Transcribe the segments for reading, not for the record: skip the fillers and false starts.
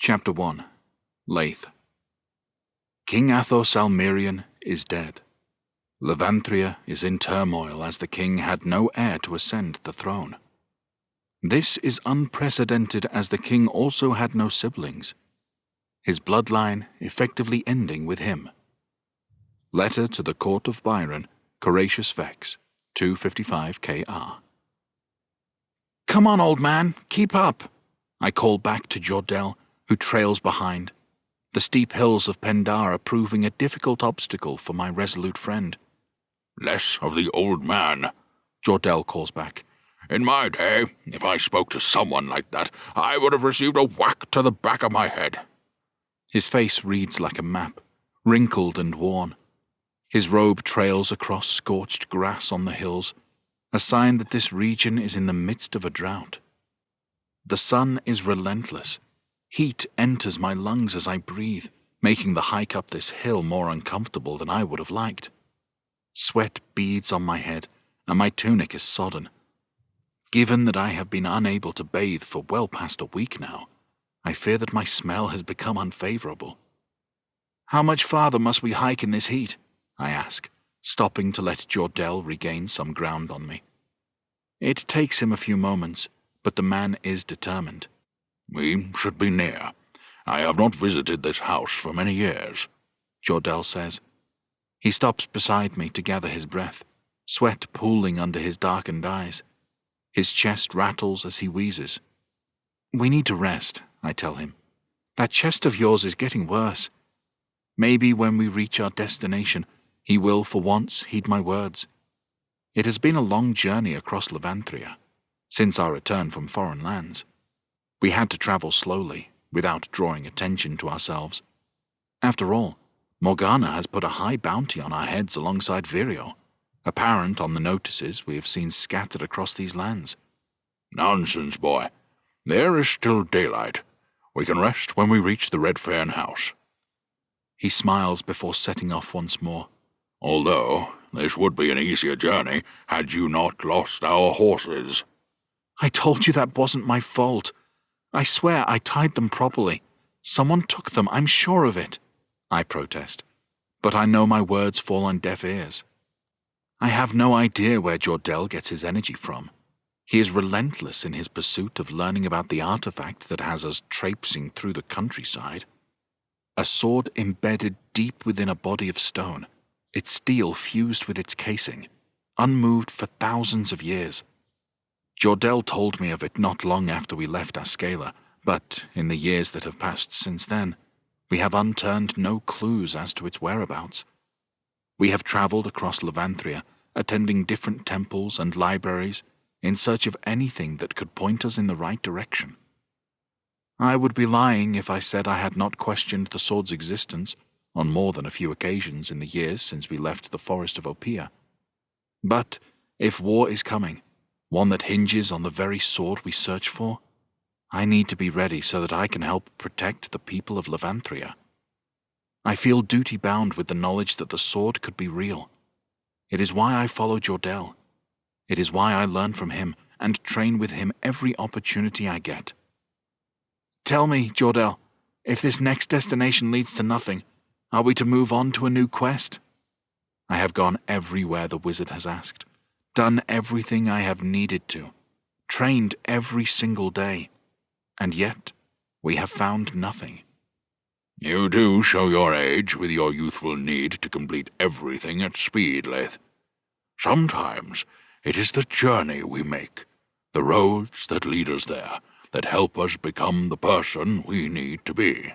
Chapter 1. Laith. King Athos Almerian is dead. Levanthria is in turmoil as the king had no heir to ascend the throne. This is unprecedented as the king also had no siblings, his bloodline effectively ending with him. Letter to the Court of Byron, Couracious Vex, 255 KR. "Come on, old man, keep up," I call back to Jordell, who trails behind, the steep hills of Pendara proving a difficult obstacle for my resolute friend. "Less of the old man," Jordell calls back. "In my day, if I spoke to someone like that, I would have received a whack to the back of my head." His face reads like a map, wrinkled and worn. His robe trails across scorched grass on the hills, a sign that this region is in the midst of a drought. The sun is relentless. Heat enters my lungs as I breathe, making the hike up this hill more uncomfortable than I would have liked. Sweat beads on my head, and my tunic is sodden. Given that I have been unable to bathe for well past a week now, I fear that my smell has become unfavorable. "How much farther must we hike in this heat?" I ask, stopping to let Jordell regain some ground on me. It takes him a few moments, but the man is determined. "We should be near. I have not visited this house for many years," Jordell says. He stops beside me to gather his breath, sweat pooling under his darkened eyes. His chest rattles as he wheezes. "We need to rest," I tell him. "That chest of yours is getting worse. Maybe when we reach our destination, he will for once heed my words. It has been a long journey across Levanthria, since our return from foreign lands. We had to travel slowly, without drawing attention to ourselves. After all, Morgana has put a high bounty on our heads alongside Virio, apparent on the notices we have seen scattered across these lands." "Nonsense, boy. There is still daylight. We can rest when we reach the Red Fern house." He smiles before setting off once more. "Although this would be an easier journey had you not lost our horses." "I told you that wasn't my fault. I swear I tied them properly. Someone took them, I'm sure of it," I protest. But I know my words fall on deaf ears. I have no idea where Jordell gets his energy from. He is relentless in his pursuit of learning about the artifact that has us traipsing through the countryside. A sword embedded deep within a body of stone, its steel fused with its casing, unmoved for thousands of years. Jordell told me of it not long after we left Askela, but in the years that have passed since then, we have unturned no clues as to its whereabouts. We have traveled across Levanthria, attending different temples and libraries, in search of anything that could point us in the right direction. I would be lying if I said I had not questioned the sword's existence on more than a few occasions in the years since we left the Forest of Opiya. But if war is coming, one that hinges on the very sword we search for, I need to be ready so that I can help protect the people of Levanthria. I feel duty-bound with the knowledge that the sword could be real. It is why I follow Jordell. It is why I learn from him and train with him every opportunity I get. "Tell me, Jordell, if this next destination leads to nothing, are we to move on to a new quest?" I have gone everywhere the wizard has asked, done everything I have needed to, trained every single day, and yet we have found nothing. "You do show your age with your youthful need to complete everything at speed, Laith. Sometimes it is the journey we make, the roads that lead us there, that help us become the person we need to be.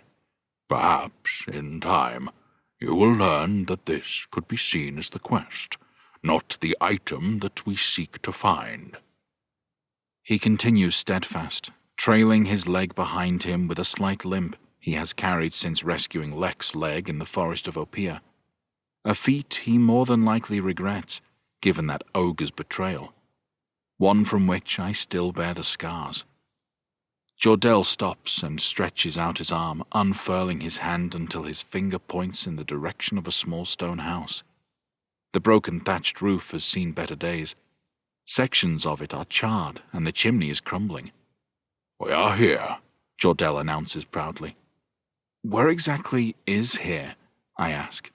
Perhaps, in time, you will learn that this could be seen as the quest, not the item that we seek to find." He continues steadfast, trailing his leg behind him with a slight limp he has carried since rescuing Lek's leg in the Forest of Opiya, a feat he more than likely regrets, given that ogre's betrayal, one from which I still bear the scars. Jordell stops and stretches out his arm, unfurling his hand until his finger points in the direction of a small stone house. The broken thatched roof has seen better days. Sections of it are charred and the chimney is crumbling. "We are here," Jordell announces proudly. Where exactly is here? I ask.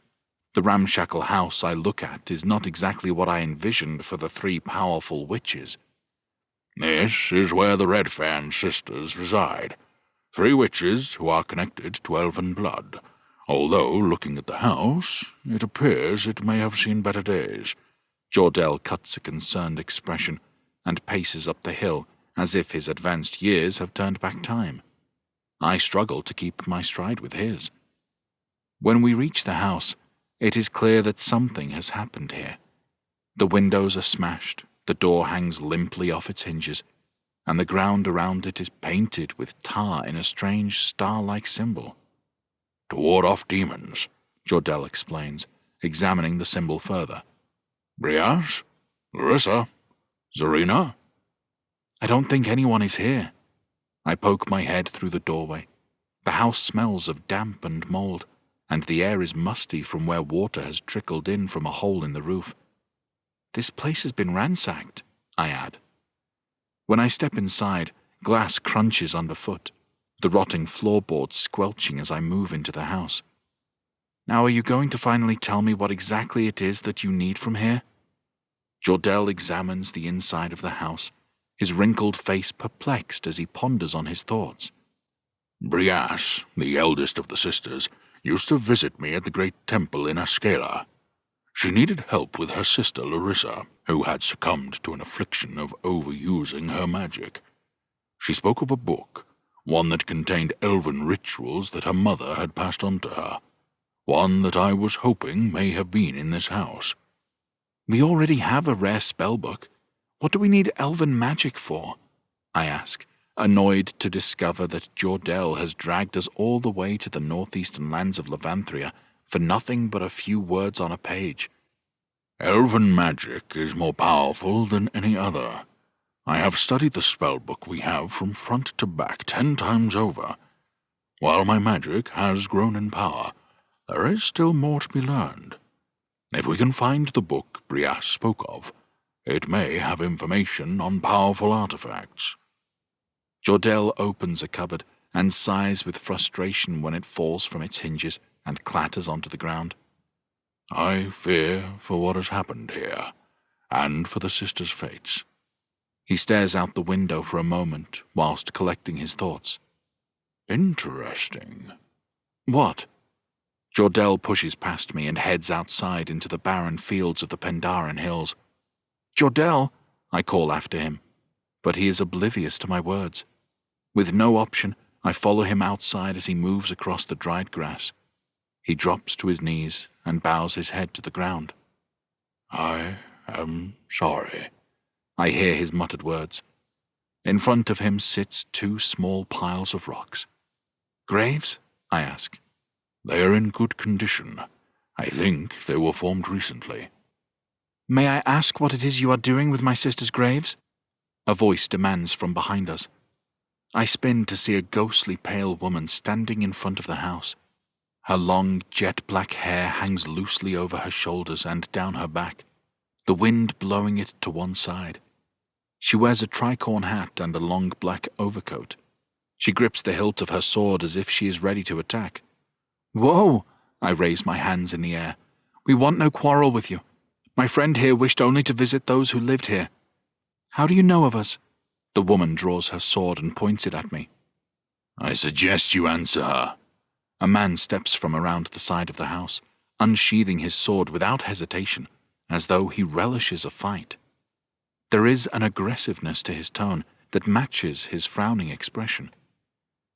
The ramshackle house I look at is not exactly what I envisioned for the 3 powerful witches. This is where the Red Fan sisters reside. 3 witches who are connected to elven blood, although, looking at the house, it appears it may have seen better days. Jordell cuts a concerned expression and paces up the hill as if his advanced years have turned back time. I struggle to keep my stride with his. When we reach the house, it is clear that something has happened here. The windows are smashed, the door hangs limply off its hinges, and the ground around it is painted with tar in a strange star-like symbol. To ward off demons, Jordell explains, examining the symbol further. Brias? Larissa? Zarina? I don't think anyone is here. I poke my head through the doorway. The house smells of damp and mold, and the air is musty from where water has trickled in from a hole in the roof. This place has been ransacked, I add. When I step inside, glass crunches underfoot, the rotting floorboards squelching as I move into the house. Now are you going to finally tell me what exactly it is that you need from here? Jordell examines the inside of the house, his wrinkled face perplexed as he ponders on his thoughts. Brias, the eldest of the sisters, used to visit me at the great temple in Askela. She needed help with her sister Larissa, who had succumbed to an affliction of overusing her magic. She spoke of a book, one that contained elven rituals that her mother had passed on to her, one that I was hoping may have been in this house. We already have a rare spellbook. What do we need elven magic for? I ask, annoyed to discover that Jordell has dragged us all the way to the northeastern lands of Levanthria for nothing but a few words on a page. Elven magic is more powerful than any other. I have studied the spellbook we have from front to back 10 times over. While my magic has grown in power, there is still more to be learned. If we can find the book Brias spoke of, it may have information on powerful artifacts. Jordell opens a cupboard and sighs with frustration when it falls from its hinges and clatters onto the ground. I fear for what has happened here, and for the sisters' fates. He stares out the window for a moment whilst collecting his thoughts. Interesting. What? Jordell pushes past me and heads outside into the barren fields of the Pendaran hills. Jordell, I call after him, but he is oblivious to my words. With no option, I follow him outside as he moves across the dried grass. He drops to his knees and bows his head to the ground. I am sorry, I hear his muttered words. In front of him sits 2 small piles of rocks. Graves? I ask. They are in good condition. I think they were formed recently. May I ask what it is you are doing with my sister's graves? A voice demands from behind us. I spin to see a ghostly pale woman standing in front of the house. Her long, jet-black hair hangs loosely over her shoulders and down her back, the wind blowing it to one side. She wears a tricorn hat and a long black overcoat. She grips the hilt of her sword as if she is ready to attack. Whoa! I raise my hands in the air. We want no quarrel with you. My friend here wished only to visit those who lived here. How do you know of us? The woman draws her sword and points it at me. I suggest you answer her. A man steps from around the side of the house, unsheathing his sword without hesitation, as though he relishes a fight. There is an aggressiveness to his tone that matches his frowning expression.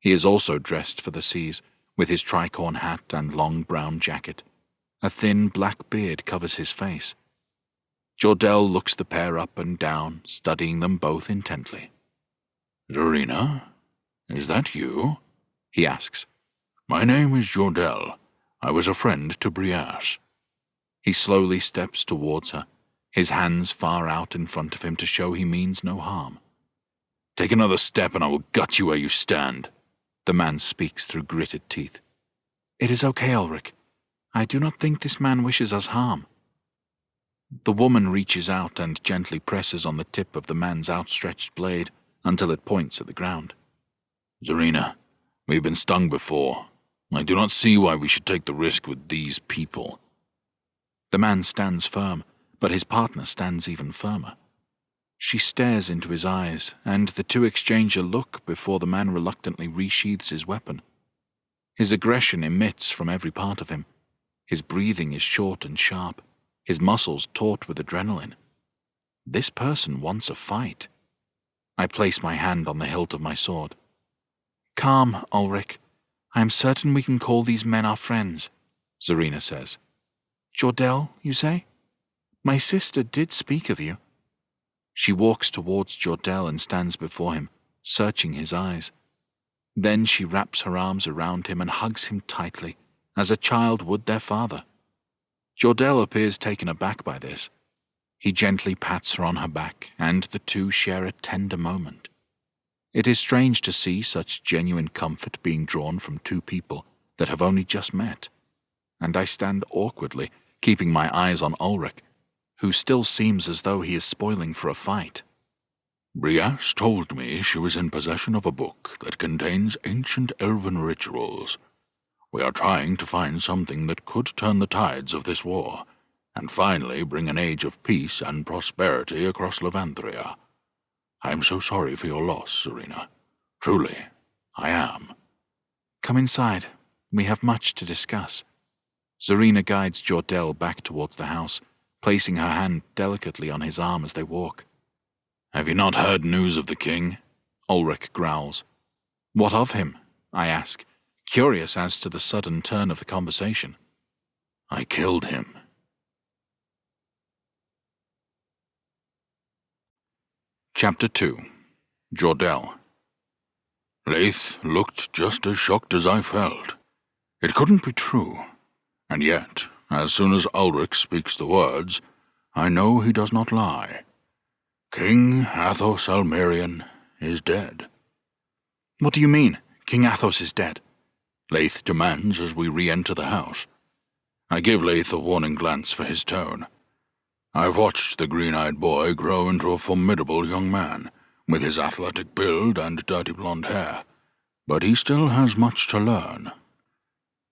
He is also dressed for the seas, with his tricorn hat and long brown jacket. A thin black beard covers his face. Jordell looks the pair up and down, studying them both intently. Zarina, is that you? He asks. My name is Jordell. I was a friend to Brias. He slowly steps towards her, his hands far out in front of him to show he means no harm. Take another step and I will gut you where you stand. The man speaks through gritted teeth. It is okay, Ulrich. I do not think this man wishes us harm. The woman reaches out and gently presses on the tip of the man's outstretched blade until it points at the ground. Zarina, we've been stung before. I do not see why we should take the risk with these people. The man stands firm, but his partner stands even firmer. She stares into his eyes, and the two exchange a look before the man reluctantly resheathes his weapon. His aggression emits from every part of him. His breathing is short and sharp, his muscles taut with adrenaline. This person wants a fight. I place my hand on the hilt of my sword. "Calm, Ulrich. I am certain we can call these men our friends," Zarina says. "Jordell, you say? My sister did speak of you." She walks towards Jordell and stands before him, searching his eyes. Then she wraps her arms around him and hugs him tightly, as a child would their father. Jordell appears taken aback by this. He gently pats her on her back, and the two share a tender moment. It is strange to see such genuine comfort being drawn from two people that have only just met, and I stand awkwardly, keeping my eyes on Ulrich, who still seems as though he is spoiling for a fight. Brias told me she was in possession of a book that contains ancient elven rituals. We are trying to find something that could turn the tides of this war, and finally bring an age of peace and prosperity across Levanthria. I am so sorry for your loss, Zarina. Truly, I am. Come inside. We have much to discuss. Zarina guides Jordell back towards the house, placing her hand delicately on his arm as they walk. Have you not heard news of the king? Ulrich growls. What of him? I ask, curious as to the sudden turn of the conversation. I killed him. Chapter 2. Jordell. Laith looked just as shocked as I felt. It couldn't be true. And yet, as soon as Ulrich speaks the words, I know he does not lie. King Athos Almerian is dead. What do you mean, King Athos is dead? Laith demands as we re-enter the house. I give Laith a warning glance for his tone. I've watched the green-eyed boy grow into a formidable young man, with his athletic build and dirty blonde hair, but he still has much to learn.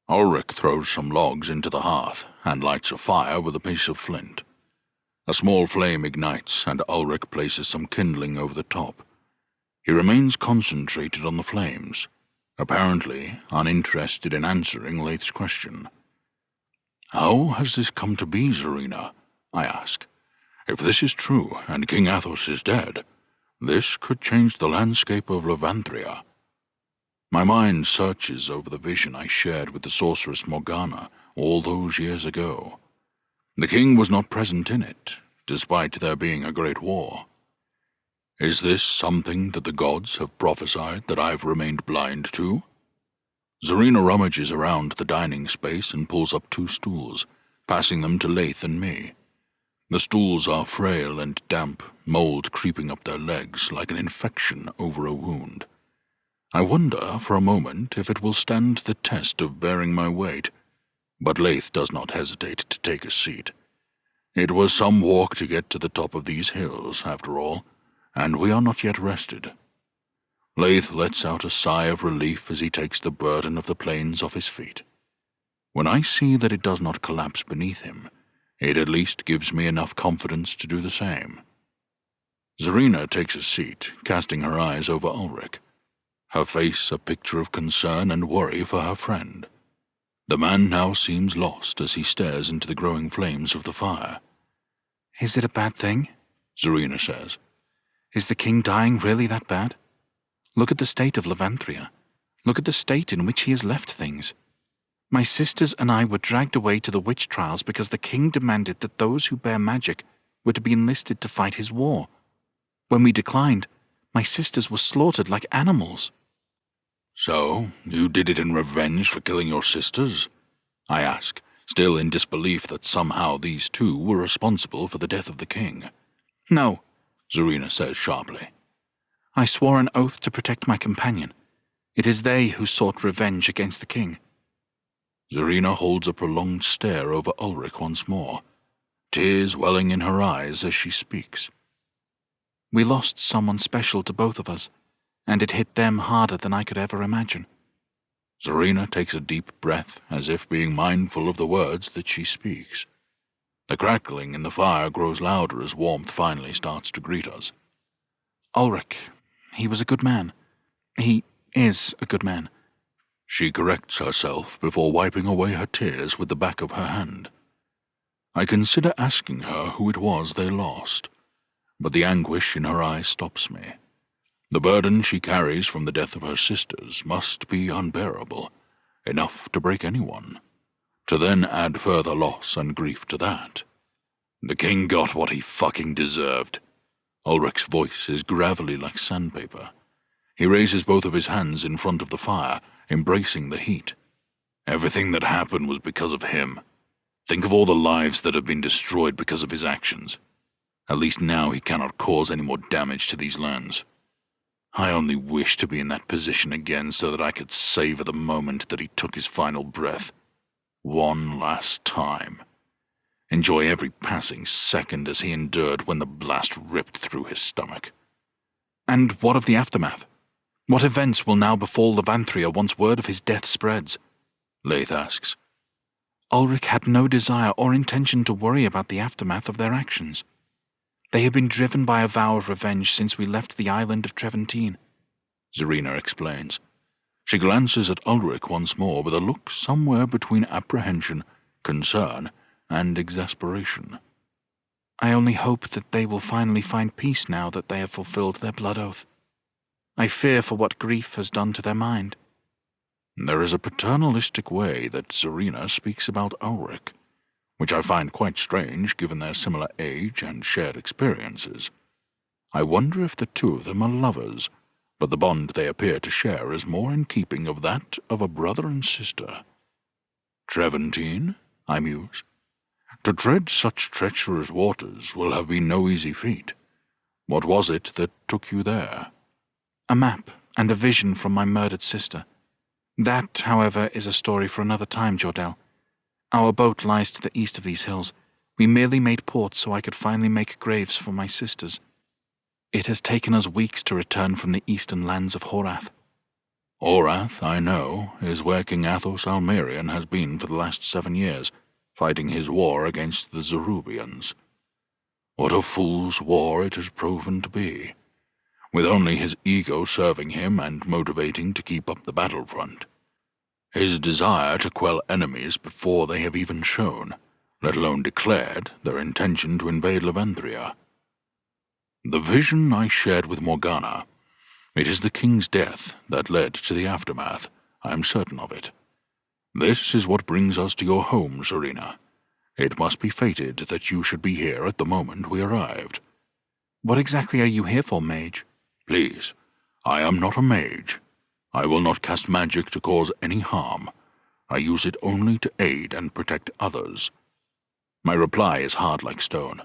Ulrich throws some logs into the hearth and lights a fire with a piece of flint. A small flame ignites, and Ulrich places some kindling over the top. He remains concentrated on the flames, apparently uninterested in answering Laith's question. How has this come to be, Zarina? I ask. If this is true, and King Athos is dead, this could change the landscape of Levanthria. My mind searches over the vision I shared with the sorceress Morgana all those years ago. The king was not present in it, despite there being a great war. Is this something that the gods have prophesied that I've remained blind to? Zarina rummages around the dining space and pulls up 2 stools, passing them to Laith and me. The stools are frail and damp, mold creeping up their legs like an infection over a wound. I wonder for a moment if it will stand the test of bearing my weight, but Laith does not hesitate to take a seat. It was some walk to get to the top of these hills, after all, and we are not yet rested. Laith lets out a sigh of relief as he takes the burden of the plains off his feet. When I see that it does not collapse beneath him, it at least gives me enough confidence to do the same. Zarina takes a seat, casting her eyes over Ulrich, her face a picture of concern and worry for her friend. The man now seems lost as he stares into the growing flames of the fire. Is it a bad thing? Zarina says. Is the king dying really that bad? Look at the state of Levanthria. Look at the state in which he has left things. My sisters and I were dragged away to the witch trials because the king demanded that those who bear magic were to be enlisted to fight his war. When we declined, my sisters were slaughtered like animals. So, you did it in revenge for killing your sisters? I ask, still in disbelief that somehow these 2 were responsible for the death of the king. No, Zarina says sharply. I swore an oath to protect my companion. It is they who sought revenge against the king. Zarina holds a prolonged stare over Ulrich once more, tears welling in her eyes as she speaks. We lost someone special to both of us, and it hit them harder than I could ever imagine. Zarina takes a deep breath, as if being mindful of the words that she speaks. The crackling in the fire grows louder as warmth finally starts to greet us. Ulrich, he was a good man. He is a good man. She corrects herself before wiping away her tears with the back of her hand. I consider asking her who it was they lost, but the anguish in her eyes stops me. The burden she carries from the death of her sisters must be unbearable, enough to break anyone. To then add further loss and grief to that. The king got what he fucking deserved. Ulrich's voice is gravelly like sandpaper. He raises both of his hands in front of the fire, embracing the heat. Everything that happened was because of him. Think of all the lives that have been destroyed because of his actions. At least now he cannot cause any more damage to these lands. I only wish to be in that position again so that I could savor the moment that he took his final breath. One last time. Enjoy every passing second as he endured when the blast ripped through his stomach. And what of the aftermath? What events will now befall Levanthria once word of his death spreads? Laith asks. Ulrich had no desire or intention to worry about the aftermath of their actions. They have been driven by a vow of revenge since we left the island of Treventine, Zarina explains. She glances at Ulrich once more with a look somewhere between apprehension, concern, and exasperation. I only hope that they will finally find peace now that they have fulfilled their blood oath. I fear for what grief has done to their mind. There is a paternalistic way that Zarina speaks about Ulrich, which I find quite strange given their similar age and shared experiences. I wonder if the two of them are lovers, but the bond they appear to share is more in keeping of that of a brother and sister. Treventine, I muse. To tread such treacherous waters will have been no easy feat. What was it that took you there? A map and a vision from my murdered sister. That, however, is a story for another time, Jordell. Our boat lies to the east of these hills. We merely made port so I could finally make graves for my sisters. It has taken us weeks to return from the eastern lands of Horath. Horath, I know, is where King Athos Almerian has been for the last 7 years, fighting his war against the Zerubians. What a fool's war it has proven to be, with only his ego serving him and motivating to keep up the battlefront. His desire to quell enemies before they have even shown, let alone declared, their intention to invade Levanthria. The vision I shared with Morgana, it is the king's death that led to the aftermath, I am certain of it. This is what brings us to your home, Zarina. It must be fated that you should be here at the moment we arrived. What exactly are you here for, mage? Please, I am not a mage. I will not cast magic to cause any harm. I use it only to aid and protect others. My reply is hard like stone.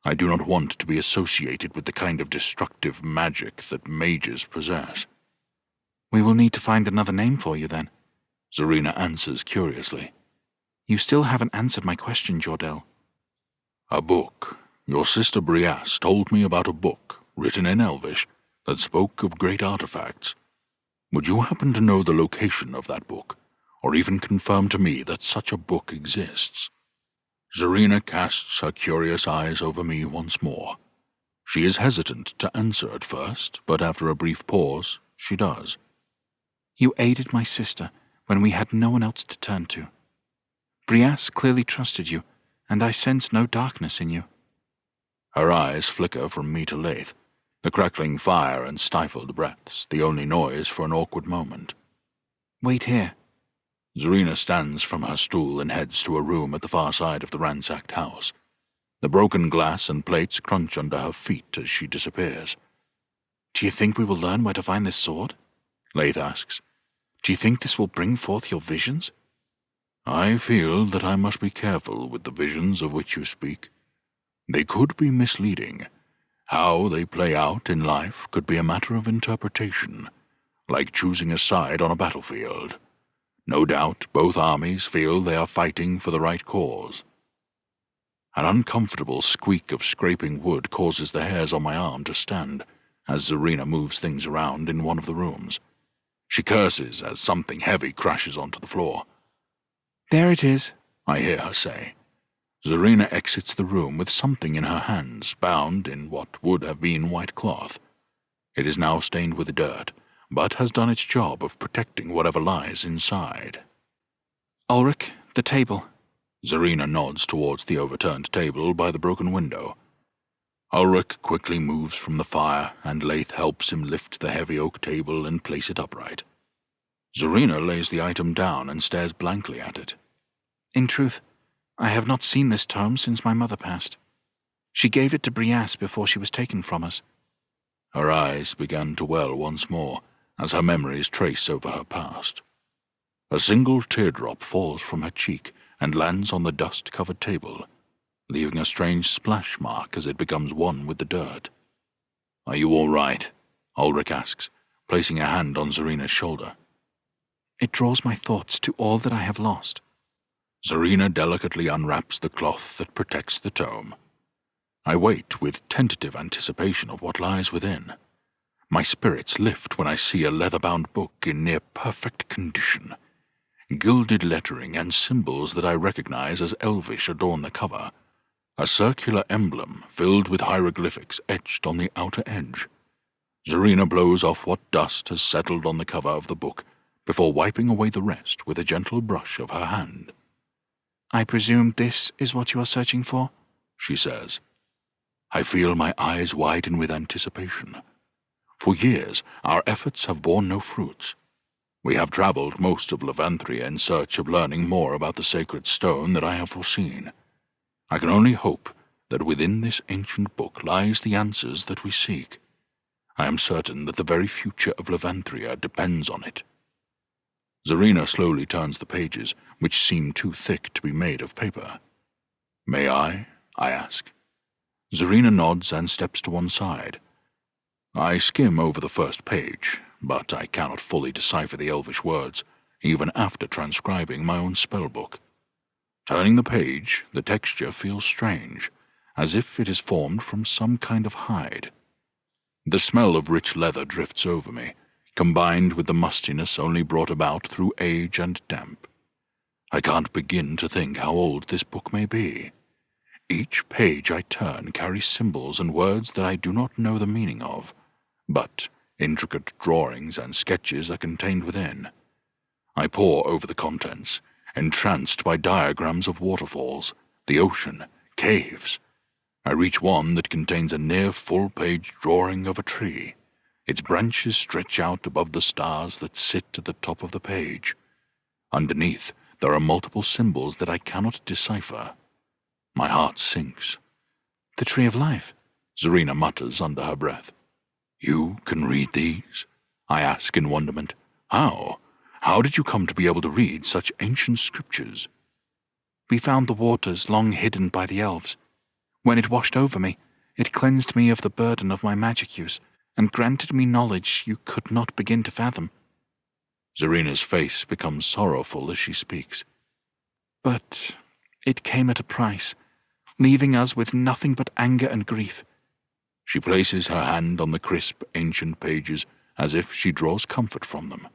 I do not want to be associated with the kind of destructive magic that mages possess. We will need to find another name for you, then, Zarina answers curiously. You still haven't answered my question, Jordell. A book. Your sister Brias told me about a book, written in Elvish, that spoke of great artifacts. Would you happen to know the location of that book, or even confirm to me that such a book exists? Zarina casts her curious eyes over me once more. She is hesitant to answer at first, but after a brief pause, she does. You aided my sister when we had no one else to turn to. Brias clearly trusted you, and I sense no darkness in you. Her eyes flicker from me to Laith, the crackling fire and stifled breaths, the only noise for an awkward moment. Wait here. Zarina stands from her stool and heads to a room at the far side of the ransacked house. The broken glass and plates crunch under her feet as she disappears. Do you think we will learn where to find this sword? Laith asks. Do you think this will bring forth your visions? I feel that I must be careful with the visions of which you speak. They could be misleading. How they play out in life could be a matter of interpretation, like choosing a side on a battlefield. No doubt both armies feel they are fighting for the right cause. An uncomfortable squeak of scraping wood causes the hairs on my arm to stand as Zarina moves things around in one of the rooms. She curses as something heavy crashes onto the floor. "There it is," I hear her say. Zarina exits the room with something in her hands, bound in what would have been white cloth. It is now stained with dirt, but has done its job of protecting whatever lies inside. "Ulrich, the table." Zarina nods towards the overturned table by the broken window. Ulrich quickly moves from the fire, and Laith helps him lift the heavy oak table and place it upright. Zarina lays the item down and stares blankly at it. "In truth, I have not seen this tome since my mother passed. She gave it to Brias before she was taken from us." Her eyes began to well once more as her memories trace over her past. A single teardrop falls from her cheek and lands on the dust-covered table, leaving a strange splash mark as it becomes one with the dirt. "Are you all right?" Ulrich asks, placing a hand on Zarina's shoulder. "It draws my thoughts to all that I have lost." Zarina delicately unwraps the cloth that protects the tome. I wait with tentative anticipation of what lies within. My spirits lift when I see a leather-bound book in near-perfect condition. Gilded lettering and symbols that I recognize as elvish adorn the cover. A circular emblem filled with hieroglyphics etched on the outer edge. Zarina blows off what dust has settled on the cover of the book before wiping away the rest with a gentle brush of her hand. "I presume this is what you are searching for?" she says. I feel my eyes widen with anticipation. For years, our efforts have borne no fruits. We have traveled most of Levanthria in search of learning more about the sacred stone that I have foreseen. I can only hope that within this ancient book lies the answers that we seek. I am certain that the very future of Levanthria depends on it. Zarina slowly turns the pages, which seem too thick to be made of paper. "May I ask?" Zarina nods and steps to one side. I skim over the first page, but I cannot fully decipher the elvish words, even after transcribing my own spellbook. Turning the page, the texture feels strange, as if it is formed from some kind of hide. The smell of rich leather drifts over me, combined with the mustiness only brought about through age and damp. I can't begin to think how old this book may be. Each page I turn carries symbols and words that I do not know the meaning of, but intricate drawings and sketches are contained within. I pore over the contents, entranced by diagrams of waterfalls, the ocean, caves. I reach one that contains a near full-page drawing of a tree. Its branches stretch out above the stars that sit at the top of the page. Underneath, there are multiple symbols that I cannot decipher. My heart sinks. "The Tree of Life," Zarina mutters under her breath. "You can read these?" I ask in wonderment. "How? How did you come to be able to read such ancient scriptures?" "We found the waters long hidden by the elves. When it washed over me, it cleansed me of the burden of my magic use, and granted me knowledge you could not begin to fathom." Zarina's face becomes sorrowful as she speaks. "But it came at a price, leaving us with nothing but anger and grief." She places her hand on the crisp, ancient pages as if she draws comfort from them.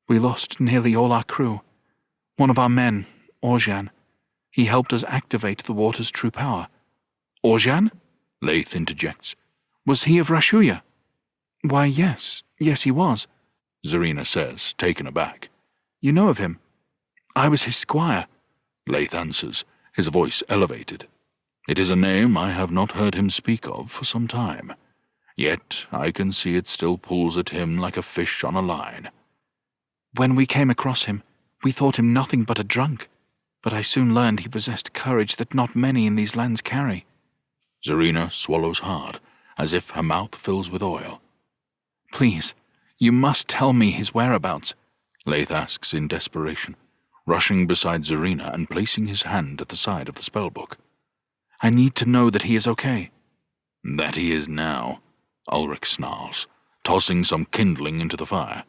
"We lost nearly all our crew. One of our men, Oran, he helped us activate the water's true power." "Oran?" Laith interjects. "Was he of Rashuya?" "Why, yes he was," Zarina says, taken aback. "You know of him?" "I was his squire," Laith answers, his voice elevated. It is a name I have not heard him speak of for some time, yet I can see it still pulls at him like a fish on a line. "When we came across him, we thought him nothing but a drunk, but I soon learned he possessed courage that not many in these lands carry." Zarina swallows hard, as if her mouth fills with oil. "Please, you must tell me his whereabouts," Laith asks in desperation, rushing beside Zarina and placing his hand at the side of the spellbook. "I need to know that he is okay." "That he is now," Ulrich snarls, tossing some kindling into the fire.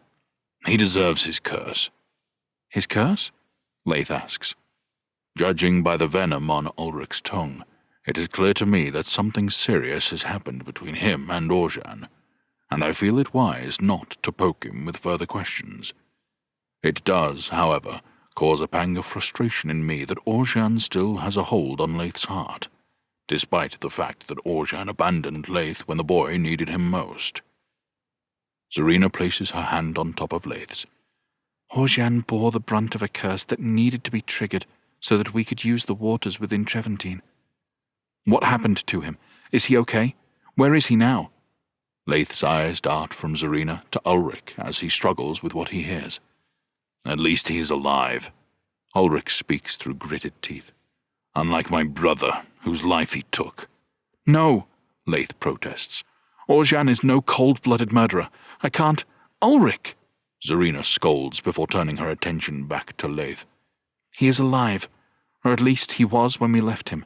"He deserves his curse." "His curse?" Laith asks. Judging by the venom on Ulrich's tongue, it is clear to me that something serious has happened between him and Oran. and I feel it wise not to poke him with further questions. It does, however, cause a pang of frustration in me that Oran still has a hold on Laith's heart, despite the fact that Oran abandoned Laith when the boy needed him most. Zarina places her hand on top of Laith's. Oran bore the brunt of a curse that needed to be triggered so that we could use the waters within Treventine. What happened to him? Is he okay? Where is he now? Laith's eyes dart from Zarina to Ulrich as he struggles with what he hears. At least he is alive. Ulrich speaks through gritted teeth. Unlike my brother, whose life he took. No, Laith protests. Oran is no cold-blooded murderer. I can't... Ulrich! Zarina scolds before turning her attention back to Laith. He is alive, or at least he was when we left him.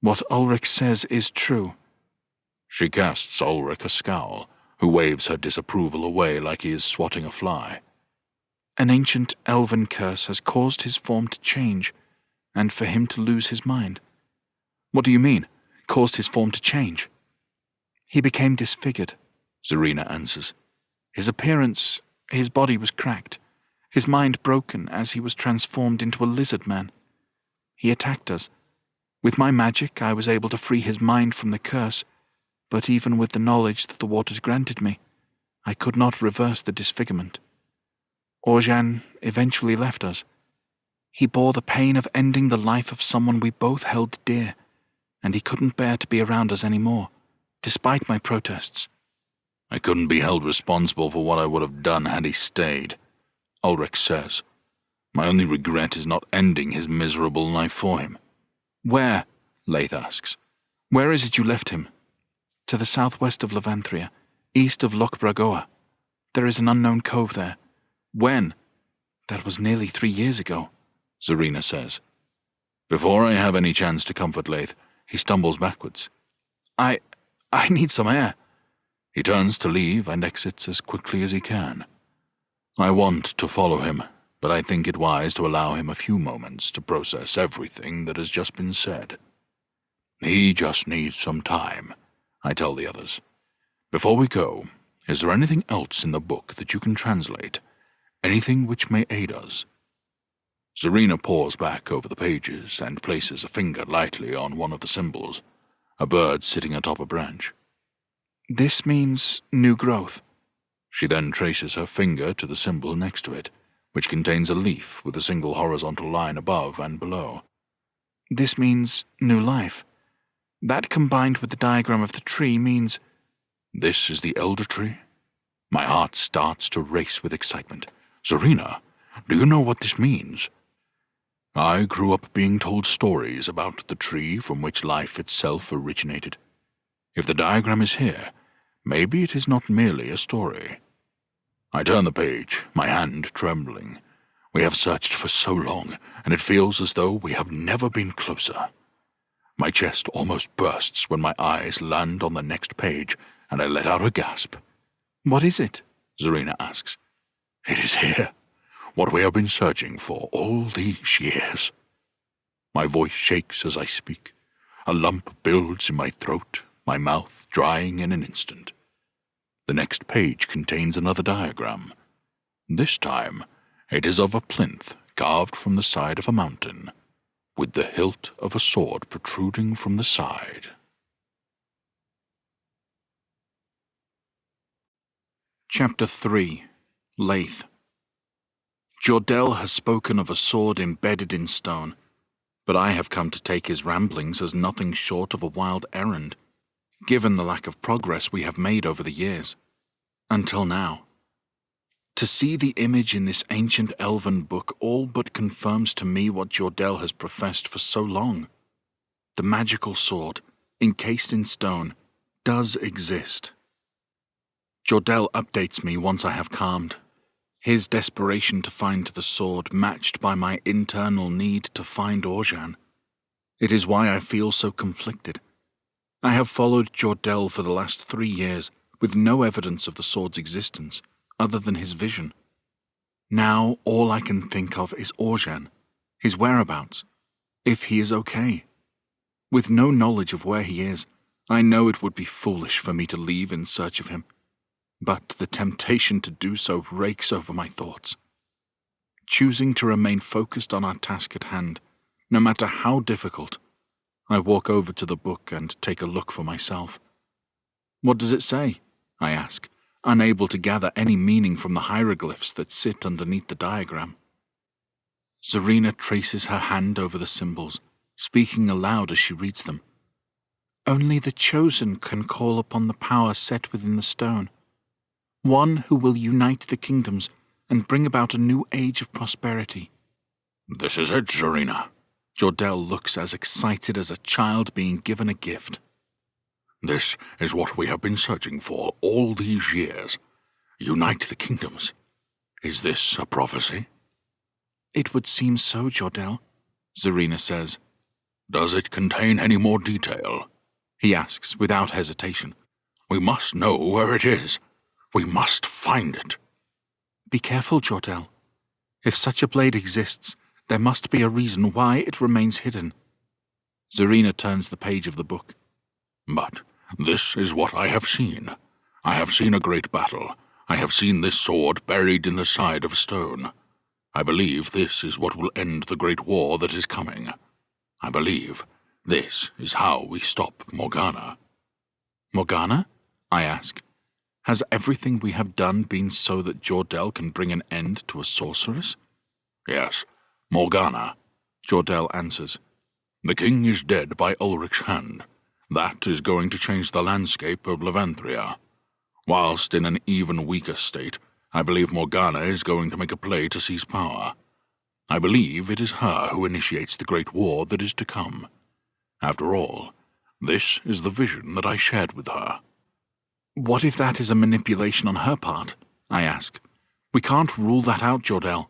What Ulrich says is true. She casts Ulrich a scowl, who waves her disapproval away like he is swatting a fly. An ancient elven curse has caused his form to change, and for him to lose his mind. What do you mean, caused his form to change? He became disfigured, Zarina answers. His appearance, his body was cracked, his mind broken as he was transformed into a lizard man. He attacked us. With my magic, I was able to free his mind from the curse, but even with the knowledge that the waters granted me, I could not reverse the disfigurement. Oran eventually left us. He bore the pain of ending the life of someone we both held dear, and he couldn't bear to be around us anymore, despite my protests. I couldn't be held responsible for what I would have done had he stayed, Ulrich says. My only regret is not ending his miserable life for him. Where? Laith asks. Where is it you left him? To the southwest of Levanthria, east of Loch Bragoa. There is an unknown cove there. When? That was nearly 3 years ago, Zarina says. Before I have any chance to comfort Laith, he stumbles backwards. I need some air. He turns to leave and exits as quickly as he can. I want to follow him, but I think it wise to allow him a few moments to process everything that has just been said. He just needs some time, I tell the others. Before we go, is there anything else in the book that you can translate? Anything which may aid us? Zarina paws back over the pages and places a finger lightly on one of the symbols, a bird sitting atop a branch. This means new growth. She then traces her finger to the symbol next to it, which contains a leaf with a single horizontal line above and below. This means new life. That combined with the diagram of the tree means... This is the elder tree? My heart starts to race with excitement. Zarina, do you know what this means? I grew up being told stories about the tree from which life itself originated. If the diagram is here, maybe it is not merely a story. I turn the page, my hand trembling. We have searched for so long, and it feels as though we have never been closer. My chest almost bursts when my eyes land on the next page, and I let out a gasp. What is it? Zarina asks. It is here, what we have been searching for all these years. My voice shakes as I speak. A lump builds in my throat, my mouth drying in an instant. The next page contains another diagram. This time, it is of a plinth carved from the side of a mountain, with the hilt of a sword protruding from the side. Chapter 3. Laith. Jordell has spoken of a sword embedded in stone, but I have come to take his ramblings as nothing short of a wild errand, given the lack of progress we have made over the years. Until now. To see the image in this ancient elven book all but confirms to me what Jordell has professed for so long. The magical sword, encased in stone, does exist. Jordell updates me once I have calmed, his desperation to find the sword matched by my internal need to find Oran. It is why I feel so conflicted. I have followed Jordell for the last 3 years, with no evidence of the sword's existence, other than his vision. Now all I can think of is Oran, his whereabouts, if he is okay. With no knowledge of where he is, I know it would be foolish for me to leave in search of him. but the temptation to do so rakes over my thoughts. Choosing to remain focused on our task at hand, no matter how difficult, I walk over to the book and take a look for myself. What does it say? I ask, unable to gather any meaning from the hieroglyphs that sit underneath the diagram. Zarina traces her hand over the symbols, speaking aloud as she reads them. Only the chosen can call upon the power set within the stone. One who will unite the kingdoms and bring about a new age of prosperity. This is it, Zarina. Jordell looks as excited as a child being given a gift. This is what we have been searching for all these years. Unite the kingdoms. Is this a prophecy? It would seem so, Jordell, Zarina says. Does it contain any more detail? He asks without hesitation. We must know where it is. We must find it. Be careful, Jordell. If such a blade exists, there must be a reason why it remains hidden. Zarina turns the page of the book. But this is what I have seen. I have seen a great battle. I have seen this sword buried in the side of stone. I believe this is what will end the great war that is coming. I believe this is how we stop Morgana. Morgana? I ask. Has everything we have done been so that Jordell can bring an end to a sorceress? Yes, Morgana, Jordell answers. The king is dead by Ulrich's hand. That is going to change the landscape of Levanthria. Whilst in an even weaker state, I believe Morgana is going to make a play to seize power. I believe it is her who initiates the great war that is to come. After all, this is the vision that I shared with her. What if that is a manipulation on her part? I ask. We can't rule that out, Jordell.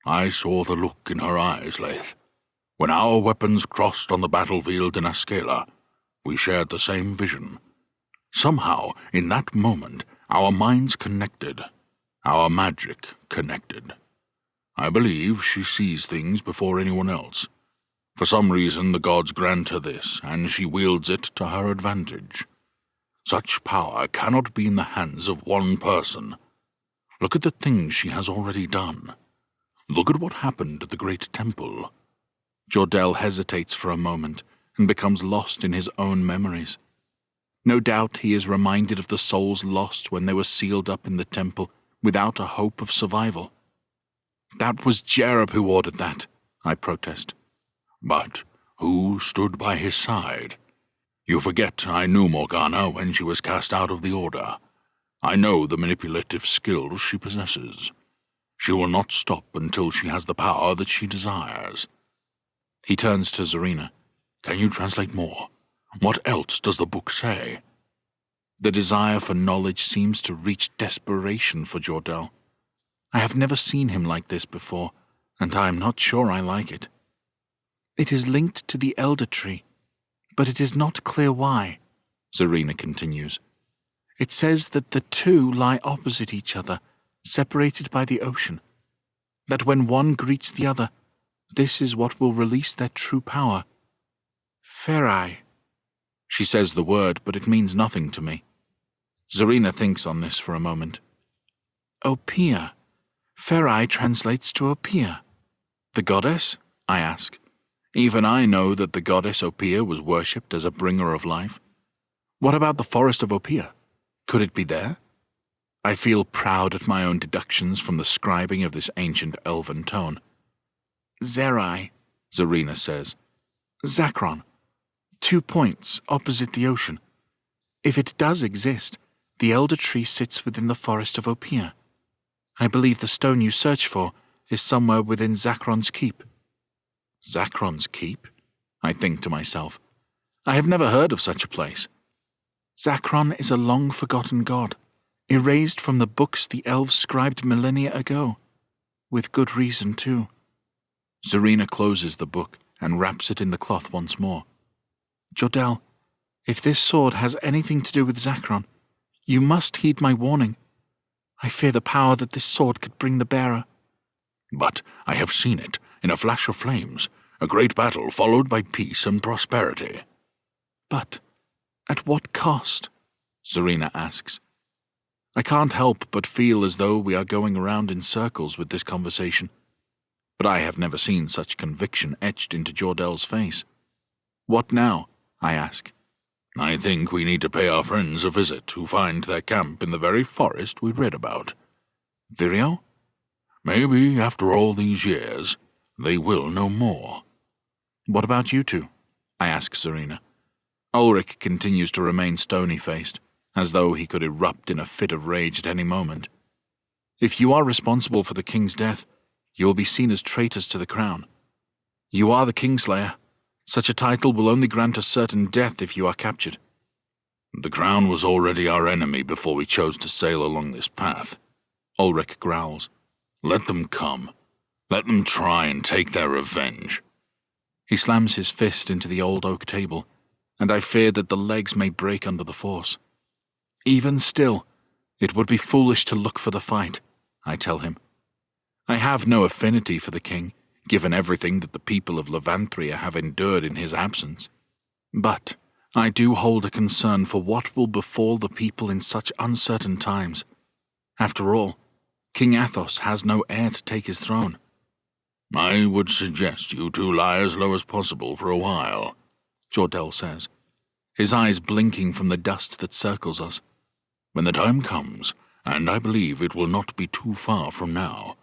I saw the look in her eyes, Laith. When our weapons crossed on the battlefield in Askela, we shared the same vision. Somehow, in that moment, our minds connected. Our magic connected. I believe she sees things before anyone else. For some reason, the gods grant her this, and she wields it to her advantage. Such power cannot be in the hands of one person. Look at the things she has already done. Look at what happened at the great temple. Jordell hesitates for a moment and becomes lost in his own memories. No doubt he is reminded of the souls lost when they were sealed up in the temple without a hope of survival. That was Jerub who ordered that, I protest. But who stood by his side? You forget I knew Morgana when she was cast out of the Order. I know the manipulative skills she possesses. She will not stop until she has the power that she desires. He turns to Zarina. Can you translate more? What else does the book say? The desire for knowledge seems to reach desperation for Jordell. I have never seen him like this before, and I am not sure I like it. It is linked to the Elder Tree, but it is not clear why, Zarina continues. It says that the two lie opposite each other, separated by the ocean. That when one greets the other, this is what will release their true power. Ferai. She says the word, but it means nothing to me. Zarina thinks on this for a moment. Opiya. Ferai translates to Opiya. The goddess? I ask. Even I know that the goddess Opiya was worshipped as a bringer of life. What about the Forest of Opiya? Could it be there? I feel proud at my own deductions from the scribing of this ancient elven tone. Zerai, Zarina says. Zakron. 2 points opposite the ocean. If it does exist, the Elder Tree sits within the Forest of Opiya. I believe the stone you search for is somewhere within Zakron's keep. Zakron's keep? I think to myself. I have never heard of such a place. Zakron is a long-forgotten god, erased from the books the elves scribed millennia ago. With good reason, too. Zarina closes the book and wraps it in the cloth once more. Jordell, if this sword has anything to do with Zakron, you must heed my warning. I fear the power that this sword could bring the bearer. But I have seen it, in a flash of flames, a great battle followed by peace and prosperity. But at what cost? Zarina asks. I can't help but feel as though we are going around in circles with this conversation. But I have never seen such conviction etched into Jordell's face. What now? I ask. I think we need to pay our friends a visit who find their camp in the very forest we read about. Virio? Maybe, after all these years, they will know more. What about you two? I ask Serena. Ulrich continues to remain stony-faced, as though he could erupt in a fit of rage at any moment. If you are responsible for the king's death, you will be seen as traitors to the crown. You are the Kingslayer. Such a title will only grant us certain death if you are captured. The crown was already our enemy before we chose to sail along this path. Ulrich growls. Let them come. Let them try and take their revenge. He slams his fist into the old oak table, and I fear that the legs may break under the force. Even still, it would be foolish to look for the fight, I tell him. I have no affinity for the king, given everything that the people of Levanthria have endured in his absence. But I do hold a concern for what will befall the people in such uncertain times. After all, King Athos has no heir to take his throne. I would suggest you two lie as low as possible for a while, Jordell says, his eyes blinking from the dust that circles us. When the time comes, and I believe it will not be too far from now,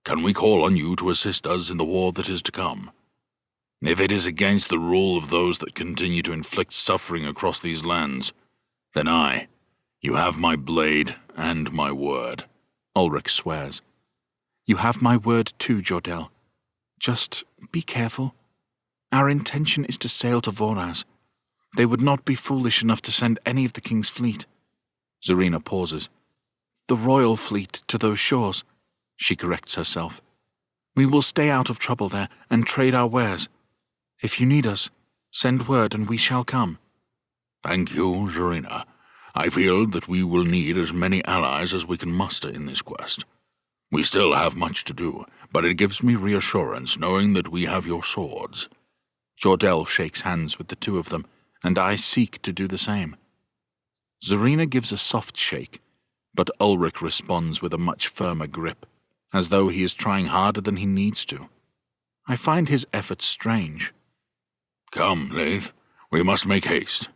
can we call on you to assist us in the war that is to come? If it is against the rule of those that continue to inflict suffering across these lands, then you have my blade and my word, Ulrich swears. You have my word too, Jordell. Just be careful. Our intention is to sail to Voraz. They would not be foolish enough to send any of the king's fleet. Serena pauses. The royal fleet to those shores, she corrects herself. We will stay out of trouble there and trade our wares. If you need us, send word and we shall come. Thank you, Serena. I feel that we will need as many allies as we can muster in this quest. We still have much to do, but it gives me reassurance knowing that we have your swords. Jordell shakes hands with the two of them, and I seek to do the same. Serena gives a soft shake, but Ulrich responds with a much firmer grip, as though he is trying harder than he needs to. I find his efforts strange. Come, Laith, we must make haste.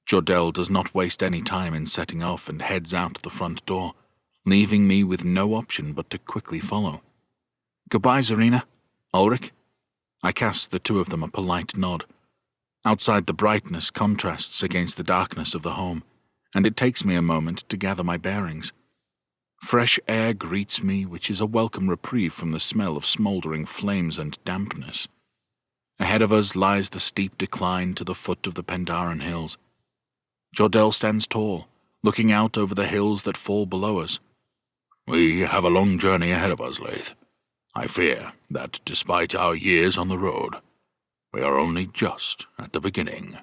Jordell does not waste any time in setting off and heads out the front door, leaving me with no option but to quickly follow. Goodbye, Serena. Ulrich? I cast the two of them a polite nod. Outside, the brightness contrasts against the darkness of the home, and it takes me a moment to gather my bearings. Fresh air greets me, which is a welcome reprieve from the smell of smouldering flames and dampness. Ahead of us lies the steep decline to the foot of the Pandaren hills. Jordell stands tall, looking out over the hills that fall below us. We have a long journey ahead of us, Laith. I fear that, despite our years on the road, we are only just at the beginning.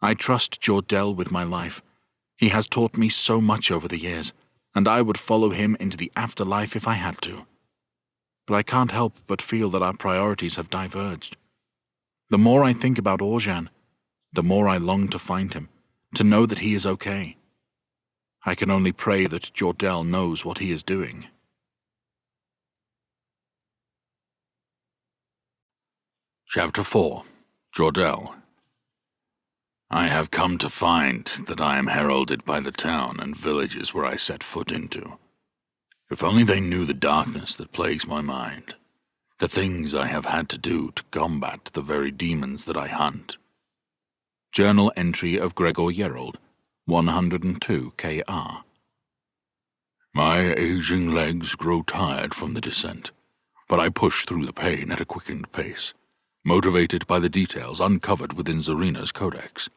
I trust Jordell with my life. He has taught me so much over the years, and I would follow him into the afterlife if I had to. But I can't help but feel that our priorities have diverged. The more I think about Oran, the more I long to find him, to know that he is okay. I can only pray that Jordell knows what he is doing. Chapter 4. Jordell. I have come to find that I am heralded by the town and villages where I set foot into. If only they knew the darkness that plagues my mind, the things I have had to do to combat the very demons that I hunt. Journal entry of Gregor Yerold, 102 KR. My aging legs grow tired from the descent, but I push through the pain at a quickened pace, motivated by the details uncovered within Serena's codex.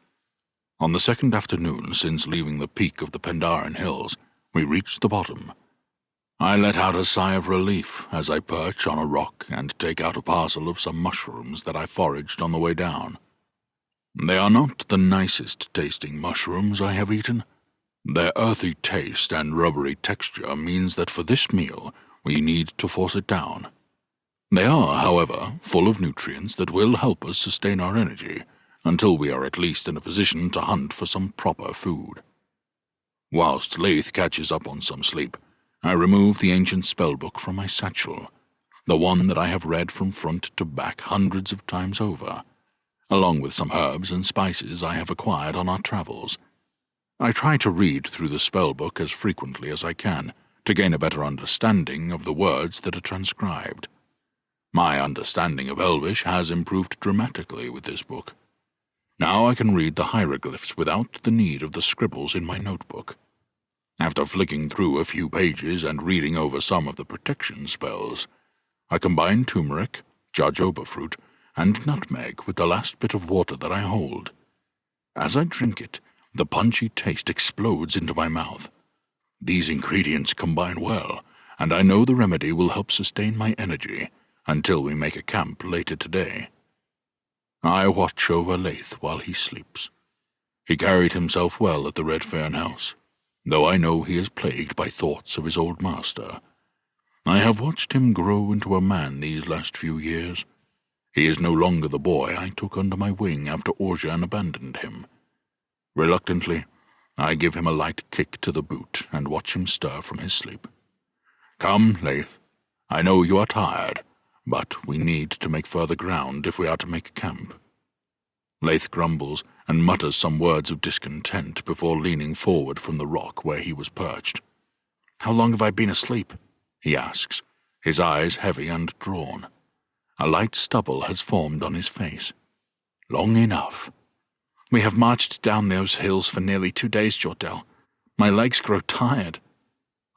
On the second afternoon since leaving the peak of the Pandaren Hills, we reached the bottom. I let out a sigh of relief as I perch on a rock and take out a parcel of some mushrooms that I foraged on the way down. They are not the nicest tasting mushrooms I have eaten. Their earthy taste and rubbery texture means that for this meal we need to force it down. They are, however, full of nutrients that will help us sustain our energy until we are at least in a position to hunt for some proper food. Whilst Laith catches up on some sleep, I remove the ancient spellbook from my satchel, the one that I have read from front to back hundreds of times over, along with some herbs and spices I have acquired on our travels. I try to read through the spellbook as frequently as I can, to gain a better understanding of the words that are transcribed. My understanding of Elvish has improved dramatically with this book. Now I can read the hieroglyphs without the need of the scribbles in my notebook. After flicking through a few pages and reading over some of the protection spells, I combine turmeric, jojoba fruit, and nutmeg with the last bit of water that I hold. As I drink it, the punchy taste explodes into my mouth. These ingredients combine well, and I know the remedy will help sustain my energy until we make a camp later today. I watch over Laith while he sleeps. He carried himself well at the Red Fern House, though I know he is plagued by thoughts of his old master. I have watched him grow into a man these last few years. He is no longer the boy I took under my wing after Oran abandoned him. Reluctantly, I give him a light kick to the boot and watch him stir from his sleep. Come, Laith. I know you are tired, but we need to make further ground if we are to make camp. Laith grumbles and mutters some words of discontent before leaning forward from the rock where he was perched. How long have I been asleep? He asks, his eyes heavy and drawn. A light stubble has formed on his face. Long enough. We have marched down those hills for nearly 2 days, Jordell. My legs grow tired.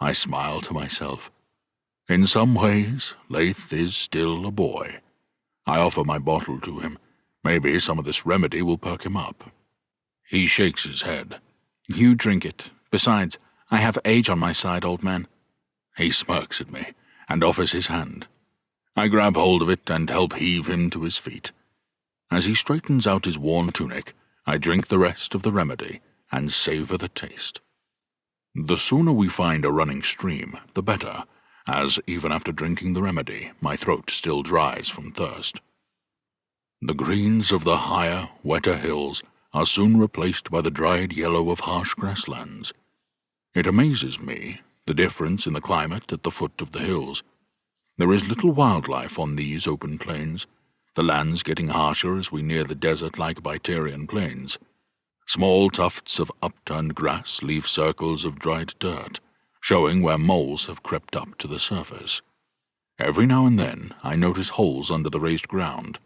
I smile to myself. In some ways, Laith is still a boy. I offer my bottle to him. Maybe some of this remedy will perk him up. He shakes his head. You drink it. Besides, I have age on my side, old man. He smirks at me and offers his hand. I grab hold of it and help heave him to his feet. As he straightens out his worn tunic, I drink the rest of the remedy and savor the taste. The sooner we find a running stream, the better, as even after drinking the remedy, my throat still dries from thirst. The greens of the higher, wetter hills are soon replaced by the dried yellow of harsh grasslands. It amazes me, the difference in the climate at the foot of the hills. There is little wildlife on these open plains, the lands getting harsher as we near the desert-like Bitarian plains. Small tufts of upturned grass leave circles of dried dirt, showing where moles have crept up to the surface. Every now and then I notice holes under the raised ground,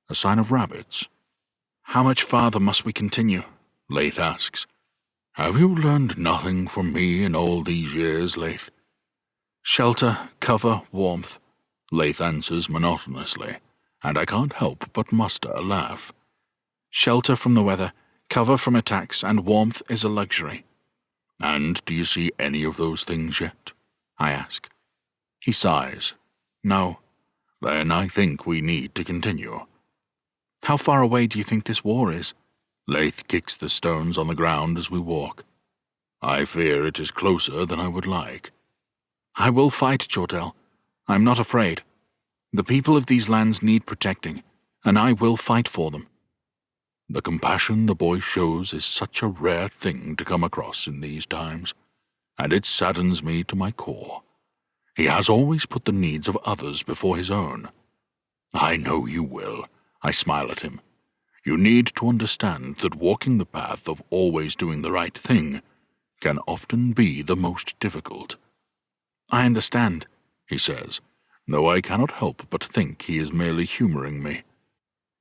a sign of rabbits. How much farther must we continue? Laith asks. Have you learned nothing from me in all these years, Laith? Shelter, cover, warmth, Laith answers monotonously, and I can't help but muster a laugh. Shelter from the weather, cover from attacks, and warmth is a luxury. And do you see any of those things yet? I ask. He sighs. No. Then I think we need to continue. How far away do you think this war is? Laith kicks the stones on the ground as we walk. I fear it is closer than I would like. I will fight, Jordell. I'm not afraid. The people of these lands need protecting, and I will fight for them. The compassion the boy shows is such a rare thing to come across in these times, and it saddens me to my core. He has always put the needs of others before his own. I know you will. I smile at him. You need to understand that walking the path of always doing the right thing can often be the most difficult. I understand, he says, though I cannot help but think he is merely humoring me.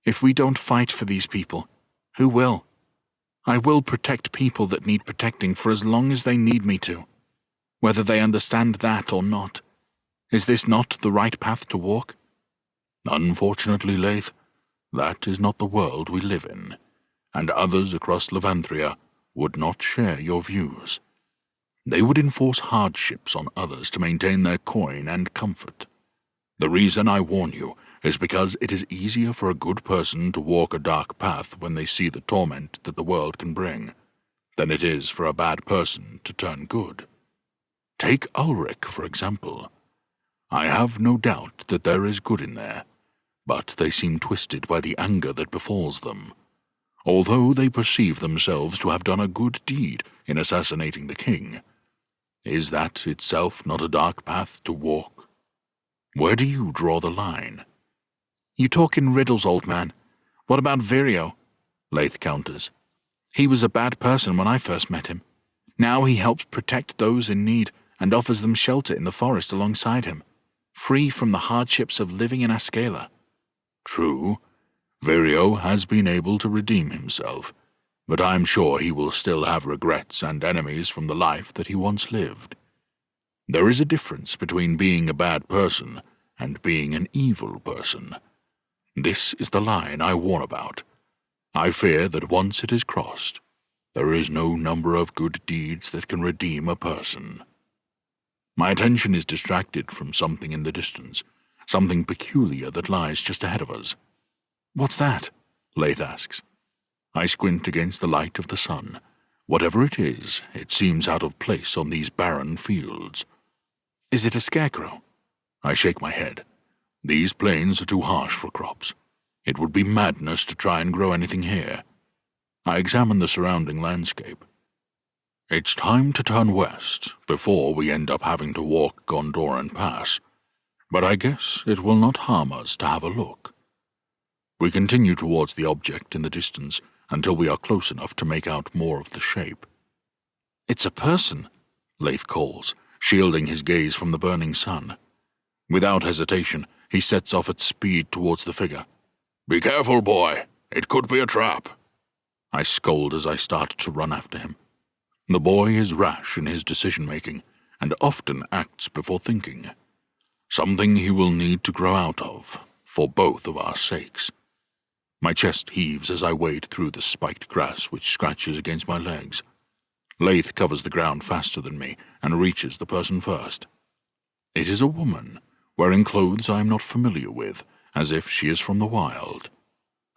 If we don't fight for these people, who will? I will protect people that need protecting for as long as they need me to, whether they understand that or not. Is this not the right path to walk? Unfortunately, Laith, that is not the world we live in, and others across Levanthria would not share your views. They would enforce hardships on others to maintain their coin and comfort. The reason I warn you is because it is easier for a good person to walk a dark path when they see the torment that the world can bring, than it is for a bad person to turn good. Take Ulrich, for example. I have no doubt that there is good in there, but they seem twisted by the anger that befalls them. although they perceive themselves to have done a good deed in assassinating the king. Is that itself not a dark path to walk? Where do you draw the line? You talk in riddles, old man. What about Virio? Laith counters. He was a bad person when I first met him. Now he helps protect those in need and offers them shelter in the forest alongside him, free from the hardships of living in Askela. True, Virio has been able to redeem himself, but I'm sure he will still have regrets and enemies from the life that he once lived. There is a difference between being a bad person and being an evil person. This is the line I warn about. I fear that once it is crossed, there is no number of good deeds that can redeem a person. My attention is distracted from something in the distance, something peculiar that lies just ahead of us. What's that? Laith asks. I squint against the light of the sun. Whatever it is, it seems out of place on these barren fields. Is it a scarecrow? I shake my head. These plains are too harsh for crops. It would be madness to try and grow anything here. I examine the surrounding landscape. It's time to turn west before we end up having to walk Gondoran Pass, but I guess it will not harm us to have a look. We continue towards the object in the distance until we are close enough to make out more of the shape. It's a person, Laith calls, shielding his gaze from the burning sun. Without hesitation, he sets off at speed towards the figure. Be careful, boy. It could be a trap. I scold as I start to run after him. The boy is rash in his decision-making and often acts before thinking. Something he will need to grow out of, for both of our sakes. My chest heaves as I wade through the spiked grass which scratches against my legs. Laith covers the ground faster than me and reaches the person first. It is a woman, wearing clothes I am not familiar with, as if she is from the wild.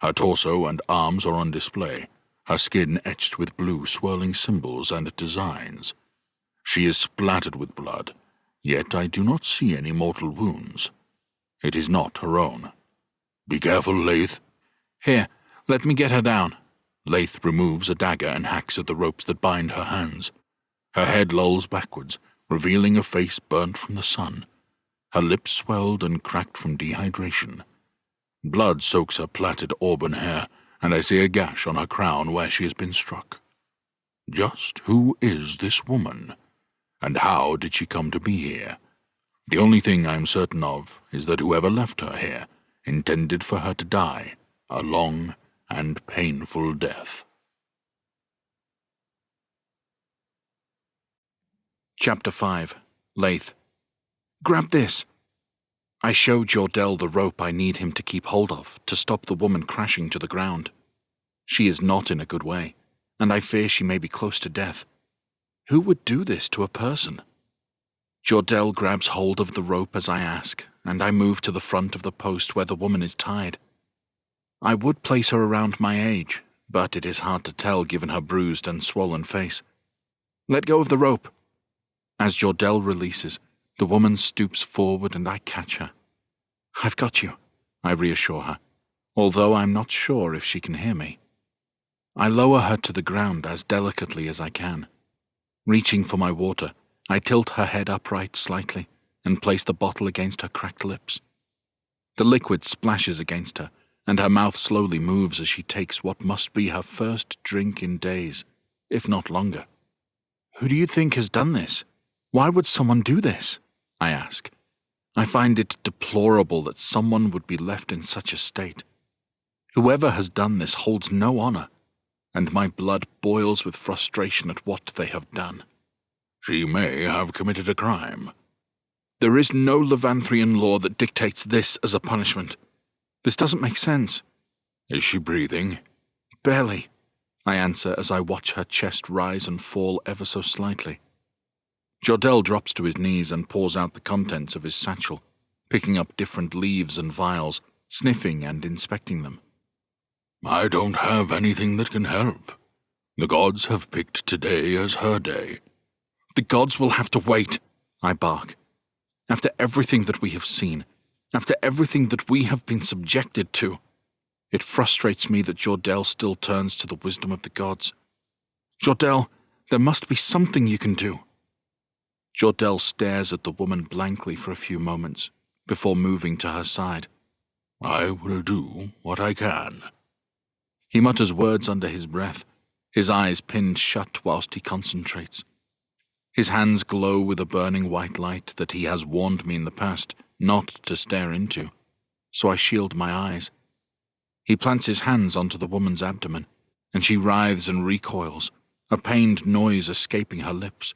Her torso and arms are on display, her skin etched with blue swirling symbols and designs. She is splattered with blood, yet I do not see any mortal wounds. It is not her own. Be careful, Laith. Here, let me get her down. Laith removes a dagger and hacks at the ropes that bind her hands. Her head lolls backwards, revealing a face burnt from the sun. Her lips swelled and cracked from dehydration. Blood soaks her plaited auburn hair, and I see a gash on her crown where she has been struck. Just who is this woman? And how did she come to be here? The only thing I am certain of is that whoever left her here intended for her to die a long and painful death. Chapter 5. Laith. Grab this. I show Jordell the rope I need him to keep hold of to stop the woman crashing to the ground. She is not in a good way, and I fear she may be close to death. Who would do this to a person? Jordell grabs hold of the rope as I ask, and I move to the front of the post where the woman is tied. I would place her around my age, but it is hard to tell given her bruised and swollen face. Let go of the rope. As Jordell releases, the woman stoops forward and I catch her. I've got you, I reassure her, although I'm not sure if she can hear me. I lower her to the ground as delicately as I can. Reaching for my water, I tilt her head upright slightly and place the bottle against her cracked lips. The liquid splashes against her, and her mouth slowly moves as she takes what must be her first drink in days, if not longer. Who do you think has done this? Why would someone do this? I ask. I find it deplorable that someone would be left in such a state. Whoever has done this holds no honor, and my blood boils with frustration at what they have done. She may have committed a crime. There is no Levanthrian law that dictates this as a punishment. This doesn't make sense. Is she breathing? Barely, I answer as I watch her chest rise and fall ever so slightly. Jordell drops to his knees and pours out the contents of his satchel, picking up different leaves and vials, sniffing and inspecting them. I don't have anything that can help. The gods have picked today as her day. The gods will have to wait, I bark. After everything that we have seen, after everything that we have been subjected to, It frustrates me that Jordell still turns to the wisdom of the gods. Jordell, there must be something you can do. Jordell stares at the woman blankly for a few moments, before moving to her side. I will do what I can. He mutters words under his breath, his eyes pinned shut whilst he concentrates. His hands glow with a burning white light that he has warned me in the past not to stare into, so I shield my eyes. He plants his hands onto the woman's abdomen, and she writhes and recoils, a pained noise escaping her lips.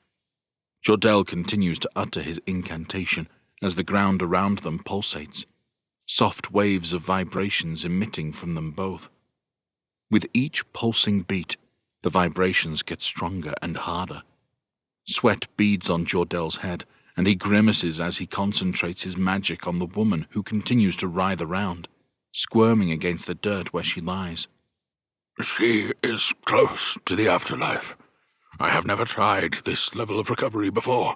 Jordell continues to utter his incantation as the ground around them pulsates, soft waves of vibrations emitting from them both. With each pulsing beat, the vibrations get stronger and harder. Sweat beads on Jordell's head, and he grimaces as he concentrates his magic on the woman who continues to writhe around, squirming against the dirt where she lies. She is close to the afterlife. I have never tried this level of recovery before.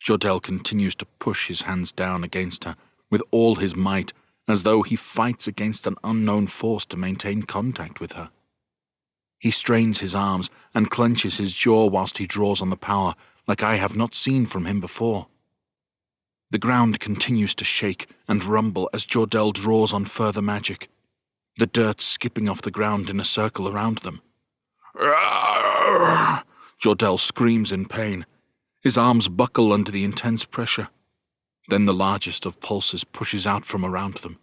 Jordell continues to push his hands down against her with all his might, as though he fights against an unknown force to maintain contact with her. He strains his arms and clenches his jaw whilst he draws on the power like I have not seen from him before. The ground continues to shake and rumble as Jordell draws on further magic, the dirt skipping off the ground in a circle around them. Jordell screams in pain. His arms buckle under the intense pressure. Then the largest of pulses pushes out from around them.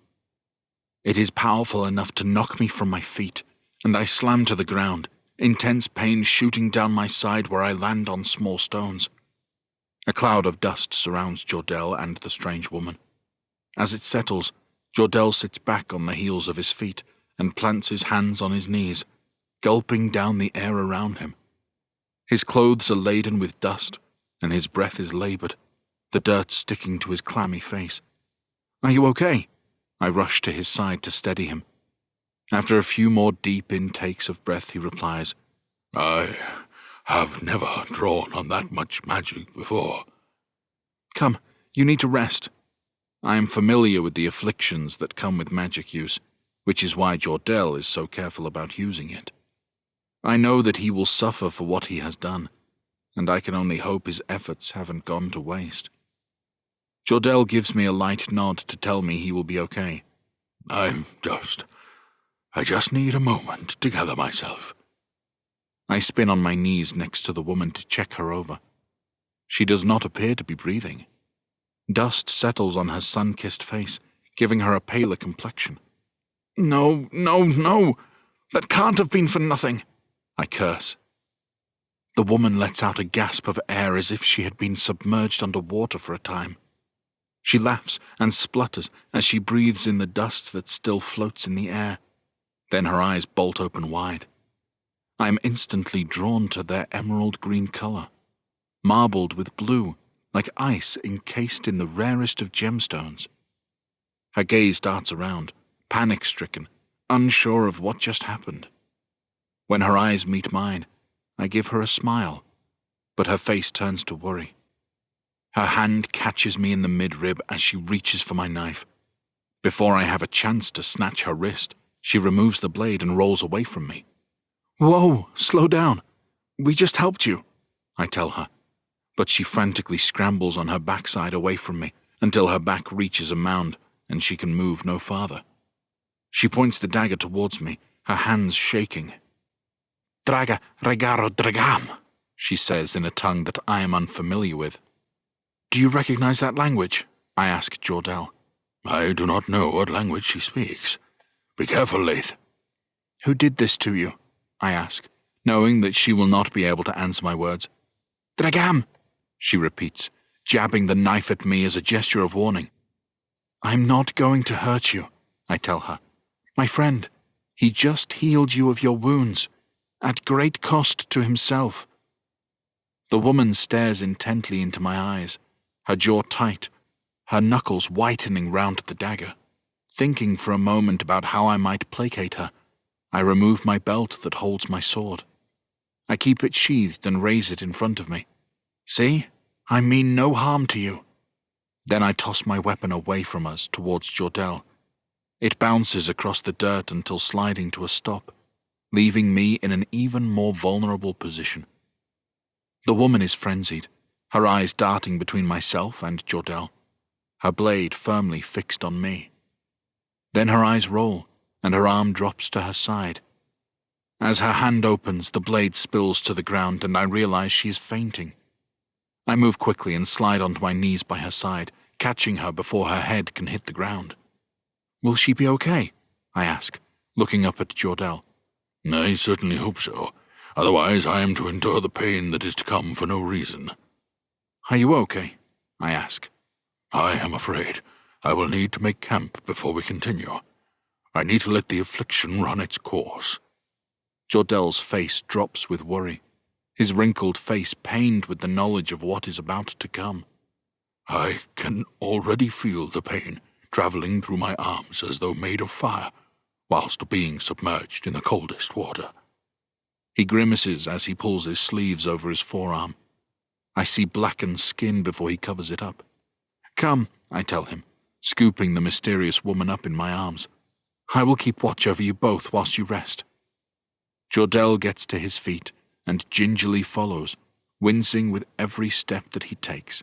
It is powerful enough to knock me from my feet, and I slam to the ground, intense pain shooting down my side where I land on small stones. A cloud of dust surrounds Jordell and the strange woman. As it settles, Jordell sits back on the heels of his feet and plants his hands on his knees, gulping down the air around him. His clothes are laden with dust, and his breath is labored, the dirt sticking to his clammy face. "Are you okay?" I rush to his side to steady him. After a few more deep intakes of breath, he replies, I have never drawn on that much magic before. "Come, you need to rest." I am familiar with the afflictions that come with magic use, which is why Jordell is so careful about using it. I know that he will suffer for what he has done, and I can only hope his efforts haven't gone to waste. Jordell gives me a light nod to tell me he will be okay. I just need a moment to gather myself. I spin on my knees next to the woman to check her over. She does not appear to be breathing. Dust settles on her sun-kissed face, giving her a paler complexion. No, that can't have been for nothing, I curse. The woman lets out a gasp of air as if she had been submerged under water for a time. She laughs and splutters as she breathes in the dust that still floats in the air. Then her eyes bolt open wide. I am instantly drawn to their emerald green color, marbled with blue, like ice encased in the rarest of gemstones. Her gaze darts around, panic-stricken, unsure of what just happened. When her eyes meet mine, I give her a smile, but her face turns to worry. Her hand catches me in the midrib as she reaches for my knife. Before I have a chance to snatch her wrist, she removes the blade and rolls away from me. "Whoa, slow down. We just helped you," I tell her, but she frantically scrambles on her backside away from me until her back reaches a mound and she can move no farther. She points the dagger towards me, her hands shaking. "Draga regaro dragam," she says in a tongue that I am unfamiliar with. "Do you recognize that language?" I ask Jordell. I do not know what language she speaks. Be careful, Laith. "Who did this to you?" I ask, knowing that she will not be able to answer my words. "Dragam," she repeats, jabbing the knife at me as a gesture of warning. "I'm not going to hurt you," I tell her. "My friend, he just healed you of your wounds, at great cost to himself." The woman stares intently into my eyes, her jaw tight, her knuckles whitening round the dagger. Thinking for a moment about how I might placate her, I remove my belt that holds my sword. I keep it sheathed and raise it in front of me. "See? I mean no harm to you." Then I toss my weapon away from us towards Jordell. It bounces across the dirt until sliding to a stop, leaving me in an even more vulnerable position. The woman is frenzied, her eyes darting between myself and Jordell, her blade firmly fixed on me. Then her eyes roll, and her arm drops to her side. As her hand opens, the blade spills to the ground, and I realize she is fainting. I move quickly and slide onto my knees by her side, catching her before her head can hit the ground. "Will she be okay?" I ask, looking up at Jordell. "I certainly hope so. Otherwise I am to endure the pain that is to come for no reason." "Are you okay?" I ask. "I am afraid I will need to make camp before we continue. I need to let the affliction run its course." Jordell's face drops with worry, his wrinkled face pained with the knowledge of what is about to come. "I can already feel the pain traveling through my arms as though made of fire, whilst being submerged in the coldest water." He grimaces as he pulls his sleeves over his forearm. I see blackened skin before he covers it up. "Come," I tell him, scooping the mysterious woman up in my arms. "I will keep watch over you both whilst you rest." Jordell gets to his feet and gingerly follows, wincing with every step that he takes.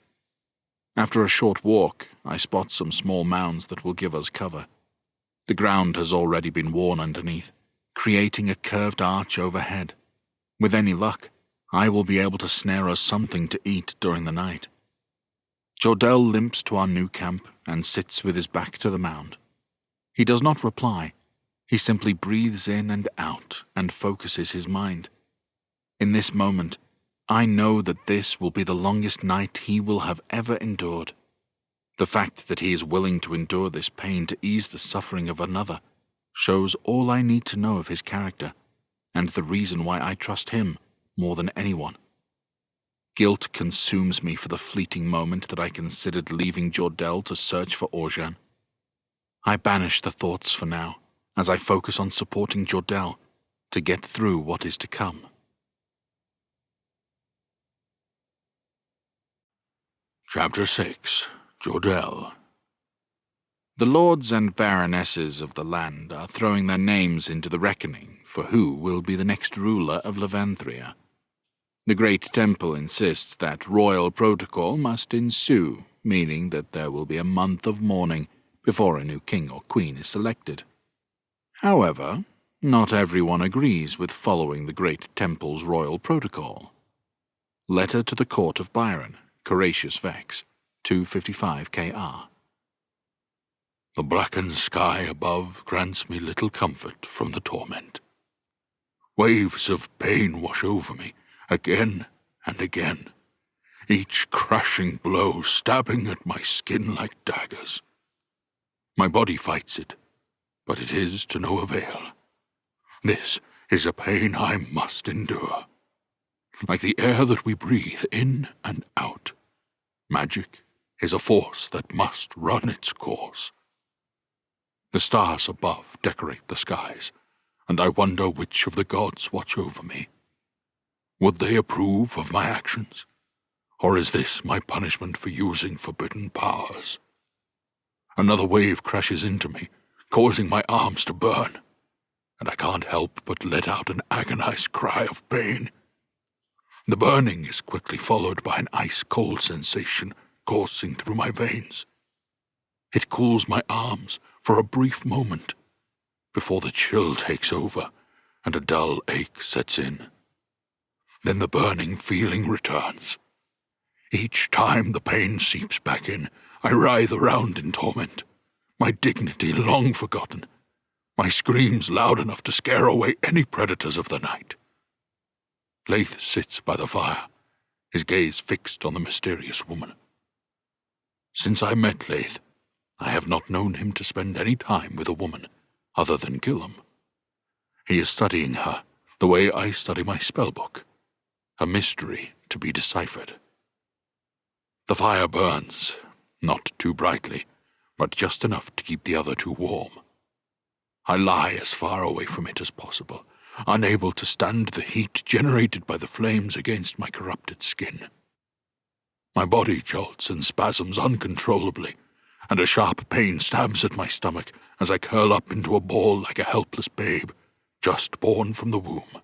After a short walk, I spot some small mounds that will give us cover. The ground has already been worn underneath, creating a curved arch overhead. With any luck, I will be able to snare us something to eat during the night. Jordell limps to our new camp and sits with his back to the mound. He does not reply. He simply breathes in and out and focuses his mind. In this moment, I know that this will be the longest night he will have ever endured. The fact that he is willing to endure this pain to ease the suffering of another shows all I need to know of his character, and the reason why I trust him more than anyone. Guilt consumes me for the fleeting moment that I considered leaving Jordell to search for Oran. I banish the thoughts for now, as I focus on supporting Jordell to get through what is to come. Chapter 6. Jordell. The lords and baronesses of the land are throwing their names into the reckoning for who will be the next ruler of Levanthria. The Great Temple insists that royal protocol must ensue, meaning that there will be a month of mourning before a new king or queen is selected. However, not everyone agrees with following the Great Temple's royal protocol. Letter to the Court of Byron, Couracious Vex, 255 KR. The blackened sky above grants me little comfort from the torment. Waves of pain wash over me, again and again, each crashing blow stabbing at my skin like daggers. My body fights it, but it is to no avail. This is a pain I must endure. Like the air that we breathe in and out, magic is a force that must run its course. The stars above decorate the skies, and I wonder which of the gods watch over me. Would they approve of my actions, or is this my punishment for using forbidden powers? Another wave crashes into me, causing my arms to burn, and I can't help but let out an agonized cry of pain. The burning is quickly followed by an ice-cold sensation coursing through my veins. It cools my arms for a brief moment, before the chill takes over and a dull ache sets in. Then the burning feeling returns. Each time the pain seeps back in, I writhe around in torment, my dignity long forgotten, my screams loud enough to scare away any predators of the night. Laith sits by the fire, his gaze fixed on the mysterious woman. Since I met Laith, I have not known him to spend any time with a woman other than Gillum. He is studying her the way I study my spellbook, a mystery to be deciphered. The fire burns, not too brightly, but just enough to keep the other two warm. I lie as far away from it as possible, unable to stand the heat generated by the flames against my corrupted skin. My body jolts and spasms uncontrollably, and a sharp pain stabs at my stomach as I curl up into a ball like a helpless babe, just born from the womb.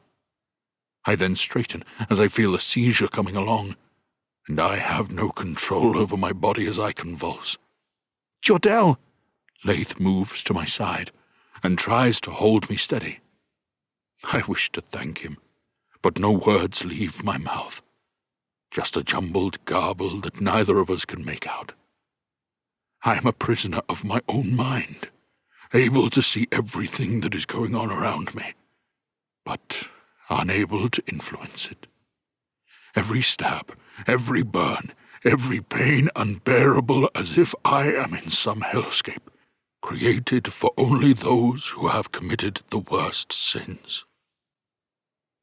I then straighten as I feel a seizure coming along, and I have no control over my body as I convulse. Jordell! Laith moves to my side and tries to hold me steady. I wish to thank him, but no words leave my mouth. Just a jumbled garble that neither of us can make out. I am a prisoner of my own mind, able to see everything that is going on around me, but unable to influence it. Every stab, every burn, every pain unbearable as if I am in some hellscape, created for only those who have committed the worst sins.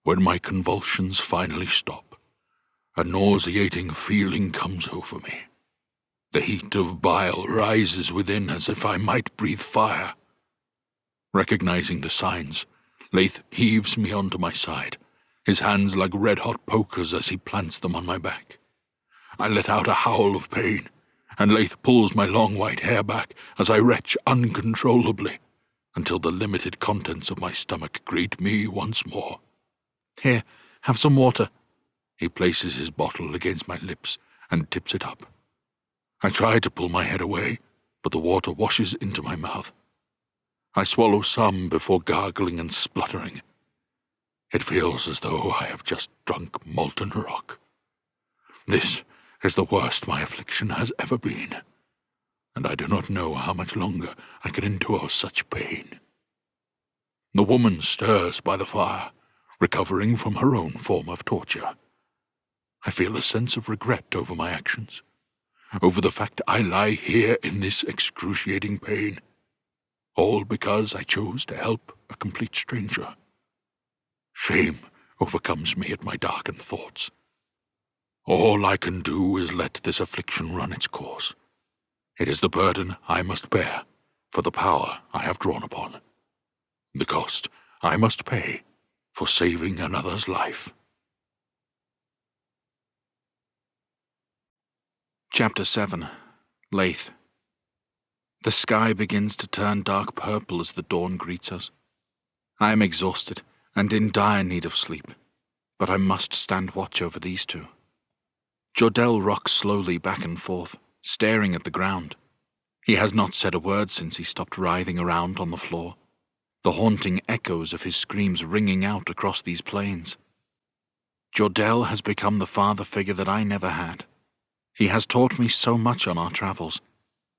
When my convulsions finally stop, a nauseating feeling comes over me. The heat of bile rises within as if I might breathe fire. Recognizing the signs, Laith heaves me onto my side, his hands like red-hot pokers as he plants them on my back. I let out a howl of pain, and Laith pulls my long white hair back as I retch uncontrollably, until the limited contents of my stomach greet me once more. Here, have some water. He places his bottle against my lips and tips it up. I try to pull my head away, but the water washes into my mouth. I swallow some before gargling and spluttering. It feels as though I have just drunk molten rock. This is the worst my affliction has ever been, and I do not know how much longer I can endure such pain. The woman stirs by the fire, recovering from her own form of torture. I feel a sense of regret over my actions, over the fact I lie here in this excruciating pain, all because I chose to help a complete stranger. Shame overcomes me at my darkened thoughts. All I can do is let this affliction run its course. It is the burden I must bear for the power I have drawn upon, the cost I must pay for saving another's life. Chapter 7. Laith. The sky begins to turn dark purple as the dawn greets us. I am exhausted and in dire need of sleep, but I must stand watch over these two. Jordell rocks slowly back and forth, staring at the ground. He has not said a word since he stopped writhing around on the floor, the haunting echoes of his screams ringing out across these plains. Jordell has become the father figure that I never had. He has taught me so much on our travels,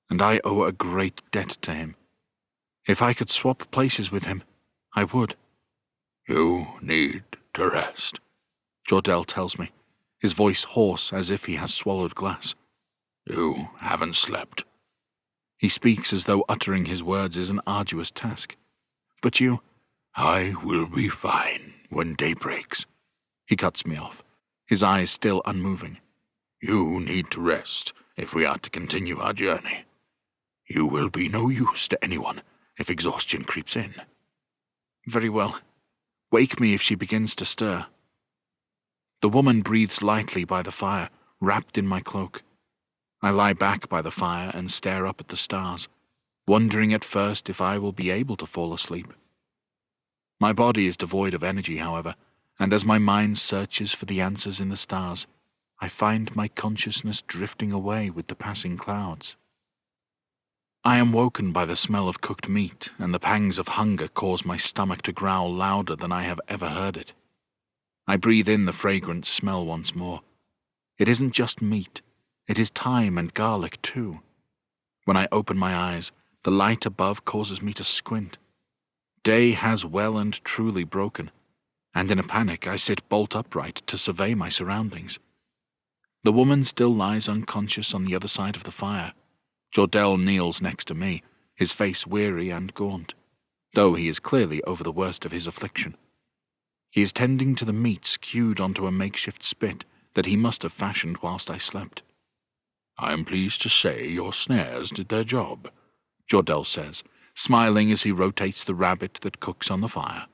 and I owe a great debt to him. If I could swap places with him, I would. You need to rest, Jordell tells me, his voice hoarse as if he has swallowed glass. You haven't slept. He speaks as though uttering his words is an arduous task. But you... I will be fine when day breaks. He cuts me off, his eyes still unmoving. You need to rest if we are to continue our journey. You will be no use to anyone if exhaustion creeps in. Very well. Wake me if she begins to stir. The woman breathes lightly by the fire, wrapped in my cloak. I lie back by the fire and stare up at the stars, wondering at first if I will be able to fall asleep. My body is devoid of energy, however, and as my mind searches for the answers in the stars, I find my consciousness drifting away with the passing clouds. I am woken by the smell of cooked meat, and the pangs of hunger cause my stomach to growl louder than I have ever heard it. I breathe in the fragrant smell once more. It isn't just meat, it is thyme and garlic too. When I open my eyes, the light above causes me to squint. Day has well and truly broken, and in a panic I sit bolt upright to survey my surroundings. The woman still lies unconscious on the other side of the fire. Jordell kneels next to me, his face weary and gaunt, though he is clearly over the worst of his affliction. He is tending to the meat skewed onto a makeshift spit that he must have fashioned whilst I slept. I am pleased to say your snares did their job, Jordell says, smiling as he rotates the rabbit that cooks on the fire.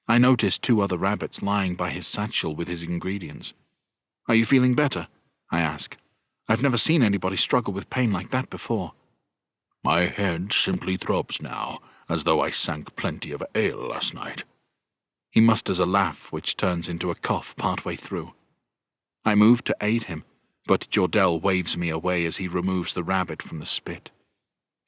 I notice 2 other rabbits lying by his satchel with his ingredients. Are you feeling better? I ask. I've never seen anybody struggle with pain like that before. My head simply throbs now, as though I sank plenty of ale last night. He musters a laugh which turns into a cough partway through. I move to aid him, but Jordell waves me away as he removes the rabbit from the spit.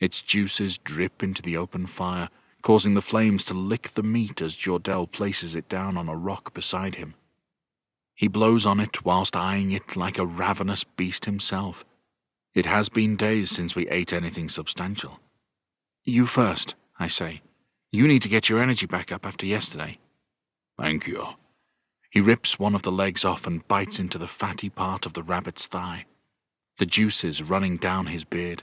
Its juices drip into the open fire, causing the flames to lick the meat as Jordell places it down on a rock beside him. He blows on it whilst eyeing it like a ravenous beast himself. It has been days since we ate anything substantial. You first, I say. You need to get your energy back up after yesterday. Thank you. He rips one of the legs off and bites into the fatty part of the rabbit's thigh, the juices running down his beard.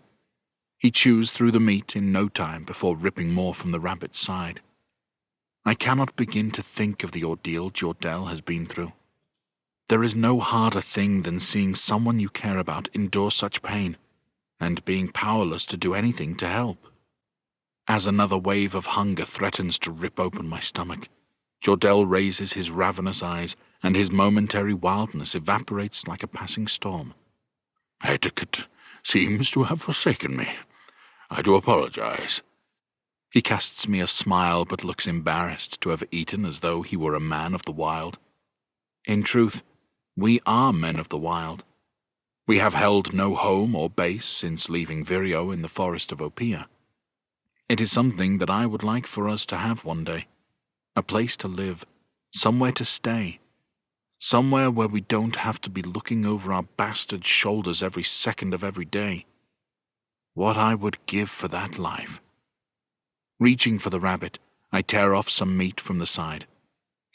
He chews through the meat in no time before ripping more from the rabbit's side. I cannot begin to think of the ordeal Jordell has been through. There is no harder thing than seeing someone you care about endure such pain, and being powerless to do anything to help. As another wave of hunger threatens to rip open my stomach, Jordell raises his ravenous eyes, and his momentary wildness evaporates like a passing storm. Etiquette seems to have forsaken me. I do apologize. He casts me a smile but looks embarrassed to have eaten as though he were a man of the wild. In truth, we are men of the wild. We have held no home or base since leaving Vireo in the Forest of Opiya. It is something that I would like for us to have one day. A place to live, somewhere to stay, somewhere where we don't have to be looking over our bastard shoulders every second of every day. What I would give for that life. Reaching for the rabbit, I tear off some meat from the side.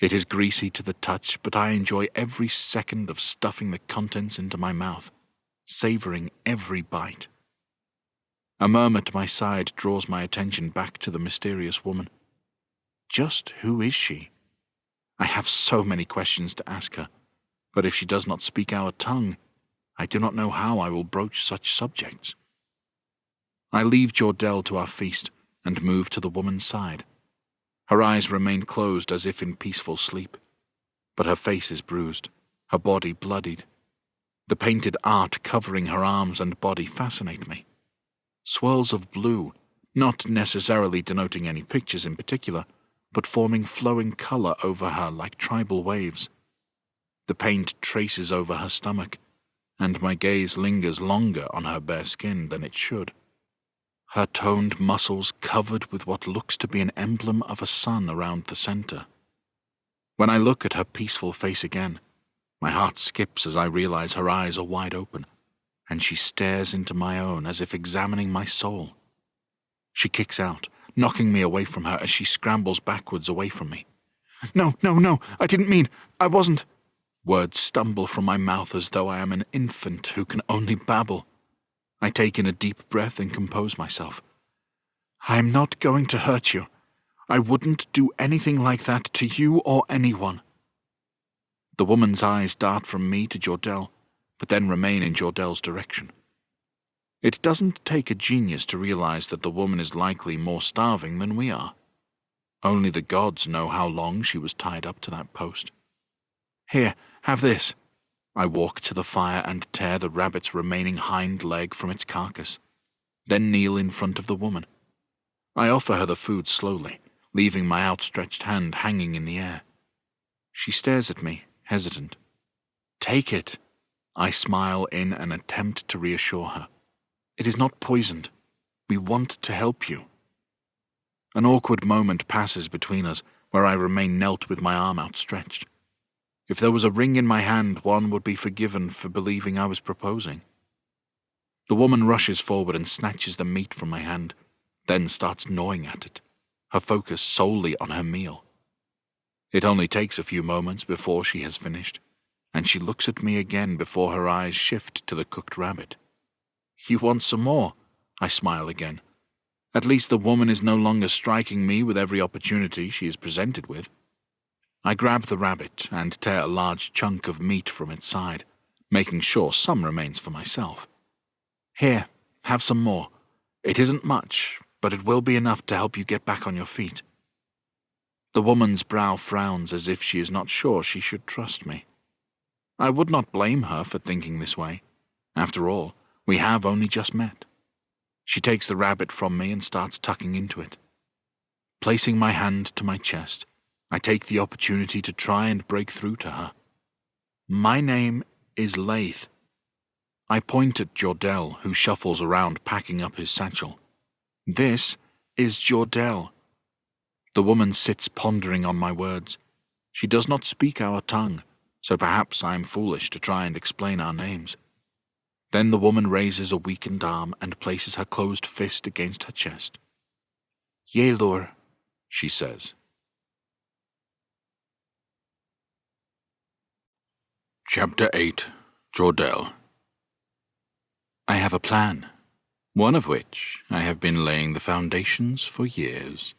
It is greasy to the touch, but I enjoy every second of stuffing the contents into my mouth, savoring every bite. A murmur to my side draws my attention back to the mysterious woman. Just who is she? I have so many questions to ask her, but if she does not speak our tongue, I do not know how I will broach such subjects. I leave Jordell to our feast and move to the woman's side. Her eyes remain closed as if in peaceful sleep, but her face is bruised, her body bloodied. The painted art covering her arms and body fascinate me. Swirls of blue, not necessarily denoting any pictures in particular, but forming flowing color over her like tribal waves. The paint traces over her stomach, and my gaze lingers longer on her bare skin than it should. Her toned muscles covered with what looks to be an emblem of a sun around the center. When I look at her peaceful face again, my heart skips as I realize her eyes are wide open, and she stares into my own as if examining my soul. She kicks out, knocking me away from her as she scrambles backwards away from me. No, I didn't mean, I wasn't. Words stumble from my mouth as though I am an infant who can only babble. I take in a deep breath and compose myself. I am not going to hurt you. I wouldn't do anything like that to you or anyone. The woman's eyes dart from me to Jordell, but then remain in Jordell's direction. It doesn't take a genius to realize that the woman is likely more starving than we are. Only the gods know how long she was tied up to that post. Here, have this. I walk to the fire and tear the rabbit's remaining hind leg from its carcass, then kneel in front of the woman. I offer her the food slowly, leaving my outstretched hand hanging in the air. She stares at me, hesitant. Take it. I smile in an attempt to reassure her. It is not poisoned. We want to help you. An awkward moment passes between us, where I remain knelt with my arm outstretched. If there was a ring in my hand, one would be forgiven for believing I was proposing. The woman rushes forward and snatches the meat from my hand, then starts gnawing at it, her focus solely on her meal. It only takes a few moments before she has finished, and she looks at me again before her eyes shift to the cooked rabbit. You want some more? I smile again. At least the woman is no longer striking me with every opportunity she is presented with. I grab the rabbit and tear a large chunk of meat from its side, making sure some remains for myself. Here, have some more. It isn't much, but it will be enough to help you get back on your feet. The woman's brow frowns as if she is not sure she should trust me. I would not blame her for thinking this way. After all, we have only just met. She takes the rabbit from me and starts tucking into it. Placing my hand to my chest, I take the opportunity to try and break through to her. My name is Laith. I point at Jordell, who shuffles around packing up his satchel. This is Jordell. The woman sits pondering on my words. She does not speak our tongue, so perhaps I am foolish to try and explain our names. Then the woman raises a weakened arm and places her closed fist against her chest. Yelor, she says. Chapter 8. Jordell. I have a plan, one of which I have been laying the foundations for years.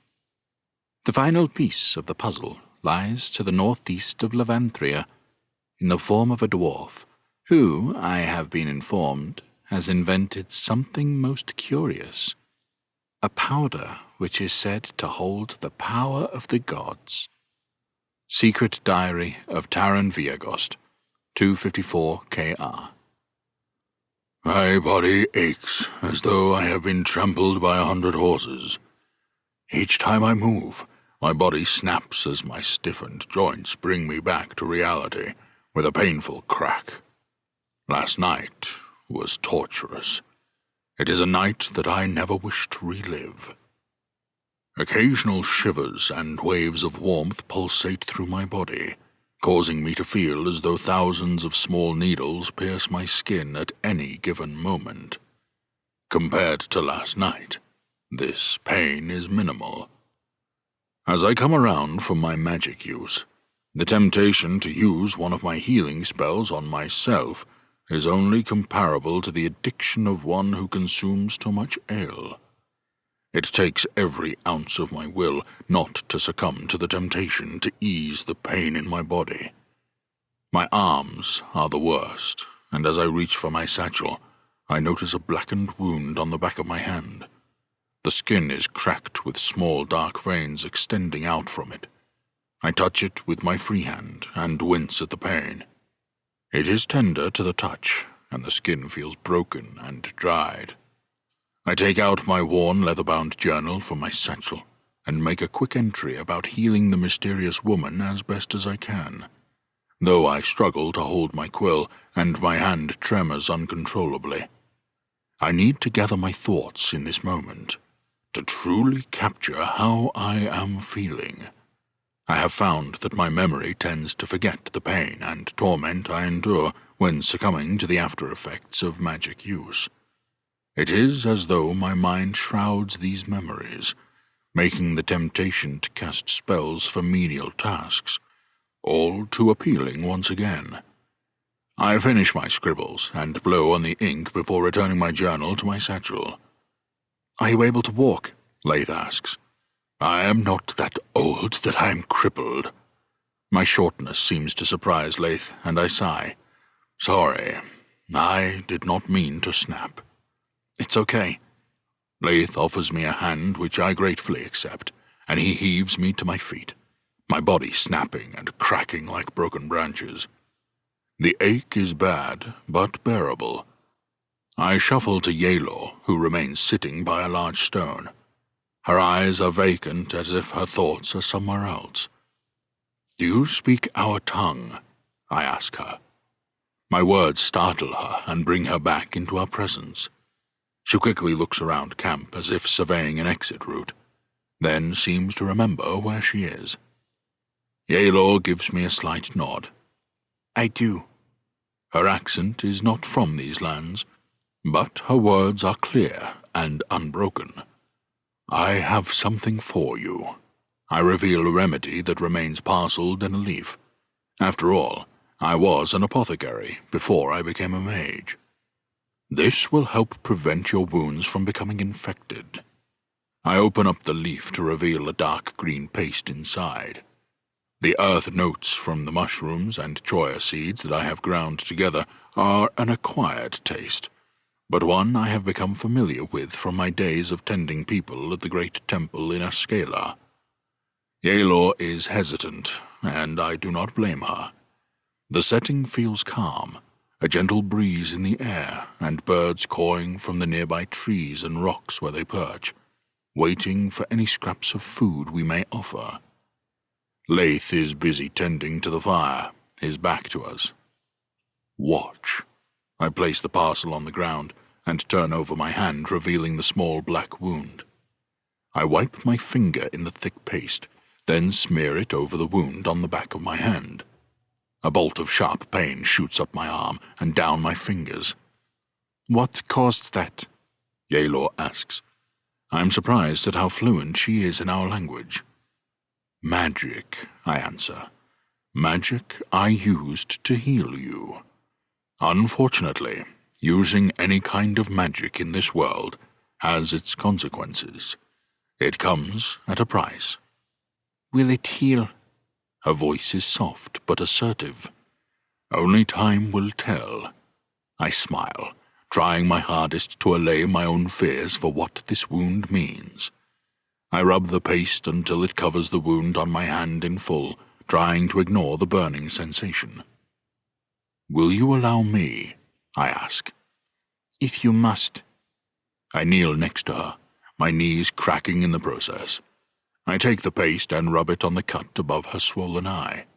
The final piece of the puzzle lies to the northeast of Levanthria, in the form of a dwarf, who, I have been informed, has invented something most curious, a powder which is said to hold the power of the gods. Secret Diary of Taran Viagost, 254 KR. My body aches as though I have been trampled by 100 horses. Each time I move, my body snaps as my stiffened joints bring me back to reality with a painful crack. Last night was torturous. It is a night that I never wish to relive. Occasional shivers and waves of warmth pulsate through my body, causing me to feel as though thousands of small needles pierce my skin at any given moment. Compared to last night, this pain is minimal. As I come around from my magic use, the temptation to use one of my healing spells on myself is only comparable to the addiction of one who consumes too much ale. It takes every ounce of my will not to succumb to the temptation to ease the pain in my body. My arms are the worst, and as I reach for my satchel, I notice a blackened wound on the back of my hand. The skin is cracked with small dark veins extending out from it. I touch it with my free hand and wince at the pain. It is tender to the touch, and the skin feels broken and dried. I take out my worn leather-bound journal from my satchel and make a quick entry about healing the mysterious woman as best as I can, though I struggle to hold my quill and my hand tremors uncontrollably. I need to gather my thoughts in this moment to truly capture how I am feeling. I have found that my memory tends to forget the pain and torment I endure when succumbing to the after-effects of magic use. It is as though my mind shrouds these memories, making the temptation to cast spells for menial tasks all too appealing once again. I finish my scribbles and blow on the ink before returning my journal to my satchel. Are you able to walk? Laith asks. I am not that old that I am crippled. My shortness seems to surprise Laith, and I sigh. Sorry, I did not mean to snap. It's okay. Laith offers me a hand which I gratefully accept, and he heaves me to my feet, my body snapping and cracking like broken branches. The ache is bad, but bearable. I shuffle to Yelor, who remains sitting by a large stone. Her eyes are vacant as if her thoughts are somewhere else. Do you speak our tongue? I ask her. My words startle her and bring her back into our presence. She quickly looks around camp as if surveying an exit route, then seems to remember where she is. Yelor gives me a slight nod. I do. Her accent is not from these lands, but her words are clear and unbroken. I have something for you. I reveal a remedy that remains parcelled in a leaf. After all, I was an apothecary before I became a mage. This will help prevent your wounds from becoming infected. I open up the leaf to reveal a dark green paste inside. The earth notes from the mushrooms and choya seeds that I have ground together are an acquired taste, but one I have become familiar with from my days of tending people at the great temple in Askela. Yelor is hesitant, and I do not blame her. The setting feels calm, a gentle breeze in the air, and birds cawing from the nearby trees and rocks where they perch, waiting for any scraps of food we may offer. Laith is busy tending to the fire, his back to us. Watch. I place the parcel on the ground and turn over my hand, revealing the small black wound. I wipe my finger in the thick paste, then smear it over the wound on the back of my hand. A bolt of sharp pain shoots up my arm and down my fingers. What caused that? Yaelor asks. I am surprised at how fluent she is in our language. Magic, I answer. Magic I used to heal you. Unfortunately, using any kind of magic in this world has its consequences. It comes at a price. Will it heal? Her voice is soft but assertive. Only time will tell. I smile, trying my hardest to allay my own fears for what this wound means. I rub the paste until it covers the wound on my hand in full, trying to ignore the burning sensation. Will you allow me? I ask. If you must. I kneel next to her, my knees cracking in the process. I take the paste and rub it on the cut above her swollen eye.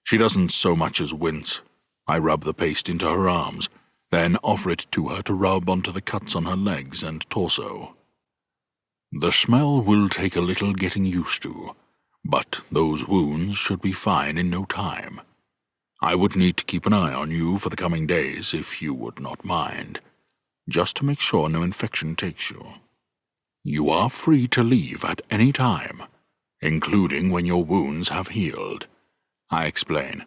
She doesn't so much as wince. I rub the paste into her arms, then offer it to her to rub onto the cuts on her legs and torso. The smell will take a little getting used to, but those wounds should be fine in no time. I would need to keep an eye on you for the coming days if you would not mind, just to make sure no infection takes you. You are free to leave at any time, including when your wounds have healed. I explain.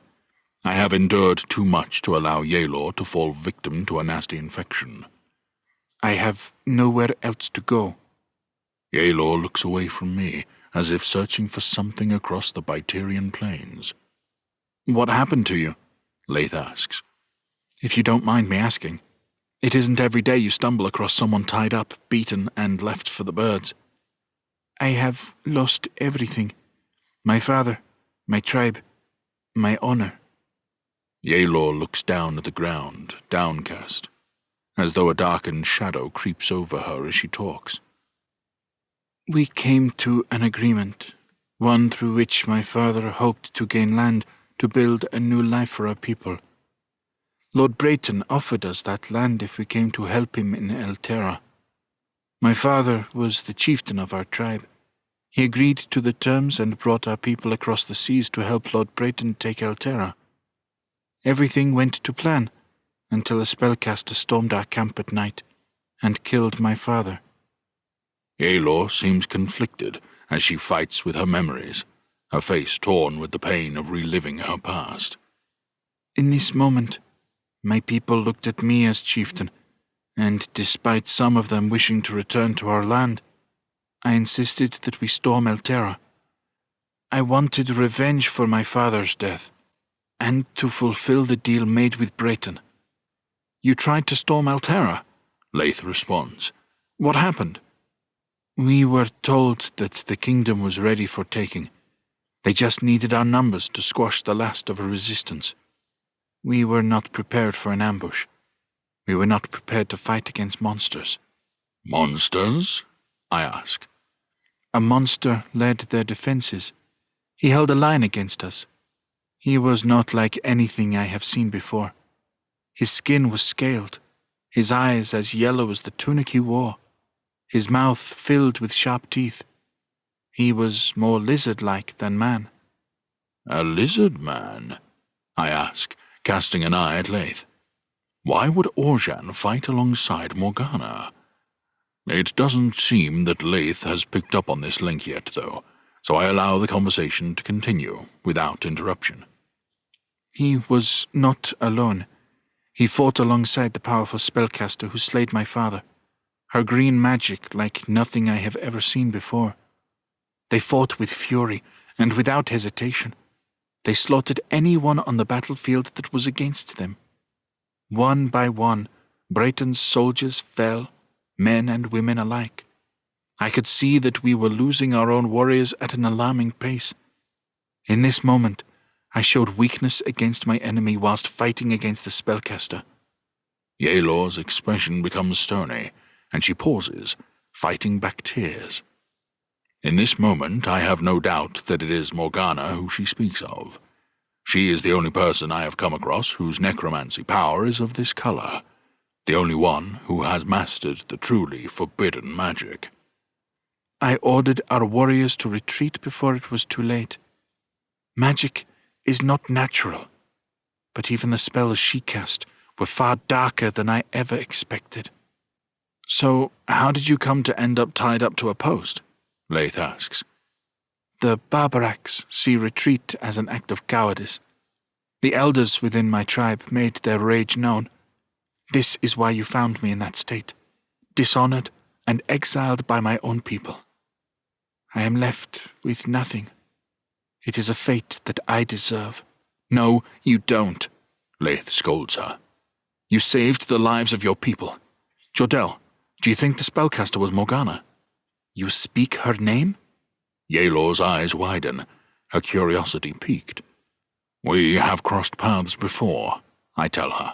I have endured too much to allow Yaelor to fall victim to a nasty infection. I have nowhere else to go. Yaelor looks away from me, as if searching for something across the Byterian plains. What happened to you? Laith asks. If you don't mind me asking. It isn't every day you stumble across someone tied up, beaten, and left for the birds. I have lost everything. My father, my tribe, my honor. Yaelor looks down at the ground, downcast, as though a darkened shadow creeps over her as she talks. We came to an agreement, one through which my father hoped to gain land to build a new life for our people. Lord Brayton offered us that land if we came to help him in Elterra. My father was the chieftain of our tribe. He agreed to the terms and brought our people across the seas to help Lord Brayton take Elterra. Everything went to plan, until a spellcaster stormed our camp at night and killed my father. Yaelor seems conflicted as she fights with her memories, her face torn with the pain of reliving her past. In this moment, my people looked at me as chieftain, and despite some of them wishing to return to our land, I insisted that we storm Elterra. I wanted revenge for my father's death, and to fulfill the deal made with Brayton. You tried to storm Elterra? Laith responds. What happened? We were told that the kingdom was ready for taking. They just needed our numbers to squash the last of a resistance. We were not prepared for an ambush. We were not prepared to fight against monsters. Monsters? I ask. A monster led their defenses. He held a line against us. He was not like anything I have seen before. His skin was scaled, his eyes as yellow as the tunic he wore, his mouth filled with sharp teeth. He was more lizard-like than man. A lizard man? I ask, casting an eye at Laith. Why would Orjan fight alongside Morgana? It doesn't seem that Laith has picked up on this link yet, though, so I allow the conversation to continue without interruption. He was not alone. He fought alongside the powerful spellcaster who slayed my father. Her green magic like nothing I have ever seen before. They fought with fury and without hesitation. They slaughtered anyone on the battlefield that was against them. One by one, Brayton's soldiers fell, men and women alike. I could see that we were losing our own warriors at an alarming pace. In this moment, I showed weakness against my enemy whilst fighting against the spellcaster. Yelor's expression becomes stony, and she pauses, fighting back tears. In this moment, I have no doubt that it is Morgana who she speaks of. She is the only person I have come across whose necromancy power is of this color, the only one who has mastered the truly forbidden magic. I ordered our warriors to retreat before it was too late. Magic is not natural, but even the spells she cast were far darker than I ever expected. So, how did you come to end up tied up to a post? Laith asks. The Barbaraqs see retreat as an act of cowardice. The elders within my tribe made their rage known. This is why you found me in that state, dishonored and exiled by my own people. I am left with nothing. It is a fate that I deserve. No, you don't, Laith scolds her. You saved the lives of your people. Jordell, do you think the spellcaster was Morgana? You speak her name? Yelor's eyes widen, her curiosity piqued. We have crossed paths before, I tell her.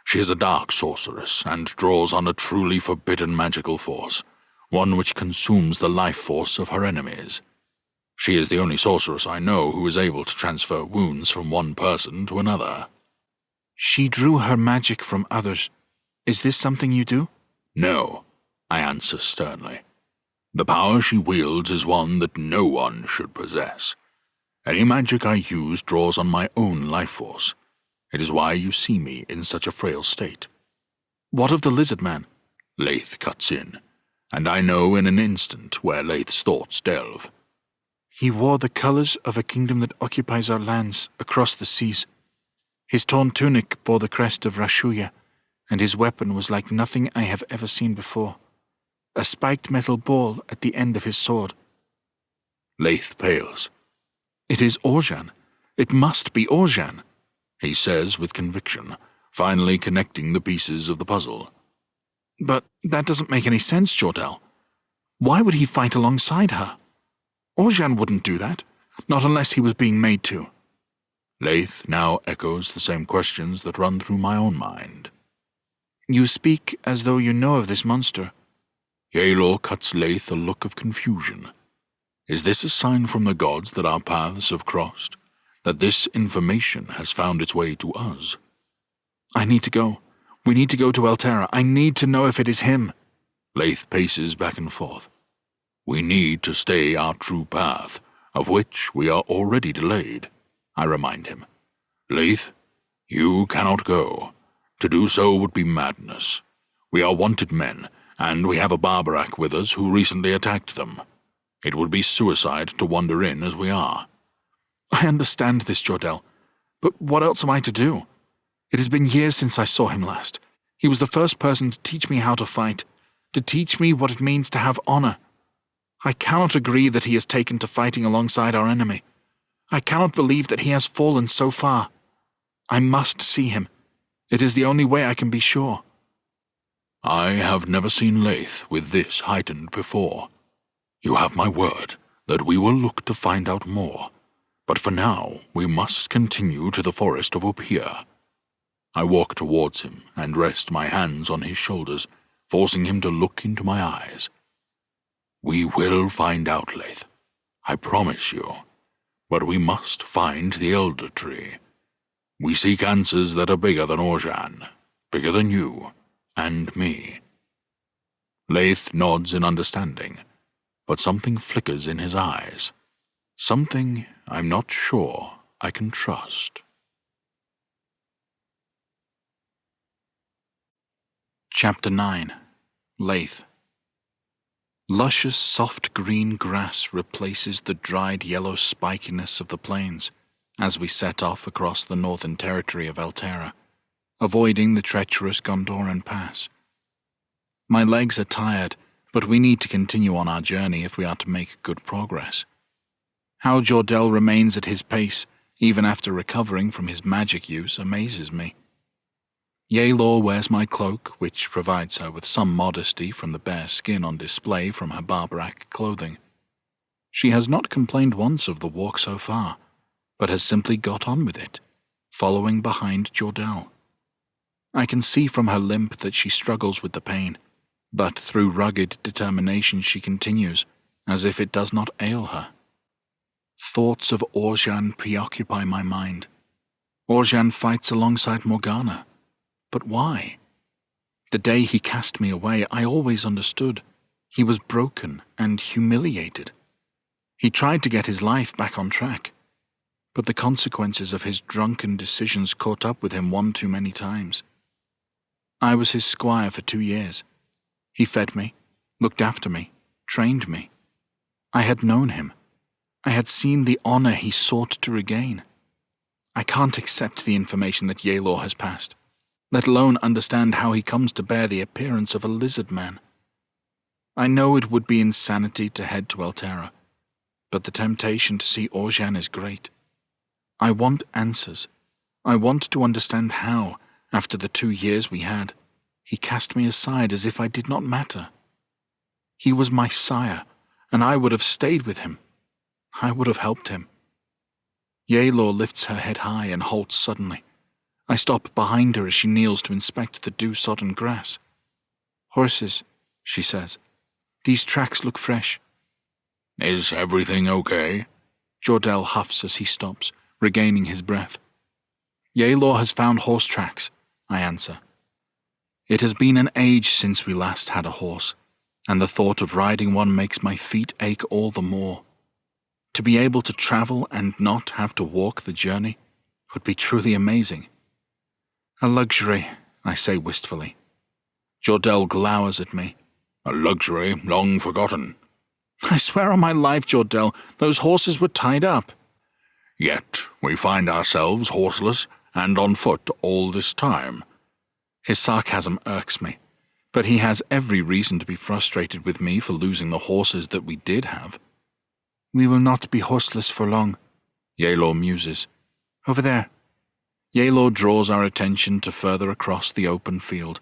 She is a dark sorceress and draws on a truly forbidden magical force, one which consumes the life force of her enemies. She is the only sorceress I know who is able to transfer wounds from one person to another. She drew her magic from others. Is this something you do? No, I answer sternly. The power she wields is one that no one should possess. Any magic I use draws on my own life force. It is why you see me in such a frail state. What of the lizard man? Laith cuts in, and I know in an instant where Laith's thoughts delve. He wore the colors of a kingdom that occupies our lands across the seas. His torn tunic bore the crest of Rashuya, and his weapon was like nothing I have ever seen before. A spiked metal ball at the end of his sword. Laith pales. It is Orjan. It must be Orjan, he says with conviction, finally connecting the pieces of the puzzle. But that doesn't make any sense, Jordell. Why would he fight alongside her? Orjan wouldn't do that, not unless he was being made to. Laith now echoes the same questions that run through my own mind. You speak as though you know of this monster. Yelor cuts Laith a look of confusion. Is this a sign from the gods that our paths have crossed? That this information has found its way to us? I need to go. We need to go to Elterra. I need to know if it is him. Laith paces back and forth. We need to stay our true path, of which we are already delayed, I remind him. Laith, you cannot go. To do so would be madness. We are wanted men, and we have a Barbaraq with us who recently attacked them. It would be suicide to wander in as we are. I understand this, Jordell, but what else am I to do? It has been years since I saw him last. He was the first person to teach me how to fight, to teach me what it means to have honor. I cannot agree that he has taken to fighting alongside our enemy. I cannot believe that he has fallen so far. I must see him. It is the only way I can be sure. I have never seen Laith with this heightened before. You have my word that we will look to find out more, but for now we must continue to the Forest of Opiya. I walk towards him and rest my hands on his shoulders, forcing him to look into my eyes. We will find out, Laith, I promise you, but we must find the Elder Tree. We seek answers that are bigger than Orjan, bigger than you and me. Laith nods in understanding, but something flickers in his eyes. Something I'm not sure I can trust. Chapter 9. Laith. Luscious, soft green grass replaces the dried yellow spikiness of the plains as we set off across the northern territory of Elterra, avoiding the treacherous Gondoran Pass. My legs are tired, but we need to continue on our journey if we are to make good progress. How Jordell remains at his pace, even after recovering from his magic use, amazes me. Yelor wears my cloak, which provides her with some modesty from the bare skin on display from her Barbaraq clothing. She has not complained once of the walk so far, but has simply got on with it, following behind Jordell. I can see from her limp that she struggles with the pain, but through rugged determination she continues, as if it does not ail her. Thoughts of Oran preoccupy my mind. Oran fights alongside Morgana. But why? The day he cast me away, I always understood. He was broken and humiliated. He tried to get his life back on track, but the consequences of his drunken decisions caught up with him one too many times. I was his squire for 2 years. He fed me, looked after me, trained me. I had known him. I had seen the honor he sought to regain. I can't accept the information that Yelor has passed, let alone understand how he comes to bear the appearance of a lizard man. I know it would be insanity to head to Altera, but the temptation to see Oran is great. I want answers. I want to understand how, after the 2 years we had, he cast me aside as if I did not matter. He was my sire, and I would have stayed with him. I would have helped him. Yelor lifts her head high and halts suddenly. I stop behind her as she kneels to inspect the dew-sodden grass. "Horses," she says. "These tracks look fresh." Is everything okay? Jordell huffs as he stops, regaining his breath. "Yelor has found horse tracks," I answer. It has been an age since we last had a horse, and the thought of riding one makes my feet ache all the more. To be able to travel and not have to walk the journey would be truly amazing. "A luxury," I say wistfully. Jordell glowers at me. A luxury long forgotten. "I swear on my life, Jordell, those horses were tied up." Yet we find ourselves horseless and on foot all this time. His sarcasm irks me, but he has every reason to be frustrated with me for losing the horses that we did have. "We will not be horseless for long," Yelor muses. "Over there." Yelor draws our attention to further across the open field,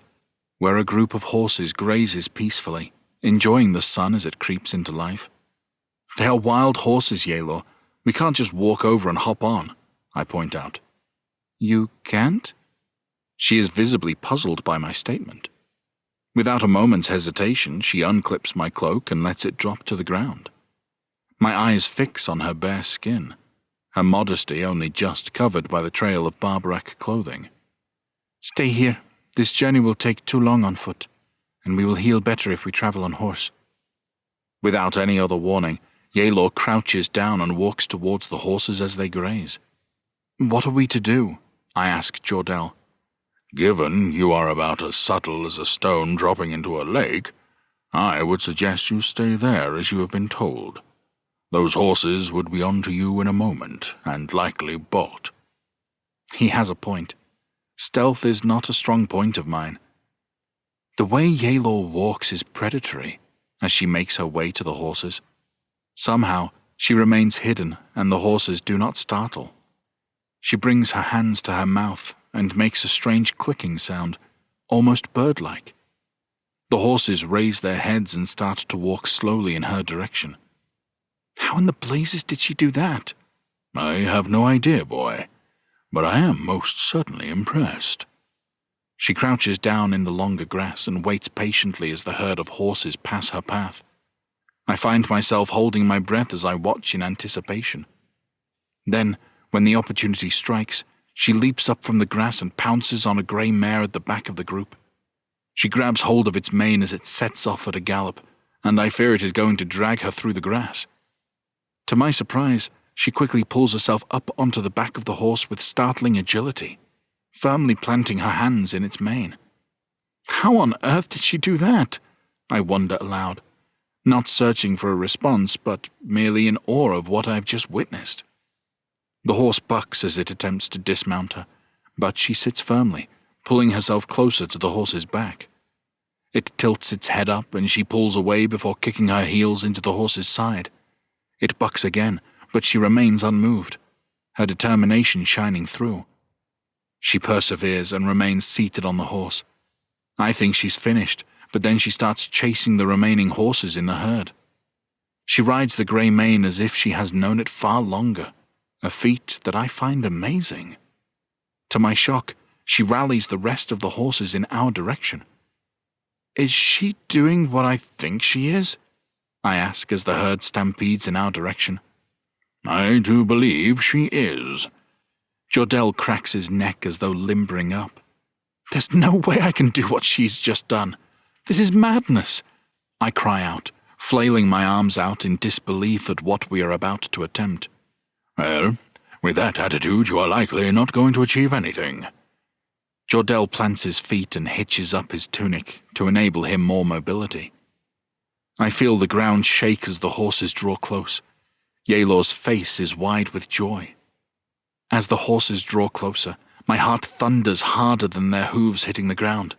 where a group of horses grazes peacefully, enjoying the sun as it creeps into life. "They are wild horses, Yelor. We can't just walk over and hop on," I point out. "You can't?" She is visibly puzzled by my statement. Without a moment's hesitation, she unclips my cloak and lets it drop to the ground. My eyes fix on her bare skin, her modesty only just covered by the trail of Barbaraq clothing. "Stay here. This journey will take too long on foot, and we will heal better if we travel on horse." Without any other warning, Yelor crouches down and walks towards the horses as they graze. "What are we to do?" I ask Jordell. Given you are about as subtle as a stone dropping into a lake, I would suggest you stay there as you have been told. Those horses would be onto you in a moment, and likely bolt. He has a point. Stealth is not a strong point of mine. The way Yelor walks is predatory, as she makes her way to the horses. Somehow, she remains hidden, and the horses do not startle. She brings her hands to her mouth and makes a strange clicking sound, almost bird-like. The horses raise their heads and start to walk slowly in her direction. How in the blazes did she do that? I have no idea, boy, but I am most certainly impressed. She crouches down in the longer grass and waits patiently as the herd of horses pass her path. I find myself holding my breath as I watch in anticipation. Then, when the opportunity strikes, she leaps up from the grass and pounces on a grey mare at the back of the group. She grabs hold of its mane as it sets off at a gallop, and I fear it is going to drag her through the grass. To my surprise, she quickly pulls herself up onto the back of the horse with startling agility, firmly planting her hands in its mane. How on earth did she do that? I wonder aloud, not searching for a response, but merely in awe of what I've just witnessed. The horse bucks as it attempts to dismount her, but she sits firmly, pulling herself closer to the horse's back. It tilts its head up and she pulls away before kicking her heels into the horse's side. It bucks again, but she remains unmoved, her determination shining through. She perseveres and remains seated on the horse. I think she's finished, but then she starts chasing the remaining horses in the herd. She rides the grey mane as if she has known it far longer, a feat that I find amazing. To my shock, She rallies the rest of the horses in our direction. Is she doing what I think she is? I ask as the herd stampedes in our direction. I do believe she is. Jordell cracks his neck as though limbering up. There's no way I can do what she's just done. This is madness, I cry out, flailing my arms out in disbelief at what we are about to attempt. Well, with that attitude, you are likely not going to achieve anything. Jordell plants his feet and hitches up his tunic to enable him more mobility. I feel the ground shake as the horses draw close. Yelor's face is wide with joy. As the horses draw closer, my heart thunders harder than their hooves hitting the ground.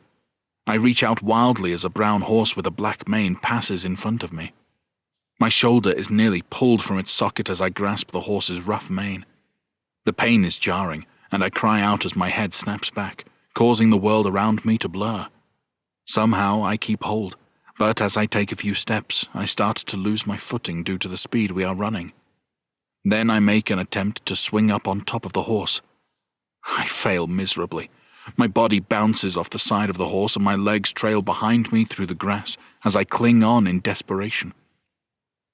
I reach out wildly as a brown horse with a black mane passes in front of me. My shoulder is nearly pulled from its socket as I grasp the horse's rough mane. The pain is jarring, and I cry out as my head snaps back, causing the world around me to blur. Somehow I keep hold, but as I take a few steps, I start to lose my footing due to the speed we are running. Then I make an attempt to swing up on top of the horse. I fail miserably. My body bounces off the side of the horse and my legs trail behind me through the grass as I cling on in desperation.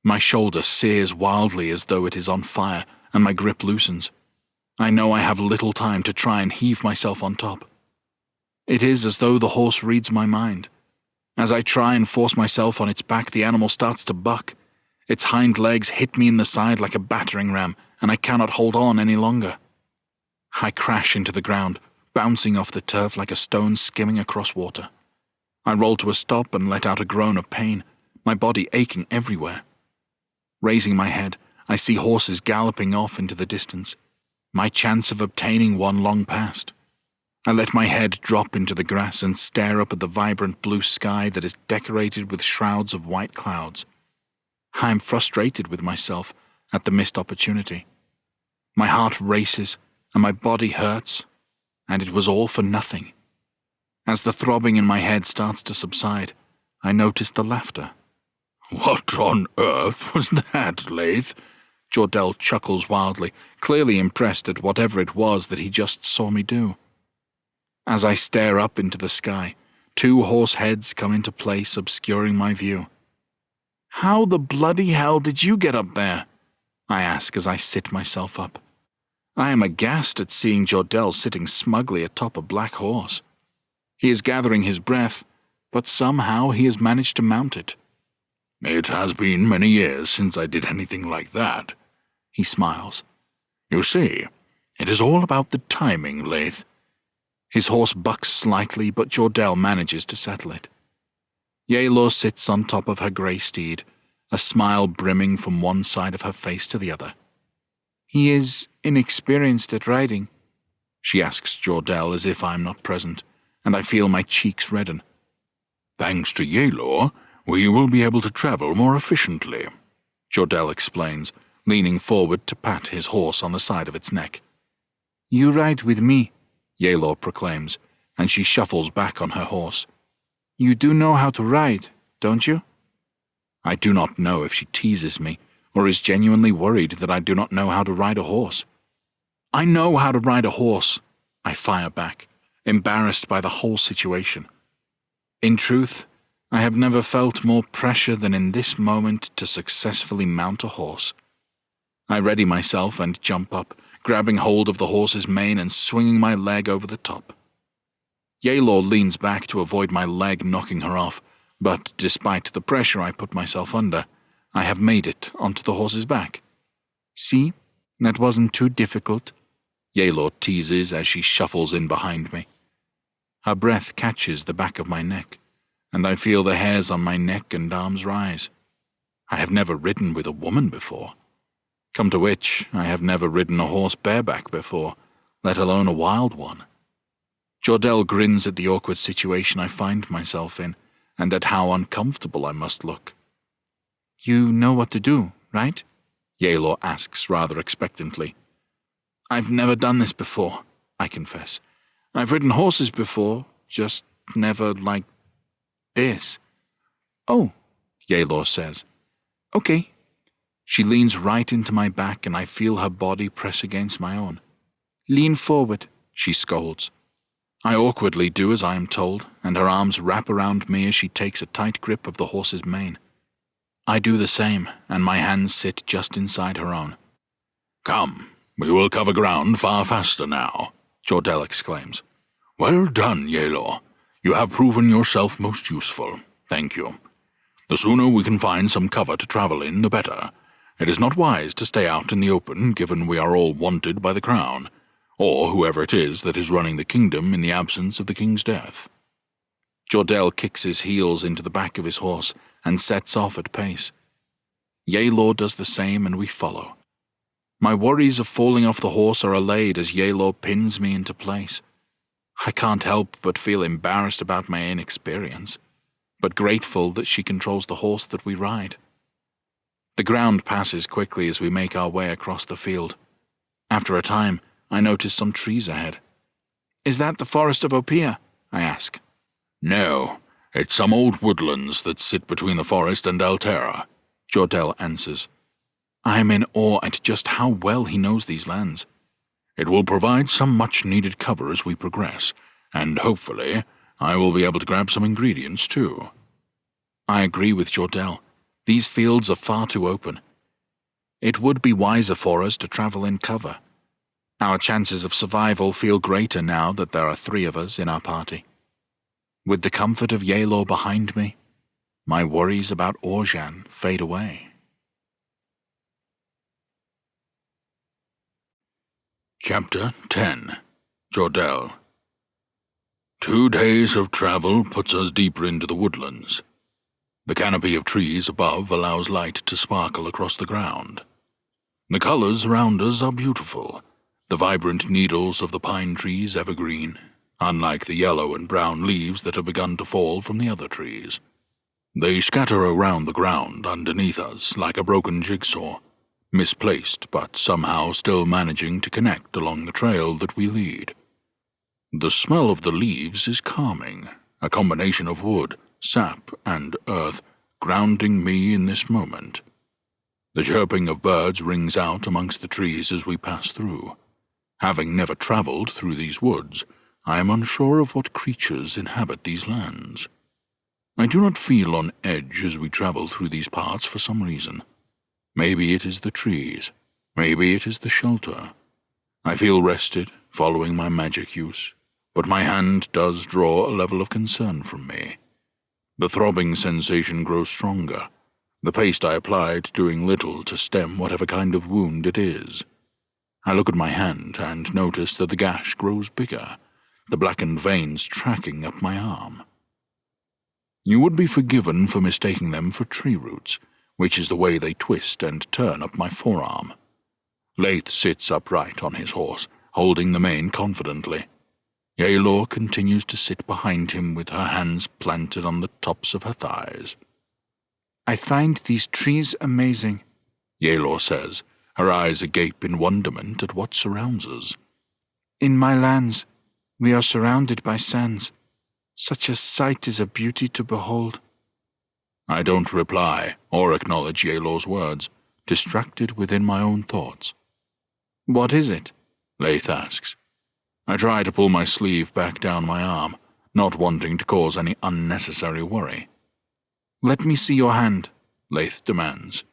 My shoulder sears wildly as though it is on fire, and my grip loosens. I know I have little time to try and heave myself on top. It is as though the horse reads my mind. As I try and force myself on its back, the animal starts to buck. Its hind legs hit me in the side like a battering ram, and I cannot hold on any longer. I crash into the ground, bouncing off the turf like a stone skimming across water. I roll to a stop and let out a groan of pain, my body aching everywhere. Raising my head, I see horses galloping off into the distance. My chance of obtaining one long past. I let my head drop into the grass and stare up at the vibrant blue sky that is decorated with shrouds of white clouds. I am frustrated with myself at the missed opportunity. My heart races and my body hurts, and it was all for nothing. As the throbbing in my head starts to subside, I notice the laughter. What on earth was that, Laith? Jordell chuckles wildly, clearly impressed at whatever it was that he just saw me do. As I stare up into the sky, 2 horse heads come into place, obscuring my view. How the bloody hell did you get up there? I ask as I sit myself up. I am aghast at seeing Jordell sitting smugly atop a black horse. He is gathering his breath, but somehow he has managed to mount it. It has been many years since I did anything like that, he smiles. You see, it is all about the timing, Laith. His horse bucks slightly, but Jordell manages to settle it. Yelor sits on top of her grey steed, a smile brimming from one side of her face to the other. He is inexperienced at riding, she asks Jordell as if I am not present, and I feel my cheeks redden. Thanks to Yelor, we will be able to travel more efficiently, Jordell explains, leaning forward to pat his horse on the side of its neck. You ride with me, Yelor proclaims, and she shuffles back on her horse. You do know how to ride, don't you? I do not know if she teases me, or is genuinely worried that I do not know how to ride a horse. I know how to ride a horse, I fire back, embarrassed by the whole situation. In truth, I have never felt more pressure than in this moment to successfully mount a horse. I ready myself and jump up, grabbing hold of the horse's mane and swinging my leg over the top. Yelor leans back to avoid my leg knocking her off, but despite the pressure I put myself under, I have made it onto the horse's back. See, that wasn't too difficult, Yelor teases as she shuffles in behind me. Her breath catches the back of my neck, and I feel the hairs on my neck and arms rise. I have never ridden with a woman before. Come to which, I have never ridden a horse bareback before, let alone a wild one. Jordell grins at the awkward situation I find myself in, and at how uncomfortable I must look. You know what to do, right? Yelor asks rather expectantly. I've never done this before, I confess. I've ridden horses before, just never like this. Oh, Yelor says. Okay. She leans right into my back and I feel her body press against my own. Lean forward, she scolds. I awkwardly do as I am told, and her arms wrap around me as she takes a tight grip of the horse's mane. I do the same, and my hands sit just inside her own. "Come, we will cover ground far faster now," Jordell exclaims. "Well done, Yelor. You have proven yourself most useful. Thank you. The sooner we can find some cover to travel in, the better. It is not wise to stay out in the open, given we are all wanted by the crown, or whoever it is that is running the kingdom in the absence of the king's death." Jordell kicks his heels into the back of his horse and sets off at pace. Yelor does the same, and we follow. My worries of falling off the horse are allayed as Yelor pins me into place. I can't help but feel embarrassed about my inexperience, but grateful that she controls the horse that we ride. The ground passes quickly as we make our way across the field. After a time, I notice some trees ahead. "Is that the Forest of Opiya?" I ask. "No, it's some old woodlands that sit between the forest and Altera," Jordell answers. I am in awe at just how well he knows these lands. "It will provide some much-needed cover as we progress, and hopefully I will be able to grab some ingredients too." I agree with Jordell. These fields are far too open. It would be wiser for us to travel in cover. Our chances of survival feel greater now that there are 3 of us in our party. With the comfort of Yelor behind me, my worries about Orjan fade away. Chapter 10. Jordell. 2 days of travel puts us deeper into the woodlands. The canopy of trees above allows light to sparkle across the ground. The colors around us are beautiful, the vibrant needles of the pine trees evergreen, unlike the yellow and brown leaves that have begun to fall from the other trees. They scatter around the ground underneath us like a broken jigsaw, misplaced but somehow still managing to connect along the trail that we lead. The smell of the leaves is calming, a combination of wood, sap, and earth, grounding me in this moment. The chirping of birds rings out amongst the trees as we pass through. Having never traveled through these woods, I am unsure of what creatures inhabit these lands. I do not feel on edge as we travel through these parts for some reason. Maybe it is the trees, maybe it is the shelter. I feel rested, following my magic use, but my hand does draw a level of concern from me. The throbbing sensation grows stronger, the paste I applied doing little to stem whatever kind of wound it is. I look at my hand and notice that the gash grows bigger, the blackened veins tracking up my arm. You would be forgiven for mistaking them for tree roots, which is the way they twist and turn up my forearm. Laith sits upright on his horse, holding the mane confidently. Yelor continues to sit behind him with her hands planted on the tops of her thighs. "I find these trees amazing," Yelor says, her eyes agape in wonderment at what surrounds us. "In my lands, we are surrounded by sands. Such a sight is a beauty to behold." I don't reply or acknowledge Yelor's words, distracted within my own thoughts. "What is it?" Laith asks. I try to pull my sleeve back down my arm, not wanting to cause any unnecessary worry. "Let me see your hand," Laith demands.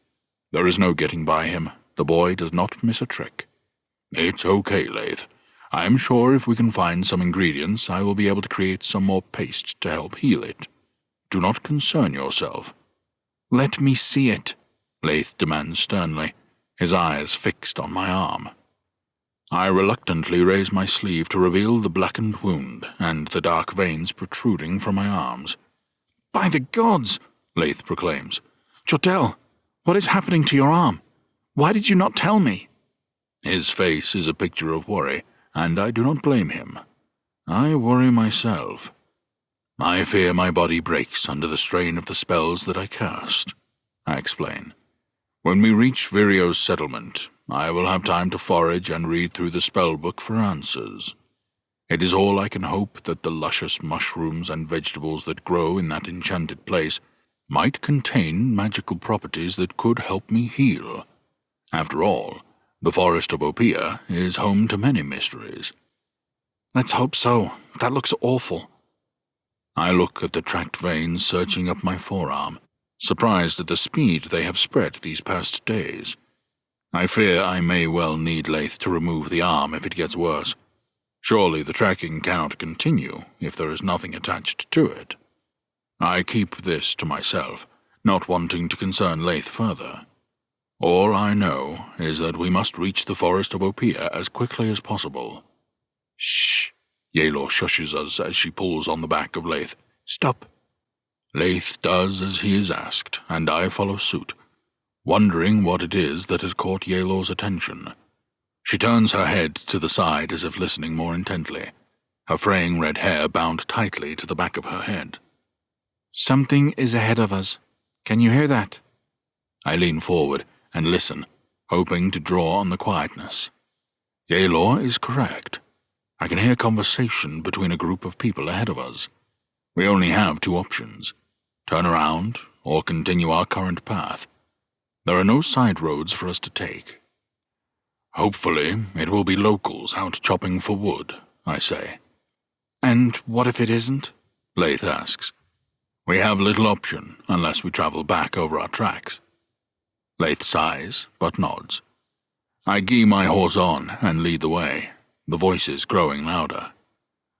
There is no getting by him. The boy does not miss a trick. "It's okay, Laith. I'm sure if we can find some ingredients, I will be able to create some more paste to help heal it. Do not concern yourself." "Let me see it," Laith demands sternly, his eyes fixed on my arm. I reluctantly raise my sleeve to reveal the blackened wound and the dark veins protruding from my arms. "By the gods," Laith proclaims. "Jordell, what is happening to your arm? Why did you not tell me?" His face is a picture of worry, and I do not blame him. I worry myself. I fear my body breaks under the strain of the spells that I cast, I explain. When we reach Virio's settlement, I will have time to forage and read through the spell book for answers. It is all I can hope that the luscious mushrooms and vegetables that grow in that enchanted place might contain magical properties that could help me heal. After all, the Forest of Opiya is home to many mysteries. Let's hope so. That looks awful. I look at the tracked veins searching up my forearm, surprised at the speed they have spread these past days. I fear I may well need Laith to remove the arm if it gets worse. Surely the tracking cannot continue if there is nothing attached to it. I keep this to myself, not wanting to concern Laith further. All I know is that we must reach the Forest of Opiya as quickly as possible. Shh! Yelor shushes us as she pulls on the back of Laith. Stop! Laith does as he is asked, and I follow suit, wondering what it is that has caught Yelor's attention. She turns her head to the side as if listening more intently, her fraying red hair bound tightly to the back of her head. Something is ahead of us. Can you hear that? I lean forward and listen, hoping to draw on the quietness. Yelor is correct. I can hear conversation between a group of people ahead of us. We only have two options: turn around or continue our current path. There are no side roads for us to take. Hopefully, it will be locals out chopping for wood, I say. And what if it isn't? Laith asks. We have little option unless we travel back over our tracks. Laith sighs, but nods. I gee my horse on and lead the way, the voices growing louder.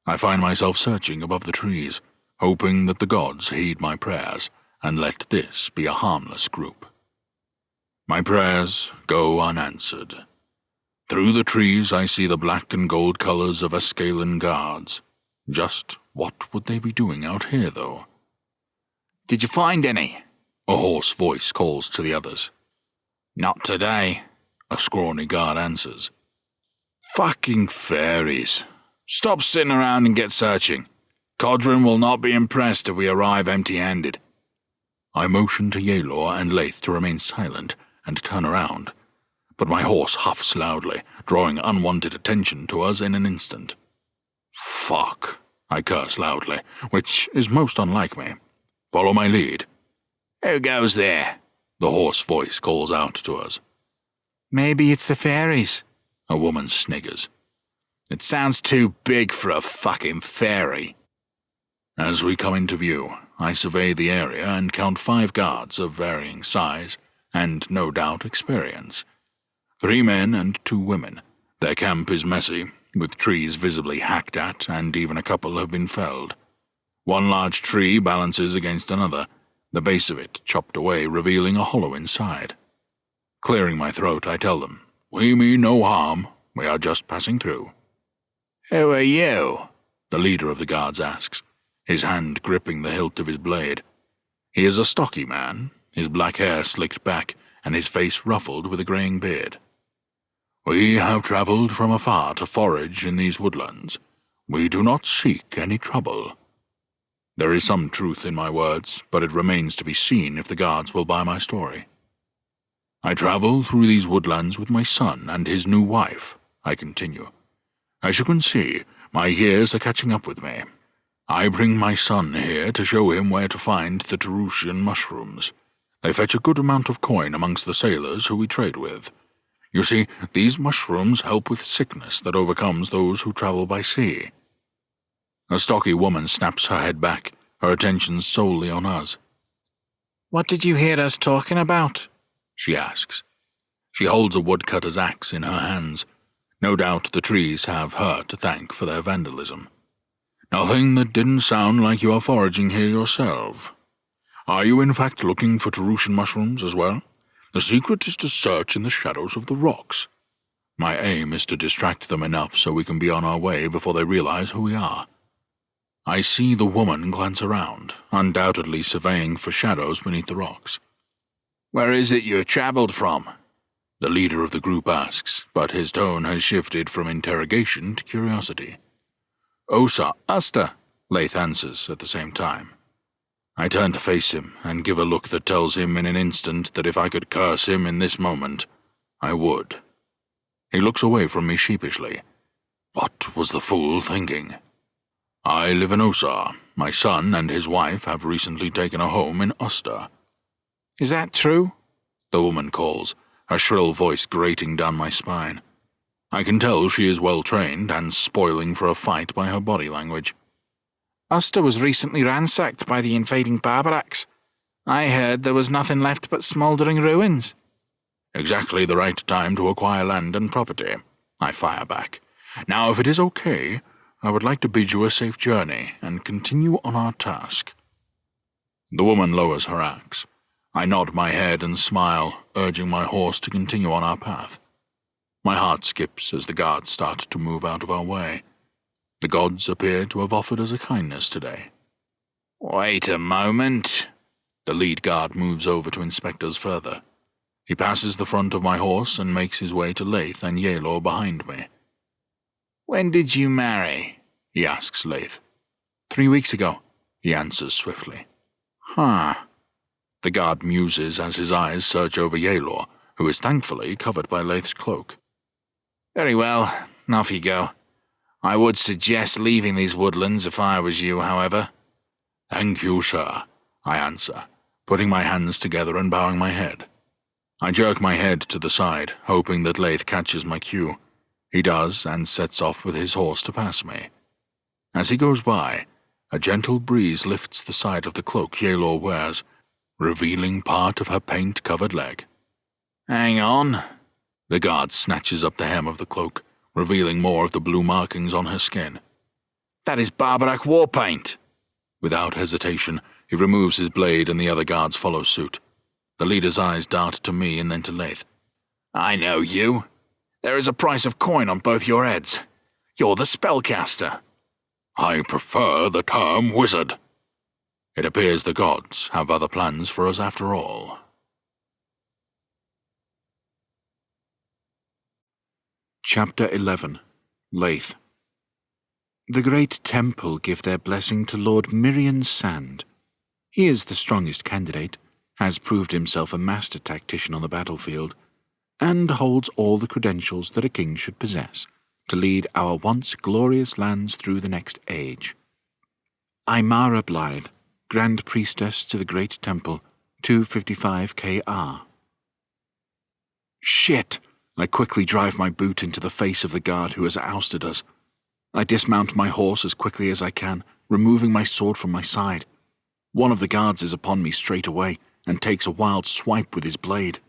I find myself searching above the trees, hoping that the gods heed my prayers and let this be a harmless group. My prayers go unanswered. Through the trees I see the black and gold colors of Askelan guards. Just what would they be doing out here, though? Did you find any? A hoarse voice calls to the others. Not today, a scrawny guard answers. Fucking fairies. Stop sitting around and get searching. Codrin will not be impressed if we arrive empty-handed. I motion to Yelor and Laith to remain silent and turn around, but my horse huffs loudly, drawing unwanted attention to us in an instant. Fuck, I curse loudly, which is most unlike me. Follow my lead. Who goes there? The hoarse voice calls out to us. Maybe it's the fairies, a woman sniggers. It sounds too big for a fucking fairy. As we come into view, I survey the area and count 5 guards of varying size and no doubt experience. 3 men and 2 women. Their camp is messy, with trees visibly hacked at, and even a couple have been felled. One large tree balances against another, the base of it chopped away, revealing a hollow inside. Clearing my throat, I tell them, "We mean no harm. We are just passing through." "Who are you?" the leader of the guards asks, his hand gripping the hilt of his blade. He is a stocky man, his black hair slicked back and his face ruffled with a graying beard. "We have travelled from afar to forage in these woodlands. We do not seek any trouble." There is some truth in my words, but it remains to be seen if the guards will buy my story. "I travel through these woodlands with my son and his new wife," I continue. "As you can see, my years are catching up with me. I bring my son here to show him where to find the Tarushian mushrooms. They fetch a good amount of coin amongst the sailors who we trade with. You see, these mushrooms help with sickness that overcomes those who travel by sea." A stocky woman snaps her head back, her attention solely on us. "What did you hear us talking about?" she asks. She holds a woodcutter's axe in her hands. No doubt the trees have her to thank for their vandalism. "Nothing that didn't sound like you are foraging here yourself. Are you in fact looking for Tarushian mushrooms as well? The secret is to search in the shadows of the rocks. My aim is to distract them enough so we can be on our way before they realize who we are." I see the woman glance around, undoubtedly surveying for shadows beneath the rocks. "Where is it you have travelled from?" the leader of the group asks, but his tone has shifted from interrogation to curiosity. "Osa, Asta," Laith answers at the same time. I turn to face him and give a look that tells him in an instant that if I could curse him in this moment, I would. He looks away from me sheepishly. What was the fool thinking? "I live in Osa. My son and his wife have recently taken a home in Usta." "Is that true?" the woman calls, her shrill voice grating down my spine. I can tell she is well trained and spoiling for a fight by her body language. Uster was recently ransacked by the invading Barbaraqs. I heard there was nothing left but smouldering ruins. Exactly the right time to acquire land and property, I fire back. Now, if it is okay, I would like to bid you a safe journey and continue on our task. The woman lowers her axe. I nod my head and smile, urging my horse to continue on our path. My heart skips as the guards start to move out of our way. The gods appear to have offered us a kindness today. Wait a moment. The lead guard moves over to inspect us further. He passes the front of my horse and makes his way to Laith and Yelor behind me. When did you marry? He asks Laith. 3 weeks ago, he answers swiftly. Huh. The guard muses as his eyes search over Yelor, who is thankfully covered by Laith's cloak. Very well, off you go. I would suggest leaving these woodlands if I was you, however. Thank you, sir, I answer, putting my hands together and bowing my head. I jerk my head to the side, hoping that Laith catches my cue. He does, and sets off with his horse to pass me. As he goes by, a gentle breeze lifts the side of the cloak Yelor wears, revealing part of her paint-covered leg. Hang on. The guard snatches up the hem of the cloak, revealing more of the blue markings on her skin. That is Barbaraq war paint. Without hesitation, he removes his blade and the other guards follow suit. The leader's eyes dart to me and then to Laith. I know you. There is a price of coin on both your heads. You're the spellcaster. I prefer the term wizard. It appears the gods have other plans for us after all. Chapter 11. Laith. The great temple give their blessing to Lord Mirian's Sand. He is the strongest candidate, has proved himself a master tactician on the battlefield, and holds all the credentials that a king should possess to lead our once glorious lands through the next age. Imara Blythe, Grand Priestess to the Great Temple, 255 KR. Shit! I quickly drive my boot into the face of the guard who has ousted us. I dismount my horse as quickly as I can, removing my sword from my side. One of the guards is upon me straight away and takes a wild swipe with his blade.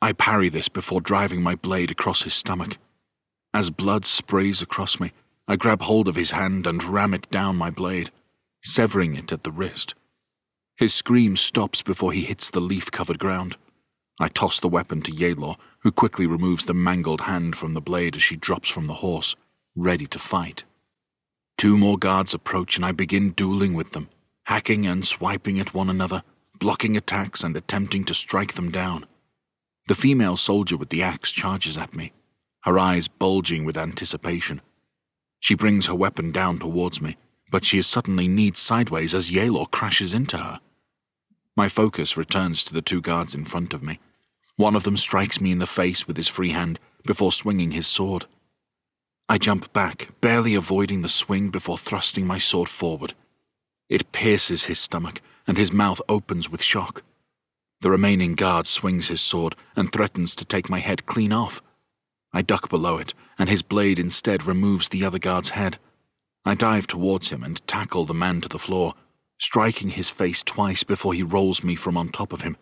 I parry this before driving my blade across his stomach. As blood sprays across me, I grab hold of his hand and ram it down my blade, severing it at the wrist. His scream stops before he hits the leaf-covered ground. I toss the weapon to Yelor, who quickly removes the mangled hand from the blade as she drops from the horse, ready to fight. 2 more guards approach and I begin dueling with them, hacking and swiping at one another, blocking attacks and attempting to strike them down. The female soldier with the axe charges at me, her eyes bulging with anticipation. She brings her weapon down towards me, but she is suddenly kneed sideways as Yelor crashes into her. My focus returns to the 2 guards in front of me. One of them strikes me in the face with his free hand before swinging his sword. I jump back, barely avoiding the swing before thrusting my sword forward. It pierces his stomach, and his mouth opens with shock. The remaining guard swings his sword and threatens to take my head clean off. I duck below it, and his blade instead removes the other guard's head. I dive towards him and tackle the man to the floor, striking his face twice before he rolls me from on top of him.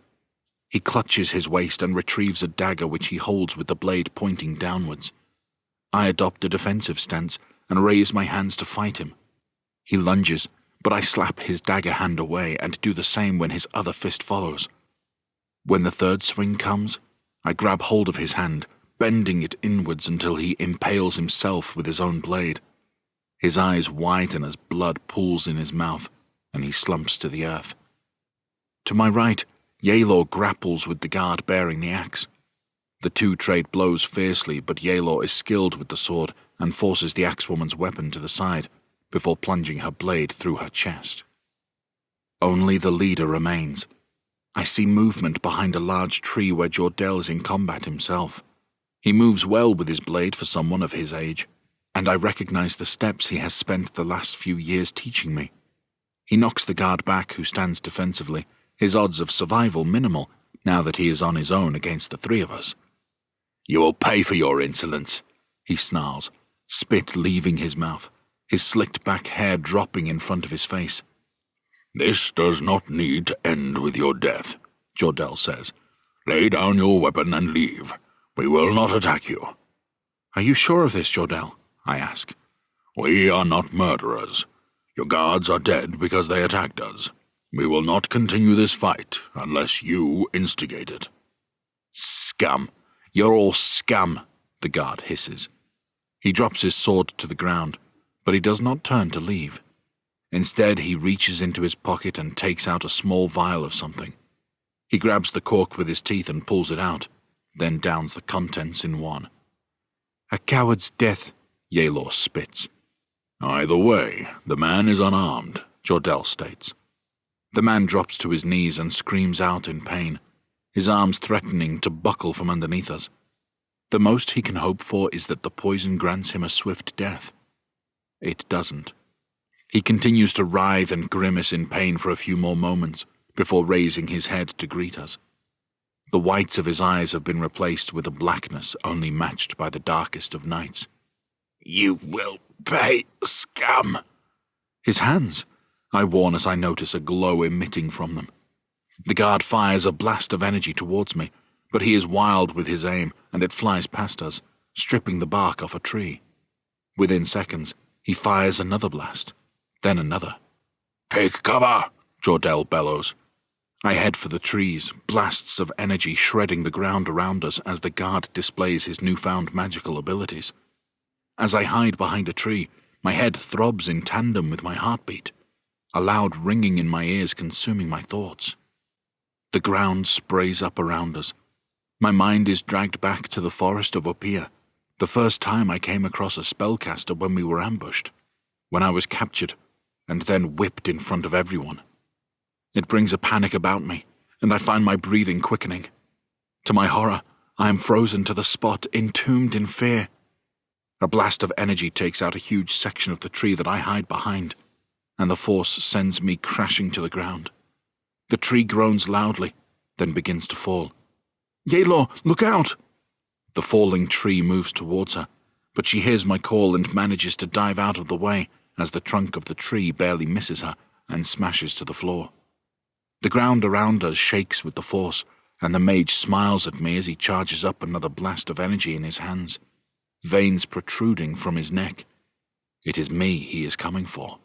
He clutches his waist and retrieves a dagger which he holds with the blade pointing downwards. I adopt a defensive stance and raise my hands to fight him. He lunges, but I slap his dagger hand away and do the same when his other fist follows. When the 3rd swing comes, I grab hold of his hand, bending it inwards until he impales himself with his own blade. His eyes widen as blood pools in his mouth, and he slumps to the earth. To my right, Yelor grapples with the guard bearing the axe. The 2 trade blows fiercely, but Yelor is skilled with the sword and forces the axewoman's weapon to the side, before plunging her blade through her chest. Only the leader remains. I see movement behind a large tree where Jordell is in combat himself. He moves well with his blade for someone of his age, and I recognize the steps he has spent the last few years teaching me. He knocks the guard back who stands defensively, his odds of survival minimal now that he is on his own against the 3 of us. You will pay for your insolence, he snarls, spit leaving his mouth, his slicked back hair dropping in front of his face. "This does not need to end with your death," Jordell says. "Lay down your weapon and leave. We will not attack you." "Are you sure of this, Jordell?" I ask. "We are not murderers. Your guards are dead because they attacked us. We will not continue this fight unless you instigate it." "Scum! You're all scum!" the guard hisses. He drops his sword to the ground, but he does not turn to leave. Instead, he reaches into his pocket and takes out a small vial of something. He grabs the cork with his teeth and pulls it out, then downs the contents in one. "A coward's death," Yelor spits. "Either way, the man is unarmed," Jordell states. The man drops to his knees and screams out in pain, his arms threatening to buckle from underneath us. The most he can hope for is that the poison grants him a swift death. It doesn't. He continues to writhe and grimace in pain for a few more moments before raising his head to greet us. The whites of his eyes have been replaced with a blackness only matched by the darkest of nights. "You will pay, scum!" His hands, I warn as I notice a glow emitting from them. The guard fires a blast of energy towards me, but he is wild with his aim, and it flies past us, stripping the bark off a tree. Within seconds, he fires another blast, then another. "Take cover!" Jordell bellows. I head for the trees, blasts of energy shredding the ground around us as the guard displays his newfound magical abilities. As I hide behind a tree, my head throbs in tandem with my heartbeat, a loud ringing in my ears consuming my thoughts. The ground sprays up around us. My mind is dragged back to the Forest of Opiya, the first time I came across a spellcaster when we were ambushed, when I was captured and then whipped in front of everyone. It brings a panic about me, and I find my breathing quickening. To my horror, I am frozen to the spot, entombed in fear. A blast of energy takes out a huge section of the tree that I hide behind, and the force sends me crashing to the ground. The tree groans loudly, then begins to fall. "Yelor, look out!" The falling tree moves towards her, but she hears my call and manages to dive out of the way as the trunk of the tree barely misses her and smashes to the floor. The ground around us shakes with the force, and the mage smiles at me as he charges up another blast of energy in his hands, veins protruding from his neck. It is me he is coming for.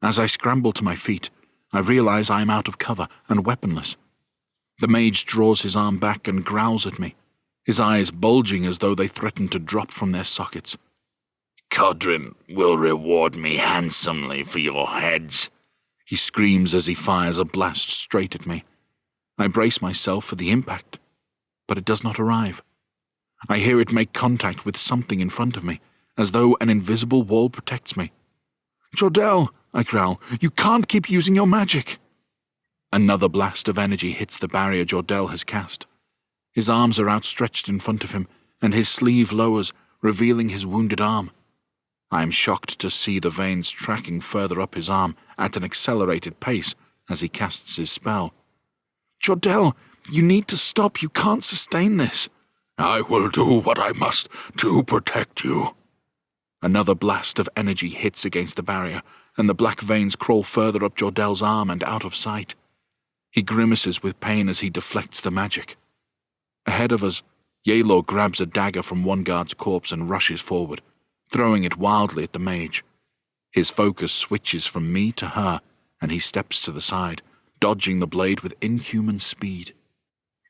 As I scramble to my feet, I realize I am out of cover and weaponless. The mage draws his arm back and growls at me, his eyes bulging as though they threaten to drop from their sockets. "Codrin will reward me handsomely for your heads," he screams as he fires a blast straight at me. I brace myself for the impact, but it does not arrive. I hear it make contact with something in front of me, as though an invisible wall protects me. "Jordell," I growl, "you can't keep using your magic." Another blast of energy hits the barrier Jordell has cast. His arms are outstretched in front of him, and his sleeve lowers, revealing his wounded arm. I am shocked to see the veins tracking further up his arm at an accelerated pace as he casts his spell. "Jordell, you need to stop. You can't sustain this." "I will do what I must to protect you." Another blast of energy hits against the barrier, and the black veins crawl further up Jordell's arm and out of sight. He grimaces with pain as he deflects the magic. Ahead of us, Yelor grabs a dagger from one guard's corpse and rushes forward, throwing it wildly at the mage. His focus switches from me to her, and he steps to the side, dodging the blade with inhuman speed.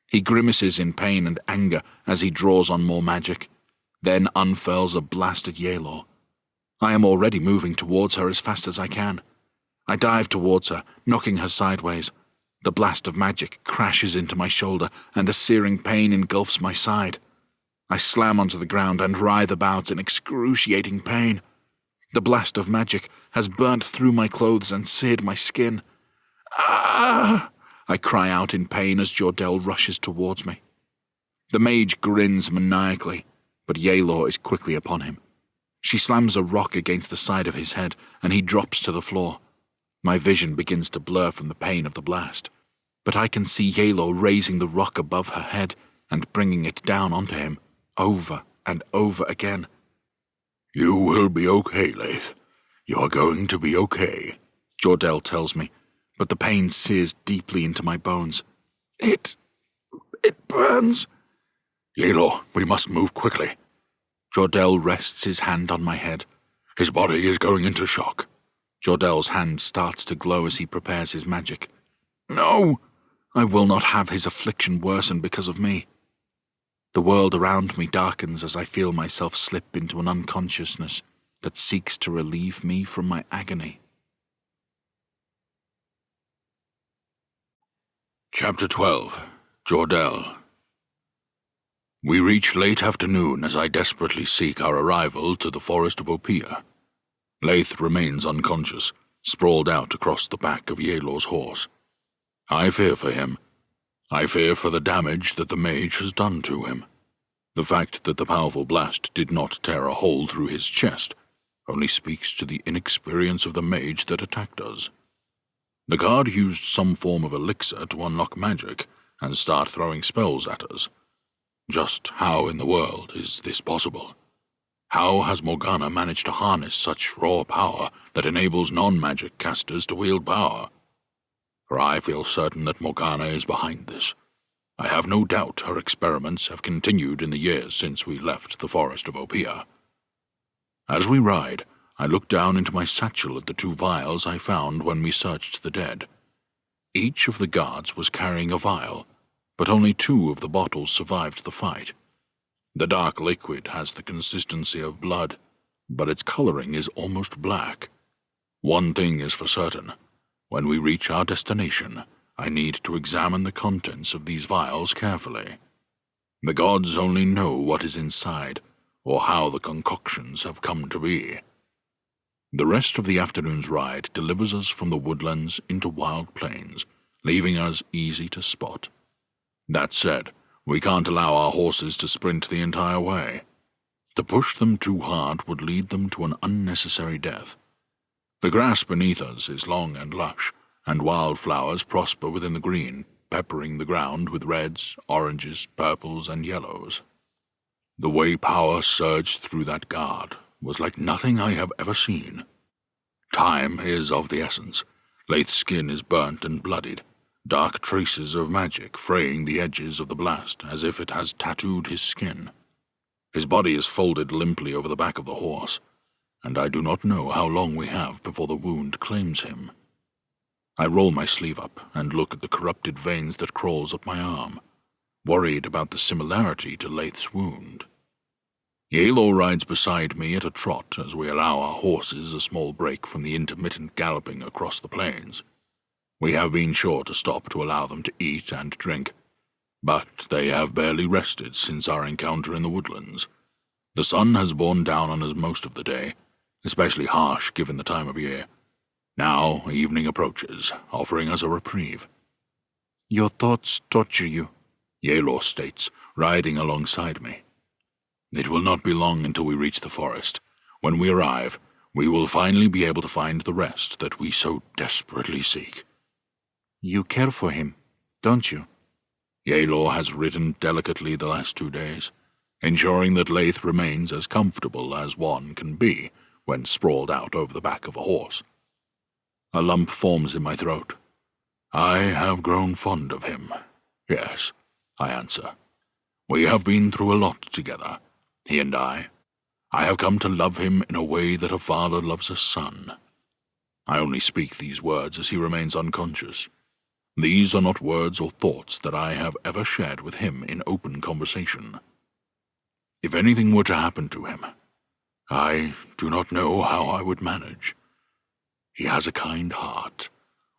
He grimaces in pain and anger as he draws on more magic, then unfurls a blast at Yelor. I am already moving towards her as fast as I can. I dive towards her, knocking her sideways. The blast of magic crashes into my shoulder, and a searing pain engulfs my side. I slam onto the ground and writhe about in excruciating pain. The blast of magic has burnt through my clothes and seared my skin. "Ah!" I cry out in pain as Jordell rushes towards me. The mage grins maniacally, but Yelor is quickly upon him. She slams a rock against the side of his head, and he drops to the floor. My vision begins to blur from the pain of the blast, but I can see Yelor raising the rock above her head and bringing it down onto him, over and over again. "You will be okay, Laith. You're going to be okay," Jordell tells me, but the pain sears deeply into my bones. It burns. "Yelor, we must move quickly." Jordell rests his hand on my head. "His body is going into shock." Jordell's hand starts to glow as he prepares his magic. No! I will not have his affliction worsen because of me. The world around me darkens as I feel myself slip into an unconsciousness that seeks to relieve me from my agony. Chapter 12. Jordell. We reach late afternoon as I desperately seek our arrival to the Forest of Opiya. Laith remains unconscious, sprawled out across the back of Yelor's horse. I fear for him. I fear for the damage that the mage has done to him. The fact that the powerful blast did not tear a hole through his chest only speaks to the inexperience of the mage that attacked us. The guard used some form of elixir to unlock magic and start throwing spells at us. Just how in the world is this possible? How has Morgana managed to harness such raw power that enables non-magic casters to wield power? For I feel certain that Morgana is behind this. I have no doubt her experiments have continued in the years since we left the Forest of Opiya. As we ride, I look down into my satchel at the 2 vials I found when we searched the dead. Each of the guards was carrying a vial, but only 2 of the bottles survived the fight. The dark liquid has the consistency of blood, but its coloring is almost black. One thing is for certain. When we reach our destination, I need to examine the contents of these vials carefully. The gods only know what is inside, or how the concoctions have come to be. The rest of the afternoon's ride delivers us from the woodlands into wild plains, leaving us easy to spot. That said, we can't allow our horses to sprint the entire way. To push them too hard would lead them to an unnecessary death. The grass beneath us is long and lush, and wildflowers prosper within the green, peppering the ground with reds, oranges, purples, and yellows. The way power surged through that guard was like nothing I have ever seen. Time is of the essence. Laith's skin is burnt and bloodied, dark traces of magic fraying the edges of the blast as if it has tattooed his skin. His body is folded limply over the back of the horse, and I do not know how long we have before the wound claims him. I roll my sleeve up and look at the corrupted veins that crawls up my arm, worried about the similarity to Laith's wound. Yelor rides beside me at a trot as we allow our horses a small break from the intermittent galloping across the plains. We have been sure to stop to allow them to eat and drink, but they have barely rested since our encounter in the woodlands. The sun has borne down on us most of the day, especially harsh given the time of year. Now evening approaches, offering us a reprieve. Your thoughts torture you, Yelor states, riding alongside me. It will not be long until we reach the forest. When we arrive, we will finally be able to find the rest that we so desperately seek. You care for him, don't you? Yelor has ridden delicately the last 2 days, ensuring that Laith remains as comfortable as one can be when sprawled out over the back of a horse. A lump forms in my throat. I have grown fond of him. Yes, I answer. We have been through a lot together, he and I. I have come to love him in a way that a father loves a son. I only speak these words as he remains unconscious. These are not words or thoughts that I have ever shared with him in open conversation. If anything were to happen to him, I do not know how I would manage. He has a kind heart,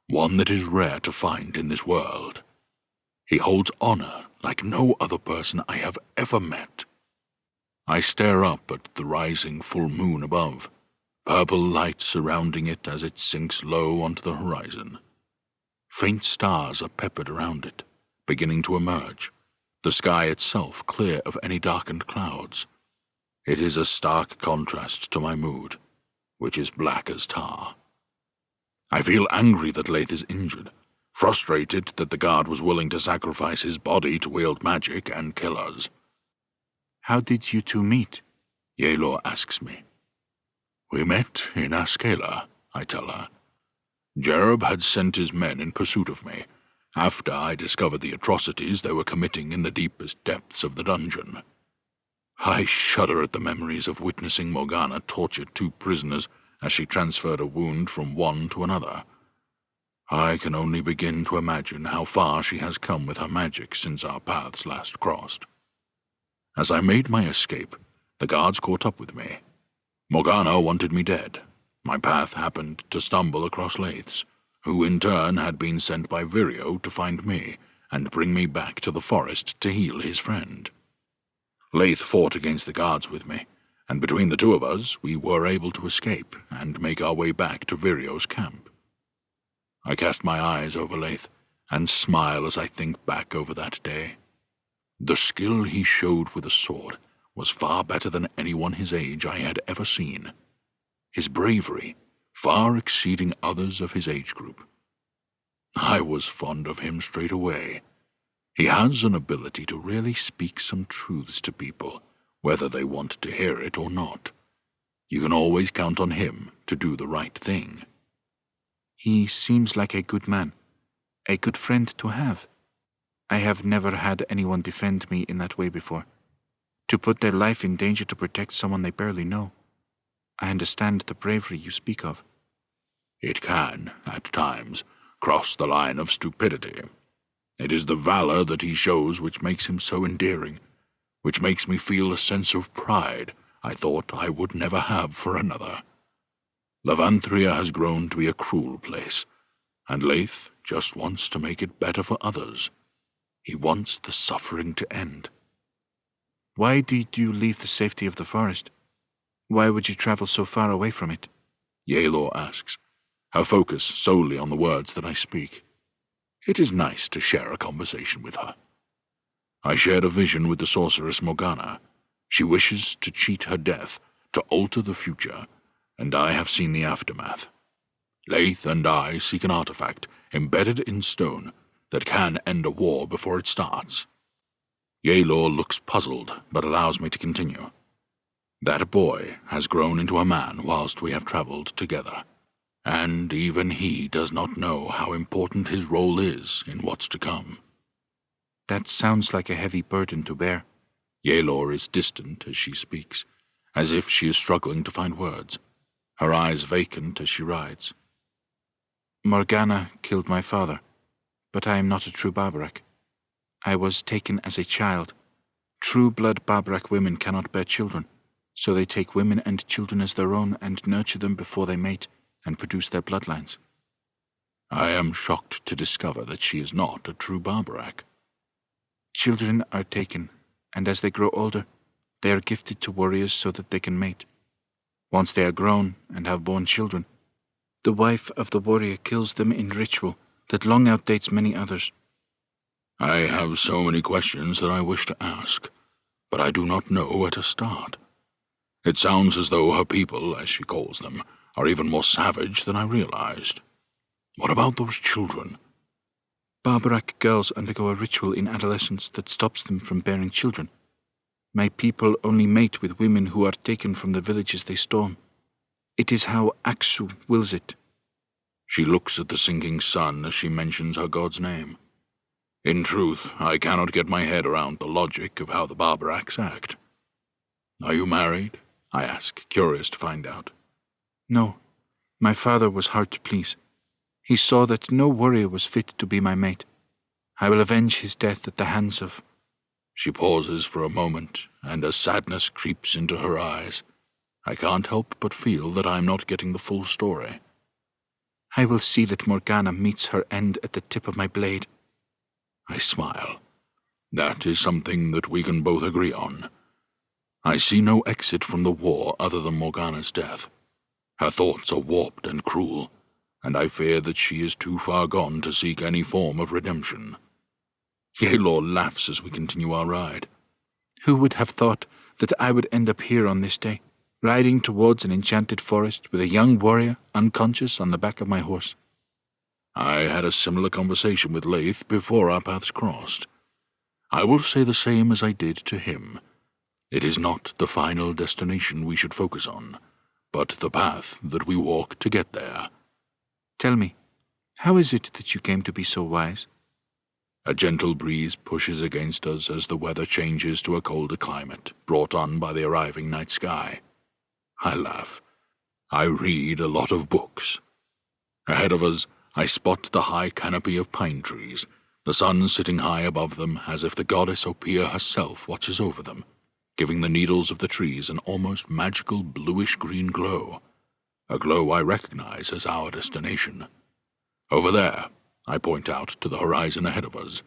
one that is rare to find in this world. He holds honor like no other person I have ever met. I stare up at the rising full moon above, purple light surrounding it as it sinks low onto the horizon. Faint stars are peppered around it, beginning to emerge, the sky itself clear of any darkened clouds. It is a stark contrast to my mood, which is black as tar. I feel angry that Laith is injured, frustrated that the guard was willing to sacrifice his body to wield magic and kill us. How did you two meet? Yelor asks me. We met in Askela, I tell her. Jerub had sent his men in pursuit of me, after I discovered the atrocities they were committing in the deepest depths of the dungeon. I shudder at the memories of witnessing Morgana torture 2 prisoners as she transferred a wound from one to another. I can only begin to imagine how far she has come with her magic since our paths last crossed. As I made my escape, the guards caught up with me. Morgana wanted me dead. My path happened to stumble across Laith's, who in turn had been sent by Virio to find me and bring me back to the forest to heal his friend. Laith fought against the guards with me, and between the 2 of us, we were able to escape and make our way back to Virio's camp. I cast my eyes over Laith and smile as I think back over that day. The skill he showed with the sword was far better than anyone his age I had ever seen. His bravery far exceeding others of his age group. I was fond of him straight away. He has an ability to really speak some truths to people, whether they want to hear it or not. You can always count on him to do the right thing. He seems like a good man, a good friend to have. I have never had anyone defend me in that way before. To put their life in danger to protect someone they barely know. I understand the bravery you speak of. It can, at times, cross the line of stupidity. It is the valor that he shows which makes him so endearing, which makes me feel a sense of pride I thought I would never have for another. Levanthria has grown to be a cruel place, and Laith just wants to make it better for others. He wants the suffering to end. Why did you leave the safety of the forest? Why would you travel so far away from it? Yelor asks, her focus solely on the words that I speak. It is nice to share a conversation with her. I shared a vision with the sorceress Morgana. She wishes to cheat her death, to alter the future, and I have seen the aftermath. Laith and I seek an artifact embedded in stone that can end a war before it starts. Yelor looks puzzled, but allows me to continue. That boy has grown into a man whilst we have travelled together, and even he does not know how important his role is in what's to come. That sounds like a heavy burden to bear. Yelor is distant as she speaks, as if she is struggling to find words, her eyes vacant as she rides. Morgana killed my father, but I am not a true Barbaraq. I was taken as a child. True-blood Barbaraq women cannot bear children, so they take women and children as their own and nurture them before they mate and produce their bloodlines. I am shocked to discover that she is not a true Barbaraq. Children are taken, and as they grow older, they are gifted to warriors so that they can mate. Once they are grown and have born children, the wife of the warrior kills them in ritual that long outdates many others. I have so many questions that I wish to ask, but I do not know where to start. It sounds as though her people, as she calls them, are even more savage than I realized. What about those children? Barbaraq girls undergo a ritual in adolescence that stops them from bearing children. My people only mate with women who are taken from the villages they storm. It is how Aksu wills it. She looks at the sinking sun as she mentions her god's name. In truth, I cannot get my head around the logic of how the Barbaraqs act. Are you married? I ask, curious to find out. No, my father was hard to please. He saw that no warrior was fit to be my mate. I will avenge his death at the hands of... She pauses for a moment, and a sadness creeps into her eyes. I can't help but feel that I am not getting the full story. I will see that Morgana meets her end at the tip of my blade. I smile. That is something that we can both agree on. I see no exit from the war other than Morgana's death. Her thoughts are warped and cruel, and I fear that she is too far gone to seek any form of redemption. Yelor laughs as we continue our ride. Who would have thought that I would end up here on this day, riding towards an enchanted forest with a young warrior unconscious on the back of my horse? I had a similar conversation with Laith before our paths crossed. I will say the same as I did to him. It is not the final destination we should focus on, but the path that we walk to get there. Tell me, how is it that you came to be so wise? A gentle breeze pushes against us as the weather changes to a colder climate, brought on by the arriving night sky. I laugh. I read a lot of books. Ahead of us, I spot the high canopy of pine trees, the sun sitting high above them as if the goddess Opiya herself watches over them, giving the needles of the trees an almost magical bluish-green glow, a glow I recognize as our destination. Over there, I point out to the horizon ahead of us.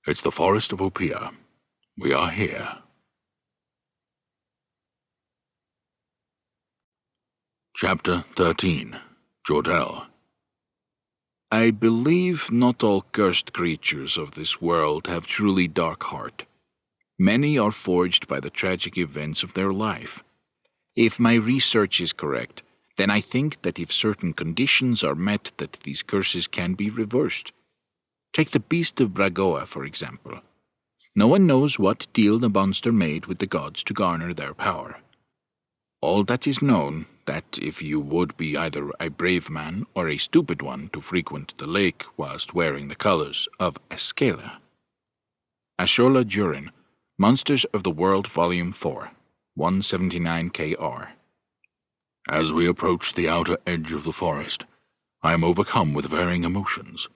It's the Forest of Opiya. We are here. Chapter 13. Jordell. I believe not all cursed creatures of this world have truly dark heart. Many are forged by the tragic events of their life. If my research is correct, then I think that if certain conditions are met that these curses can be reversed. Take the beast of Bragoa, for example. No one knows what deal the monster made with the gods to garner their power. All that is known, that if you would be either a brave man or a stupid one to frequent the lake whilst wearing the colors of Askela. Askela Jurin, Monsters of the World Volume 4, 179 KR. As we approach the outer edge of the forest, I am overcome with varying emotions.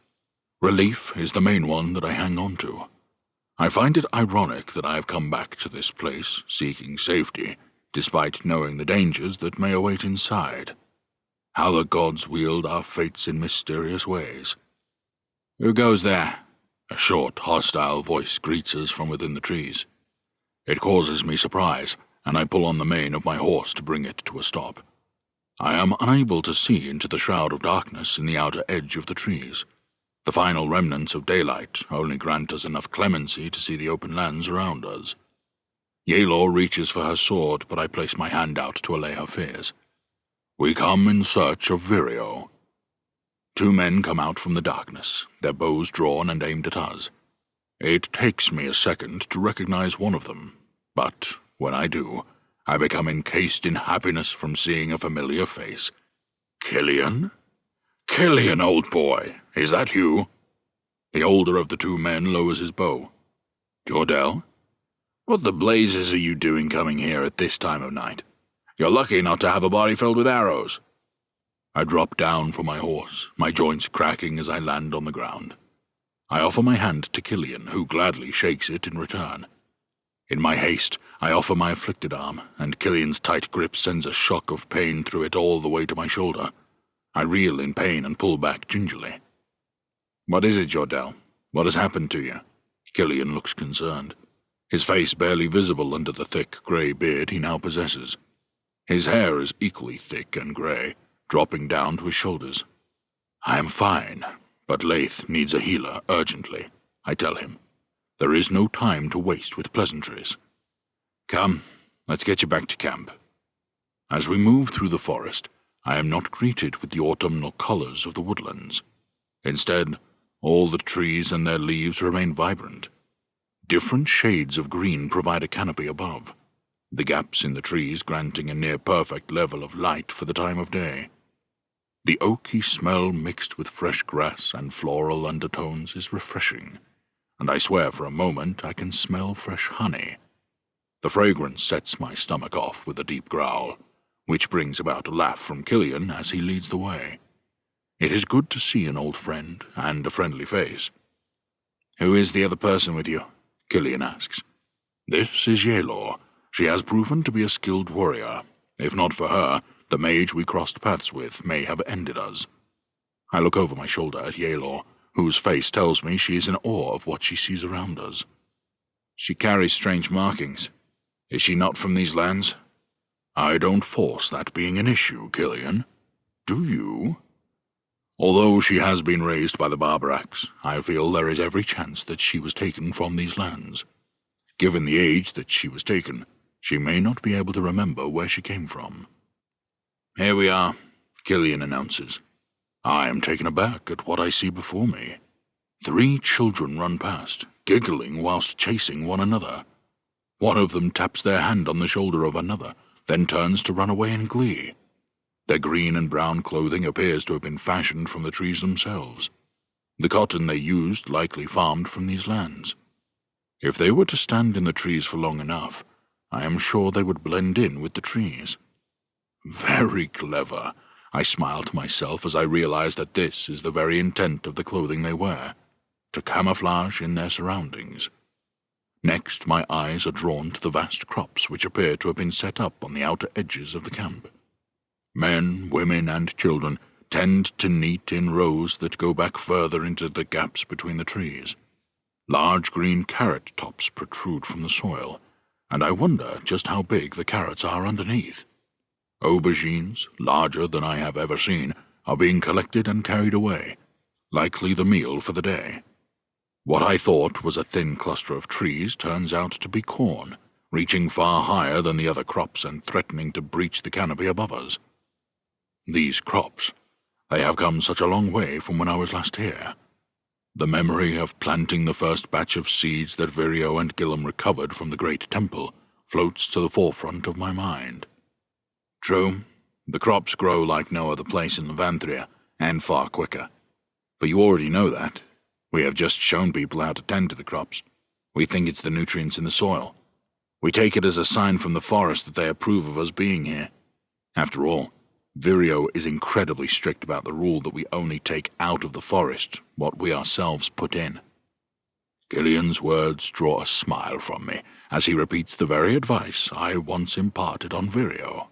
Relief is the main one that I hang on to. I find it ironic that I have come back to this place seeking safety, despite knowing the dangers that may await inside. How the gods wield our fates in mysterious ways. Who goes there? A short, hostile voice greets us from within the trees. It causes me surprise, and I pull on the mane of my horse to bring it to a stop. I am unable to see into the shroud of darkness in the outer edge of the trees. The final remnants of daylight only grant us enough clemency to see the open lands around us. Yelor reaches for her sword, but I place my hand out to allay her fears. We come in search of Virio. Two men come out from the darkness, their bows drawn and aimed at us. It takes me a second to recognize one of them, but when I do, I become encased in happiness from seeing a familiar face. Killian? Killian, old boy, is that you? The older of the two men lowers his bow. Jordell? What the blazes are you doing coming here at this time of night? You're lucky not to have a body filled with arrows. I drop down from my horse, my joints cracking as I land on the ground. I offer my hand to Killian, who gladly shakes it in return. In my haste, I offer my afflicted arm, and Killian's tight grip sends a shock of pain through it all the way to my shoulder. I reel in pain and pull back gingerly. What is it, Jordell? What has happened to you? Killian looks concerned, his face barely visible under the thick grey beard he now possesses. His hair is equally thick and grey, dropping down to his shoulders. I am fine, but Laith needs a healer urgently, I tell him. There is no time to waste with pleasantries. Come, let's get you back to camp. As we move through the forest, I am not greeted with the autumnal colors of the woodlands. Instead, all the trees and their leaves remain vibrant. Different shades of green provide a canopy above, the gaps in the trees granting a near-perfect level of light for the time of day. The oaky smell mixed with fresh grass and floral undertones is refreshing, and I swear for a moment I can smell fresh honey. The fragrance sets my stomach off with a deep growl, which brings about a laugh from Killian as he leads the way. It is good to see an old friend and a friendly face. Who is the other person with you? Killian asks. This is Yelor. She has proven to be a skilled warrior. If not for her, the mage we crossed paths with may have ended us. I look over my shoulder at Yelor, whose face tells me she is in awe of what she sees around us. She carries strange markings. Is she not from these lands? I don't force that being an issue, Killian. Do you? Although she has been raised by the Barbaraqs, I feel there is every chance that she was taken from these lands. Given the age that she was taken, she may not be able to remember where she came from. Here we are, Killian announces. I am taken aback at what I see before me. 3 children run past, giggling whilst chasing one another. One of them taps their hand on the shoulder of another, then turns to run away in glee. Their green and brown clothing appears to have been fashioned from the trees themselves. The cotton they used likely farmed from these lands. If they were to stand in the trees for long enough, I am sure they would blend in with the trees. Very clever, I smile to myself as I realize that this is the very intent of the clothing they wear, to camouflage in their surroundings. Next, my eyes are drawn to the vast crops which appear to have been set up on the outer edges of the camp. Men, women, and children tend to knit in rows that go back further into the gaps between the trees. Large green carrot tops protrude from the soil, and I wonder just how big the carrots are underneath. Aubergines, larger than I have ever seen, are being collected and carried away, likely the meal for the day. What I thought was a thin cluster of trees turns out to be corn, reaching far higher than the other crops and threatening to breach the canopy above us. These crops, they have come such a long way from when I was last here. The memory of planting the first batch of seeds that Vireo and Gillum recovered from the great temple floats to the forefront of my mind. True, the crops grow like no other place in Levanthria, and far quicker. But you already know that. We have just shown people how to tend to the crops. We think it's the nutrients in the soil. We take it as a sign from the forest that they approve of us being here. After all, Vireo is incredibly strict about the rule that we only take out of the forest what we ourselves put in. Gillian's words draw a smile from me as he repeats the very advice I once imparted on Vireo.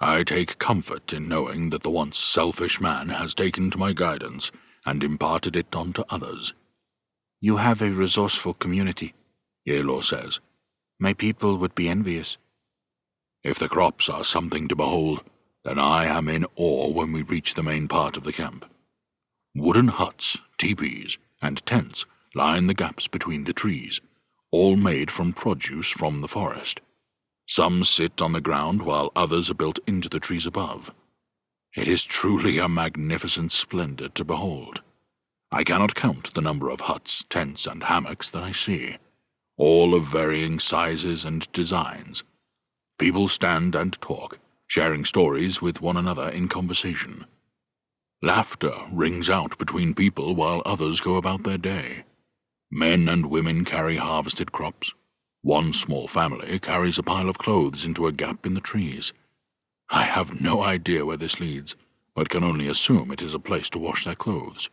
I take comfort in knowing that the once selfish man has taken to my guidance and imparted it onto others. You have a resourceful community, Yelor says. My people would be envious. If the crops are something to behold, then I am in awe when we reach the main part of the camp. Wooden huts, teepees, and tents line the gaps between the trees, all made from produce from the forest. Some sit on the ground while others are built into the trees above. It is truly a magnificent splendor to behold. I cannot count the number of huts, tents, and hammocks that I see, all of varying sizes and designs. People stand and talk, sharing stories with one another in conversation. Laughter rings out between people while others go about their day. Men and women carry harvested crops. One small family carries a pile of clothes into a gap in the trees. I have no idea where this leads, but can only assume it is a place to wash their clothes.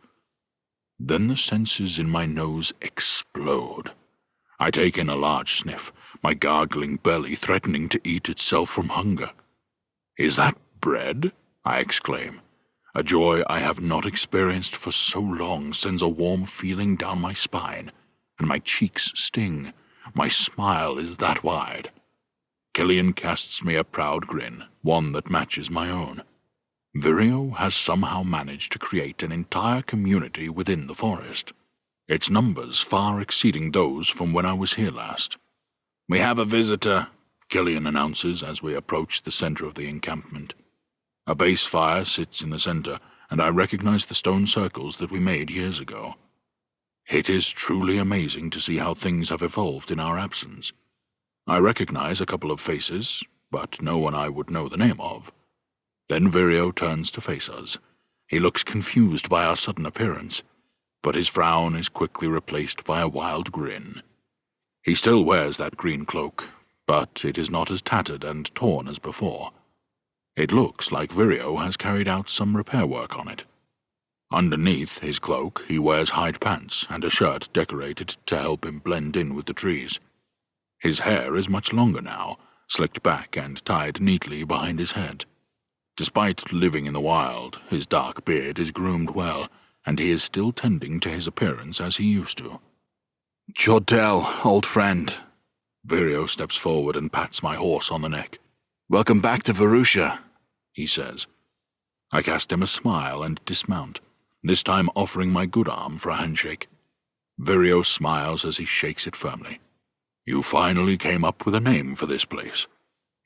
Then the senses in my nose explode. I take in a large sniff, my gargling belly threatening to eat itself from hunger. "Is that bread?" I exclaim. A joy I have not experienced for so long sends a warm feeling down my spine, and my cheeks sting. My smile is that wide. Killian casts me a proud grin, one that matches my own. Vireo has somehow managed to create an entire community within the forest, its numbers far exceeding those from when I was here last. "We have a visitor," Killian announces as we approach the center of the encampment. A base fire sits in the center, and I recognize the stone circles that we made years ago. It is truly amazing to see how things have evolved in our absence. I recognize a couple of faces, but no one I would know the name of. Then Vireo turns to face us. He looks confused by our sudden appearance, but his frown is quickly replaced by a wild grin. He still wears that green cloak, but it is not as tattered and torn as before. It looks like Vireo has carried out some repair work on it. Underneath his cloak, he wears hide pants and a shirt decorated to help him blend in with the trees. His hair is much longer now, slicked back and tied neatly behind his head. Despite living in the wild, his dark beard is groomed well, and he is still tending to his appearance as he used to. "Jordell, old friend." Vireo steps forward and pats my horse on the neck. "Welcome back to Varusha," he says. I cast him a smile and dismount, this time offering my good arm for a handshake. Vireo smiles as he shakes it firmly. "You finally came up with a name for this place.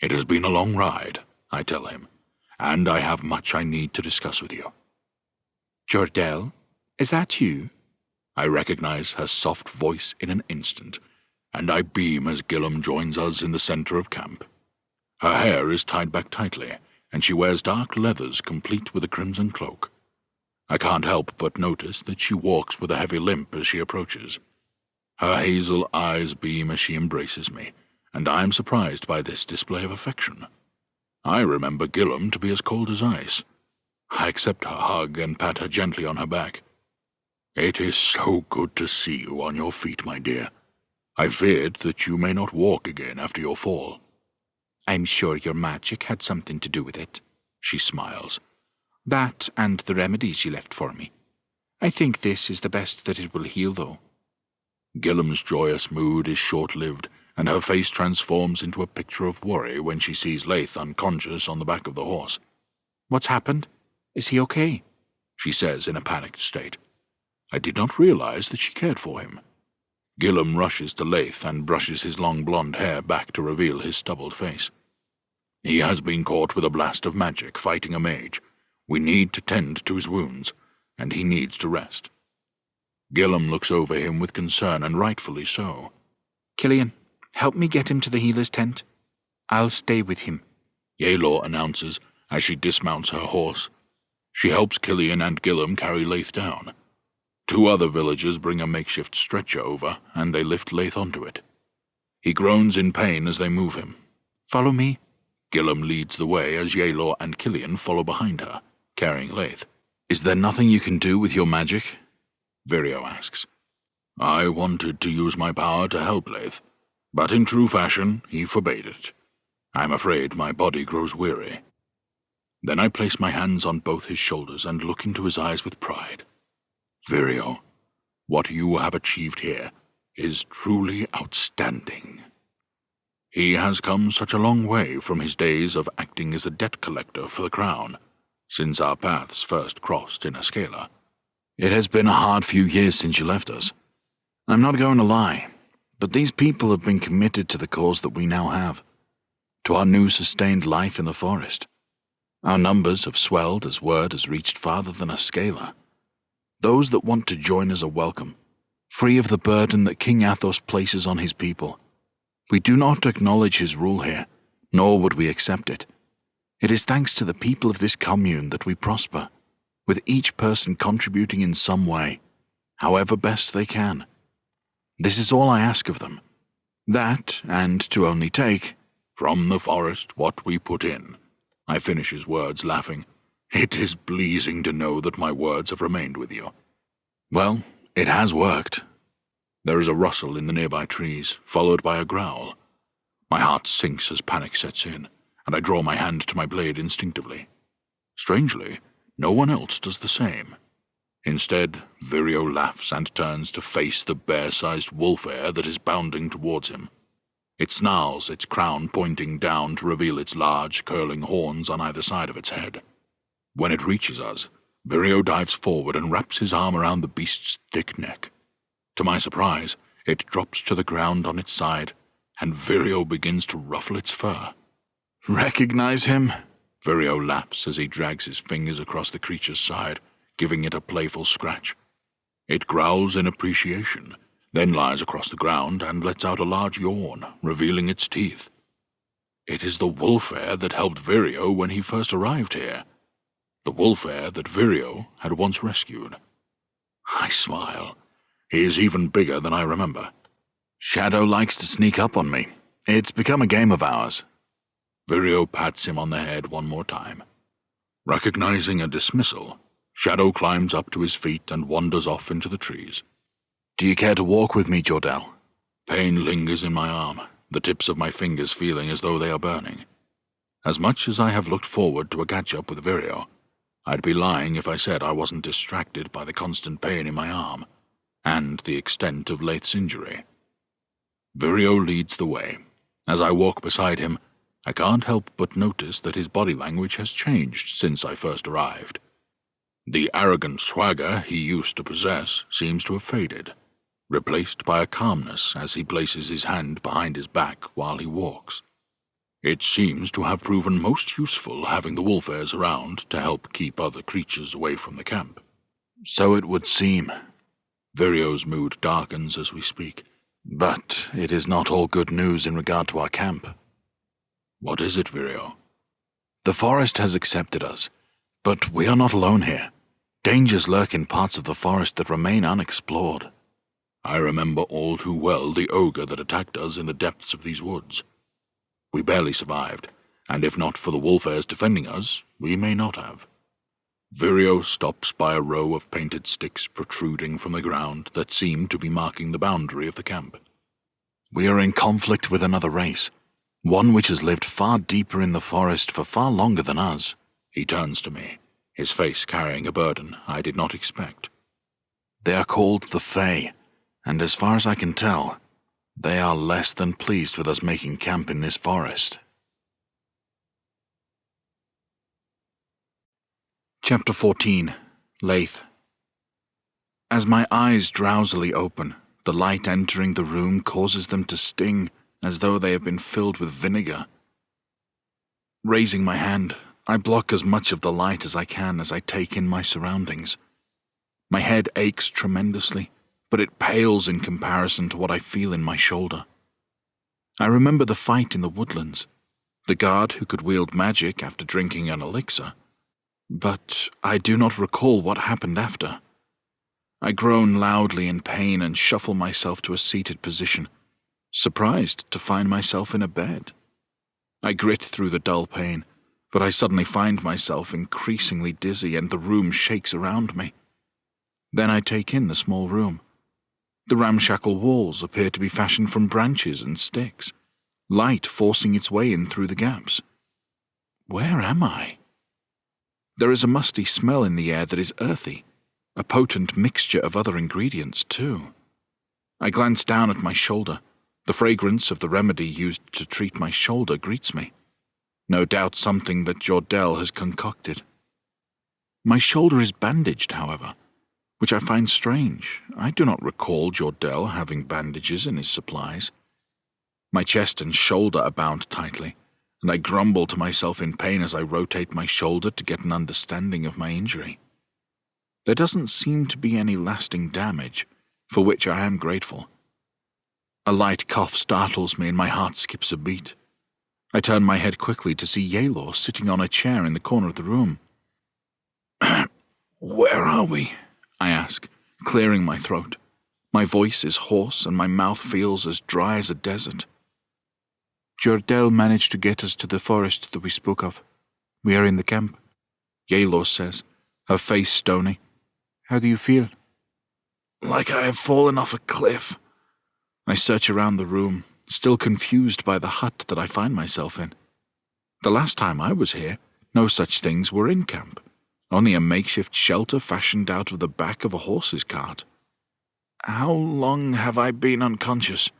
It has been a long ride," I tell him, "and I have much I need to discuss with you." "Jordell, is that you?" I recognize her soft voice in an instant. and I beam as Gillum joins us in the center of camp. Her hair is tied back tightly, and she wears dark leathers complete with a crimson cloak. I can't help but notice that she walks with a heavy limp as she approaches. Her hazel eyes beam as she embraces me, and I am surprised by this display of affection. I remember Gillum to be as cold as ice. I accept her hug and pat her gently on her back. "It is so good to see you on your feet, my dear. I feared that you may not walk again after your fall." "I'm sure your magic had something to do with it," she smiles. "That and the remedies you left for me. I think this is the best that it will heal, though." Gillum's joyous mood is short-lived, and her face transforms into a picture of worry when she sees Laith unconscious on the back of the horse. "What's happened? Is he okay?" she says in a panicked state. I did not realize that she cared for him. Gillum rushes to Laith and brushes his long blonde hair back to reveal his stubbled face. "He has been caught with a blast of magic fighting a mage. We need to tend to his wounds, and he needs to rest." Gillum looks over him with concern, and rightfully so. "Killian, help me get him to the healer's tent. I'll stay with him," Yelor announces as she dismounts her horse. She helps Killian and Gillum carry Laith down. 2 other villagers bring a makeshift stretcher over, and they lift Laith onto it. He groans in pain as they move him. "Follow me." Gillum leads the way as Yelor and Killian follow behind her, carrying Laith. "Is there nothing you can do with your magic?" Virio asks. "I wanted to use my power to help Laith, but in true fashion he forbade it. I'm afraid my body grows weary." Then I place my hands on both his shoulders and look into his eyes with pride. "Virio, what you have achieved here is truly outstanding." He has come such a long way from his days of acting as a debt collector for the crown, since our paths first crossed in Askela. "It has been a hard few years since you left us. I'm not going to lie, but these people have been committed to the cause that we now have, to our new sustained life in the forest. Our numbers have swelled as word has reached farther than Askela. Those that want to join us are welcome, free of the burden that King Athos places on his people. We do not acknowledge his rule here, nor would we accept it. It is thanks to the people of this commune that we prosper, with each person contributing in some way, however best they can. This is all I ask of them. That, and to only take, from the forest what we put in." I finish his words, laughing. "It is pleasing to know that my words have remained with you." Well, it has worked. There is a rustle in the nearby trees, followed by a growl. My heart sinks as panic sets in, and I draw my hand to my blade instinctively. Strangely, no one else does the same. Instead, Virio laughs and turns to face the bear-sized wolf hare that is bounding towards him. It snarls, its crown pointing down to reveal its large, curling horns on either side of its head. When it reaches us, Virio dives forward and wraps his arm around the beast's thick neck. To my surprise, it drops to the ground on its side, and Virio begins to ruffle its fur. "Recognize him?" Virio laughs as he drags his fingers across the creature's side, giving it a playful scratch. It growls in appreciation, then lies across the ground and lets out a large yawn, revealing its teeth. It is the wolf hare that helped Virio when he first arrived here. The wolf hare that Virio had once rescued. I smile. He is even bigger than I remember. "Shadow likes to sneak up on me. It's become a game of ours." Virio pats him on the head one more time. Recognizing a dismissal, Shadow climbs up to his feet and wanders off into the trees. "Do you care to walk with me, Jordell?" Pain lingers in my arm, the tips of my fingers feeling as though they are burning. As much as I have looked forward to a catch-up with Virio, I'd be lying if I said I wasn't distracted by the constant pain in my arm, and the extent of Laith's injury. Virio leads the way. As I walk beside him, I can't help but notice that his body language has changed since I first arrived. The arrogant swagger he used to possess seems to have faded, replaced by a calmness as he places his hand behind his back while he walks. It seems to have proven most useful having the wolf hares around to help keep other creatures away from the camp. "So it would seem." Virio's mood darkens as we speak. But it is not all good news in regard to our camp. What is it, Virio? The forest has accepted us, but we are not alone here. Dangers lurk in parts of the forest that remain unexplored. I remember all too well the ogre that attacked us in the depths of these woods. We barely survived, and if not for the wolf heirs defending us, we may not have. Virio stops by a row of painted sticks protruding from the ground that seem to be marking the boundary of the camp. We are in conflict with another race, one which has lived far deeper in the forest for far longer than us. He turns to me, his face carrying a burden I did not expect. They are called the Fae, and as far as I can tell, they are less than pleased with us making camp in this forest. Chapter 14. Laith. As my eyes drowsily open, the light entering the room causes them to sting as though they have been filled with vinegar. Raising my hand, I block as much of the light as I can as I take in my surroundings. My head aches tremendously, but it pales in comparison to what I feel in my shoulder. I remember the fight in the woodlands, the guard who could wield magic after drinking an elixir, but I do not recall what happened after. I groan loudly in pain and shuffle myself to a seated position, surprised to find myself in a bed. I grit through the dull pain, but I suddenly find myself increasingly dizzy and the room shakes around me. Then I take in the small room. The ramshackle walls appear to be fashioned from branches and sticks, light forcing its way in through the gaps. Where am I? There is a musty smell in the air that is earthy, a potent mixture of other ingredients, too. I glance down at my shoulder. The fragrance of the remedy used to treat my shoulder greets me. No doubt something that Jordell has concocted. My shoulder is bandaged, however, which I find strange. I do not recall Jordell having bandages in his supplies. My chest and shoulder are bound tightly, and I grumble to myself in pain as I rotate my shoulder to get an understanding of my injury. There doesn't seem to be any lasting damage, for which I am grateful. A light cough startles me and my heart skips a beat. I turn my head quickly to see Yaelor sitting on a chair in the corner of the room. "Where are we?" I ask, clearing my throat. My voice is hoarse and my mouth feels as dry as a desert. "Jordell managed to get us to the forest that we spoke of. We are in the camp," Yaelor says, her face stony. "How do you feel?" "Like I have fallen off a cliff." I search around the room, still confused by the hut that I find myself in. The last time I was here, no such things were in camp, only a makeshift shelter fashioned out of the back of a horse's cart. "How long have I been unconscious?"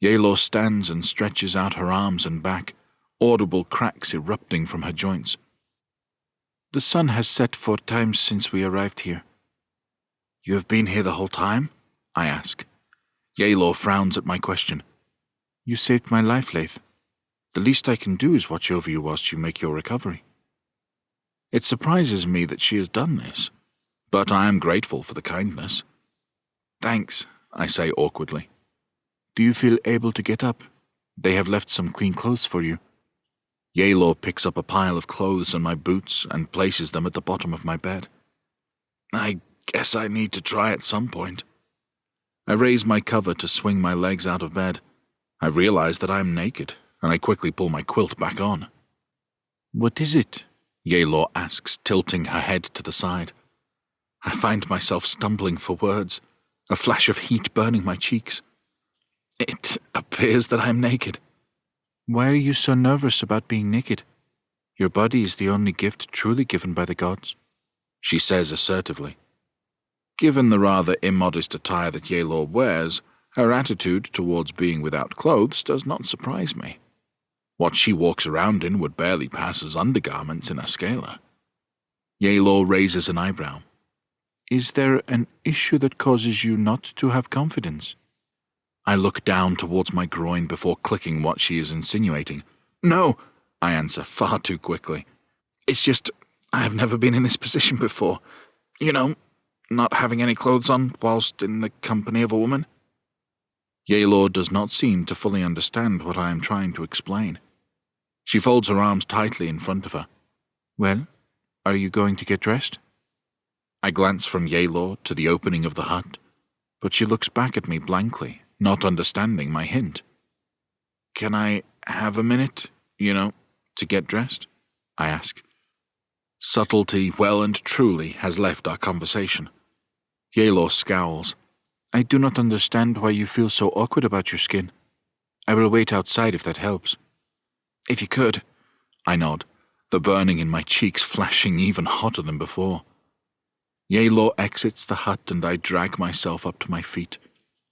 Yaelor stands and stretches out her arms and back, audible cracks erupting from her joints. "The sun has set 4 times since we arrived here." "You have been here the whole time?" I ask. Yaelor frowns at my question. "You saved my life, Laith. The least I can do is watch over you whilst you make your recovery." It surprises me that she has done this, but I am grateful for the kindness. "Thanks," I say awkwardly. "Do you feel able to get up? They have left some clean clothes for you." Yaelor picks up a pile of clothes and my boots and places them at the bottom of my bed. "I guess I need to try at some point." I raise my cover to swing my legs out of bed. I realize that I am naked, and I quickly pull my quilt back on. "What is it?" Yaelor asks, tilting her head to the side. I find myself stumbling for words, a flash of heat burning my cheeks. "It appears that I am naked." "Why are you so nervous about being naked? Your body is the only gift truly given by the gods," she says assertively. Given the rather immodest attire that Yaelor wears, her attitude towards being without clothes does not surprise me. What she walks around in would barely pass as undergarments in Askela. Yaelor raises an eyebrow. "Is there an issue that causes you not to have confidence?" I look down towards my groin before clicking what she is insinuating. "No," I answer far too quickly. "It's just, I have never been in this position before. You know, not having any clothes on whilst in the company of a woman." Yaelor does not seem to fully understand what I am trying to explain. She folds her arms tightly in front of her. Well, are you going to get dressed? I glance from Yaelor to the opening of the hut, but she looks back at me blankly, not understanding my hint. Can I have a minute, to get dressed? I ask. Subtlety well and truly has left our conversation. Yaelor scowls. I do not understand why you feel so awkward about your skin. I will wait outside if that helps. If you could. I nod, the burning in my cheeks flashing even hotter than before. Yaelor exits the hut and I drag myself up to my feet.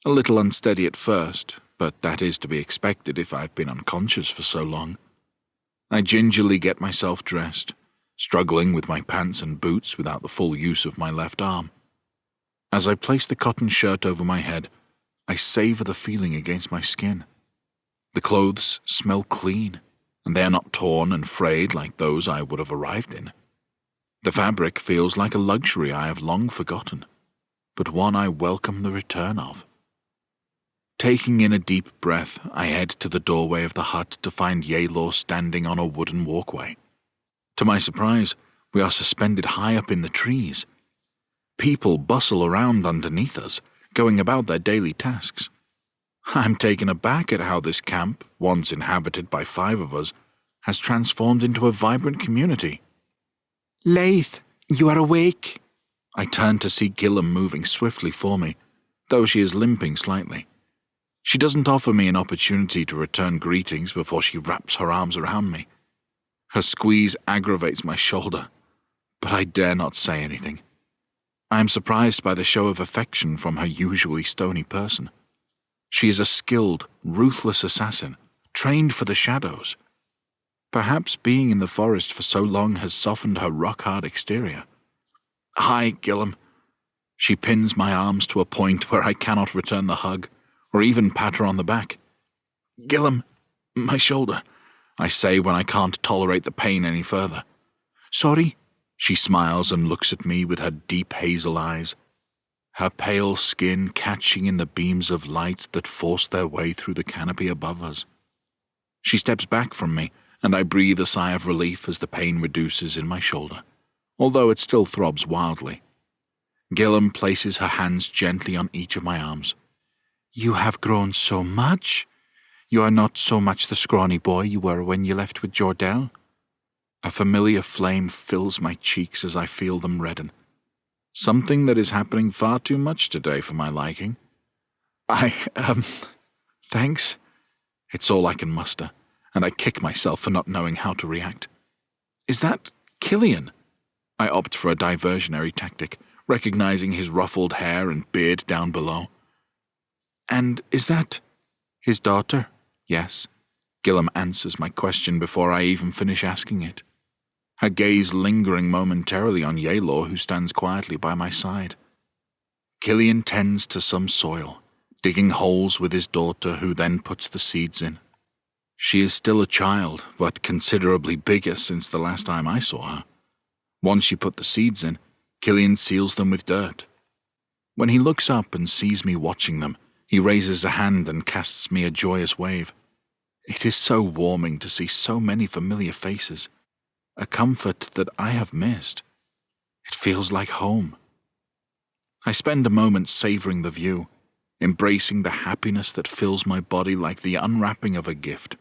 A little unsteady at first, but that is to be expected if I've been unconscious for so long. I gingerly get myself dressed, struggling with my pants and boots without the full use of my left arm. As I place the cotton shirt over my head, I savor the feeling against my skin. The clothes smell clean, and they are not torn and frayed like those I would have arrived in. The fabric feels like a luxury I have long forgotten, but one I welcome the return of. Taking in a deep breath, I head to the doorway of the hut to find Yaelor standing on a wooden walkway. To my surprise, we are suspended high up in the trees. People bustle around underneath us, going about their daily tasks. I'm taken aback at how this camp, once inhabited by 5 of us, has transformed into a vibrant community. Laith, you are awake. I turn to see Gillam moving swiftly for me, though she is limping slightly. She doesn't offer me an opportunity to return greetings before she wraps her arms around me. Her squeeze aggravates my shoulder, but I dare not say anything. I am surprised by the show of affection from her usually stony person. She is a skilled, ruthless assassin, trained for the shadows. Perhaps being in the forest for so long has softened her rock-hard exterior. Hi, Gillam. She pins my arms to a point where I cannot return the hug, or even pat her on the back. Gillam, my shoulder, I say when I can't tolerate the pain any further. Sorry? She smiles and looks at me with her deep hazel eyes, her pale skin catching in the beams of light that force their way through the canopy above us. She steps back from me, and I breathe a sigh of relief as the pain reduces in my shoulder, although it still throbs wildly. Gillam places her hands gently on each of my arms. You have grown so much. You are not so much the scrawny boy you were when you left with Jordell. A familiar flame fills my cheeks as I feel them redden. Something that is happening far too much today for my liking. Thanks. It's all I can muster, and I kick myself for not knowing how to react. Is that Killian? I opt for a diversionary tactic, recognizing his ruffled hair and beard down below. And is that his daughter? Yes. Gillam answers my question before I even finish asking it, her gaze lingering momentarily on Yaelor, who stands quietly by my side. Killian tends to some soil, digging holes with his daughter, who then puts the seeds in. She is still a child, but considerably bigger since the last time I saw her. Once she put the seeds in, Killian seals them with dirt. When he looks up and sees me watching them, he raises a hand and casts me a joyous wave. It is so warming to see so many familiar faces, a comfort that I have missed. It feels like home. I spend a moment savoring the view, embracing the happiness that fills my body like the unwrapping of a gift.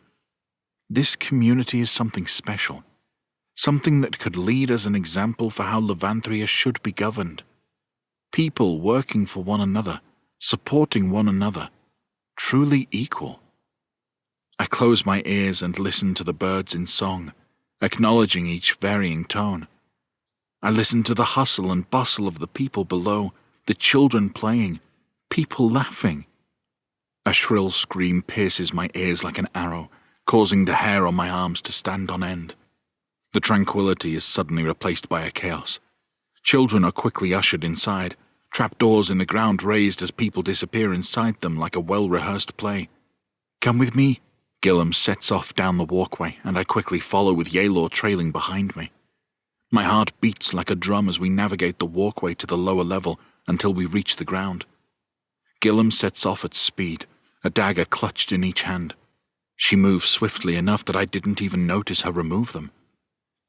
This community is something special, something that could lead as an example for how Levanthria should be governed. People working for one another, supporting one another, truly equal. I close my ears and listen to the birds in song, acknowledging each varying tone. I listen to the hustle and bustle of the people below, the children playing, people laughing. A shrill scream pierces my ears like an arrow, causing the hair on my arms to stand on end. The tranquillity is suddenly replaced by a chaos. Children are quickly ushered inside, trapdoors in the ground raised as people disappear inside them like a well-rehearsed play. Come with me. Gillam sets off down the walkway, and I quickly follow with Yaelor trailing behind me. My heart beats like a drum as we navigate the walkway to the lower level until we reach the ground. Gillam sets off at speed, a dagger clutched in each hand. She moves swiftly enough that I didn't even notice her remove them.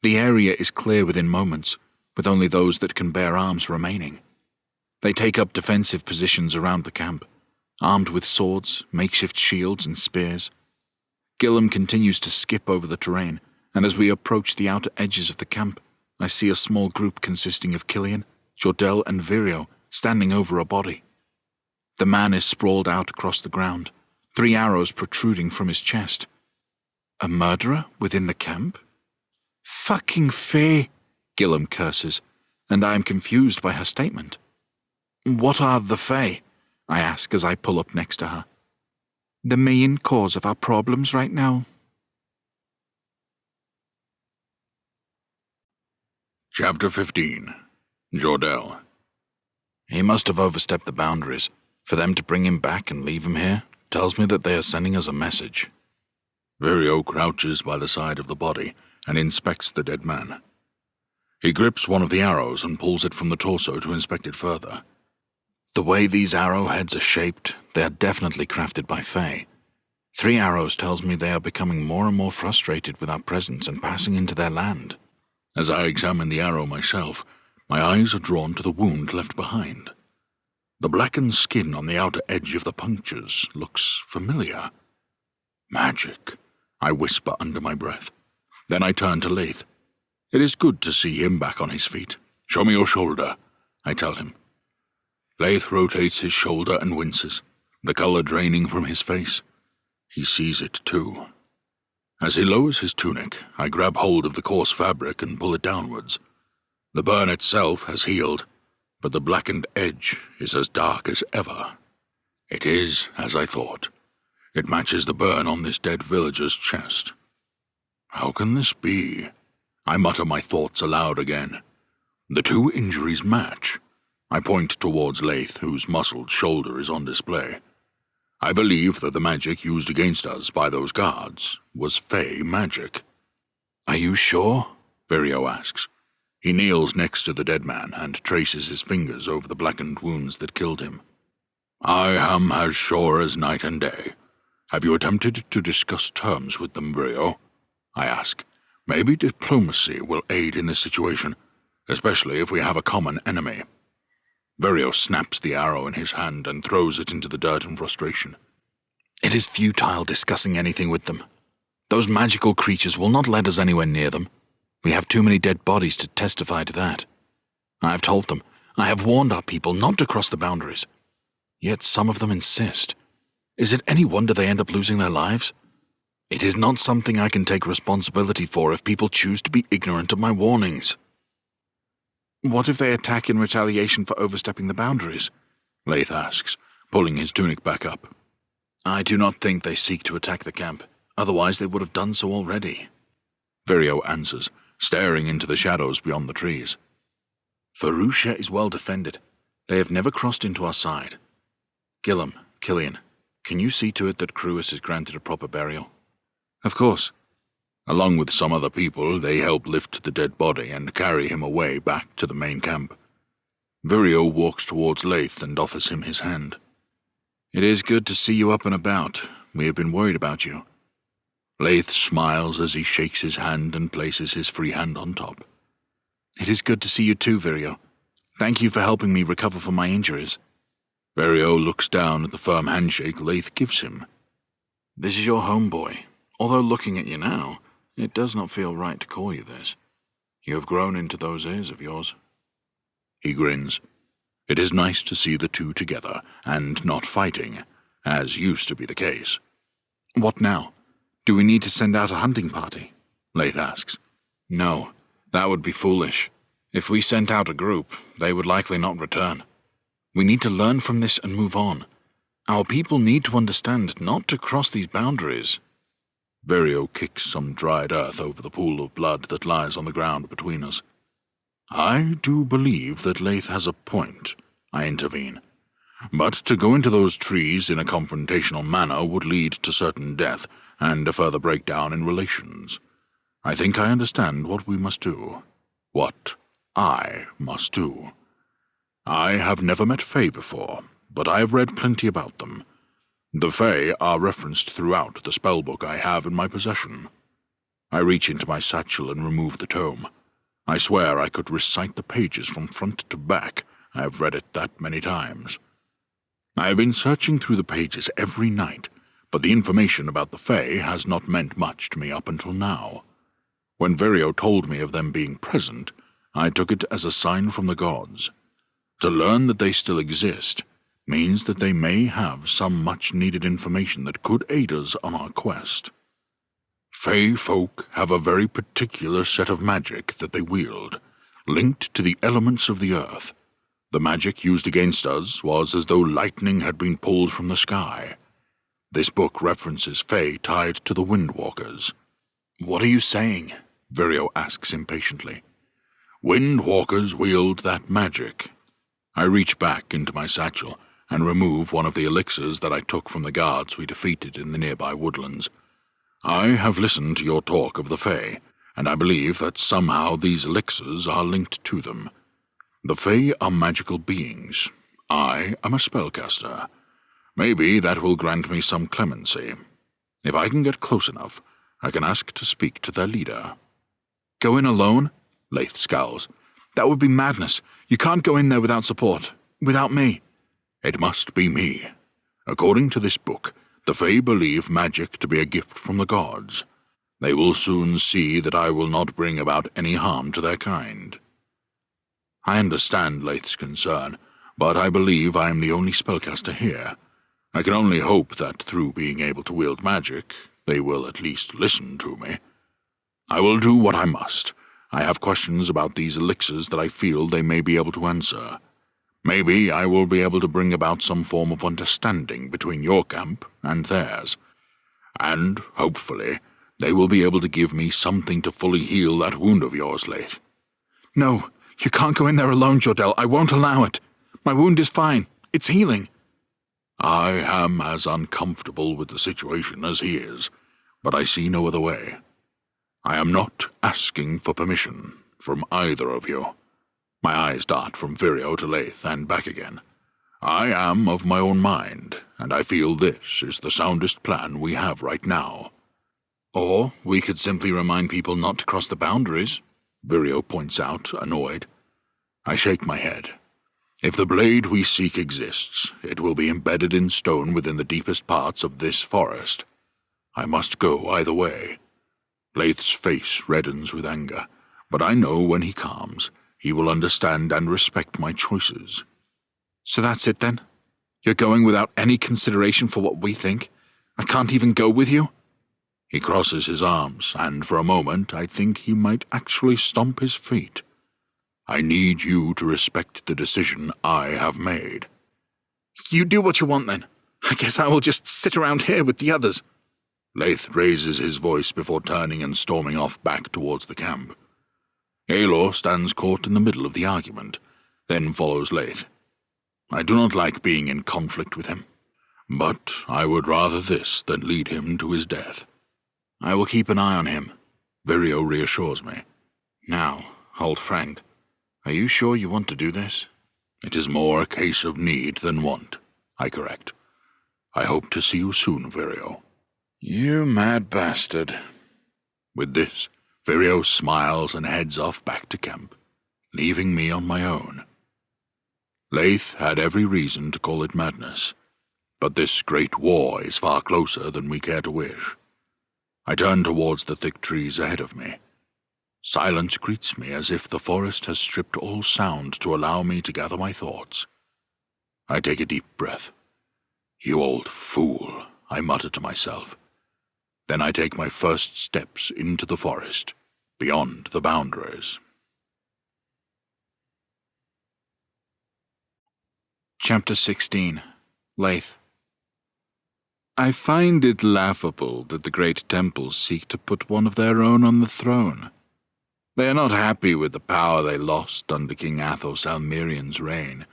The area is clear within moments, with only those that can bear arms remaining. They take up defensive positions around the camp, armed with swords, makeshift shields, and spears. Gillum continues to skip over the terrain, and as we approach the outer edges of the camp, I see a small group consisting of Killian, Jordell, and Virio standing over a body. The man is sprawled out across the ground, 3 arrows protruding from his chest. A murderer within the camp? Fucking Fae! Gillum curses, and I am confused by her statement. What are the Fae? I ask as I pull up next to her. The main cause of our problems right now. Chapter 15. Jordell. He must have overstepped the boundaries. For them to bring him back and leave him here tells me that they are sending us a message. Virio crouches by the side of the body and inspects the dead man. He grips one of the arrows and pulls it from the torso to inspect it further. The way these arrowheads are shaped, they are definitely crafted by Fae. 3 arrows tells me they are becoming more and more frustrated with our presence and passing into their land. As I examine the arrow myself, my eyes are drawn to the wound left behind. The blackened skin on the outer edge of the punctures looks familiar. Magic, I whisper under my breath. Then I turn to Laith. It is good to see him back on his feet. Show me your shoulder, I tell him. Laith rotates his shoulder and winces, the color draining from his face. He sees it too. As he lowers his tunic, I grab hold of the coarse fabric and pull it downwards. The burn itself has healed, but the blackened edge is as dark as ever. It is as I thought. It matches the burn on this dead villager's chest. How can this be? I mutter my thoughts aloud again. The 2 injuries match. I point towards Laith, whose muscled shoulder is on display. I believe that the magic used against us by those guards was Fae magic. Are you sure? Virio asks. He kneels next to the dead man and traces his fingers over the blackened wounds that killed him. I am as sure as night and day. Have you attempted to discuss terms with them, Virio? I ask. Maybe diplomacy will aid in this situation, especially if we have a common enemy. Virio snaps the arrow in his hand and throws it into the dirt in frustration. It is futile discussing anything with them. Those magical creatures will not let us anywhere near them. We have too many dead bodies to testify to that. I have told them, I have warned our people not to cross the boundaries. Yet some of them insist. Is it any wonder they end up losing their lives? It is not something I can take responsibility for if people choose to be ignorant of my warnings. What if they attack in retaliation for overstepping the boundaries? Laith asks, pulling his tunic back up. I do not think they seek to attack the camp, otherwise they would have done so already. Virio answers, staring into the shadows beyond the trees. Farusha is well defended. They have never crossed into our side. Gillum, Killian, can you see to it that Cruis is granted a proper burial? Of course. Along with some other people, they help lift the dead body and carry him away back to the main camp. Virio walks towards Laith and offers him his hand. It is good to see you up and about. We have been worried about you. Laith smiles as he shakes his hand and places his free hand on top. It is good to see you too, Virio. Thank you for helping me recover from my injuries. Virio looks down at the firm handshake Laith gives him. This is your homeboy. Although looking at you now, it does not feel right to call you this. You have grown into those ears of yours. He grins. It is nice to see the 2 together, and not fighting, as used to be the case. What now? Do we need to send out a hunting party? Laith asks. No, that would be foolish. If we sent out a group, they would likely not return. We need to learn from this and move on. Our people need to understand not to cross these boundaries. Virio kicks some dried earth over the pool of blood that lies on the ground between us. I do believe that Laith has a point, I intervene. But to go into those trees in a confrontational manner would lead to certain death and a further breakdown in relations. I think I understand what we must do. What I must do. I have never met Fae before, but I have read plenty about them. The Fae are referenced throughout the spellbook I have in my possession. I reach into my satchel and remove the tome. I swear I could recite the pages from front to back. I have read it that many times. I have been searching through the pages every night, but the information about the Fae has not meant much to me up until now. When Vireo told me of them being present, I took it as a sign from the gods. To learn that they still exist means that they may have some much-needed information that could aid us on our quest. Fae folk have a very particular set of magic that they wield, linked to the elements of the earth. The magic used against us was as though lightning had been pulled from the sky. This book references Fae tied to the Windwalkers. What are you saying? Vireo asks impatiently. Windwalkers wield that magic. I reach back into my satchel and remove one of the elixirs that I took from the guards we defeated in the nearby woodlands. I have listened to your talk of the Fae, and I believe that somehow these elixirs are linked to them. The Fae are magical beings. I am a spellcaster. Maybe that will grant me some clemency. If I can get close enough, I can ask to speak to their leader. Go in alone? Laith scowls. That would be madness. You can't go in there without support. Without me. It must be me. According to this book, the Fae believe magic to be a gift from the gods. They will soon see that I will not bring about any harm to their kind. I understand Laith's concern, but I believe I am the only spellcaster here. I can only hope that through being able to wield magic, they will at least listen to me. I will do what I must. I have questions about these elixirs that I feel they may be able to answer. Maybe I will be able to bring about some form of understanding between your camp and theirs. And, hopefully, they will be able to give me something to fully heal that wound of yours, Laith. No, you can't go in there alone, Jordell. I won't allow it. My wound is fine. It's healing. I am as uncomfortable with the situation as he is, but I see no other way. I am not asking for permission from either of you. My eyes dart from Vireo to Laith and back again. I am of my own mind, and I feel this is the soundest plan we have right now. Or we could simply remind people not to cross the boundaries, Vireo points out, annoyed. I shake my head. If the blade we seek exists, it will be embedded in stone within the deepest parts of this forest. I must go either way. Laith's face reddens with anger, but I know when he calms, he will understand and respect my choices. So that's it then? You're going without any consideration for what we think? I can't even go with you? He crosses his arms, and for a moment I think he might actually stomp his feet. I need you to respect the decision I have made. You do what you want then. I guess I will just sit around here with the others. Laith raises his voice before turning and storming off back towards the camp. Aelor stands caught in the middle of the argument, then follows Laith. I do not like being in conflict with him, but I would rather this than lead him to his death. I will keep an eye on him, Vireo reassures me. Now, old friend, are you sure you want to do this? It is more a case of need than want, I correct. I hope to see you soon, Vireo. You mad bastard. With this, Vireo smiles and heads off back to camp, leaving me on my own. Laith had every reason to call it madness, but this great war is far closer than we care to wish. I turn towards the thick trees ahead of me. Silence greets me as if the forest has stripped all sound to allow me to gather my thoughts. I take a deep breath. You old fool, I mutter to myself. Then I take my first steps into the forest, beyond the boundaries. Chapter 16. Laith. I find it laughable that the great temples seek to put one of their own on the throne. They are not happy with the power they lost under King Athos Almerian's reign.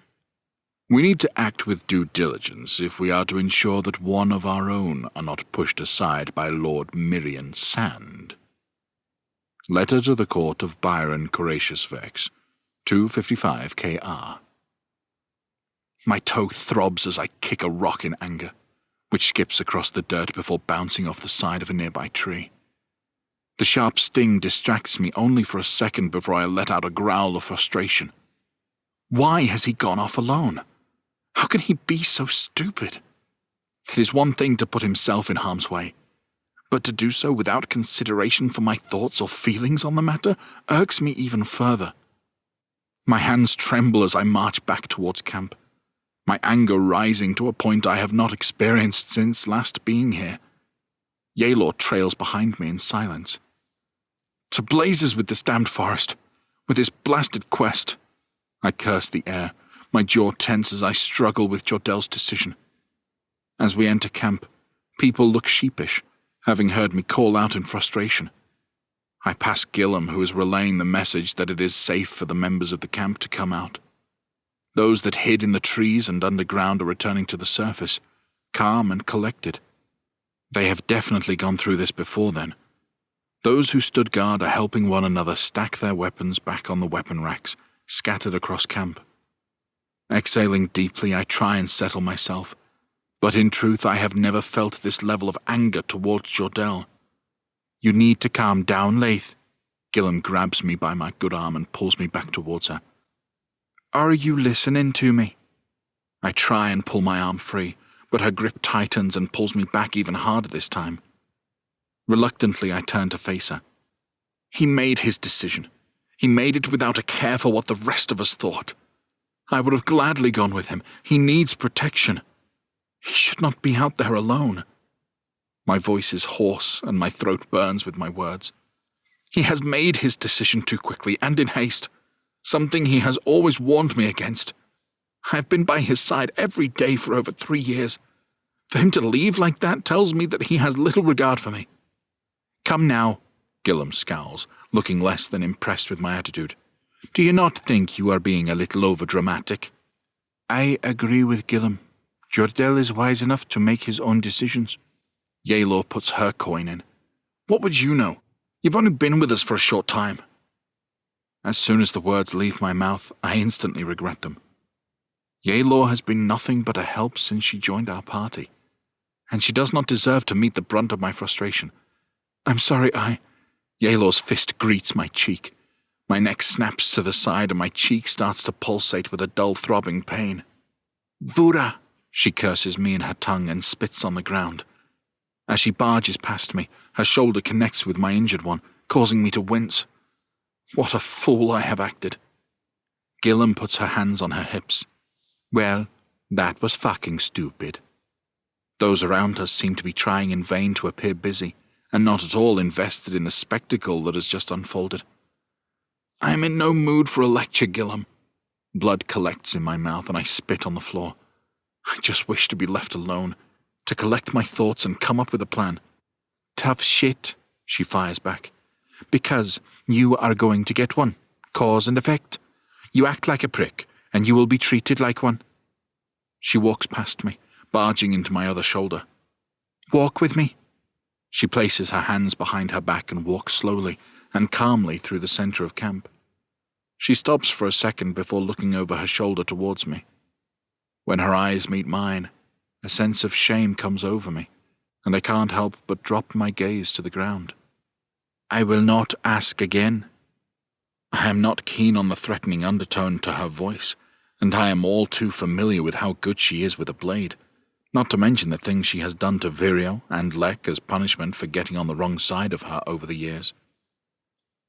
We need to act with due diligence if we are to ensure that one of our own are not pushed aside by Lord Mirian Sand. Letter to the Court of Byron Coracious Vex, 255 KR. My toe throbs as I kick a rock in anger. which skips across the dirt before bouncing off the side of a nearby tree. The sharp sting distracts me only for a second before I let out a growl of frustration. Why has he gone off alone? How can he be so stupid? It is one thing to put himself in harm's way, but to do so without consideration for my thoughts or feelings on the matter irks me even further. My hands tremble as I march back towards camp, my anger rising to a point I have not experienced since last being here. Yaelor trails behind me in silence. To blazes with this damned forest, with this blasted quest. I curse the air, my jaw tense as I struggle with Jordell's decision. As we enter camp, people look sheepish, having heard me call out in frustration. I pass Gillum, who is relaying the message that it is safe for the members of the camp to come out. Those that hid in the trees and underground are returning to the surface, calm and collected. They have definitely gone through this before then. Those who stood guard are helping one another stack their weapons back on the weapon racks, scattered across camp. Exhaling deeply, I try and settle myself, but in truth I have never felt this level of anger towards Jordell. You need to calm down, Laith. Gillum grabs me by my good arm and pulls me back towards her. Are you listening to me? I try and pull my arm free, but her grip tightens and pulls me back even harder this time. Reluctantly, I turn to face her. He made his decision. He made it without a care for what the rest of us thought. I would have gladly gone with him. He needs protection. He should not be out there alone. My voice is hoarse and my throat burns with my words. He has made his decision too quickly and in haste, something he has always warned me against. I have been by his side every day for over 3 years. For him to leave like that tells me that he has little regard for me. Come now, Gillum scowls, looking less than impressed with my attitude. Do you not think you are being a little overdramatic? I agree with Gillum. Jordell is wise enough to make his own decisions. Yaelor puts her coin in. What would you know? You've only been with us for a short time. As soon as the words leave my mouth, I instantly regret them. Yaelor has been nothing but a help since she joined our party, and she does not deserve to meet the brunt of my frustration. I'm sorry, Yaelor's fist greets my cheek. My neck snaps to the side and my cheek starts to pulsate with a dull throbbing pain. Vura! She curses me in her tongue and spits on the ground. As she barges past me, her shoulder connects with my injured one, causing me to wince. What a fool I have acted. Gillum puts her hands on her hips. Well, that was fucking stupid. Those around us seem to be trying in vain to appear busy, and not at all invested in the spectacle that has just unfolded. I am in no mood for a lecture, Gillum. Blood collects in my mouth and I spit on the floor. I just wish to be left alone, to collect my thoughts and come up with a plan. Tough shit, she fires back. Because you are going to get one. Cause and effect. You act like a prick, and you will be treated like one. She walks past me, barging into my other shoulder. Walk with me. She places her hands behind her back and walks slowly and calmly through the center of camp. She stops for a second before looking over her shoulder towards me. When her eyes meet mine, a sense of shame comes over me, and I can't help but drop my gaze to the ground. I will not ask again. I am not keen on the threatening undertone to her voice, and I am all too familiar with how good she is with a blade, not to mention the things she has done to Virio and Lek as punishment for getting on the wrong side of her over the years.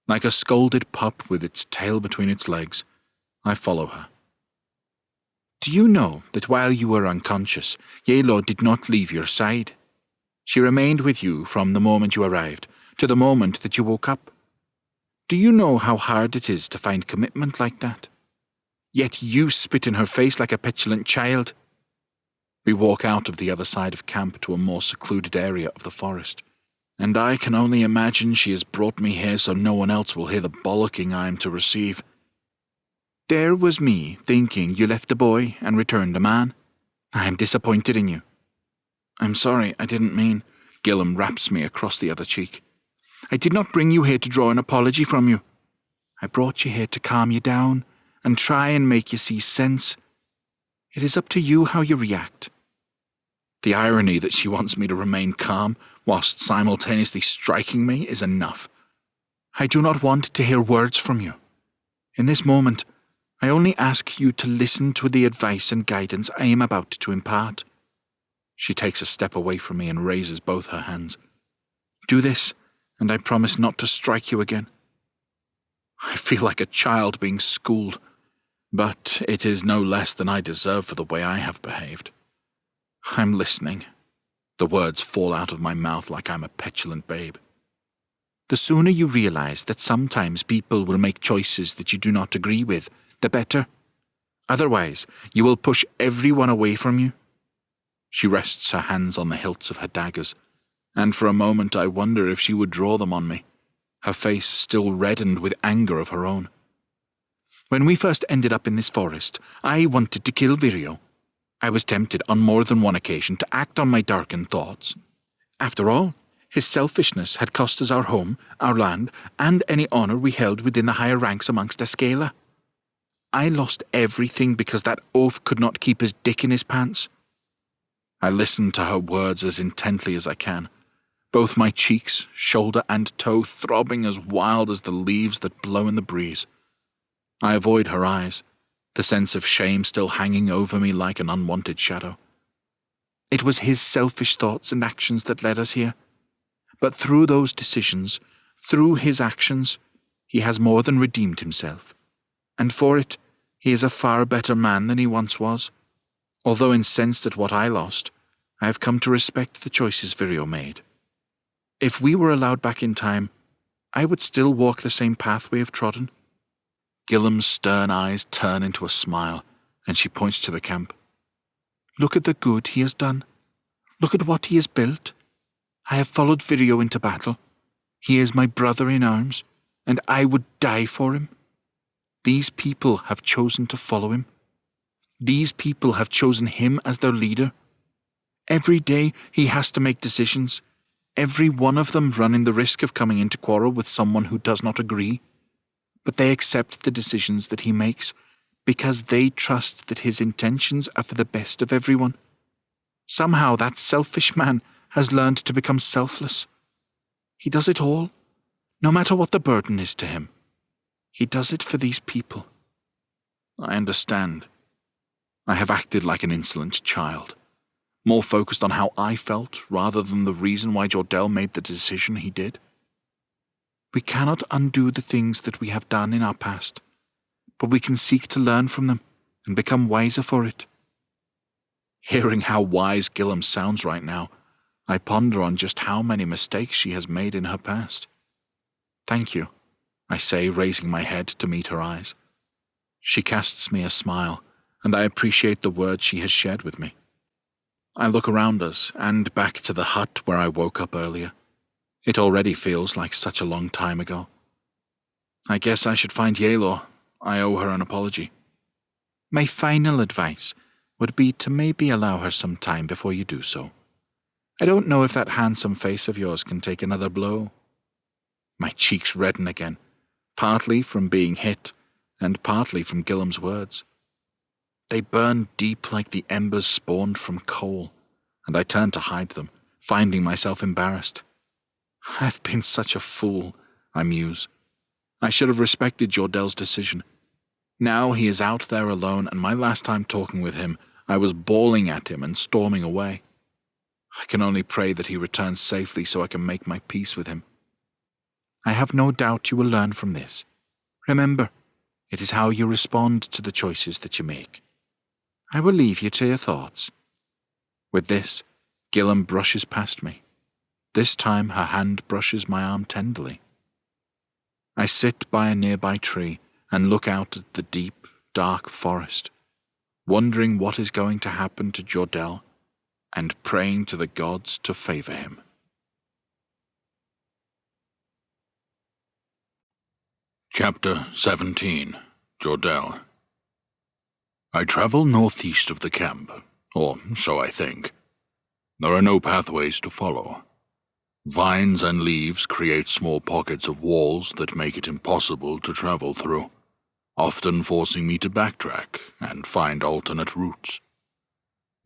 Like a scolded pup with its tail between its legs, I follow her. Do you know that while you were unconscious, Yaelor did not leave your side? She remained with you from the moment you arrived to the moment that you woke up. Do you know how hard it is to find commitment like that? Yet you spit in her face like a petulant child. We walk out of the other side of camp to a more secluded area of the forest, and I can only imagine she has brought me here so no one else will hear the bollocking I am to receive. There was me thinking you left a boy and returned a man. I am disappointed in you. I'm sorry, I didn't mean. Gillum raps me across the other cheek. I did not bring you here to draw an apology from you. I brought you here to calm you down and try and make you see sense. It is up to you how you react. The irony that she wants me to remain calm whilst simultaneously striking me is enough. I do not want to hear words from you. In this moment, I only ask you to listen to the advice and guidance I am about to impart. She takes a step away from me and raises both her hands. Do this, and I promise not to strike you again. I feel like a child being schooled, but it is no less than I deserve for the way I have behaved. I'm listening. The words fall out of my mouth like I'm a petulant babe. The sooner you realize that sometimes people will make choices that you do not agree with, the better. Otherwise, you will push everyone away from you. She rests her hands on the hilts of her daggers, and for a moment I wonder if she would draw them on me, her face still reddened with anger of her own. When we first ended up in this forest, I wanted to kill Virio. I was tempted on more than one occasion to act on my darkened thoughts. After all, his selfishness had cost us our home, our land, and any honor we held within the higher ranks amongst Askela. I lost everything because that oaf could not keep his dick in his pants. I listened to her words as intently as I can, both my cheeks, shoulder, and toe throbbing as wild as the leaves that blow in the breeze. I avoid her eyes, the sense of shame still hanging over me like an unwanted shadow. It was his selfish thoughts and actions that led us here. But through those decisions, through his actions, he has more than redeemed himself. And for it, he is a far better man than he once was. Although incensed at what I lost, I have come to respect the choices Virio made. If we were allowed back in time, I would still walk the same path we have trodden. Gillam's stern eyes turn into a smile, and she points to the camp. Look at the good he has done. Look at what he has built. I have followed Virio into battle. He is my brother in arms, and I would die for him. These people have chosen to follow him. These people have chosen him as their leader. Every day he has to make decisions, every one of them running the risk of coming into quarrel with someone who does not agree. But they accept the decisions that he makes because they trust that his intentions are for the best of everyone. Somehow that selfish man has learned to become selfless. He does it all, no matter what the burden is to him. He does it for these people. I understand. I have acted like an insolent child, more focused on how I felt rather than the reason why Jordell made the decision he did. We cannot undo the things that we have done in our past, but we can seek to learn from them and become wiser for it. Hearing how wise Gillam sounds right now, I ponder on just how many mistakes she has made in her past. Thank you, I say, raising my head to meet her eyes. She casts me a smile, and I appreciate the words she has shared with me. I look around us and back to the hut where I woke up earlier. It already feels like such a long time ago. I guess I should find Yelor. I owe her an apology. My final advice would be to maybe allow her some time before you do so. I don't know if that handsome face of yours can take another blow. My cheeks redden again, partly from being hit and partly from Gillam's words. They burn deep like the embers spawned from coal, and I turn to hide them, finding myself embarrassed. I've been such a fool, I muse. I should have respected Jordell's decision. Now he is out there alone, and my last time talking with him, I was bawling at him and storming away. I can only pray that he returns safely so I can make my peace with him. I have no doubt you will learn from this. Remember, it is how you respond to the choices that you make. I will leave you to your thoughts. With this, Gillam brushes past me. This time her hand brushes my arm tenderly. I sit by a nearby tree and look out at the deep, dark forest, wondering what is going to happen to Jordell and praying to the gods to favor him. Chapter 17. Jordell. I travel northeast of the camp, or so I think. There are no pathways to follow. Vines and leaves create small pockets of walls that make it impossible to travel through, often forcing me to backtrack and find alternate routes.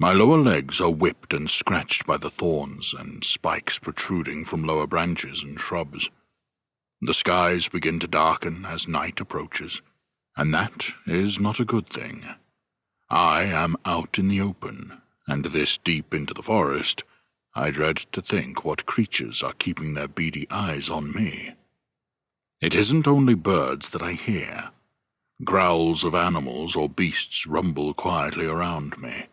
My lower legs are whipped and scratched by the thorns and spikes protruding from lower branches and shrubs. The skies begin to darken as night approaches, and that is not a good thing. I am out in the open, and this deep into the forest, I dread to think what creatures are keeping their beady eyes on me. It isn't only birds that I hear. Growls of animals or beasts rumble quietly around me,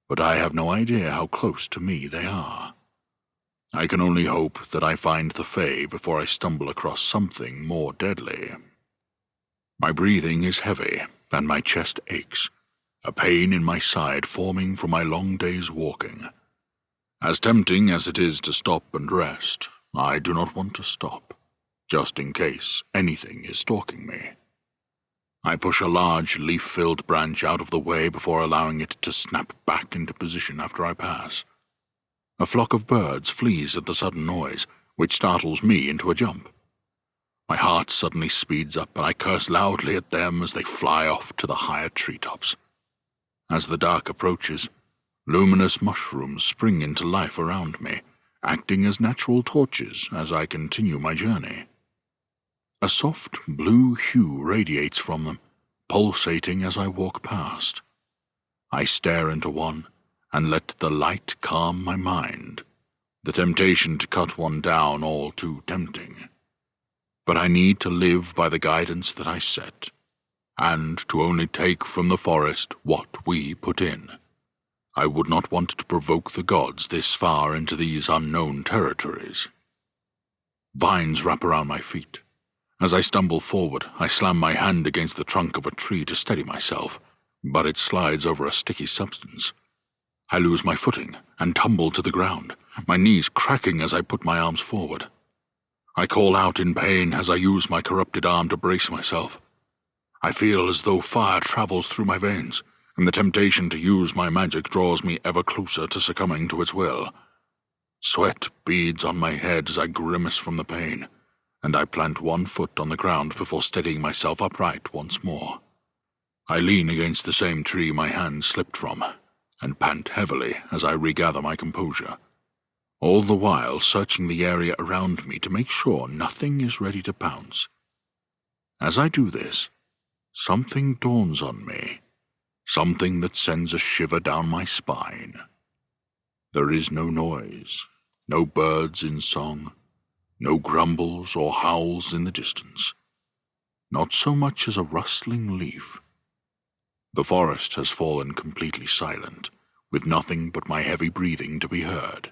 but I have no idea how close to me they are. I can only hope that I find the Fae before I stumble across something more deadly. My breathing is heavy, and my chest aches, a pain in my side forming from my long day's walking. As tempting as it is to stop and rest, I do not want to stop, just in case anything is stalking me. I push a large leaf-filled branch out of the way before allowing it to snap back into position after I pass. A flock of birds flees at the sudden noise, which startles me into a jump. My heart suddenly speeds up, and I curse loudly at them as they fly off to the higher treetops. As the dark approaches, luminous mushrooms spring into life around me, acting as natural torches as I continue my journey. A soft blue hue radiates from them, pulsating as I walk past. I stare into one, and let the light calm my mind, the temptation to cut one down all too tempting. But I need to live by the guidance that I set, and to only take from the forest what we put in. I would not want to provoke the gods this far into these unknown territories. Vines wrap around my feet. As I stumble forward, I slam my hand against the trunk of a tree to steady myself, but it slides over a sticky substance. I lose my footing and tumble to the ground, my knees cracking as I put my arms forward. I call out in pain as I use my corrupted arm to brace myself. I feel as though fire travels through my veins, and the temptation to use my magic draws me ever closer to succumbing to its will. Sweat beads on my head as I grimace from the pain, and I plant one foot on the ground before steadying myself upright once more. I lean against the same tree my hand slipped from, and pant heavily as I regather my composure, all the while searching the area around me to make sure nothing is ready to pounce. As I do this, something dawns on me, something that sends a shiver down my spine. There is no noise, no birds in song, no grumbles or howls in the distance, not so much as a rustling leaf. The forest has fallen completely silent, with nothing but my heavy breathing to be heard.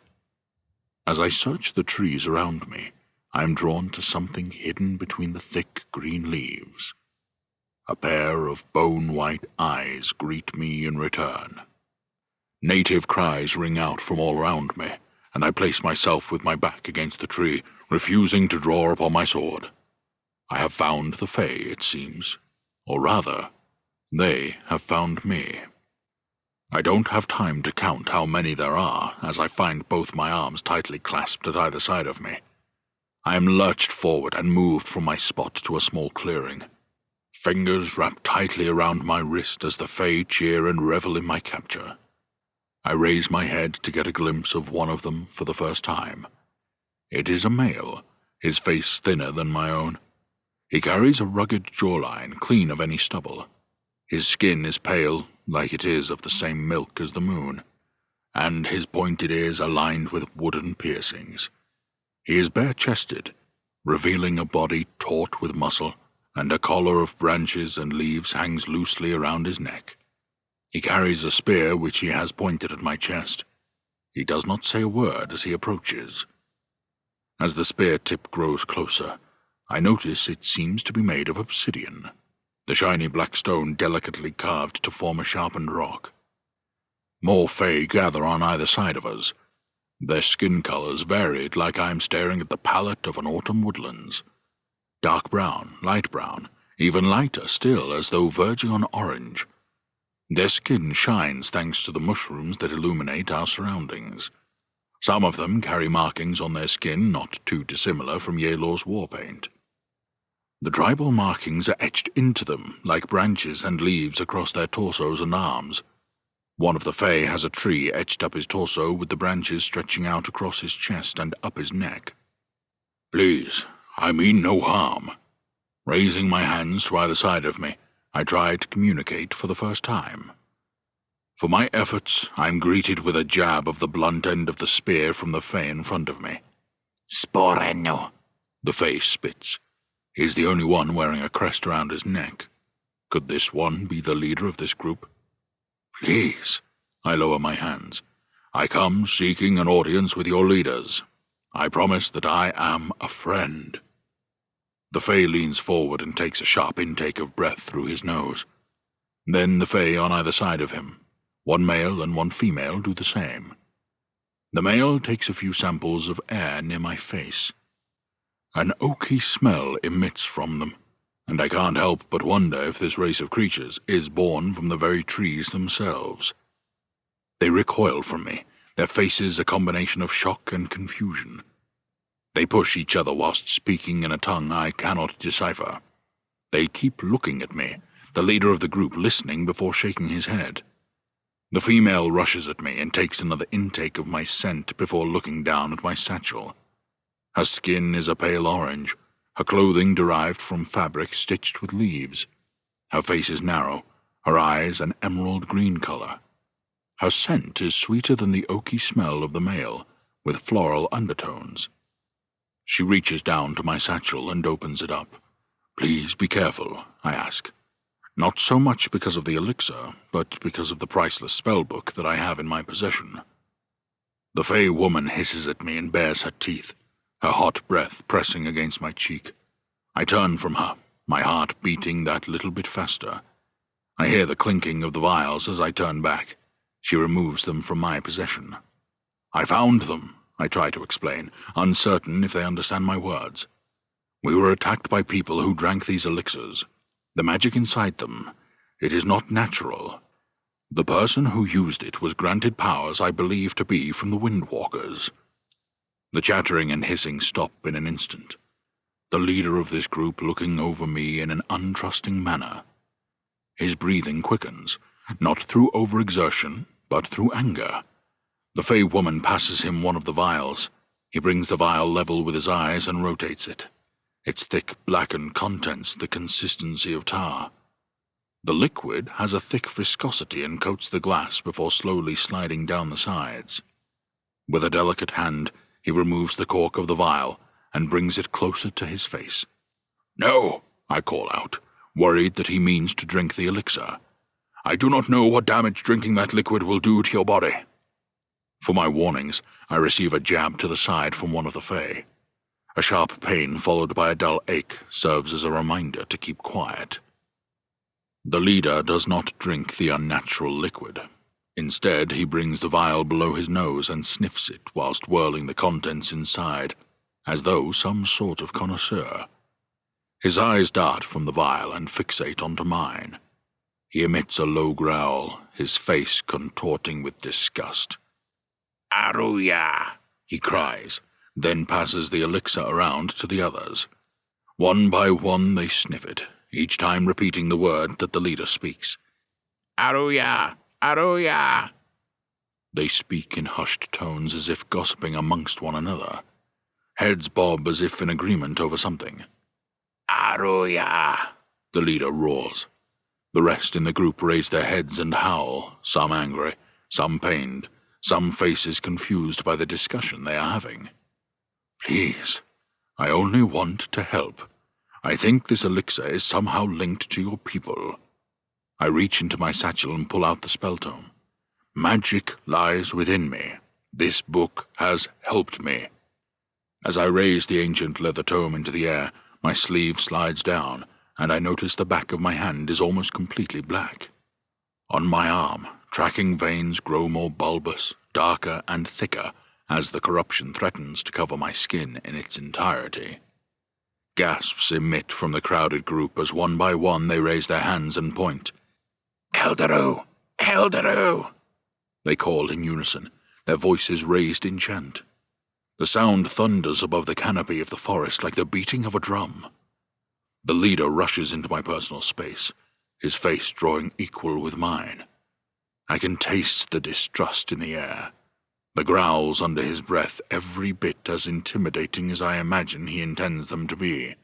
As I search the trees around me, I am drawn to something hidden between the thick green leaves. A pair of bone-white eyes greet me in return. Native cries ring out from all around me, and I place myself with my back against the tree, refusing to draw upon my sword. I have found the Fae, it seems, or rather, they have found me. I don't have time to count how many there are, as I find both my arms tightly clasped at either side of me. I am lurched forward and moved from my spot to a small clearing. Fingers wrapped tightly around my wrist as the Fae cheer and revel in my capture. I raise my head to get a glimpse of one of them for the first time. It is a male, his face thinner than my own. He carries a rugged jawline, clean of any stubble. His skin is pale, like it is of the same milk as the moon, and his pointed ears are lined with wooden piercings. He is bare-chested, revealing a body taut with muscle, and a collar of branches and leaves hangs loosely around his neck. He carries a spear which he has pointed at my chest. He does not say a word as he approaches. As the spear tip grows closer, I notice it seems to be made of obsidian, the shiny black stone delicately carved to form a sharpened rock. More Fae gather on either side of us, their skin colors varied like I am staring at the palette of an autumn woodlands. Dark brown, light brown, even lighter still as though verging on orange. Their skin shines thanks to the mushrooms that illuminate our surroundings. Some of them carry markings on their skin not too dissimilar from Yelor's war paint. The tribal markings are etched into them like branches and leaves across their torsos and arms. One of the Fae has a tree etched up his torso with the branches stretching out across his chest and up his neck. "Please, I mean no harm." Raising my hands to either side of me, I try to communicate for the first time. For my efforts, I'm greeted with a jab of the blunt end of the spear from the Fae in front of me. "Sporeno," the Fae spits. He's the only one wearing a crest around his neck. Could this one be the leader of this group? "Please," I lower my hands. "I come seeking an audience with your leaders. I promise that I am a friend." The Fae leans forward and takes a sharp intake of breath through his nose. Then the Fae on either side of him, one male and one female, do the same. The male takes a few samples of air near my face. An oaky smell emits from them, and I can't help but wonder if this race of creatures is born from the very trees themselves. They recoil from me, their faces a combination of shock and confusion. They push each other whilst speaking in a tongue I cannot decipher. They keep looking at me, the leader of the group listening before shaking his head. The female rushes at me and takes another intake of my scent before looking down at my satchel. Her skin is a pale orange, her clothing derived from fabric stitched with leaves. Her face is narrow, her eyes an emerald green color. Her scent is sweeter than the oaky smell of the male, with floral undertones. She reaches down to my satchel and opens it up. "Please be careful," I ask. Not so much because of the elixir, but because of the priceless spellbook that I have in my possession. The Fae woman hisses at me and bares her teeth, her hot breath pressing against my cheek. I turn from her, my heart beating that little bit faster. I hear the clinking of the vials as I turn back. She removes them from my possession. "I found them," I try to explain, uncertain if they understand my words. "We were attacked by people who drank these elixirs. The magic inside them, it is not natural. The person who used it was granted powers I believe to be from the Windwalkers." The chattering and hissing stop in an instant, the leader of this group looking over me in an untrusting manner. His breathing quickens, not through overexertion, but through anger. The Fae woman passes him one of the vials. He brings the vial level with his eyes and rotates it. Its thick, blackened contents the consistency of tar. The liquid has a thick viscosity and coats the glass before slowly sliding down the sides. With a delicate hand, he removes the cork of the vial and brings it closer to his face. "No," I call out, worried that he means to drink the elixir. "I do not know what damage drinking that liquid will do to your body." For my warnings, I receive a jab to the side from one of the Fae. A sharp pain followed by a dull ache serves as a reminder to keep quiet. The leader does not drink the unnatural liquid. Instead, he brings the vial below his nose and sniffs it whilst whirling the contents inside, as though some sort of connoisseur. His eyes dart from the vial and fixate onto mine. He emits a low growl, his face contorting with disgust. "Aruya!" he cries, then passes the elixir around to the others. One by one they sniff it, each time repeating the word that the leader speaks. "Aruya! Aruya!" They speak in hushed tones as if gossiping amongst one another. Heads bob as if in agreement over something. "Aruya!" the leader roars. The rest in the group raise their heads and howl, some angry, some pained, some faces confused by the discussion they are having. "Please, I only want to help. I think this elixir is somehow linked to your people." I reach into my satchel and pull out the spell tome. "Magic lies within me. This book has helped me." As I raise the ancient leather tome into the air, my sleeve slides down, and I notice the back of my hand is almost completely black. On my arm, tracking veins grow more bulbous, darker, and thicker as the corruption threatens to cover my skin in its entirety. Gasps emit from the crowded group as one by one they raise their hands and point. "Eldaru! Eldaru!" they call in unison, their voices raised in chant. The sound thunders above the canopy of the forest like the beating of a drum. The leader rushes into my personal space, his face drawing equal with mine. I can taste the distrust in the air, the growls under his breath every bit as intimidating as I imagine he intends them to be.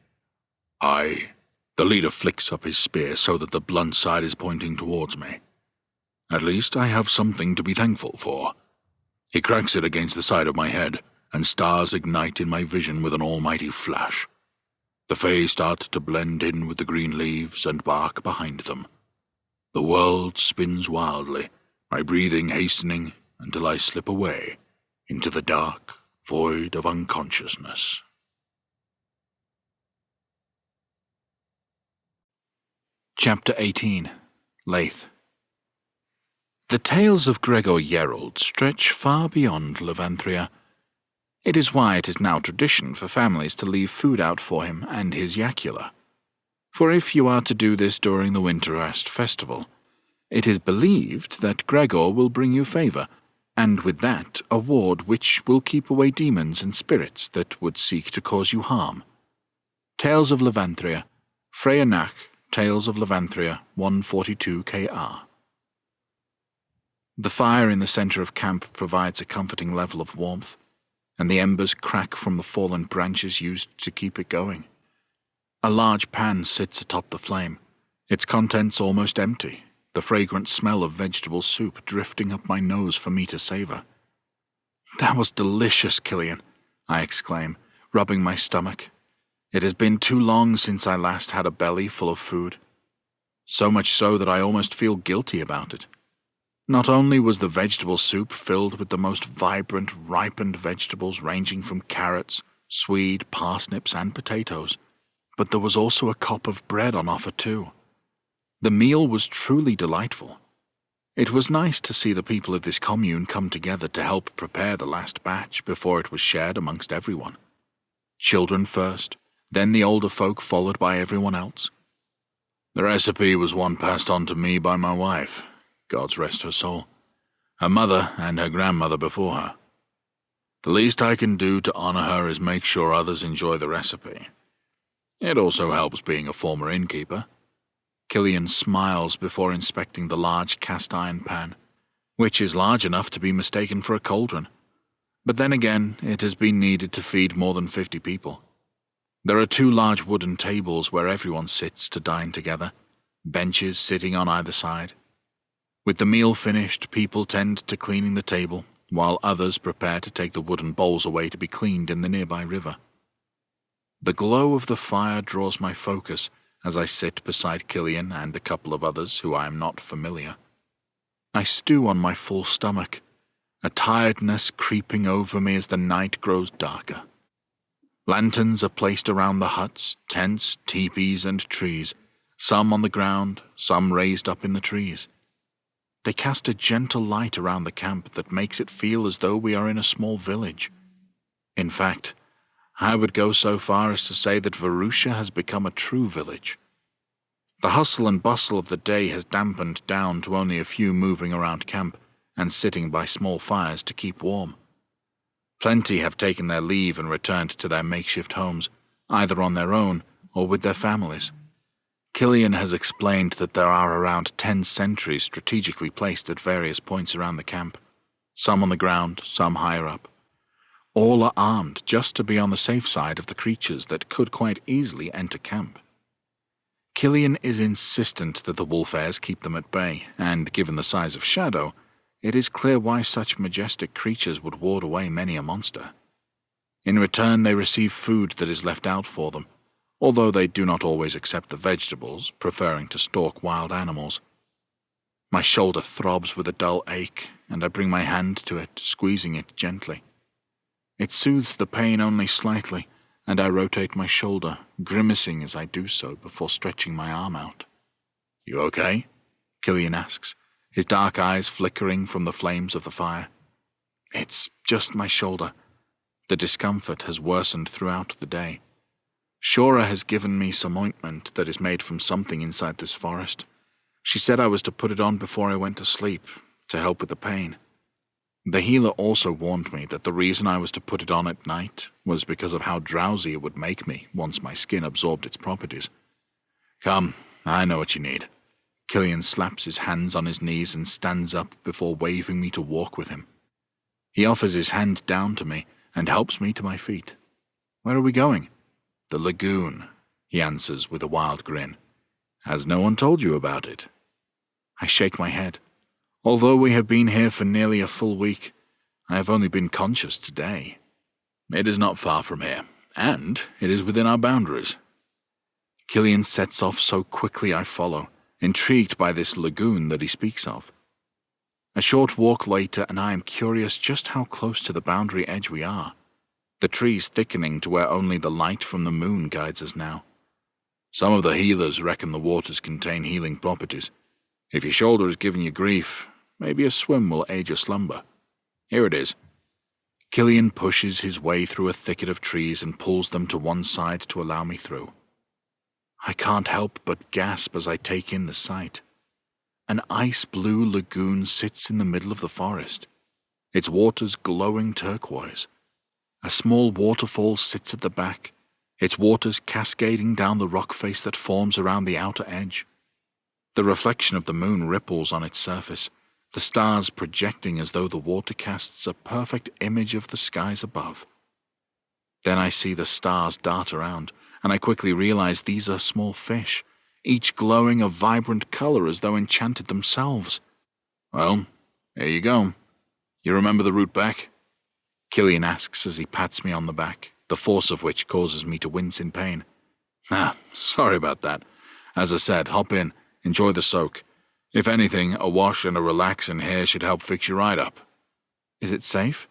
The leader flicks up his spear so that the blunt side is pointing towards me. At least I have something to be thankful for. He cracks it against the side of my head, and stars ignite in my vision with an almighty flash. The Fae start to blend in with the green leaves and bark behind them. The world spins wildly, my breathing hastening until I slip away into the dark void of unconsciousness. Chapter 18. Laith. The tales of Gregor Yerald stretch far beyond Levanthria. It is why it is now tradition for families to leave food out for him and his Askela. For if you are to do this during the Winterrast festival, it is believed that Gregor will bring you favour, and with that a ward which will keep away demons and spirits that would seek to cause you harm. Tales of Levanthria, Freyanach, Tales of Levanthria, 142 KR. The fire in the centre of camp provides a comforting level of warmth, and the embers crack from the fallen branches used to keep it going. A large pan sits atop the flame, its contents almost empty, the fragrant smell of vegetable soup drifting up my nose for me to savour. "That was delicious, Killian," I exclaim, rubbing my stomach. It has been too long since I last had a belly full of food. So much so that I almost feel guilty about it. Not only was the vegetable soup filled with the most vibrant, ripened vegetables ranging from carrots, swede, parsnips, and potatoes, but there was also a cop of bread on offer too. The meal was truly delightful. It was nice to see the people of this commune come together to help prepare the last batch before it was shared amongst everyone. Children first, then the older folk followed by everyone else. The recipe was one passed on to me by my wife, God's rest her soul, her mother and her grandmother before her. The least I can do to honour her is make sure others enjoy the recipe. It also helps being a former innkeeper. Killian smiles before inspecting the large cast-iron pan, which is large enough to be mistaken for a cauldron. But then again, it has been needed to feed more than 50 people. There are 2 large wooden tables where everyone sits to dine together, benches sitting on either side. With the meal finished, people tend to cleaning the table, while others prepare to take the wooden bowls away to be cleaned in the nearby river. The glow of the fire draws my focus as I sit beside Killian and a couple of others who I am not familiar. I stew on my full stomach, a tiredness creeping over me as the night grows darker. Lanterns are placed around the huts, tents, teepees, and trees, some on the ground, some raised up in the trees. They cast a gentle light around the camp that makes it feel as though we are in a small village. In fact, I would go so far as to say that Varusha has become a true village. The hustle and bustle of the day has dampened down to only a few moving around camp and sitting by small fires to keep warm. Plenty have taken their leave and returned to their makeshift homes, either on their own or with their families. Killian has explained that there are around 10 sentries strategically placed at various points around the camp, some on the ground, some higher up. All are armed just to be on the safe side of the creatures that could quite easily enter camp. Killian is insistent that the wolf airs keep them at bay, and given the size of Shadow, it is clear why such majestic creatures would ward away many a monster. In return, they receive food that is left out for them, although they do not always accept the vegetables, preferring to stalk wild animals. My shoulder throbs with a dull ache, and I bring my hand to it, squeezing it gently. It soothes the pain only slightly, and I rotate my shoulder, grimacing as I do so before stretching my arm out. "You okay?" Killian asks, his dark eyes flickering from the flames of the fire. "It's just my shoulder. The discomfort has worsened throughout the day. Shora has given me some ointment that is made from something inside this forest. She said I was to put it on before I went to sleep, to help with the pain. The healer also warned me that the reason I was to put it on at night was because of how drowsy it would make me once my skin absorbed its properties. Come, I know what you need. Killian slaps his hands on his knees and stands up before waving me to walk with him. He offers his hand down to me and helps me to my feet. Where are we going? The lagoon, he answers with a wild grin. Has no one told you about it? I shake my head. Although we have been here for nearly a full week, I have only been conscious today. It is not far from here, and it is within our boundaries. Killian sets off so quickly I follow, intrigued by this lagoon that he speaks of. A short walk later, and I am curious just how close to the boundary edge we are, the trees thickening to where only the light from the moon guides us now. Some of the healers reckon the waters contain healing properties. If your shoulder is giving you grief, maybe a swim will aid your slumber. Here it is. Killian pushes his way through a thicket of trees and pulls them to one side to allow me through. I can't help but gasp as I take in the sight. An ice-blue lagoon sits in the middle of the forest, its waters glowing turquoise. A small waterfall sits at the back, its waters cascading down the rock face that forms around the outer edge. The reflection of the moon ripples on its surface, the stars projecting as though the water casts a perfect image of the skies above. Then I see the stars dart around, and I quickly realize these are small fish, each glowing a vibrant color as though enchanted themselves. Well, here you go. You remember the route back? Killian asks as he pats me on the back, the force of which causes me to wince in pain. Sorry about that. As I said, hop in, enjoy the soak. If anything, a wash and a relax in here should help fix you right up. Is it safe?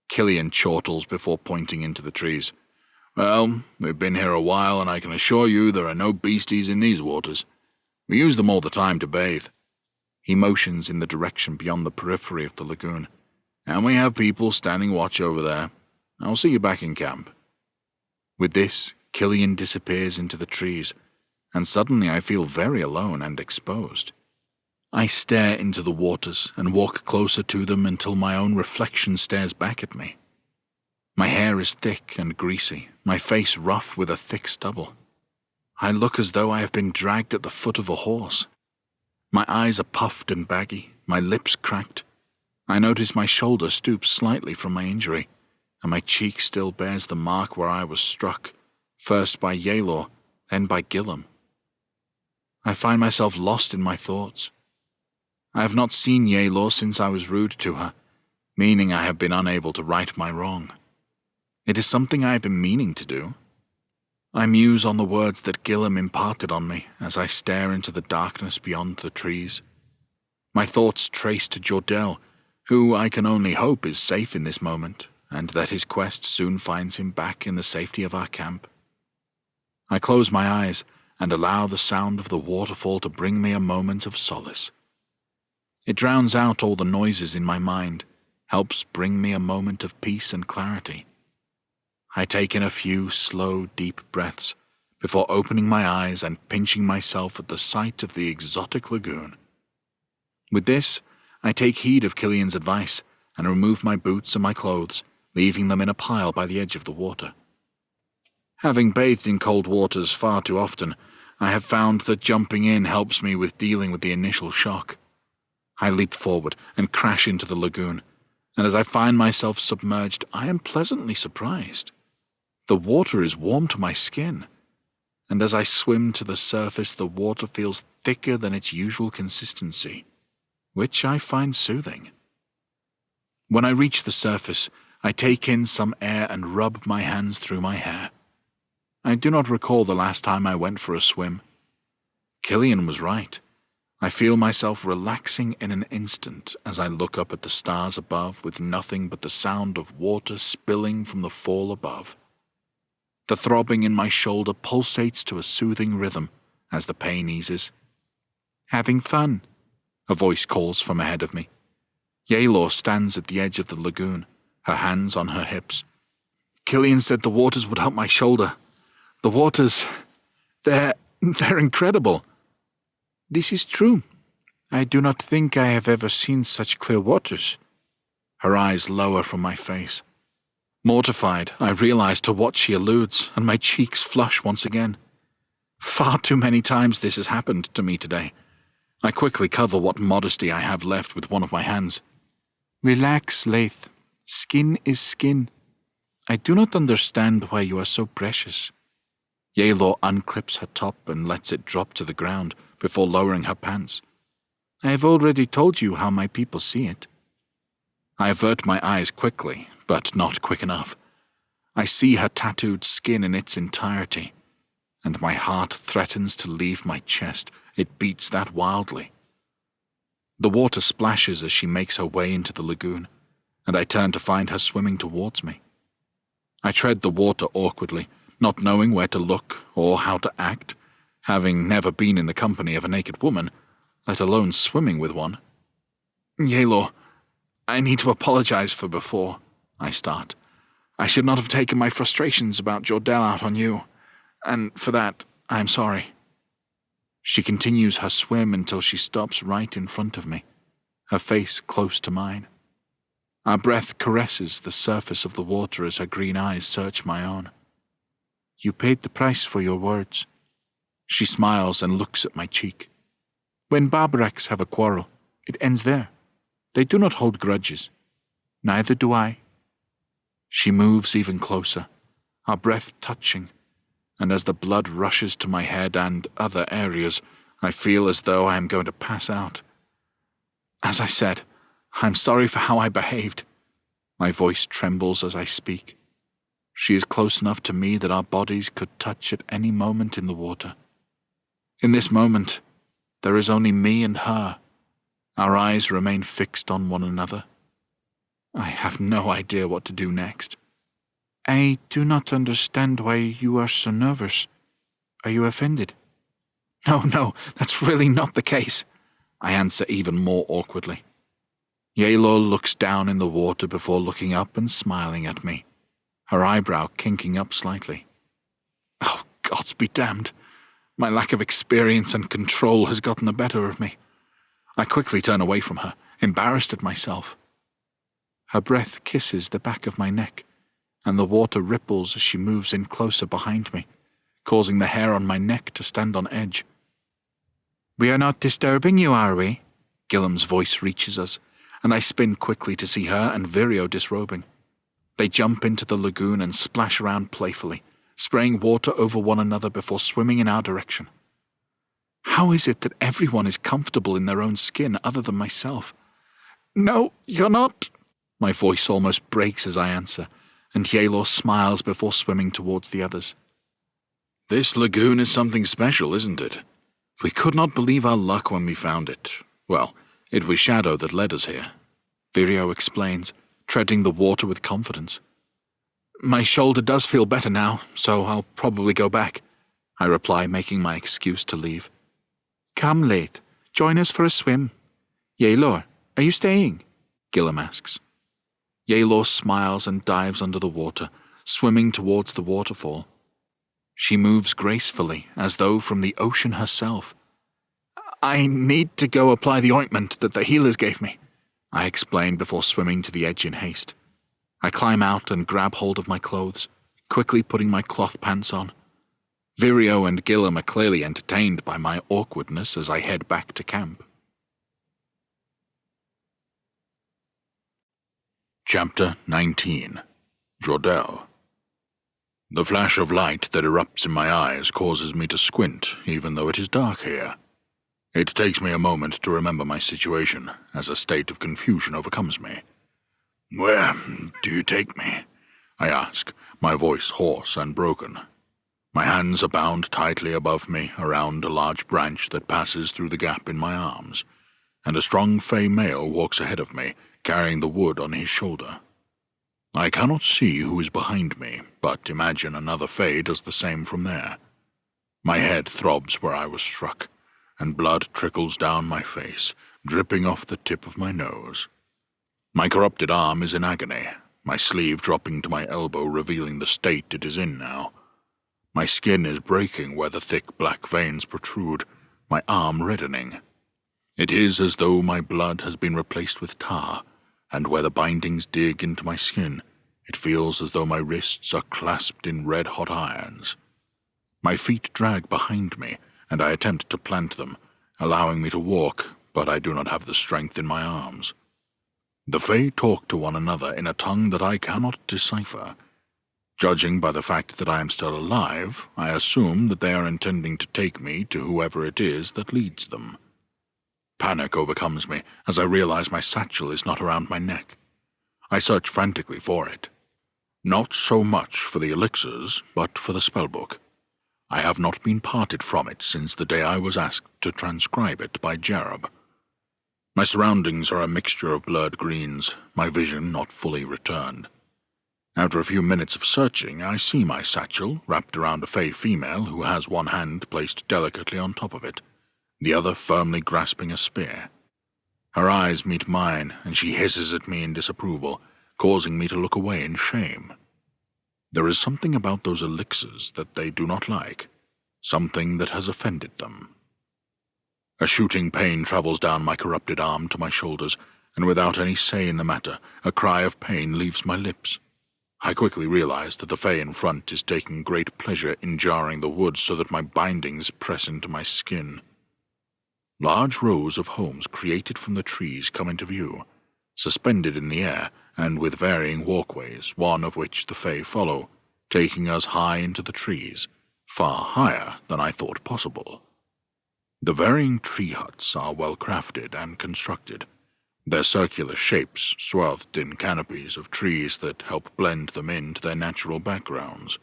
Killian chortles before pointing into the trees. Well, we've been here a while, and I can assure you there are no beasties in these waters. We use them all the time to bathe. He motions in the direction beyond the periphery of the lagoon. And we have people standing watch over there. I'll see you back in camp. With this, Killian disappears into the trees, and suddenly I feel very alone and exposed. I stare into the waters and walk closer to them until my own reflection stares back at me. My hair is thick and greasy, my face rough with a thick stubble. I look as though I have been dragged at the foot of a horse. My eyes are puffed and baggy, my lips cracked. I notice my shoulder stoops slightly from my injury, and my cheek still bears the mark where I was struck, first by Yaelor, then by Gillam. I find myself lost in my thoughts. I have not seen Yaelor since I was rude to her, meaning I have been unable to right my wrong. It is something I have been meaning to do. I muse on the words that Gillam imparted on me as I stare into the darkness beyond the trees. My thoughts trace to Jordell, who I can only hope is safe in this moment, and that his quest soon finds him back in the safety of our camp. I close my eyes and allow the sound of the waterfall to bring me a moment of solace. It drowns out all the noises in my mind, helps bring me a moment of peace and clarity. I take in a few slow, deep breaths before opening my eyes and pinching myself at the sight of the exotic lagoon. With this, I take heed of Killian's advice and remove my boots and my clothes, leaving them in a pile by the edge of the water. Having bathed in cold waters far too often, I have found that jumping in helps me with dealing with the initial shock. I leap forward and crash into the lagoon, and as I find myself submerged, I am pleasantly surprised. The water is warm to my skin, and as I swim to the surface, the water feels thicker than its usual consistency, which I find soothing. When I reach the surface, I take in some air and rub my hands through my hair. I do not recall the last time I went for a swim. Killian was right. I feel myself relaxing in an instant as I look up at the stars above with nothing but the sound of water spilling from the fall above. The throbbing in my shoulder pulsates to a soothing rhythm as the pain eases. Having fun, a voice calls from ahead of me. Yaelor stands at the edge of the lagoon, her hands on her hips. Killian said the waters would help my shoulder. The waters, they're incredible. This is true. I do not think I have ever seen such clear waters. Her eyes lower from my face. Mortified, I realize to what she alludes, and my cheeks flush once again. Far too many times this has happened to me today, I quickly cover what modesty I have left with one of my hands. Relax, Laith. Skin is skin. I do not understand why you are so precious. Yelor unclips her top and lets it drop to the ground before lowering her pants. I have already told you how my people see it. I avert my eyes quickly, but not quick enough. I see her tattooed skin in its entirety, and my heart threatens to leave my chest. It beats that wildly. The water splashes as she makes her way into the lagoon, and I turn to find her swimming towards me. I tread the water awkwardly, not knowing where to look or how to act, having never been in the company of a naked woman, let alone swimming with one. Yelor, I need to apologize for before, I start. I should not have taken my frustrations about Jordell out on you, and for that, I am sorry. She continues her swim until she stops right in front of me, her face close to mine. Our breath caresses the surface of the water as her green eyes search my own. You paid the price for your words. She smiles and looks at my cheek. When Barbaraqs have a quarrel, it ends there. They do not hold grudges. Neither do I. She moves even closer, our breath touching, and as the blood rushes to my head and other areas, I feel as though I am going to pass out. As I said, I'm sorry for how I behaved. My voice trembles as I speak. She is close enough to me that our bodies could touch at any moment in the water. In this moment, there is only me and her. Our eyes remain fixed on one another. I have no idea what to do next. I do not understand why you are so nervous. Are you offended? No, that's really not the case, I answer even more awkwardly. Yelor looks down in the water before looking up and smiling at me, her eyebrow kinking up slightly. Oh, gods be damned. My lack of experience and control has gotten the better of me. I quickly turn away from her, embarrassed at myself. Her breath kisses the back of my neck, and the water ripples as she moves in closer behind me, causing the hair on my neck to stand on edge. We are not disturbing you, are we? Gillam's voice reaches us, and I spin quickly to see her and Virio disrobing. They jump into the lagoon and splash around playfully, spraying water over one another before swimming in our direction. How is it that everyone is comfortable in their own skin other than myself? No, you're not. My voice almost breaks as I answer, and Yelor smiles before swimming towards the others. This lagoon is something special, isn't it? We could not believe our luck when we found it. Well, it was Shadow that led us here, Virio explains, treading the water with confidence. My shoulder does feel better now, so I'll probably go back, I reply, making my excuse to leave. Come, Laith, join us for a swim. Yelor, are you staying? Gillam asks. Yelor smiles and dives under the water, swimming towards the waterfall. She moves gracefully, as though from the ocean herself. I need to go apply the ointment that the healers gave me, I explain before swimming to the edge in haste. I climb out and grab hold of my clothes, quickly putting my cloth pants on. Virio and Gillam are clearly entertained by my awkwardness as I head back to camp. Chapter 19. Jordell. The flash of light that erupts in my eyes causes me to squint, even though it is dark here. It takes me a moment to remember my situation, as a state of confusion overcomes me. "Where do you take me?" I ask, my voice hoarse and broken. My hands are bound tightly above me around a large branch that passes through the gap in my arms, and a strong fey male walks ahead of me, carrying the wood on his shoulder. I cannot see who is behind me, but imagine another fey does the same from there. My head throbs where I was struck, and blood trickles down my face, dripping off the tip of my nose. My corrupted arm is in agony, my sleeve dropping to my elbow, revealing the state it is in now. My skin is breaking where the thick black veins protrude, my arm reddening. It is as though my blood has been replaced with tar, and where the bindings dig into my skin, it feels as though my wrists are clasped in red-hot irons. My feet drag behind me, and I attempt to plant them, allowing me to walk, but I do not have the strength in my arms. The Fae talk to one another in a tongue that I cannot decipher. Judging by the fact that I am still alive, I assume that they are intending to take me to whoever it is that leads them. Panic overcomes me as I realize my satchel is not around my neck. I search frantically for it. Not so much for the elixirs, but for the spellbook. I have not been parted from it since the day I was asked to transcribe it by Jarab. My surroundings are a mixture of blurred greens, my vision not fully returned. After a few minutes of searching, I see my satchel wrapped around a Fae female who has one hand placed delicately on top of it, the other firmly grasping a spear. Her eyes meet mine, and she hisses at me in disapproval, causing me to look away in shame. There is something about those elixirs that they do not like, something that has offended them. A shooting pain travels down my corrupted arm to my shoulders, and without any say in the matter, a cry of pain leaves my lips. I quickly realize that the Fae in front is taking great pleasure in jarring the wood so that my bindings press into my skin. Large rows of homes created from the trees come into view, suspended in the air and with varying walkways, one of which the Fae follow, taking us high into the trees, far higher than I thought possible. The varying tree huts are well crafted and constructed, their circular shapes swathed in canopies of trees that help blend them into their natural backgrounds.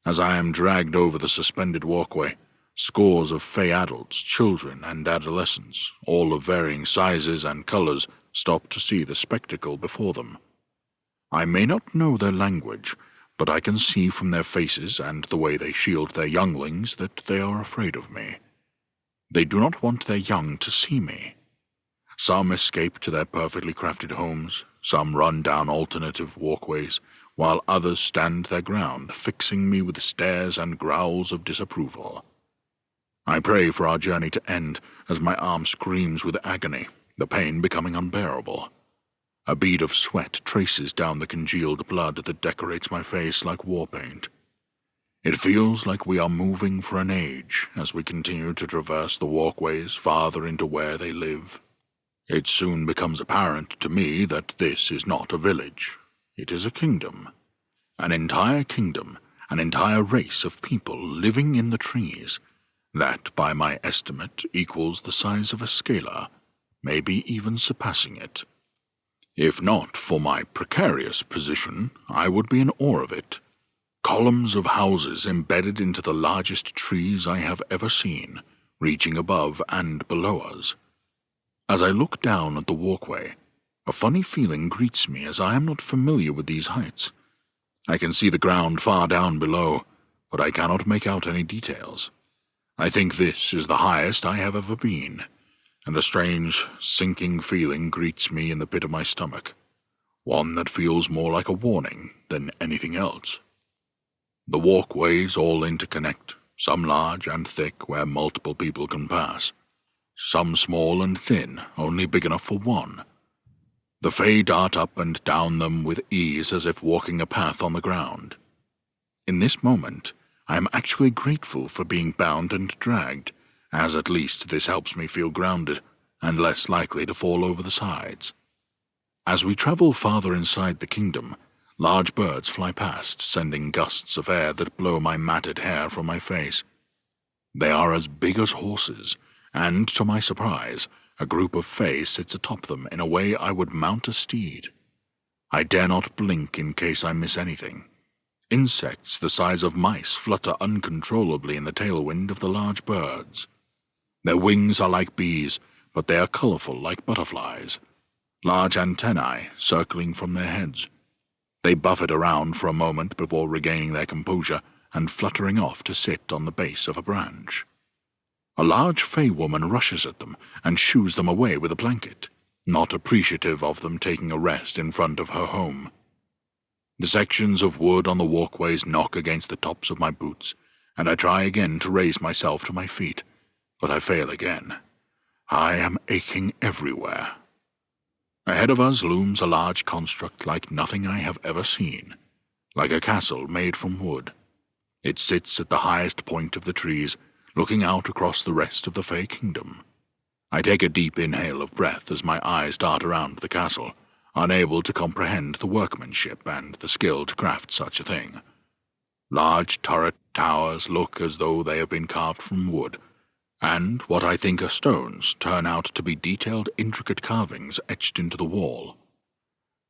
As I am dragged over the suspended walkway, scores of Fae adults, children, and adolescents, all of varying sizes and colors, stop to see the spectacle before them. I may not know their language, but I can see from their faces and the way they shield their younglings that they are afraid of me. They do not want their young to see me. Some escape to their perfectly crafted homes, some run down alternative walkways, while others stand their ground, fixing me with stares and growls of disapproval. I pray for our journey to end as my arm screams with agony, the pain becoming unbearable. A bead of sweat traces down the congealed blood that decorates my face like war paint. It feels like we are moving for an age as we continue to traverse the walkways farther into where they live. It soon becomes apparent to me that this is not a village. It is a kingdom. An entire kingdom, an entire race of people living in the trees, that, by my estimate, equals the size of Askela, maybe even surpassing it. If not for my precarious position, I would be in awe of it. Columns of houses embedded into the largest trees I have ever seen, reaching above and below us. As I look down at the walkway, a funny feeling greets me as I am not familiar with these heights. I can see the ground far down below, but I cannot make out any details. I think this is the highest I have ever been, and a strange, sinking feeling greets me in the pit of my stomach, one that feels more like a warning than anything else. The walkways all interconnect, some large and thick where multiple people can pass, some small and thin, only big enough for one. The Fae dart up and down them with ease as if walking a path on the ground. In this moment, I am actually grateful for being bound and dragged, as at least this helps me feel grounded and less likely to fall over the sides. As we travel farther inside the kingdom, large birds fly past, sending gusts of air that blow my matted hair from my face. They are as big as horses, and, to my surprise, a group of Fae sits atop them in a way I would mount a steed. I dare not blink in case I miss anything. Insects the size of mice flutter uncontrollably in the tailwind of the large birds. Their wings are like bees, but they are colorful like butterflies, large antennae circling from their heads. They buffet around for a moment before regaining their composure and fluttering off to sit on the base of a branch. A large Fae woman rushes at them and shoos them away with a blanket, not appreciative of them taking a rest in front of her home. The sections of wood on the walkways knock against the tops of my boots, and I try again to raise myself to my feet, but I fail again. I am aching everywhere. Ahead of us looms a large construct like nothing I have ever seen, like a castle made from wood. It sits at the highest point of the trees, looking out across the rest of the Fey Kingdom. I take a deep inhale of breath as my eyes dart around the castle, unable to comprehend the workmanship and the skill to craft such a thing. Large turret towers look as though they have been carved from wood, and what I think are stones turn out to be detailed, intricate carvings etched into the wall.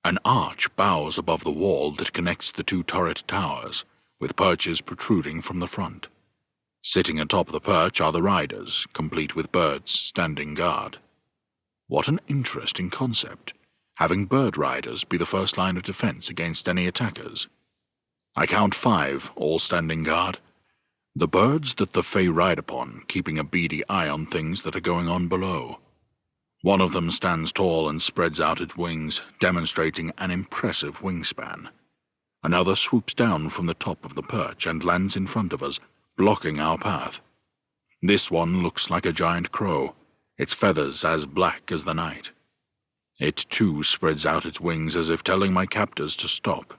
An arch bows above the wall that connects the two turret towers, with perches protruding from the front. Sitting atop the perch are the riders, complete with birds standing guard. What an interesting concept, having bird riders be the first line of defense against any attackers. I count 5, all standing guard. The birds that the Fae ride upon, keeping a beady eye on things that are going on below. One of them stands tall and spreads out its wings, demonstrating an impressive wingspan. Another swoops down from the top of the perch and lands in front of us, blocking our path. This one looks like a giant crow, its feathers as black as the night. It too spreads out its wings as if telling my captors to stop.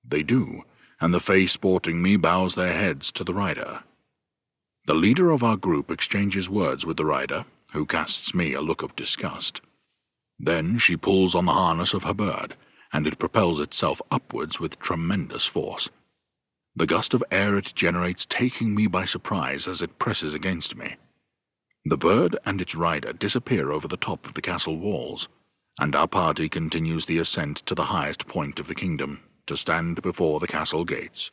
They do, and the Fae sporting me bows their heads to the rider. The leader of our group exchanges words with the rider, who casts me a look of disgust. Then she pulls on the harness of her bird, and it propels itself upwards with tremendous force. The gust of air it generates taking me by surprise as it presses against me. The bird and its rider disappear over the top of the castle walls, and our party continues the ascent to the highest point of the kingdom, to stand before the castle gates.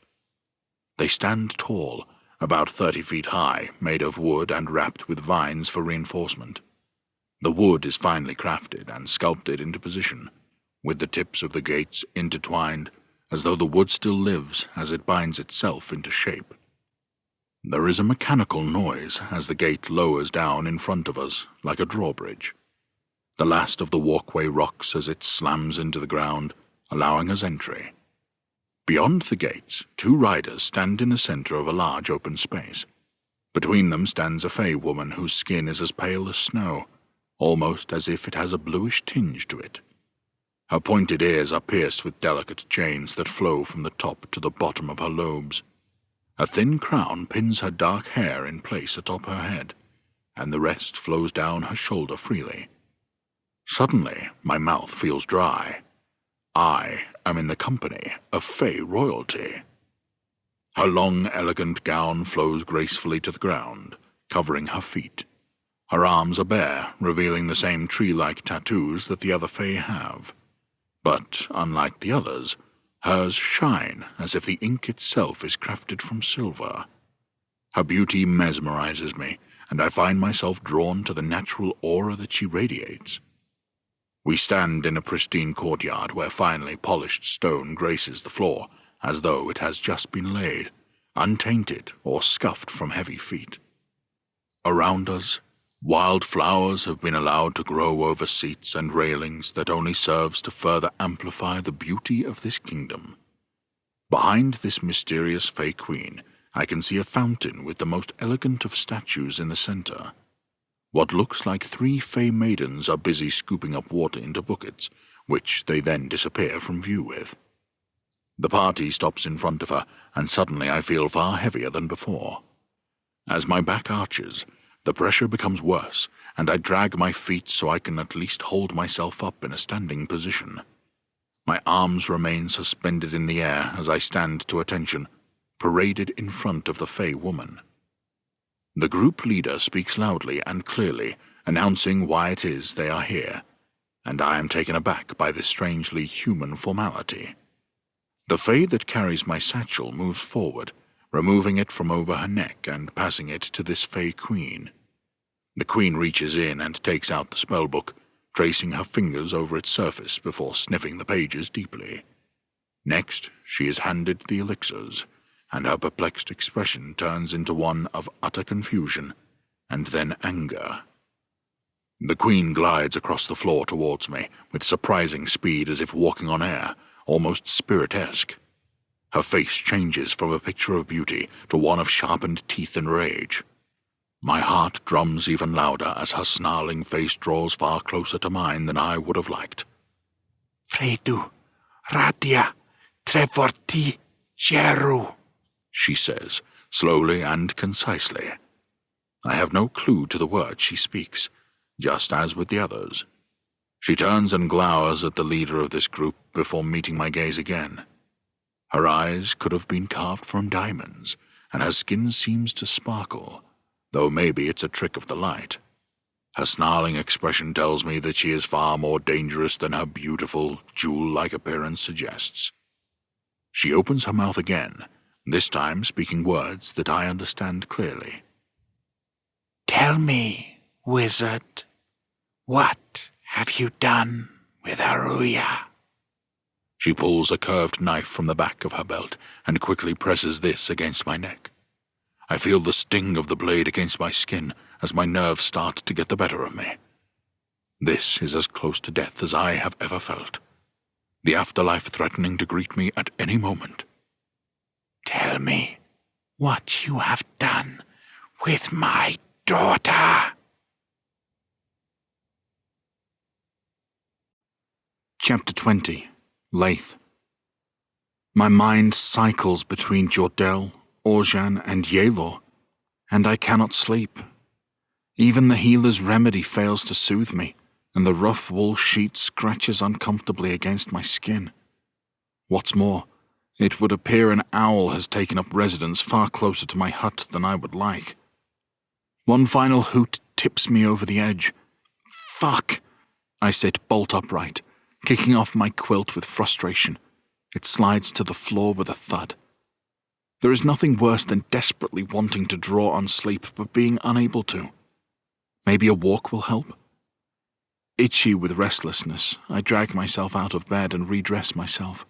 They stand tall, about 30 feet high, made of wood and wrapped with vines for reinforcement. The wood is finely crafted and sculpted into position, with the tips of the gates intertwined, as though the wood still lives as it binds itself into shape. There is a mechanical noise as the gate lowers down in front of us, like a drawbridge. The last of the walkway rocks as it slams into the ground, allowing us entry. Beyond the gates, 2 riders stand in the center of a large open space. Between them stands a Fey woman whose skin is as pale as snow, almost as if it has a bluish tinge to it. Her pointed ears are pierced with delicate chains that flow from the top to the bottom of her lobes. A thin crown pins her dark hair in place atop her head, and the rest flows down her shoulder freely. Suddenly, my mouth feels dry. I am in the company of Fey royalty. Her long, elegant gown flows gracefully to the ground, covering her feet. Her arms are bare, revealing the same tree-like tattoos that the other Fey have. But, unlike the others, hers shine as if the ink itself is crafted from silver. Her beauty mesmerizes me, and I find myself drawn to the natural aura that she radiates. We stand in a pristine courtyard where finely polished stone graces the floor, as though it has just been laid, untainted or scuffed from heavy feet. Around us, wild flowers have been allowed to grow over seats and railings that only serves to further amplify the beauty of this kingdom. Behind this mysterious Fey Queen, I can see a fountain with the most elegant of statues in the center. What looks like 3 Fey maidens are busy scooping up water into buckets, which they then disappear from view with. The party stops in front of her, and suddenly I feel far heavier than before. As my back arches, the pressure becomes worse, and I drag my feet so I can at least hold myself up in a standing position. My arms remain suspended in the air as I stand to attention, paraded in front of the Fey woman. The group leader speaks loudly and clearly, announcing why it is they are here, and I am taken aback by this strangely human formality. The Fey that carries my satchel moves forward, removing it from over her neck and passing it to this Fey Queen. The Queen reaches in and takes out the spellbook, tracing her fingers over its surface before sniffing the pages deeply. Next, she is handed the elixirs, and her perplexed expression turns into one of utter confusion, and then anger. The Queen glides across the floor towards me, with surprising speed as if walking on air, almost spirit-esque. Her face changes from a picture of beauty to one of sharpened teeth and rage. My heart drums even louder as her snarling face draws far closer to mine than I would have liked. Fredu, Radia, Trevorti, Jeru, she says, slowly and concisely. I have no clue to the words she speaks, just as with the others. She turns and glowers at the leader of this group before meeting my gaze again. Her eyes could have been carved from diamonds, and her skin seems to sparkle, though maybe it's a trick of the light. Her snarling expression tells me that she is far more dangerous than her beautiful, jewel-like appearance suggests. She opens her mouth again, this time speaking words that I understand clearly. Tell me, wizard, what have you done with Aruya? She pulls a curved knife from the back of her belt and quickly presses this against my neck. I feel the sting of the blade against my skin as my nerves start to get the better of me. This is as close to death as I have ever felt, the afterlife threatening to greet me at any moment. Tell me what you have done with my daughter. Chapter 20. Laith. My mind cycles between Jordell, Oran, and Yelor, and I cannot sleep. Even the healer's remedy fails to soothe me, and the rough wool sheet scratches uncomfortably against my skin. What's more, it would appear an owl has taken up residence far closer to my hut than I would like. One final hoot tips me over the edge. Fuck! I sit bolt upright, kicking off my quilt with frustration. It slides to the floor with a thud. There is nothing worse than desperately wanting to draw on sleep but being unable to. Maybe a walk will help? Itchy with restlessness, I drag myself out of bed and redress myself.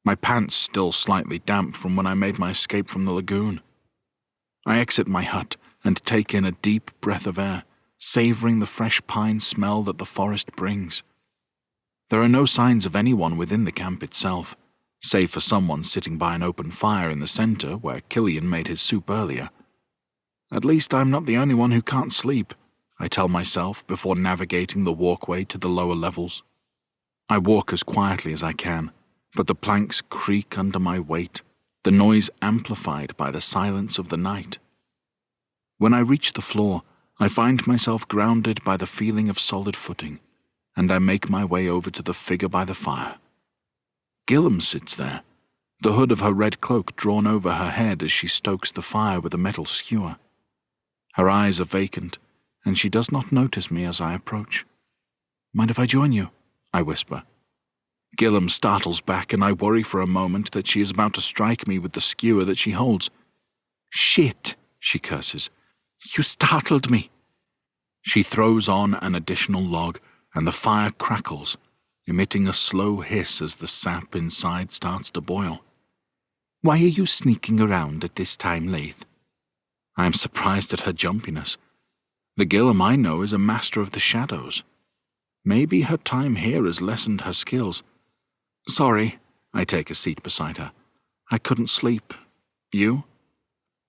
My pants still slightly damp from when I made my escape from the lagoon. I exit my hut and take in a deep breath of air, savoring the fresh pine smell that the forest brings. There are no signs of anyone within the camp itself, save for someone sitting by an open fire in the center where Killian made his soup earlier. At least I'm not the only one who can't sleep, I tell myself before navigating the walkway to the lower levels. I walk as quietly as I can, but the planks creak under my weight, the noise amplified by the silence of the night. When I reach the floor, I find myself grounded by the feeling of solid footing, and I make my way over to the figure by the fire. Gillam sits there, the hood of her red cloak drawn over her head as she stokes the fire with a metal skewer. Her eyes are vacant, and she does not notice me as I approach. "Mind if I join you?" I whisper. Gillam startles back, and I worry for a moment that she is about to strike me with the skewer that she holds. "Shit," she curses. "You startled me." She throws on an additional log, and the fire crackles, emitting a slow hiss as the sap inside starts to boil. "Why are you sneaking around at this time, Laith?" I am surprised at her jumpiness. The Gillam I know is a master of the shadows. Maybe her time here has lessened her skills. "Sorry," I take a seat beside her. "I couldn't sleep. You?"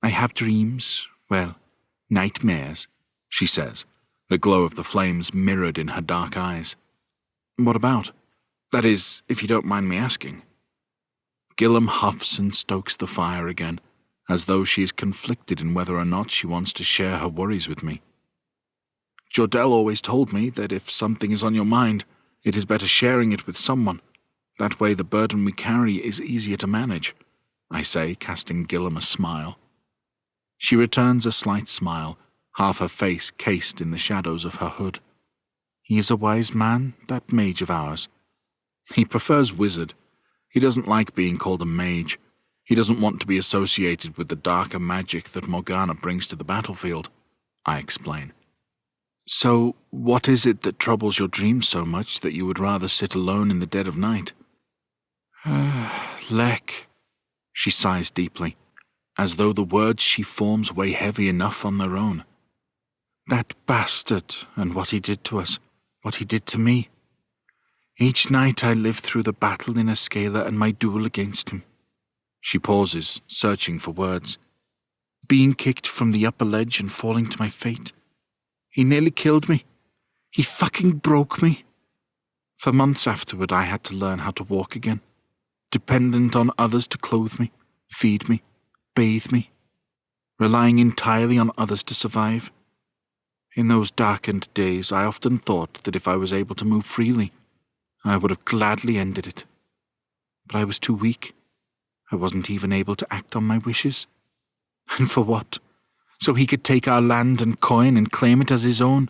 "I have dreams, well, nightmares," she says, the glow of the flames mirrored in her dark eyes. "What about? That is, if you don't mind me asking." Gillam huffs and stokes the fire again, as though she is conflicted in whether or not she wants to share her worries with me. "Jordell always told me that if something is on your mind, it is better sharing it with someone. That way the burden we carry is easier to manage," I say, casting Gillam a smile. She returns a slight smile, half her face cased in the shadows of her hood. "He is a wise man, that mage of ours. He prefers wizard. He doesn't like being called a mage. He doesn't want to be associated with the darker magic that Morgana brings to the battlefield," I explain. "So, what is it that troubles your dreams so much that you would rather sit alone in the dead of night?" Lek," she sighs deeply, as though the words she forms weigh heavy enough on their own. "That bastard, and what he did to us, what he did to me. Each night I lived through the battle in Askela and my duel against him." She pauses, searching for words. "Being kicked from the upper ledge and falling to my fate. He nearly killed me. He fucking broke me. For months afterward I had to learn how to walk again, dependent on others to clothe me, feed me, bathe me. relying entirely on others to survive. In those darkened days, I often thought that if I was able to move freely, I would have gladly ended it. But I was too weak. I wasn't even able to act on my wishes. And for what? So he could take our land and coin and claim it as his own.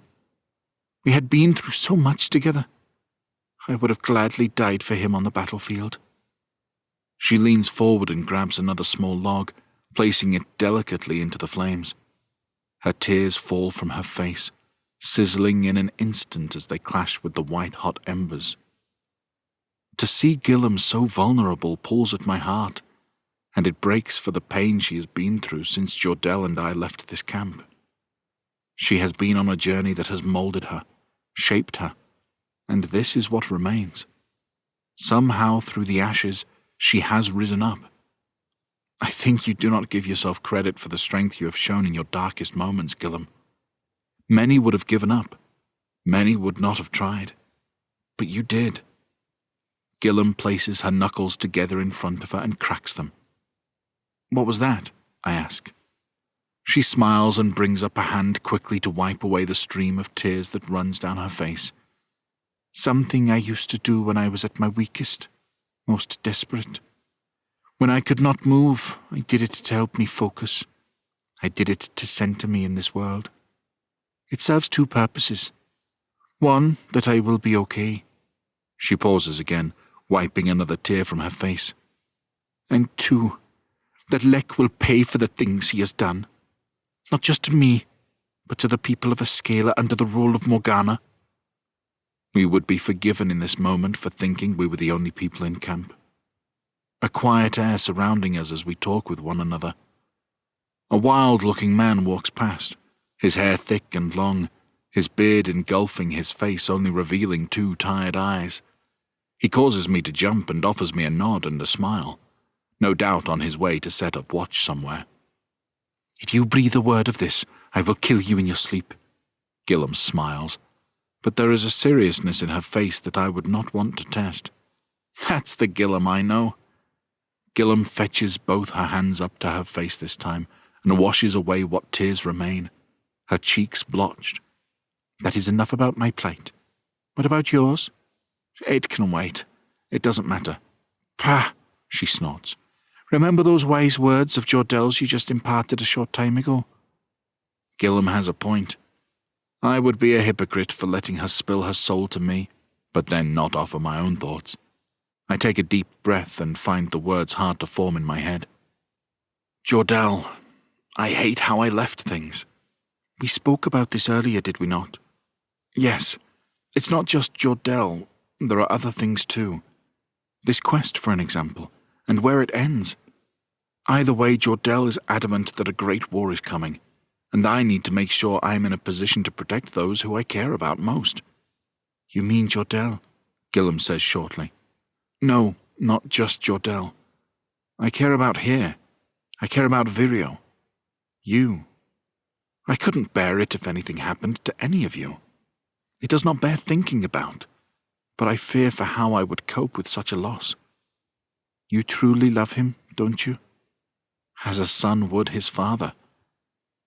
We had been through so much together. I would have gladly died for him on the battlefield. She leans forward and grabs another small log, placing it delicately into the flames. Her tears fall from her face, sizzling in an instant as they clash with the white-hot embers. To see Gillam so vulnerable pulls at my heart, and it breaks for the pain she has been through since Jordell and I left this camp. She has been on a journey that has molded her, shaped her, and this is what remains. Somehow through the ashes, she has risen up. I think you do not give yourself credit for the strength you have shown in your darkest moments, Gillam. Many would have given up. Many would not have tried. But you did. Gillam places her knuckles together in front of her and cracks them. What was that? I ask. She smiles and brings up a hand quickly to wipe away the stream of tears that runs down her face. Something I used to do when I was at my weakest, most desperate. When I could not move, I did it to help me focus. I did it to center me in this world. It serves two purposes. One, that I will be okay. She pauses again, wiping another tear from her face. And two, that Lek will pay for the things he has done. Not just to me, but to the people of Askela under the rule of Morgana. We would be forgiven in this moment for thinking we were the only people in camp. A quiet air surrounding us as we talk with one another. A wild-looking man walks past, his hair thick and long, his beard engulfing his face, only revealing two tired eyes. He causes me to jump and offers me a nod and a smile, no doubt on his way to set up watch somewhere. If you breathe a word of this, I will kill you in your sleep. Gillam smiles, but there is a seriousness in her face that I would not want to test. That's the Gillam I know. Gillam fetches both her hands up to her face this time and washes away what tears remain, her cheeks blotched. That is enough about my plight. What about yours? It can wait. It doesn't matter. Pah, she snorts. Remember those wise words of Jordell's you just imparted a short time ago? Gillam has a point. I would be a hypocrite for letting her spill her soul to me, but then not offer my own thoughts. I take a deep breath and find the words hard to form in my head. Jordell, I hate how I left things. We spoke about this earlier, did we not? Yes, it's not just Jordell. There are other things too. This quest, for an example, and where it ends. Either way, Jordell is adamant that a great war is coming, and I need to make sure I am in a position to protect those who I care about most. You mean Jordell? Gillam says shortly. No, not just Jordell. I care about here. I care about Virio. You. I couldn't bear it if anything happened to any of you. It does not bear thinking about, but I fear for how I would cope with such a loss. You truly love him, don't you? As a son would his father.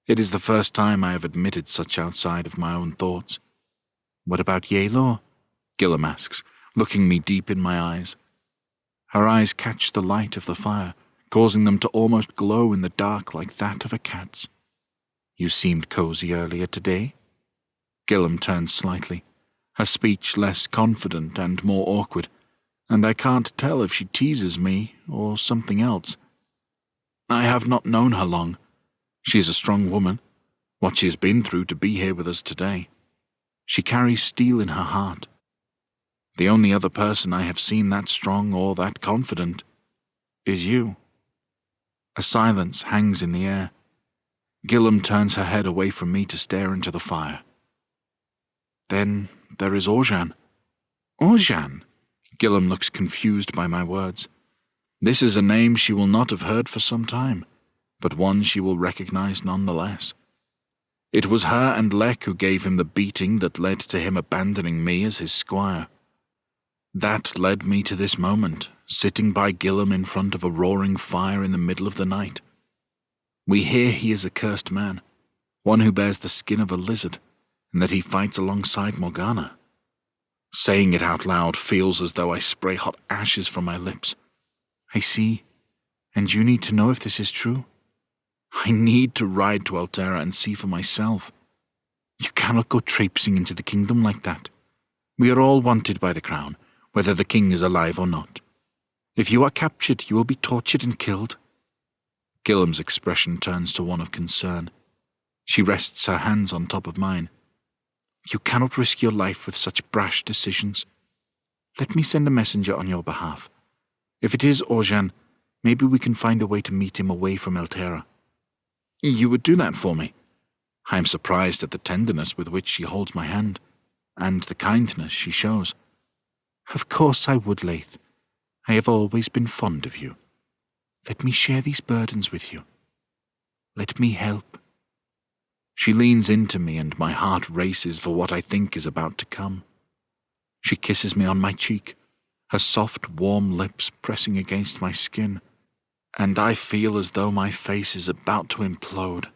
It is the first time I have admitted such outside of my own thoughts. What about Yelor? Gillam asks, looking me deep in my eyes. Her eyes catch the light of the fire, causing them to almost glow in the dark like that of a cat's. You seemed cozy earlier today. Gillam turns slightly, her speech less confident and more awkward, and I can't tell if she teases me or something else. I have not known her long. She is a strong woman, what she has been through to be here with us today. She carries steel in her heart. The only other person I have seen that strong or that confident is you. A silence hangs in the air. Gillam turns her head away from me to stare into the fire. Then there is Oran. Oran? Gillam looks confused by my words. This is a name she will not have heard for some time, but one she will recognize nonetheless. It was her and Lek who gave him the beating that led to him abandoning me as his squire. That led me to this moment, sitting by Gillam in front of a roaring fire in the middle of the night. We hear he is a cursed man, one who bears the skin of a lizard, and that he fights alongside Morgana. Saying it out loud feels as though I spray hot ashes from my lips. I see, and you need to know if this is true. I need to ride to Altera and see for myself. You cannot go traipsing into the kingdom like that. We are all wanted by the crown, whether the king is alive or not. If you are captured, you will be tortured and killed. Gillam's expression turns to one of concern. She rests her hands on top of mine. You cannot risk your life with such brash decisions. Let me send a messenger on your behalf. If it is Oran, maybe we can find a way to meet him away from Altera. You would do that for me? I am surprised at the tenderness with which she holds my hand, and the kindness she shows. Of course I would, Laith. I have always been fond of you. Let me share these burdens with you. Let me help. She leans into me and my heart races for what I think is about to come. She kisses me on my cheek, her soft, warm lips pressing against my skin, and I feel as though my face is about to implode.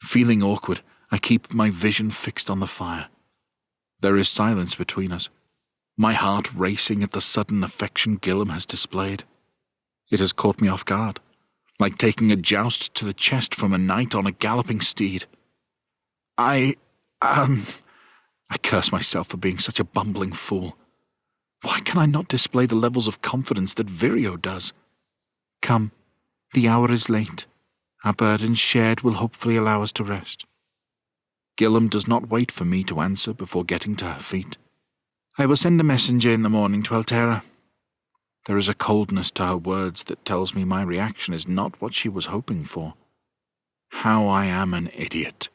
Feeling awkward, I keep my vision fixed on the fire. There is silence between us, my heart racing at the sudden affection Gillam has displayed. It has caught me off guard, like taking a joust to the chest from a knight on a galloping steed. I curse myself for being such a bumbling fool. Why can I not display the levels of confidence that Vireo does? Come, the hour is late. Our burdens shared will hopefully allow us to rest. Gillam does not wait for me to answer before getting to her feet. I will send a messenger in the morning to Altera. There is a coldness to her words that tells me my reaction is not what she was hoping for. How I am an idiot.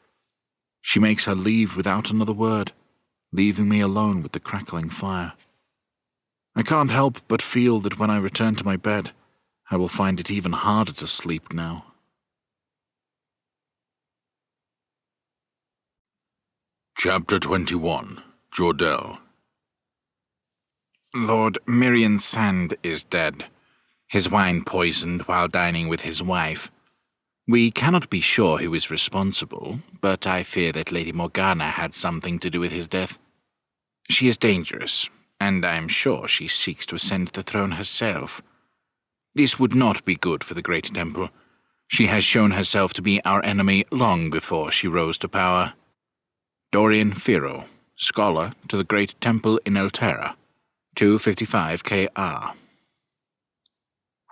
She makes her leave without another word, leaving me alone with the crackling fire. I can't help but feel that when I return to my bed, I will find it even harder to sleep now. Chapter 21. Jordell. Lord Mirian Sand is dead, his wine poisoned while dining with his wife. We cannot be sure who is responsible, but I fear that Lady Morgana had something to do with his death. She is dangerous, and I am sure she seeks to ascend the throne herself. This would not be good for the Great Temple. She has shown herself to be our enemy long before she rose to power. Dorian Firo, Scholar to the Great Temple in Altera, 255 KR.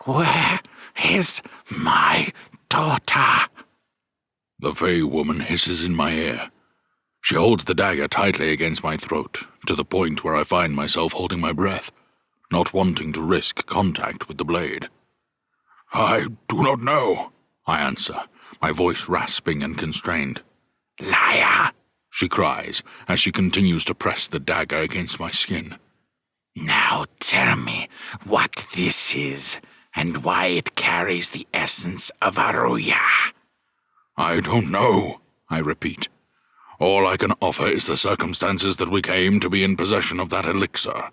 Where is my daughter? The Fey woman hisses in my ear. She holds the dagger tightly against my throat, to the point where I find myself holding my breath, not wanting to risk contact with the blade. I do not know, I answer, my voice rasping and constrained. Liar! She cries as she continues to press the dagger against my skin. Now tell me what this is, and why it carries the essence of Aruya. I don't know, I repeat. All I can offer is the circumstances that we came to be in possession of that elixir.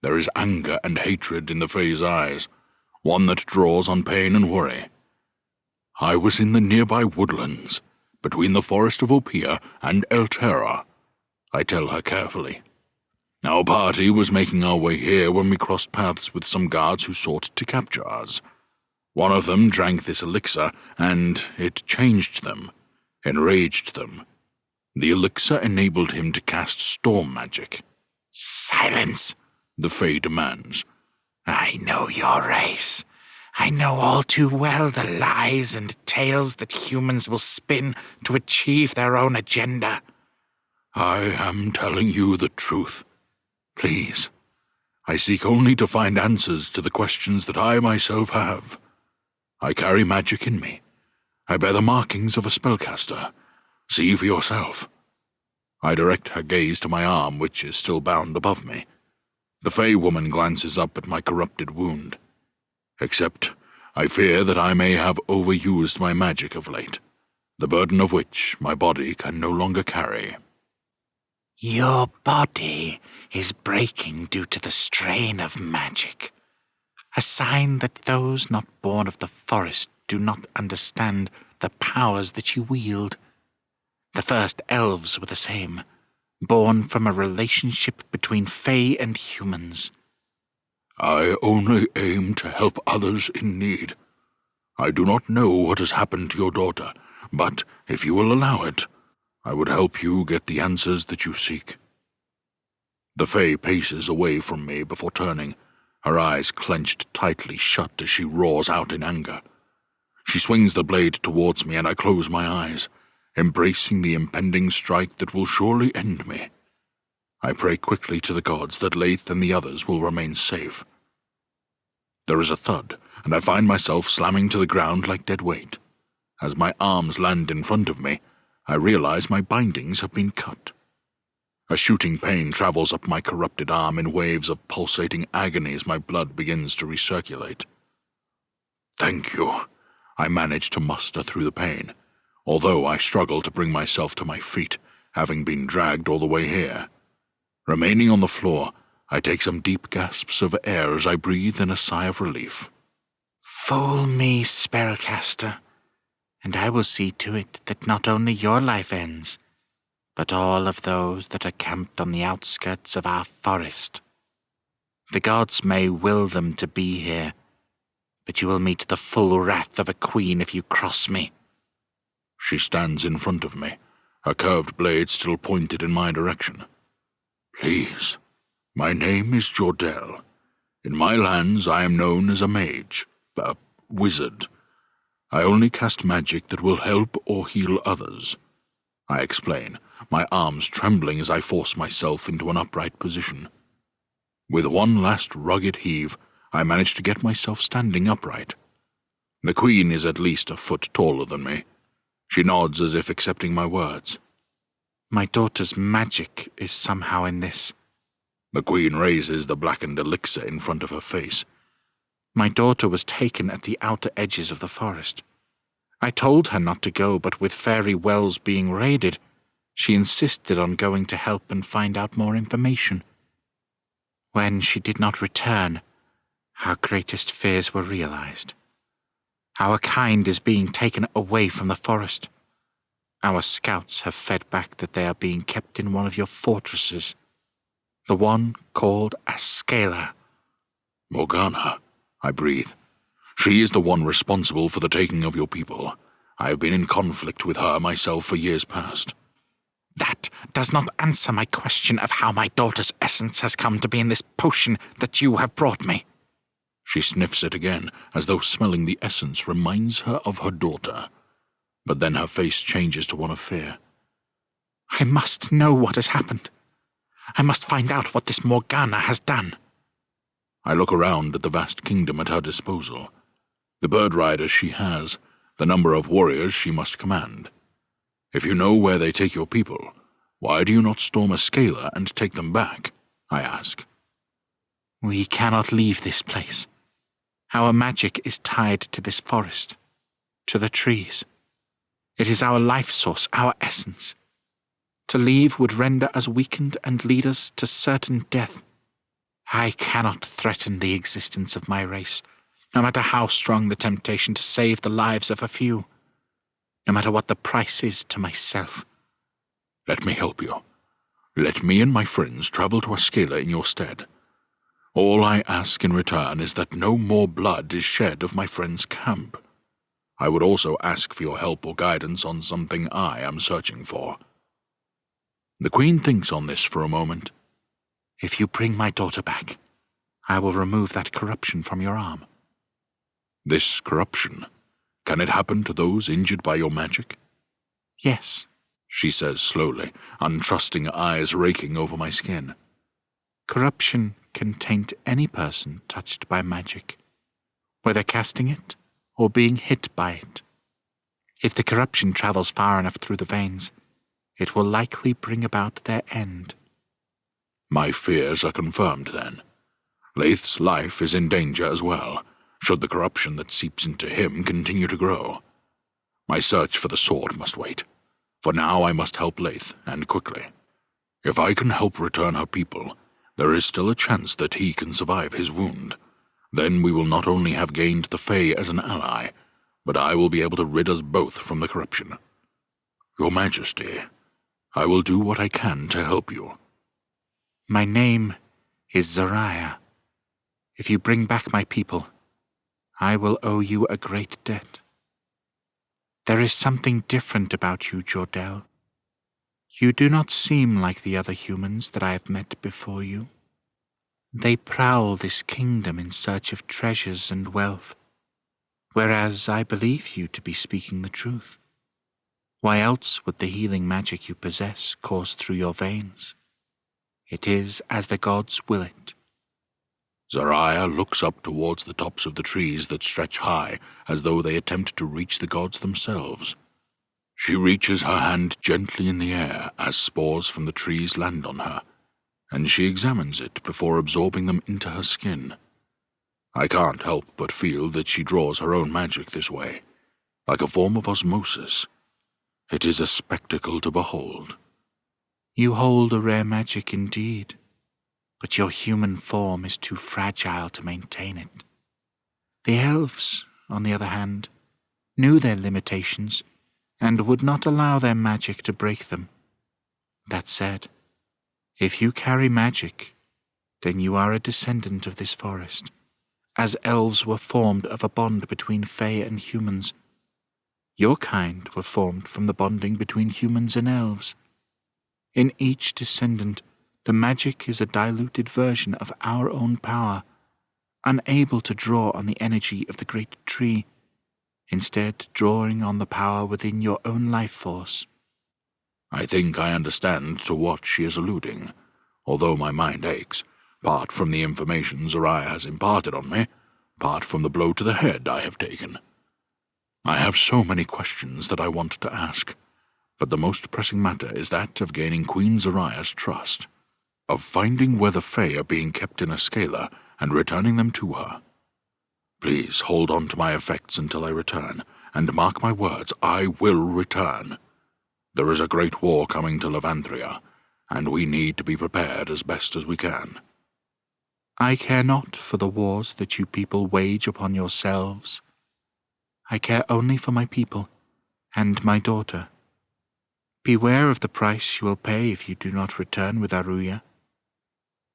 There is anger and hatred in the Fey's eyes, one that draws on pain and worry. I was in the nearby woodlands, between the Forest of Opiya and Altera, I tell her carefully. Our party was making our way here when we crossed paths with some guards who sought to capture us. One of them drank this elixir, and it changed them, enraged them. The elixir enabled him to cast storm magic. Silence, the Fey demands. I know your race. I know all too well the lies and tales that humans will spin to achieve their own agenda. I am telling you the truth. Please, I seek only to find answers to the questions that I myself have. I carry magic in me. I bear the markings of a spellcaster. See for yourself. I direct her gaze to my arm, which is still bound above me. The Fey woman glances up at my corrupted wound. Except, I fear that I may have overused my magic of late, the burden of which my body can no longer carry. Your body is breaking due to the strain of magic, a sign that those not born of the forest do not understand the powers that you wield. The first elves were the same, born from a relationship between Fae and humans. I only aim to help others in need. I do not know what has happened to your daughter, but if you will allow it, I would help you get the answers that you seek. The Fae paces away from me before turning, her eyes clenched tightly shut as she roars out in anger. She swings the blade towards me and I close my eyes, embracing the impending strike that will surely end me. I pray quickly to the gods that Laith and the others will remain safe. There is a thud, and I find myself slamming to the ground like dead weight. As my arms land in front of me, I realize my bindings have been cut. A shooting pain travels up my corrupted arm in waves of pulsating agony as my blood begins to recirculate. Thank you, I manage to muster through the pain, although I struggle to bring myself to my feet, having been dragged all the way here. Remaining on the floor, I take some deep gasps of air as I breathe in a sigh of relief. Fool me, spellcaster, and I will see to it that not only your life ends, but all of those that are camped on the outskirts of our forest. The gods may will them to be here, but you will meet the full wrath of a queen if you cross me. She stands in front of me, her curved blade still pointed in my direction. Please, my name is Jordell. In my lands I am known as a mage, a wizard. I only cast magic that will help or heal others. I explain, my arms trembling as I force myself into an upright position. With one last rugged heave, I manage to get myself standing upright. The queen is at least a foot taller than me. She nods as if accepting my words. My daughter's magic is somehow in this. The queen raises the blackened elixir in front of her face. My daughter was taken at the outer edges of the forest. I told her not to go, but with fairy wells being raided, she insisted on going to help and find out more information. When she did not return, our greatest fears were realized. Our kind is being taken away from the forest. Our scouts have fed back that they are being kept in one of your fortresses, the one called Askela. Morgana, I breathe. She is the one responsible for the taking of your people. I have been in conflict with her myself for years past. That does not answer my question of how my daughter's essence has come to be in this potion that you have brought me. She sniffs it again, as though smelling the essence reminds her of her daughter. But then her face changes to one of fear. I must know what has happened. I must find out what this Morgana has done. I look around at the vast kingdom at her disposal. The bird riders she has, the number of warriors she must command. If you know where they take your people, why do you not storm Askela and take them back? I ask. We cannot leave this place. Our magic is tied to this forest, to the trees. It is our life source, our essence. To leave would render us weakened and lead us to certain death. I cannot threaten the existence of my race, no matter how strong the temptation to save the lives of a few, no matter what the price is to myself. Let me help you. Let me and my friends travel to Askela in your stead. All I ask in return is that no more blood is shed of my friend's camp. I would also ask for your help or guidance on something I am searching for. The queen thinks on this for a moment. If you bring my daughter back, I will remove that corruption from your arm. This corruption? Can it happen to those injured by your magic? Yes, she says slowly, untrusting eyes raking over my skin. Corruption can taint any person touched by magic, whether casting it or being hit by it. If the corruption travels far enough through the veins, it will likely bring about their end. My fears are confirmed then. Laith's life is in danger as well, should the corruption that seeps into him continue to grow. My search for the sword must wait. For now I must help Laith, and quickly. If I can help return her people, there is still a chance that he can survive his wound. Then we will not only have gained the Fae as an ally, but I will be able to rid us both from the corruption. Your Majesty, I will do what I can to help you. My name is Zariah. If you bring back my people, I will owe you a great debt. There is something different about you, Jordell. You do not seem like the other humans that I have met before you. They prowl this kingdom in search of treasures and wealth, whereas I believe you to be speaking the truth. Why else would the healing magic you possess course through your veins? It is as the gods will it. Zariah looks up towards the tops of the trees that stretch high, as though they attempt to reach the gods themselves. She reaches her hand gently in the air as spores from the trees land on her, and she examines it before absorbing them into her skin. I can't help but feel that she draws her own magic this way, like a form of osmosis. It is a spectacle to behold. You hold a rare magic indeed, but your human form is too fragile to maintain it. The elves, on the other hand, knew their limitations and would not allow their magic to break them. That said, if you carry magic, then you are a descendant of this forest, as elves were formed of a bond between Fae and humans. Your kind were formed from the bonding between humans and elves. In each descendant, the magic is a diluted version of our own power, unable to draw on the energy of the great tree, instead drawing on the power within your own life force. I think I understand to what she is alluding, although my mind aches, part from the information Zariah has imparted on me, part from the blow to the head I have taken. I have so many questions that I want to ask, but the most pressing matter is that of gaining Queen Zariah's trust, of finding where the Fae are being kept in Askela and returning them to her. Please hold on to my effects until I return, and mark my words, I will return. There is a great war coming to Levanthria, and we need to be prepared as best as we can. I care not for the wars that you people wage upon yourselves. I care only for my people and my daughter. Beware of the price you will pay if you do not return with Aruya.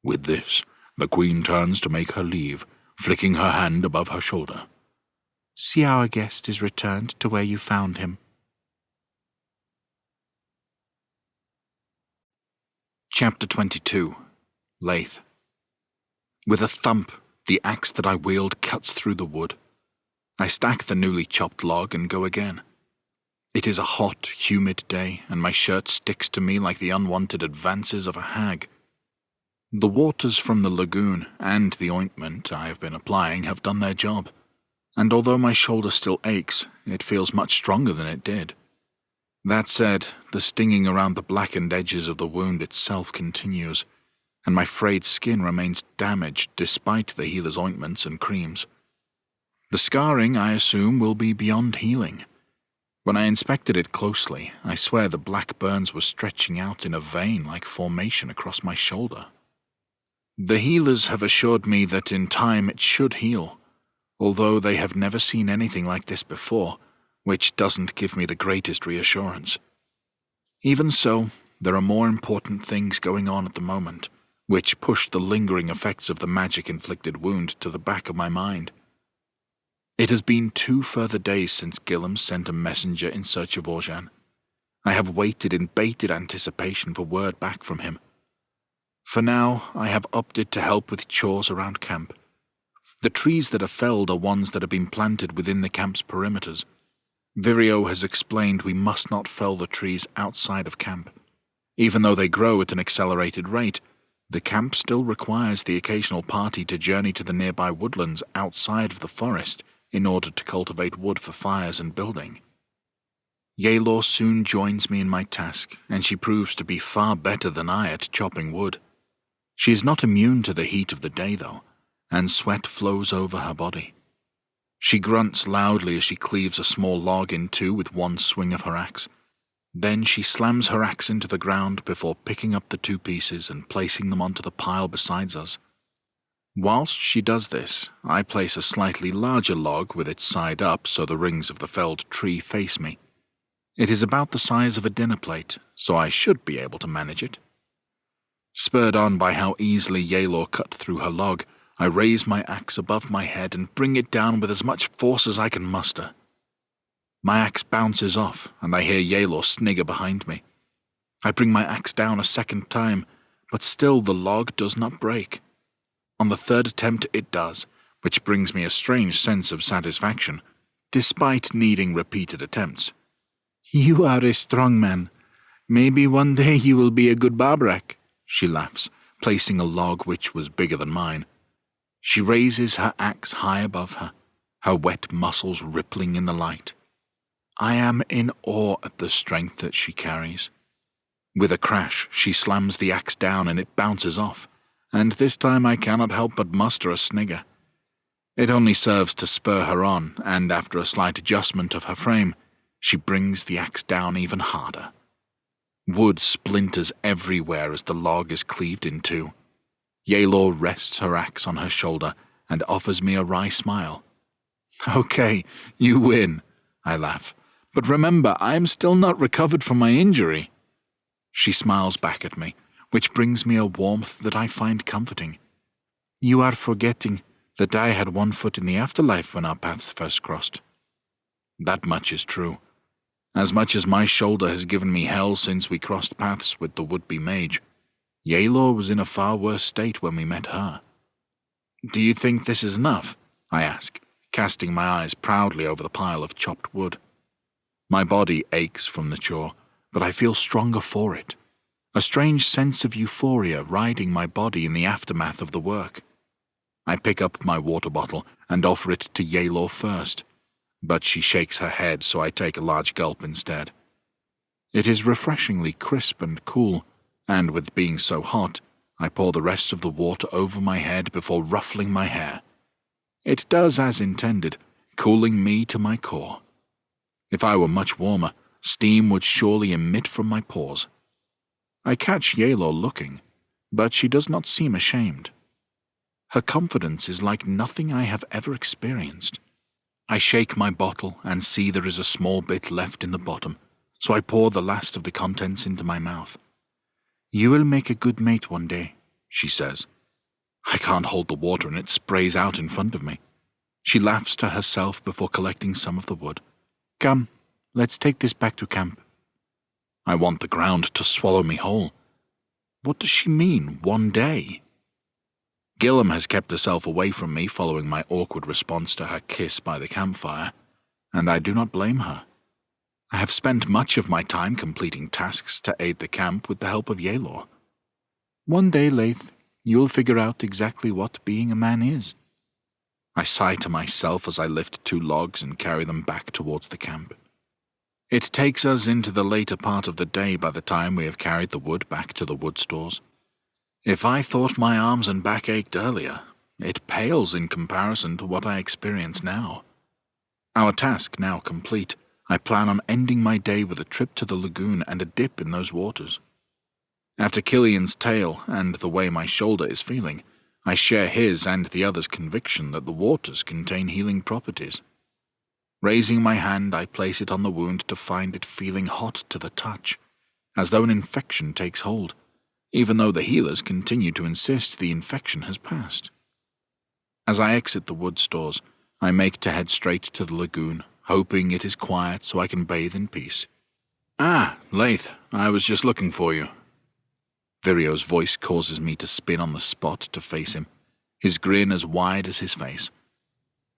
With this, the queen turns to make her leave, flicking her hand above her shoulder. See, our guest is returned to where you found him. Chapter 22. Laith. With a thump, the axe that I wield cuts through the wood. I stack the newly chopped log and go again. It is a hot, humid day, and my shirt sticks to me like the unwanted advances of a hag. The waters from the lagoon and the ointment I have been applying have done their job, and although my shoulder still aches, it feels much stronger than it did. That said, the stinging around the blackened edges of the wound itself continues, and my frayed skin remains damaged despite the healer's ointments and creams. The scarring, I assume, will be beyond healing. When I inspected it closely, I swear the black burns were stretching out in a vein-like formation across my shoulder. The healers have assured me that in time it should heal, although they have never seen anything like this before, which doesn't give me the greatest reassurance. Even so, there are more important things going on at the moment, which push the lingering effects of the magic-inflicted wound to the back of my mind. It has been 2 further days since Gillum sent a messenger in search of Oran. I have waited in bated anticipation for word back from him. For now, I have opted to help with chores around camp. The trees that are felled are ones that have been planted within the camp's perimeters. Virio has explained we must not fell the trees outside of camp. Even though they grow at an accelerated rate, the camp still requires the occasional party to journey to the nearby woodlands outside of the forest in order to cultivate wood for fires and building. Yaelor soon joins me in my task, and she proves to be far better than I at chopping wood. She is not immune to the heat of the day, though, and sweat flows over her body. She grunts loudly as she cleaves a small log in two with one swing of her axe. Then she slams her axe into the ground before picking up the 2 pieces and placing them onto the pile beside us. Whilst she does this, I place a slightly larger log with its side up so the rings of the felled tree face me. It is about the size of a dinner plate, so I should be able to manage it. Spurred on by how easily Yalor cut through her log, I raise my axe above my head and bring it down with as much force as I can muster. My axe bounces off, and I hear Yalor snigger behind me. I bring my axe down a second time, but still the log does not break. On the third attempt it does, which brings me a strange sense of satisfaction, despite needing repeated attempts. "You are a strong man. Maybe one day you will be a good Barbaraq," she laughs, placing a log which was bigger than mine. She raises her axe high above her, her wet muscles rippling in the light. I am in awe at the strength that she carries. With a crash, she slams the axe down and it bounces off, and this time I cannot help but muster a snigger. It only serves to spur her on, and after a slight adjustment of her frame, she brings the axe down even harder. Wood splinters everywhere as the log is cleaved in two. Yalor rests her axe on her shoulder and offers me a wry smile. "Okay, you win," I laugh. "But remember, I am still not recovered from my injury." She smiles back at me, which brings me a warmth that I find comforting. "You are forgetting that I had one foot in the afterlife when our paths first crossed." That much is true. As much as my shoulder has given me hell since we crossed paths with the would-be mage, Yalor was in a far worse state when we met her. "Do you think this is enough?" I ask, casting my eyes proudly over the pile of chopped wood. My body aches from the chore, but I feel stronger for it. A strange sense of euphoria riding my body in the aftermath of the work. I pick up my water bottle and offer it to Yalor first, but she shakes her head, so I take a large gulp instead. It is refreshingly crisp and cool, and with being so hot, I pour the rest of the water over my head before ruffling my hair. It does as intended, cooling me to my core. If I were much warmer, steam would surely emit from my pores. I catch Yalor looking, but she does not seem ashamed. Her confidence is like nothing I have ever experienced. I shake my bottle and see there is a small bit left in the bottom, so I pour the last of the contents into my mouth. "You will make a good mate one day," she says. I can't hold the water and it sprays out in front of me. She laughs to herself before collecting some of the wood. "Come, let's take this back to camp." I want the ground to swallow me whole. What does she mean, one day? Gillam has kept herself away from me following my awkward response to her kiss by the campfire, and I do not blame her. I have spent much of my time completing tasks to aid the camp with the help of Yalor. One day, Laith, you'll figure out exactly what being a man is. I sigh to myself as I lift 2 logs and carry them back towards the camp. It takes us into the later part of the day by the time we have carried the wood back to the wood stores. If I thought my arms and back ached earlier, it pales in comparison to what I experience now. Our task now complete, I plan on ending my day with a trip to the lagoon and a dip in those waters. After Killian's tale and the way my shoulder is feeling, I share his and the others' conviction that the waters contain healing properties. Raising my hand, I place it on the wound to find it feeling hot to the touch, as though an infection takes hold, even though the healers continue to insist the infection has passed. As I exit the wood stores, I make to head straight to the lagoon, hoping it is quiet so I can bathe in peace. "Ah, Laith, I was just looking for you." Virio's voice causes me to spin on the spot to face him, his grin as wide as his face.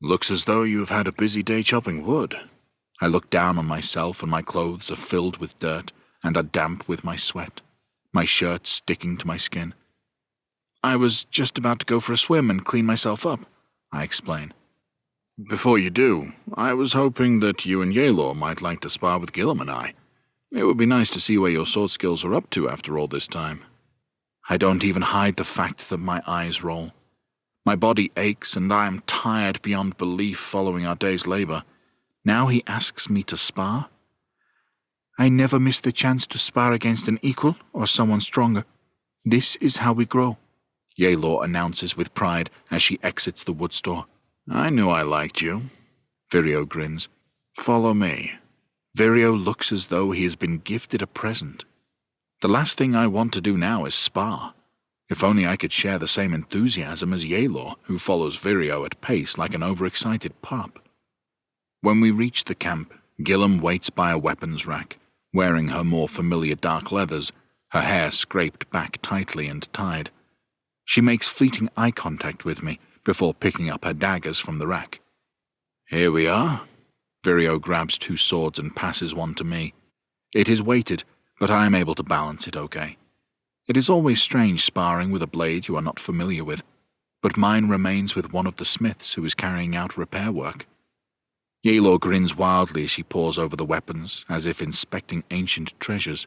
"Looks as though you have had a busy day chopping wood." I look down on myself and my clothes are filled with dirt and are damp with my sweat, my shirt sticking to my skin. "I was just about to go for a swim and clean myself up," I explain. "Before you do, I was hoping that you and Yalor might like to spar with Gillam and I. It would be nice to see where your sword skills are up to after all this time." I don't even hide the fact that my eyes roll. My body aches and I am tired beyond belief following our day's labor. Now he asks me to spar? I never miss the chance to spar against an equal or someone stronger. This is how we grow. Yelor announces with pride as she exits the wood store. I knew I liked you. Vireo grins. Follow me. Vireo looks as though he has been gifted a present. The last thing I want to do now is spar. If only I could share the same enthusiasm as Yelor, who follows Vireo at pace like an overexcited pup. When we reach the camp, Gillam waits by a weapons rack, wearing her more familiar dark leathers, her hair scraped back tightly and tied. She makes fleeting eye contact with me before picking up her daggers from the rack. Here we are. Vireo grabs 2 swords and passes one to me. It is weighted, but I am able to balance it okay. It is always strange sparring with a blade you are not familiar with, but mine remains with one of the smiths who is carrying out repair work. Yelor grins wildly as she pores over the weapons, as if inspecting ancient treasures.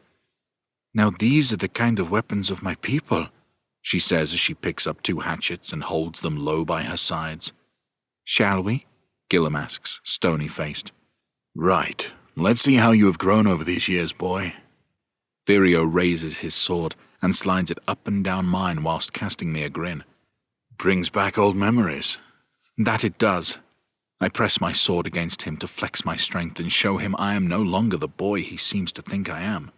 Now these are the kind of weapons of my people, she says as she picks up 2 hatchets and holds them low by her sides. Shall we? Gillam asks, stony-faced. Right. Let's see how you have grown over these years, boy. Vireo raises his sword and slides it up and down mine whilst casting me a grin. Brings back old memories. That it does. I press my sword against him to flex my strength and show him I am no longer the boy he seems to think I am.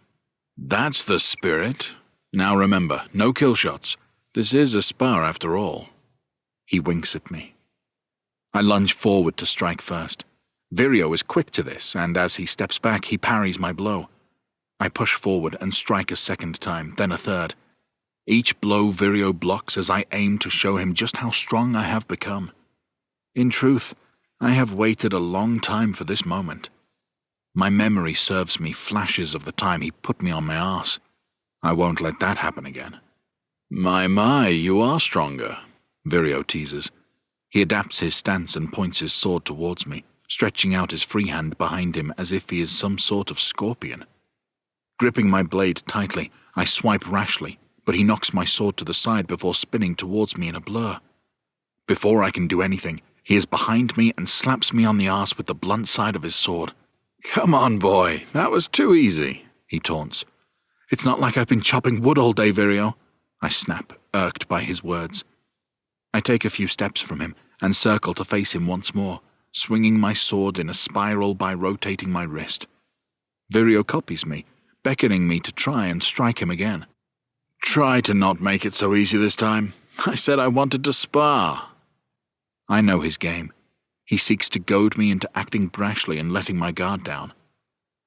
That's the spirit. Now remember, no kill shots. This is a spar after all. He winks at me. I lunge forward to strike first. Vireo is quick to this, and as he steps back, he parries my blow. I push forward and strike a second time, then a third. Each blow Vireo blocks as I aim to show him just how strong I have become. In truth, I have waited a long time for this moment. My memory serves me flashes of the time he put me on my arse. I won't let that happen again. My, you are stronger, Vireo teases. He adapts his stance and points his sword towards me, stretching out his free hand behind him as if he is some sort of scorpion. Gripping my blade tightly, I swipe rashly, but he knocks my sword to the side before spinning towards me in a blur. Before I can do anything, he is behind me and slaps me on the arse with the blunt side of his sword. Come on, boy, that was too easy, he taunts. It's not like I've been chopping wood all day, Vireo, I snap, irked by his words. I take a few steps from him and circle to face him once more, swinging my sword in a spiral by rotating my wrist. Vireo copies me, beckoning me to try and strike him again. Try to not make it so easy this time. I said I wanted to spar. I know his game. He seeks to goad me into acting brashly and letting my guard down.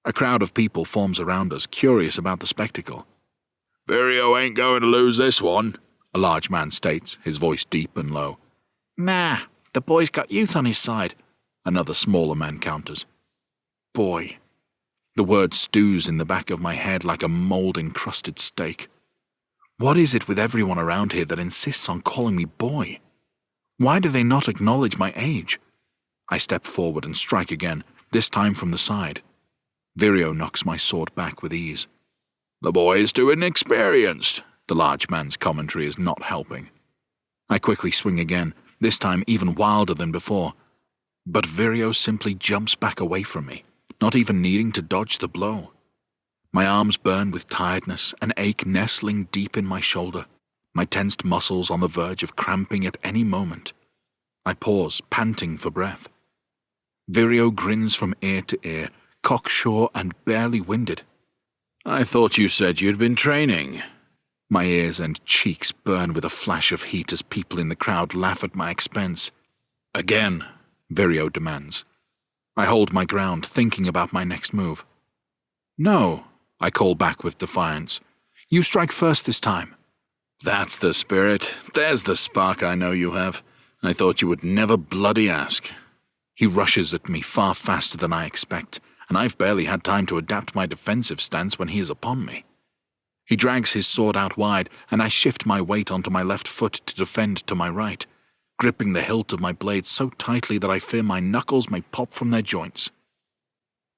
A crowd of people forms around us, curious about the spectacle. Vireo ain't going to lose this one, a large man states, his voice deep and low. Nah, the boy's got youth on his side, another smaller man counters. Boy. The word stews in the back of my head like a mold-encrusted steak. What is it with everyone around here that insists on calling me boy? Why do they not acknowledge my age? I step forward and strike again, this time from the side. Vireo knocks my sword back with ease. The boy is too inexperienced. The large man's commentary is not helping. I quickly swing again, this time even wilder than before. But Vireo simply jumps back away from me, not even needing to dodge the blow. My arms burn with tiredness, an ache nestling deep in my shoulder, my tensed muscles on the verge of cramping at any moment. I pause, panting for breath. Vireo grins from ear to ear, cocksure and barely winded. I thought you said you'd been training. My ears and cheeks burn with a flash of heat as people in the crowd laugh at my expense. Again, Vireo demands. I hold my ground, thinking about my next move. No, I call back with defiance. You strike first this time. That's the spirit. There's the spark I know you have. I thought you would never bloody ask. He rushes at me far faster than I expect, and I've barely had time to adapt my defensive stance when he is upon me. He drags his sword out wide, and I shift my weight onto my left foot to defend to my right, gripping the hilt of my blade so tightly that I fear my knuckles may pop from their joints.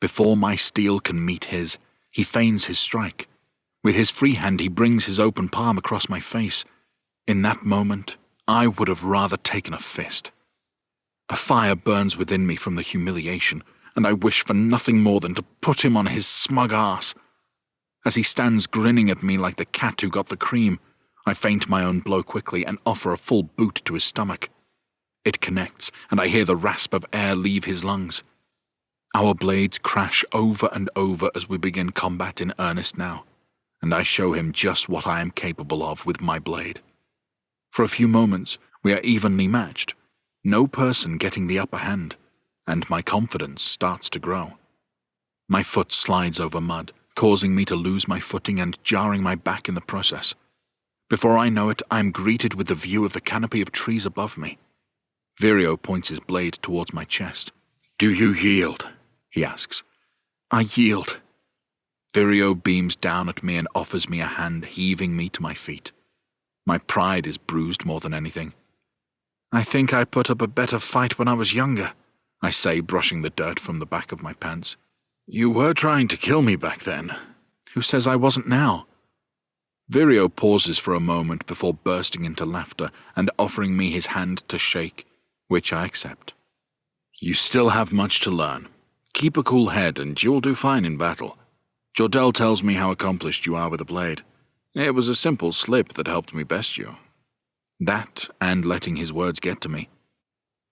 Before my steel can meet his, he feigns his strike. With his free hand he brings his open palm across my face. In that moment, I would have rather taken a fist. A fire burns within me from the humiliation, and I wish for nothing more than to put him on his smug arse. As he stands grinning at me like the cat who got the cream, I feint my own blow quickly and offer a full boot to his stomach. It connects, and I hear the rasp of air leave his lungs. Our blades crash over and over as we begin combat in earnest now, and I show him just what I am capable of with my blade. For a few moments, we are evenly matched, no person getting the upper hand, and my confidence starts to grow. My foot slides over mud, causing me to lose my footing and jarring my back in the process. Before I know it, I am greeted with the view of the canopy of trees above me. Vireo points his blade towards my chest. "Do you yield?" he asks. I yield. Vireo beams down at me and offers me a hand, heaving me to my feet. My pride is bruised more than anything. "I think I put up a better fight when I was younger," I say, brushing the dirt from the back of my pants. "You were trying to kill me back then. Who says I wasn't now?" Vireo pauses for a moment before bursting into laughter and offering me his hand to shake, which I accept. "You still have much to learn. Keep a cool head and you'll do fine in battle. Jordell tells me how accomplished you are with a blade. It was a simple slip that helped me best you." That, and letting his words get to me.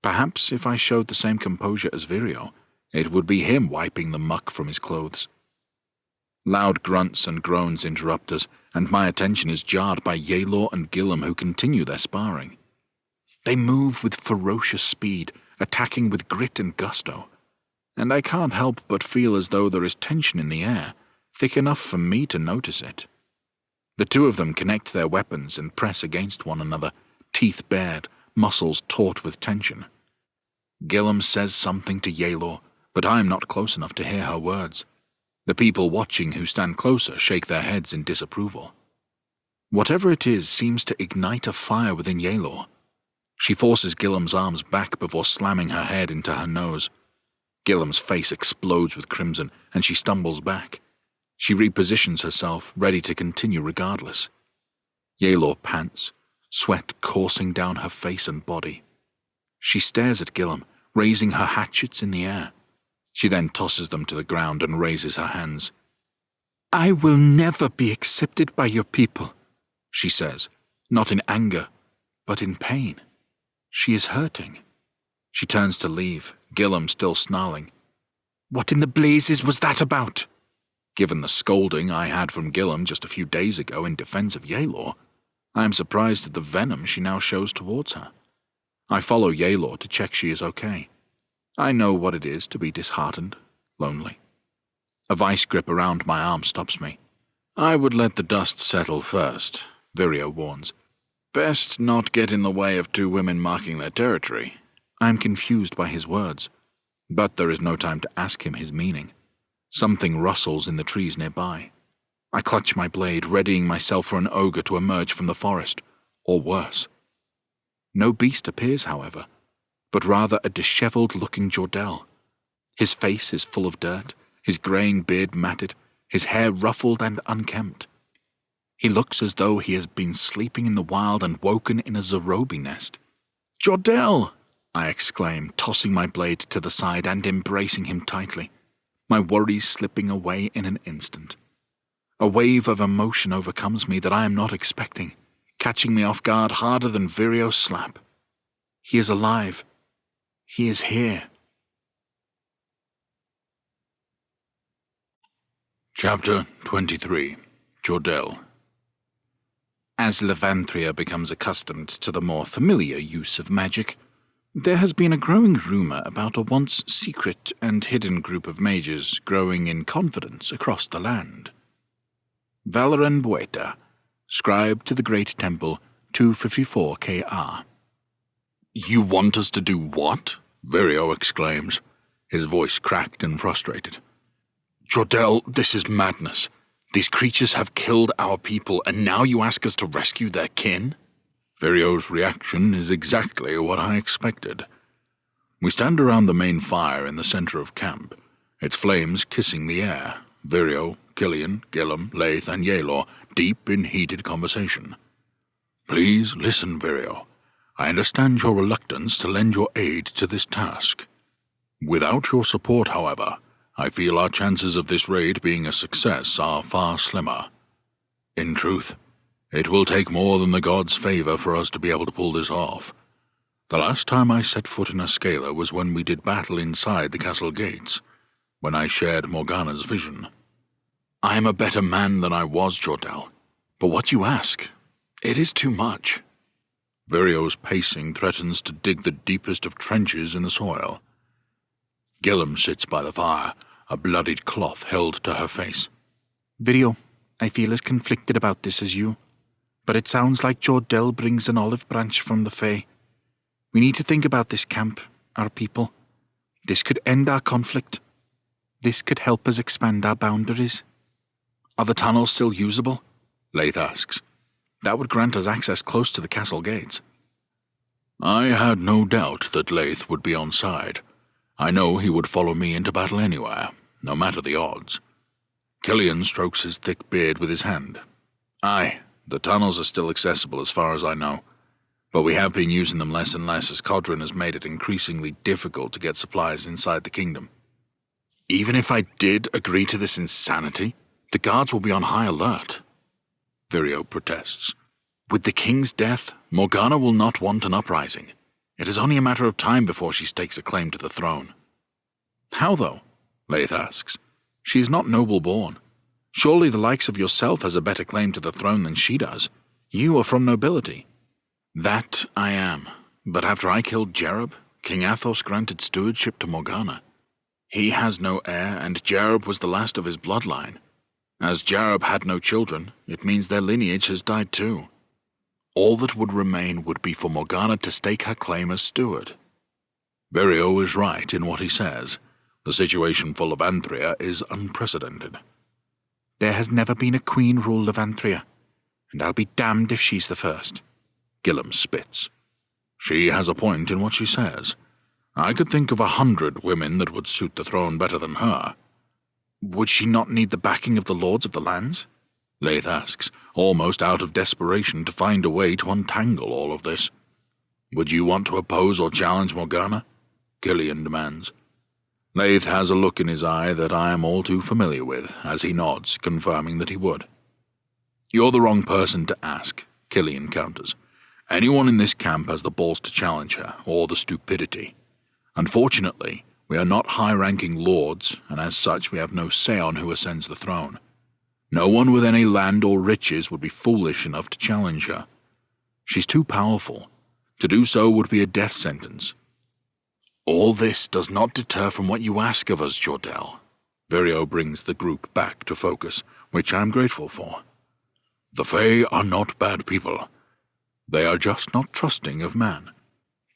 Perhaps if I showed the same composure as Vireo, it would be him wiping the muck from his clothes. Loud grunts and groans interrupt us, and my attention is jarred by Yaelor and Gillum, who continue their sparring. They move with ferocious speed, attacking with grit and gusto, and I can't help but feel as though there is tension in the air, thick enough for me to notice it. The two of them connect their weapons and press against one another, teeth bared, muscles taut with tension. Gillum says something to Yaelor, but I am not close enough to hear her words. The people watching who stand closer shake their heads in disapproval. Whatever it is seems to ignite a fire within Yaelor. She forces Gillum's arms back before slamming her head into her nose. Gillum's face explodes with crimson, and she stumbles back. She repositions herself, ready to continue regardless. Yaelor pants, sweat coursing down her face and body. She stares at Gillum, raising her hatchets in the air. She then tosses them to the ground and raises her hands. "I will never be accepted by your people," she says, not in anger, but in pain. She is hurting. She turns to leave, Gillum still snarling. "What in the blazes was that about?" Given the scolding I had from Gillum just a few days ago in defense of Yaelor, I am surprised at the venom she now shows towards her. I follow Yaelor to check she is okay. I know what it is to be disheartened, lonely. A vice grip around my arm stops me. "I would let the dust settle first," Vireo warns. "Best not get in the way of two women marking their territory." I am confused by his words, but there is no time to ask him his meaning. Something rustles in the trees nearby. I clutch my blade, readying myself for an ogre to emerge from the forest, or worse. No beast appears, however, but rather a disheveled-looking Jordell. His face is full of dirt, his greying beard matted, his hair ruffled and unkempt. He looks as though he has been sleeping in the wild and woken in a Zerobi nest. "Jordell!" I exclaim, tossing my blade to the side and embracing him tightly, my worries slipping away in an instant. A wave of emotion overcomes me that I am not expecting, catching me off guard harder than Vireo's slap. He is alive. He is here. Chapter 23. Jordell. As Levanthria becomes accustomed to the more familiar use of magic, there has been a growing rumor about a once secret and hidden group of mages growing in confidence across the land. Valoran Bueta, scribe to the Great Temple, 254 KR. "You want us to do what?" Vireo exclaims, his voice cracked and frustrated. "Jordell, this is madness. These creatures have killed our people, and now you ask us to rescue their kin?" Vireo's reaction is exactly what I expected. We stand around the main fire in the center of camp, its flames kissing the air, Vireo, Killian, Gillum, Laith, and Yaelor deep in heated conversation. "Please listen, Vireo. I understand your reluctance to lend your aid to this task. Without your support, however, I feel our chances of this raid being a success are far slimmer. In truth, It will take more than the gods' favor for us to be able to pull this off. The last time I set foot in Askela was when we did battle inside the castle gates, when I shared Morgana's vision. I am a better man than I was, Jordell. But what you ask, it is too much. Virio's pacing threatens to dig the deepest of trenches in the soil. Gillum sits by the fire, a bloodied cloth held to her face. Virio, I feel as conflicted about this as you, but it sounds like Jordell brings an olive branch from the Fae. We need to think about this camp, our people. This could end our conflict. This could help us expand our boundaries. Are the tunnels still usable? Laith asks. That would grant us access close to the castle gates. I had no doubt that Laith would be on side. I know he would follow me into battle anywhere, no matter the odds. Killian strokes his thick beard with his hand. Aye, the tunnels are still accessible as far as I know, but we have been using them less and less as Codrin has made it increasingly difficult to get supplies inside the kingdom. Even if I did agree to this insanity, the guards will be on high alert. Virio protests. With the king's death, Morgana will not want an uprising. It is only a matter of time before she stakes a claim to the throne. How, though? Laith asks. She is not noble-born. Surely the likes of yourself has a better claim to the throne than she does. You are from nobility. That I am, but after I killed Jerub, King Athos granted stewardship to Morgana. He has no heir, and Jerub was the last of his bloodline. As Jerub had no children, it means their lineage has died too. All that would remain would be for Morgana to stake her claim as steward. Virio is right in what he says. The situation for Levanthria is unprecedented. There has never been a queen rule Levanthria, and I'll be damned if she's the first. Gillum spits. She has a point in what she says. I could think of 100 women that would suit the throne better than her. Would she not need the backing of the lords of the lands? Laith asks, almost out of desperation to find a way to untangle all of this. Would you want to oppose or challenge Morgana? Killian demands. Laith has a look in his eye that I am all too familiar with, as he nods, confirming that he would. You're the wrong person to ask, Killian counters. Anyone in this camp has the balls to challenge her, or the stupidity. Unfortunately, we are not high-ranking lords, and as such we have no say on who ascends the throne. No one with any land or riches would be foolish enough to challenge her. She's too powerful. To do so would be a death sentence. All this does not deter from what you ask of us, Jordell. Virio brings the group back to focus, which I am grateful for. The Fae are not bad people. They are just not trusting of man.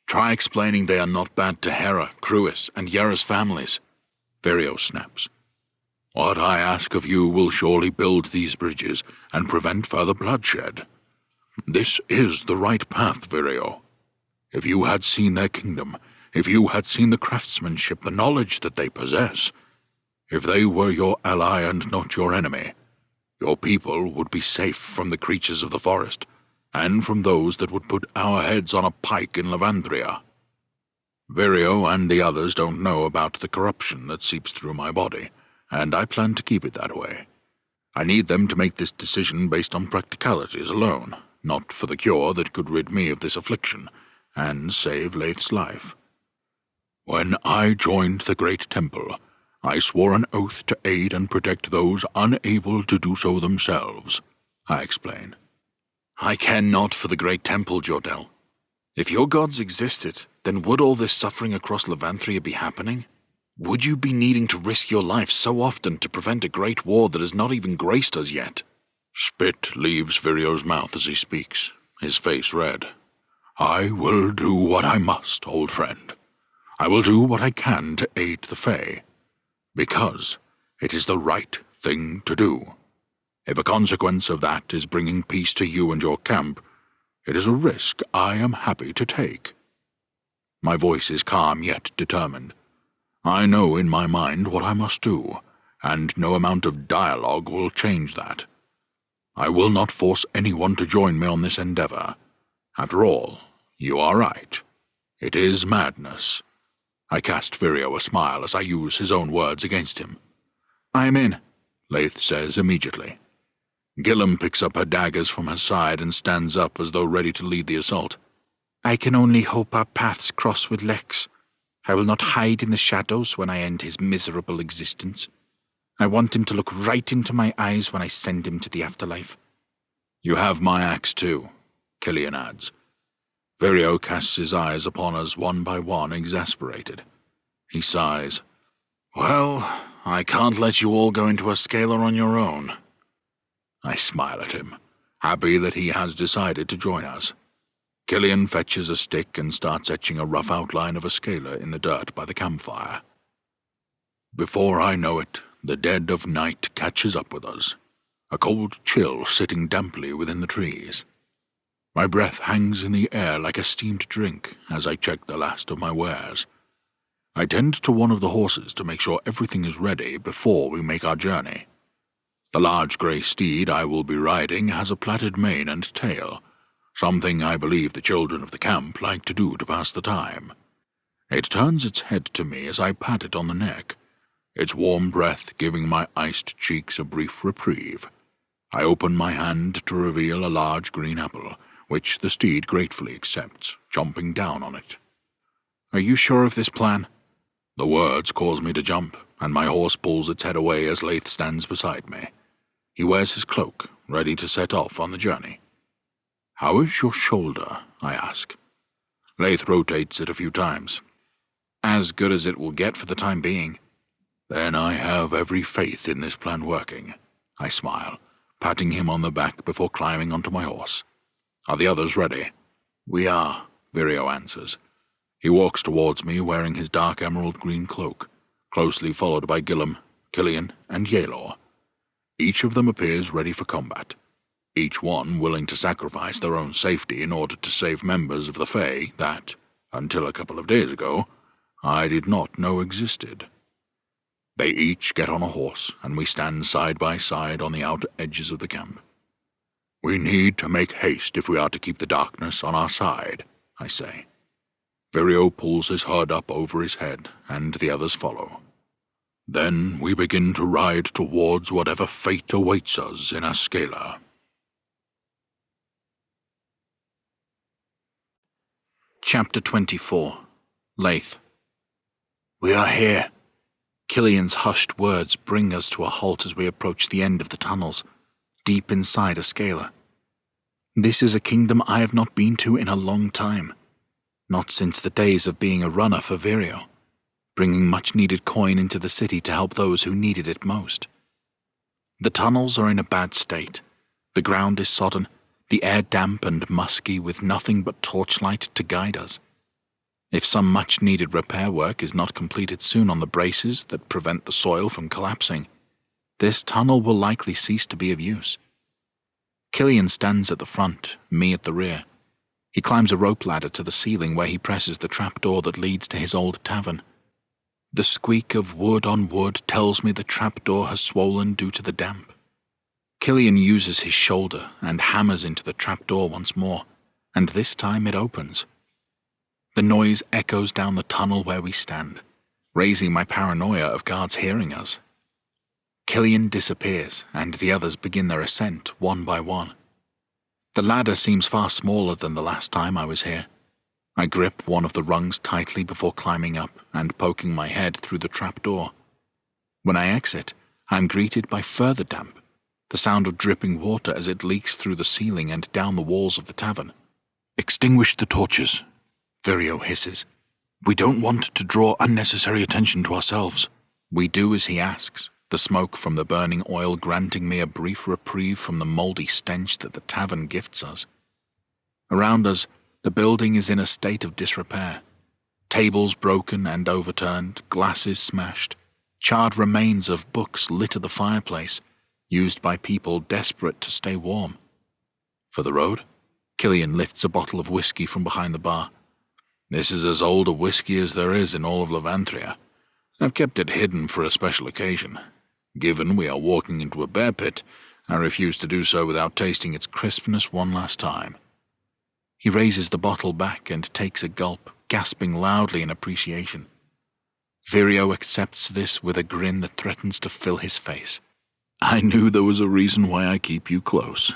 Try explaining they are not bad to Hera, Cruis, and Yera's families. Virio snaps. What I ask of you will surely build these bridges and prevent further bloodshed. This is the right path, Virio. If you had seen their kingdom, if you had seen the craftsmanship, the knowledge that they possess, if they were your ally and not your enemy, your people would be safe from the creatures of the forest, and from those that would put our heads on a pike in Levanthria. Virio and the others don't know about the corruption that seeps through my body, and I plan to keep it that way. I need them to make this decision based on practicalities alone, not for the cure that could rid me of this affliction, and save Laith's life. When I joined the Great Temple, I swore an oath to aid and protect those unable to do so themselves, I explain. I care not for the Great Temple, Jordell. If your gods existed, then would all this suffering across Levanthria be happening? Would you be needing to risk your life so often to prevent a great war that has not even graced us yet? Spit leaves Virio's mouth as he speaks, his face red. I will do what I must, old friend. I will do what I can to aid the Fae, because it is the right thing to do. If a consequence of that is bringing peace to you and your camp, it is a risk I am happy to take. My voice is calm yet determined. I know in my mind what I must do, and no amount of dialogue will change that. I will not force anyone to join me on this endeavor. After all, you are right. It is madness. I cast Virio a smile as I use his own words against him. I am in, Laith says immediately. Gillum picks up her daggers from her side and stands up as though ready to lead the assault. I can only hope our paths cross with Lex. I will not hide in the shadows when I end his miserable existence. I want him to look right into my eyes when I send him to the afterlife. You have my axe too, Killian adds. Virio casts his eyes upon us one by one, exasperated. He sighs. Well, I can't let you all go into Askela on your own. I smile at him, happy that he has decided to join us. Killian fetches a stick and starts etching a rough outline of Askela in the dirt by the campfire. Before I know it, the dead of night catches up with us, a cold chill sitting damply within the trees. My breath hangs in the air like a steamed drink as I check the last of my wares. I tend to one of the horses to make sure everything is ready before we make our journey. The large grey steed I will be riding has a plaited mane and tail, something I believe the children of the camp like to do to pass the time. It turns its head to me as I pat it on the neck, its warm breath giving my iced cheeks a brief reprieve. I open my hand to reveal a large green apple, which the steed gratefully accepts, jumping down on it. Are you sure of this plan? The words cause me to jump, and my horse pulls its head away as Laith stands beside me. He wears his cloak, ready to set off on the journey. How is your shoulder? I ask. Laith rotates it a few times. As good as it will get for the time being. Then I have every faith in this plan working. I smile, patting him on the back before climbing onto my horse. Are the others ready? We are, Virio answers. He walks towards me wearing his dark emerald green cloak, closely followed by Gillum, Killian, and Yalor. Each of them appears ready for combat, each one willing to sacrifice their own safety in order to save members of the Fae that, until a couple of days ago, I did not know existed. They each get on a horse, and we stand side by side on the outer edges of the camp. We need to make haste if we are to keep the darkness on our side, I say. Virio pulls his hood up over his head, and the others follow. Then we begin to ride towards whatever fate awaits us in Askela. Chapter 24. Laith. We are here. Killian's hushed words bring us to a halt as we approach the end of the tunnels, deep inside Askela. This is a kingdom I have not been to in a long time, not since the days of being a runner for Virio, bringing much-needed coin into the city to help those who needed it most. The tunnels are in a bad state. The ground is sodden, the air damp and musky with nothing but torchlight to guide us. If some much-needed repair work is not completed soon on the braces that prevent the soil from collapsing, this tunnel will likely cease to be of use. Killian stands at the front, me at the rear. He climbs a rope ladder to the ceiling where he presses the trapdoor that leads to his old tavern. The squeak of wood on wood tells me the trapdoor has swollen due to the damp. Killian uses his shoulder and hammers into the trapdoor once more, and this time it opens. The noise echoes down the tunnel where we stand, raising my paranoia of guards hearing us. Killian disappears, and the others begin their ascent one by one. The ladder seems far smaller than the last time I was here. I grip one of the rungs tightly before climbing up and poking my head through the trapdoor. When I exit, I am greeted by further damp, the sound of dripping water as it leaks through the ceiling and down the walls of the tavern. Extinguish the torches, Virio hisses. We don't want to draw unnecessary attention to ourselves. We do as he asks, the smoke from the burning oil granting me a brief reprieve from the mouldy stench that the tavern gifts us. Around us, the building is in a state of disrepair. Tables broken and overturned, glasses smashed, charred remains of books litter the fireplace, used by people desperate to stay warm. For the road, Killian lifts a bottle of whiskey from behind the bar. This is as old a whiskey as there is in all of Levanthria. I've kept it hidden for a special occasion. Given we are walking into a bear pit, I refuse to do so without tasting its crispness one last time. He raises the bottle back and takes a gulp, gasping loudly in appreciation. Virio accepts this with a grin that threatens to fill his face. I knew there was a reason why I keep you close.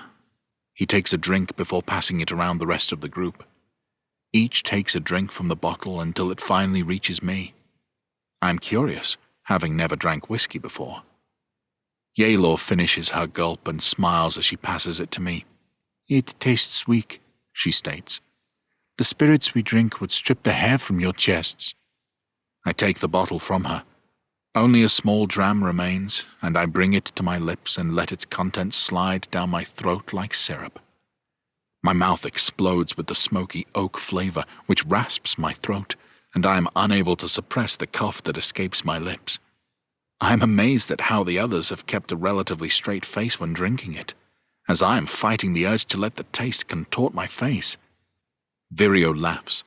He takes a drink before passing it around the rest of the group. Each takes a drink from the bottle until it finally reaches me. I'm curious, having never drank whiskey before. Yaelor finishes her gulp and smiles as she passes it to me. "It tastes weak," she states. "The spirits we drink would strip the hair from your chests." I take the bottle from her. Only a small dram remains, and I bring it to my lips and let its contents slide down my throat like syrup. My mouth explodes with the smoky oak flavor which rasps my throat, and I am unable to suppress the cough that escapes my lips. I am amazed at how the others have kept a relatively straight face when drinking it, as I am fighting the urge to let the taste contort my face. Virio laughs.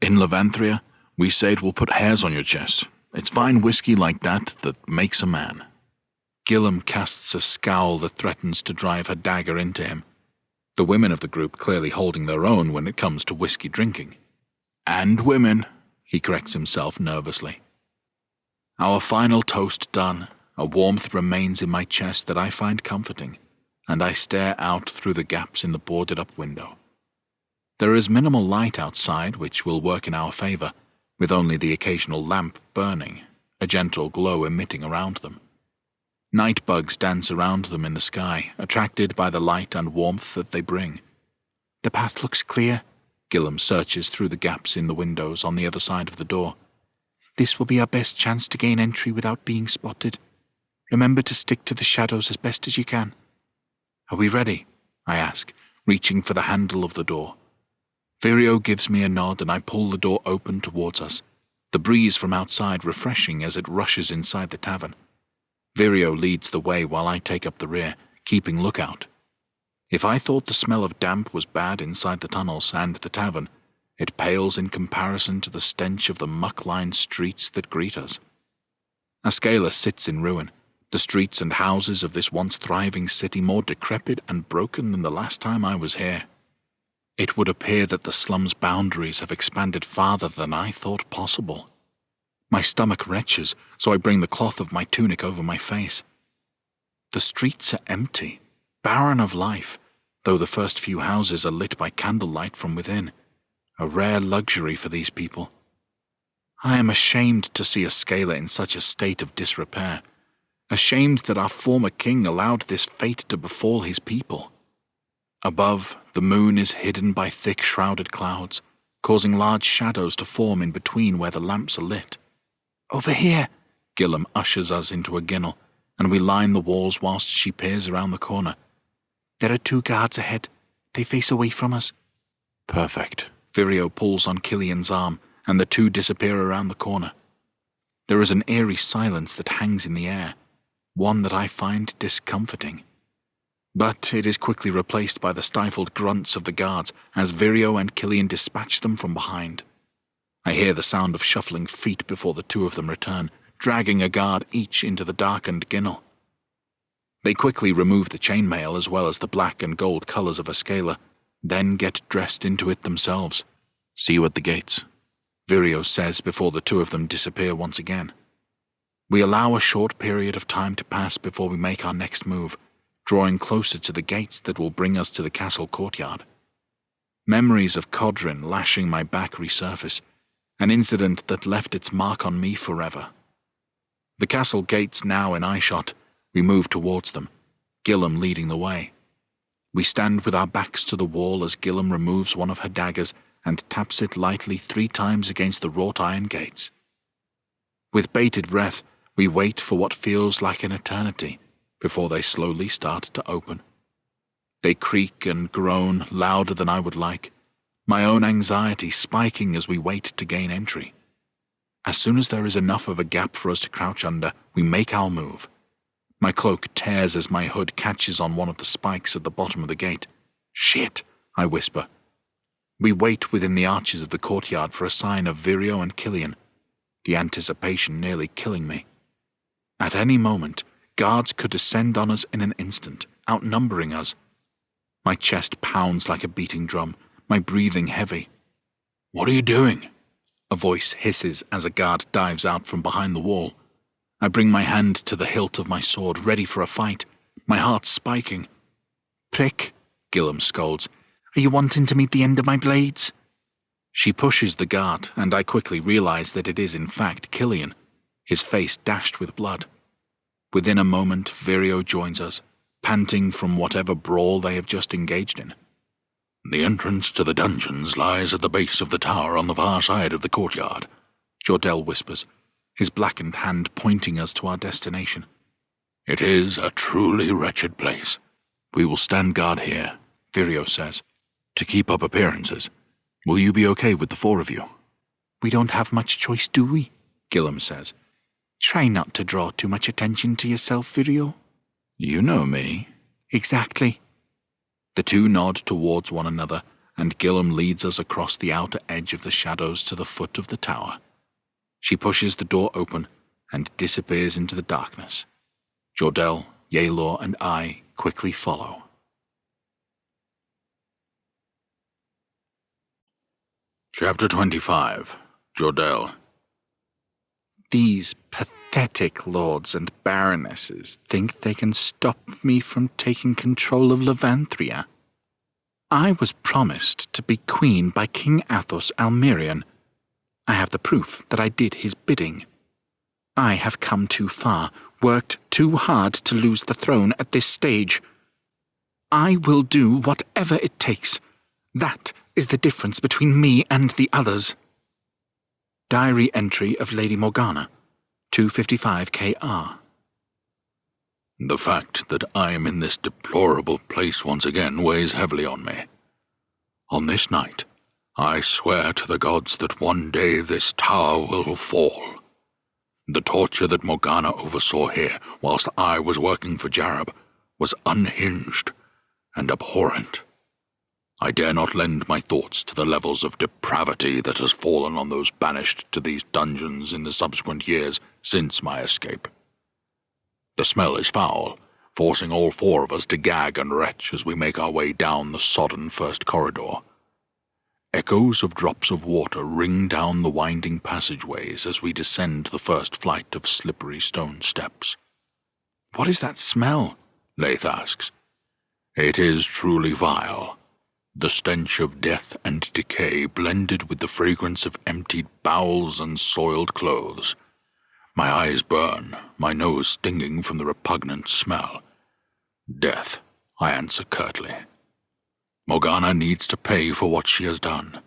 "In Levanthria, we say it will put hairs on your chest. It's fine whiskey like that that makes a man." Gillam casts a scowl that threatens to drive her dagger into him, the women of the group clearly holding their own when it comes to whiskey drinking. "And women," he corrects himself nervously. Our final toast done, a warmth remains in my chest that I find comforting, and I stare out through the gaps in the boarded-up window. There is minimal light outside, which will work in our favor, with only the occasional lamp burning, a gentle glow emitting around them. Night bugs dance around them in the sky, attracted by the light and warmth that they bring. "The path looks clear." Gillam searches through the gaps in the windows on the other side of the door. "This will be our best chance to gain entry without being spotted. Remember to stick to the shadows as best as you can." "Are we ready?" I ask, reaching for the handle of the door. Virio gives me a nod and I pull the door open towards us, the breeze from outside refreshing as it rushes inside the tavern. Virio leads the way while I take up the rear, keeping lookout. If I thought the smell of damp was bad inside the tunnels and the tavern, it pales in comparison to the stench of the muck-lined streets that greet us. Askela sits in ruin, the streets and houses of this once thriving city more decrepit and broken than the last time I was here. It would appear that the slum's boundaries have expanded farther than I thought possible. My stomach retches, so I bring the cloth of my tunic over my face. The streets are empty, barren of life, though the first few houses are lit by candlelight from within, a rare luxury for these people. I am ashamed to see Askela in such a state of disrepair, ashamed that our former king allowed this fate to befall his people. Above, the moon is hidden by thick shrouded clouds, causing large shadows to form in between where the lamps are lit. "Over here!" Gillam ushers us into a ginnel, and we line the walls whilst she peers around the corner. "There are 2 guards ahead. They face away from us." "Perfect." Virio pulls on Killian's arm, and the 2 disappear around the corner. There is an eerie silence that hangs in the air, one that I find discomforting. But it is quickly replaced by the stifled grunts of the guards as Virio and Killian dispatch them from behind. I hear the sound of shuffling feet before the 2 of them return, dragging a guard each into the darkened ginnel. They quickly remove the chainmail as well as the black and gold colors of Askela, then get dressed into it themselves. "See you at the gates," Virio says before the 2 of them disappear once again. We allow a short period of time to pass before we make our next move, drawing closer to the gates that will bring us to the castle courtyard. Memories of Codrin lashing my back resurface, an incident that left its mark on me forever. The castle gates now in eyeshot, we move towards them, Gillam leading the way. We stand with our backs to the wall as Gillam removes one of her daggers and taps it lightly 3 times against the wrought iron gates. With bated breath, we wait for what feels like an eternity before they slowly start to open. They creak and groan louder than I would like, my own anxiety spiking as we wait to gain entry. As soon as there is enough of a gap for us to crouch under, we make our move. My cloak tears as my hood catches on one of the spikes at the bottom of the gate. "Shit," I whisper. We wait within the arches of the courtyard for a sign of Virio and Killian, the anticipation nearly killing me. At any moment, guards could descend on us in an instant, outnumbering us. My chest pounds like a beating drum, my breathing heavy. "What are you doing?" A voice hisses as a guard dives out from behind the wall. I bring my hand to the hilt of my sword, ready for a fight, my heart spiking. "Prick," Gillum scolds. "Are you wanting to meet the end of my blades?" She pushes the guard, and I quickly realize that it is in fact Killian, his face dashed with blood. Within a moment, Virio joins us, panting from whatever brawl they have just engaged in. "The entrance to the dungeons lies at the base of the tower on the far side of the courtyard," Jordell whispers, his blackened hand pointing us to our destination. "It is a truly wretched place. "We will stand guard here," Virio says, "to keep up appearances. Will you be okay with the four of you?" "We don't have much choice, do we?" Gillum says. "Try not to draw too much attention to yourself, Virio." "You know me." "Exactly." The two nod towards one another, and Gillum leads us across the outer edge of the shadows to the foot of the tower. She pushes the door open and disappears into the darkness. Jordell, Yaelor, and I quickly follow. Chapter 25. Jordell. These pathetic lords and baronesses think they can stop me from taking control of Levanthria. I was promised to be queen by King Athos Almerian. I have the proof that I did his bidding. I have come too far, worked too hard to lose the throne at this stage. I will do whatever it takes. That is the difference between me and the others. Diary entry of Lady Morgana, 255 KR. The fact that I am in this deplorable place once again weighs heavily on me. On this night, I swear to the gods that one day this tower will fall. The torture that Morgana oversaw here whilst I was working for Jarab was unhinged and abhorrent. I dare not lend my thoughts to the levels of depravity that has fallen on those banished to these dungeons in the subsequent years since my escape. The smell is foul, forcing all four of us to gag and retch as we make our way down the sodden first corridor. Echoes of drops of water ring down the winding passageways as we descend the first flight of slippery stone steps. "What is that smell?" Laith asks. It is truly vile. The stench of death and decay blended with the fragrance of emptied bowels and soiled clothes. My eyes burn, my nose stinging from the repugnant smell. "Death," I answer curtly. Morgana needs to pay for what she has done.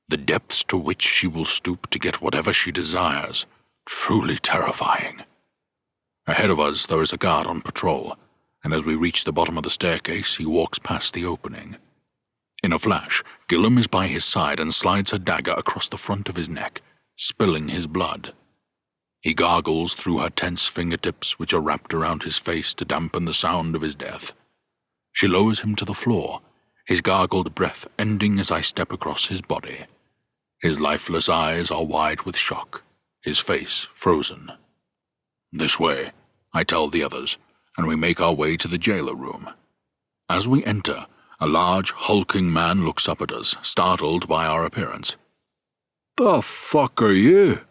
The depths to which she will stoop to get whatever she desires, truly terrifying. Ahead of us there is a guard on patrol, and as we reach the bottom of the staircase he walks past the opening. In a flash, Gillum is by his side and slides her dagger across the front of his neck, spilling his blood. He gargles through her tense fingertips which are wrapped around his face to dampen the sound of his death. She lowers him to the floor, his gargled breath ending as I step across his body. His lifeless eyes are wide with shock, his face frozen. "This way," I tell the others, and we make our way to the jailer room. As we enter, a large, hulking man looks up at us, startled by our appearance. "The fuck are you?"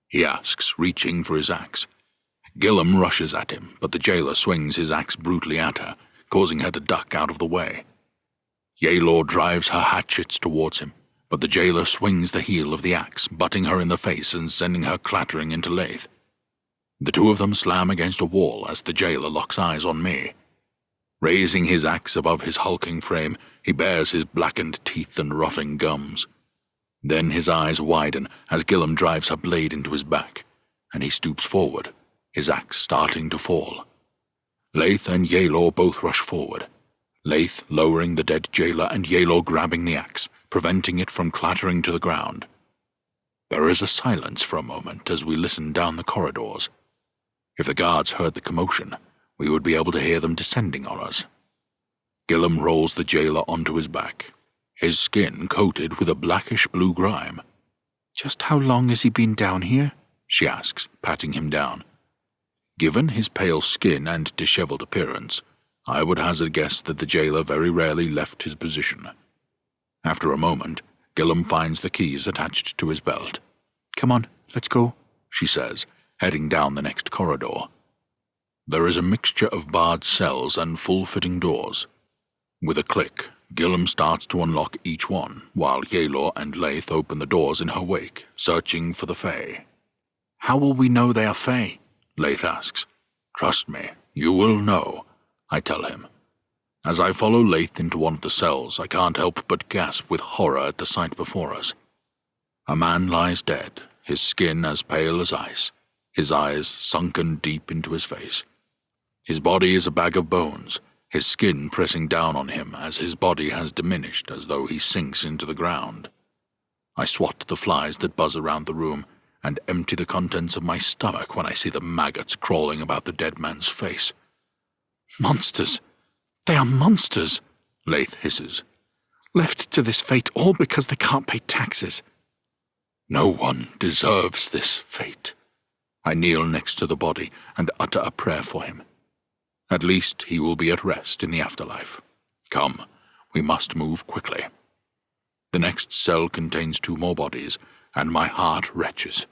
he asks, reaching for his axe. Gillum rushes at him, but the jailer swings his axe brutally at her, causing her to duck out of the way. Yaelor drives her hatchets towards him, but the jailer swings the heel of the axe, butting her in the face and sending her clattering into Laith. The two of them slam against a wall as the jailer locks eyes on me. Raising his axe above his hulking frame, he bares his blackened teeth and rotting gums. Then his eyes widen as Gillum drives her blade into his back, and he stoops forward, his axe starting to fall. Laith and Yaelor both rush forward, Laith lowering the dead jailer and Yaelor grabbing the axe, preventing it from clattering to the ground. There is a silence for a moment as we listen down the corridors. If the guards heard the commotion, we would be able to hear them descending on us. Gillum rolls the jailer onto his back, his skin coated with a blackish-blue grime. "Just how long has he been down here?" she asks, patting him down. Given his pale skin and disheveled appearance, I would hazard a guess that the jailer very rarely left his position. After a moment, Gillum finds the keys attached to his belt. "Come on, let's go," she says, heading down the next corridor. There is a mixture of barred cells and full-fitting doors. With a click, Gillum starts to unlock each one, while Yaelor and Laith open the doors in her wake, searching for the Fae. How will we know they are Fae? Laith asks. Trust me, you will know, I tell him. As I follow Laith into one of the cells, I can't help but gasp with horror at the sight before us. A man lies dead, his skin as pale as ice, his eyes sunken deep into his face. His body is a bag of bones, his skin pressing down on him as his body has diminished as though he sinks into the ground. I swat the flies that buzz around the room and empty the contents of my stomach when I see the maggots crawling about the dead man's face. Monsters! They are monsters! Laith hisses. Left to this fate all because they can't pay taxes. No one deserves this fate. I kneel next to the body and utter a prayer for him. At least he will be at rest in the afterlife. Come, we must move quickly. The next cell contains 2 more bodies, and my heart retches.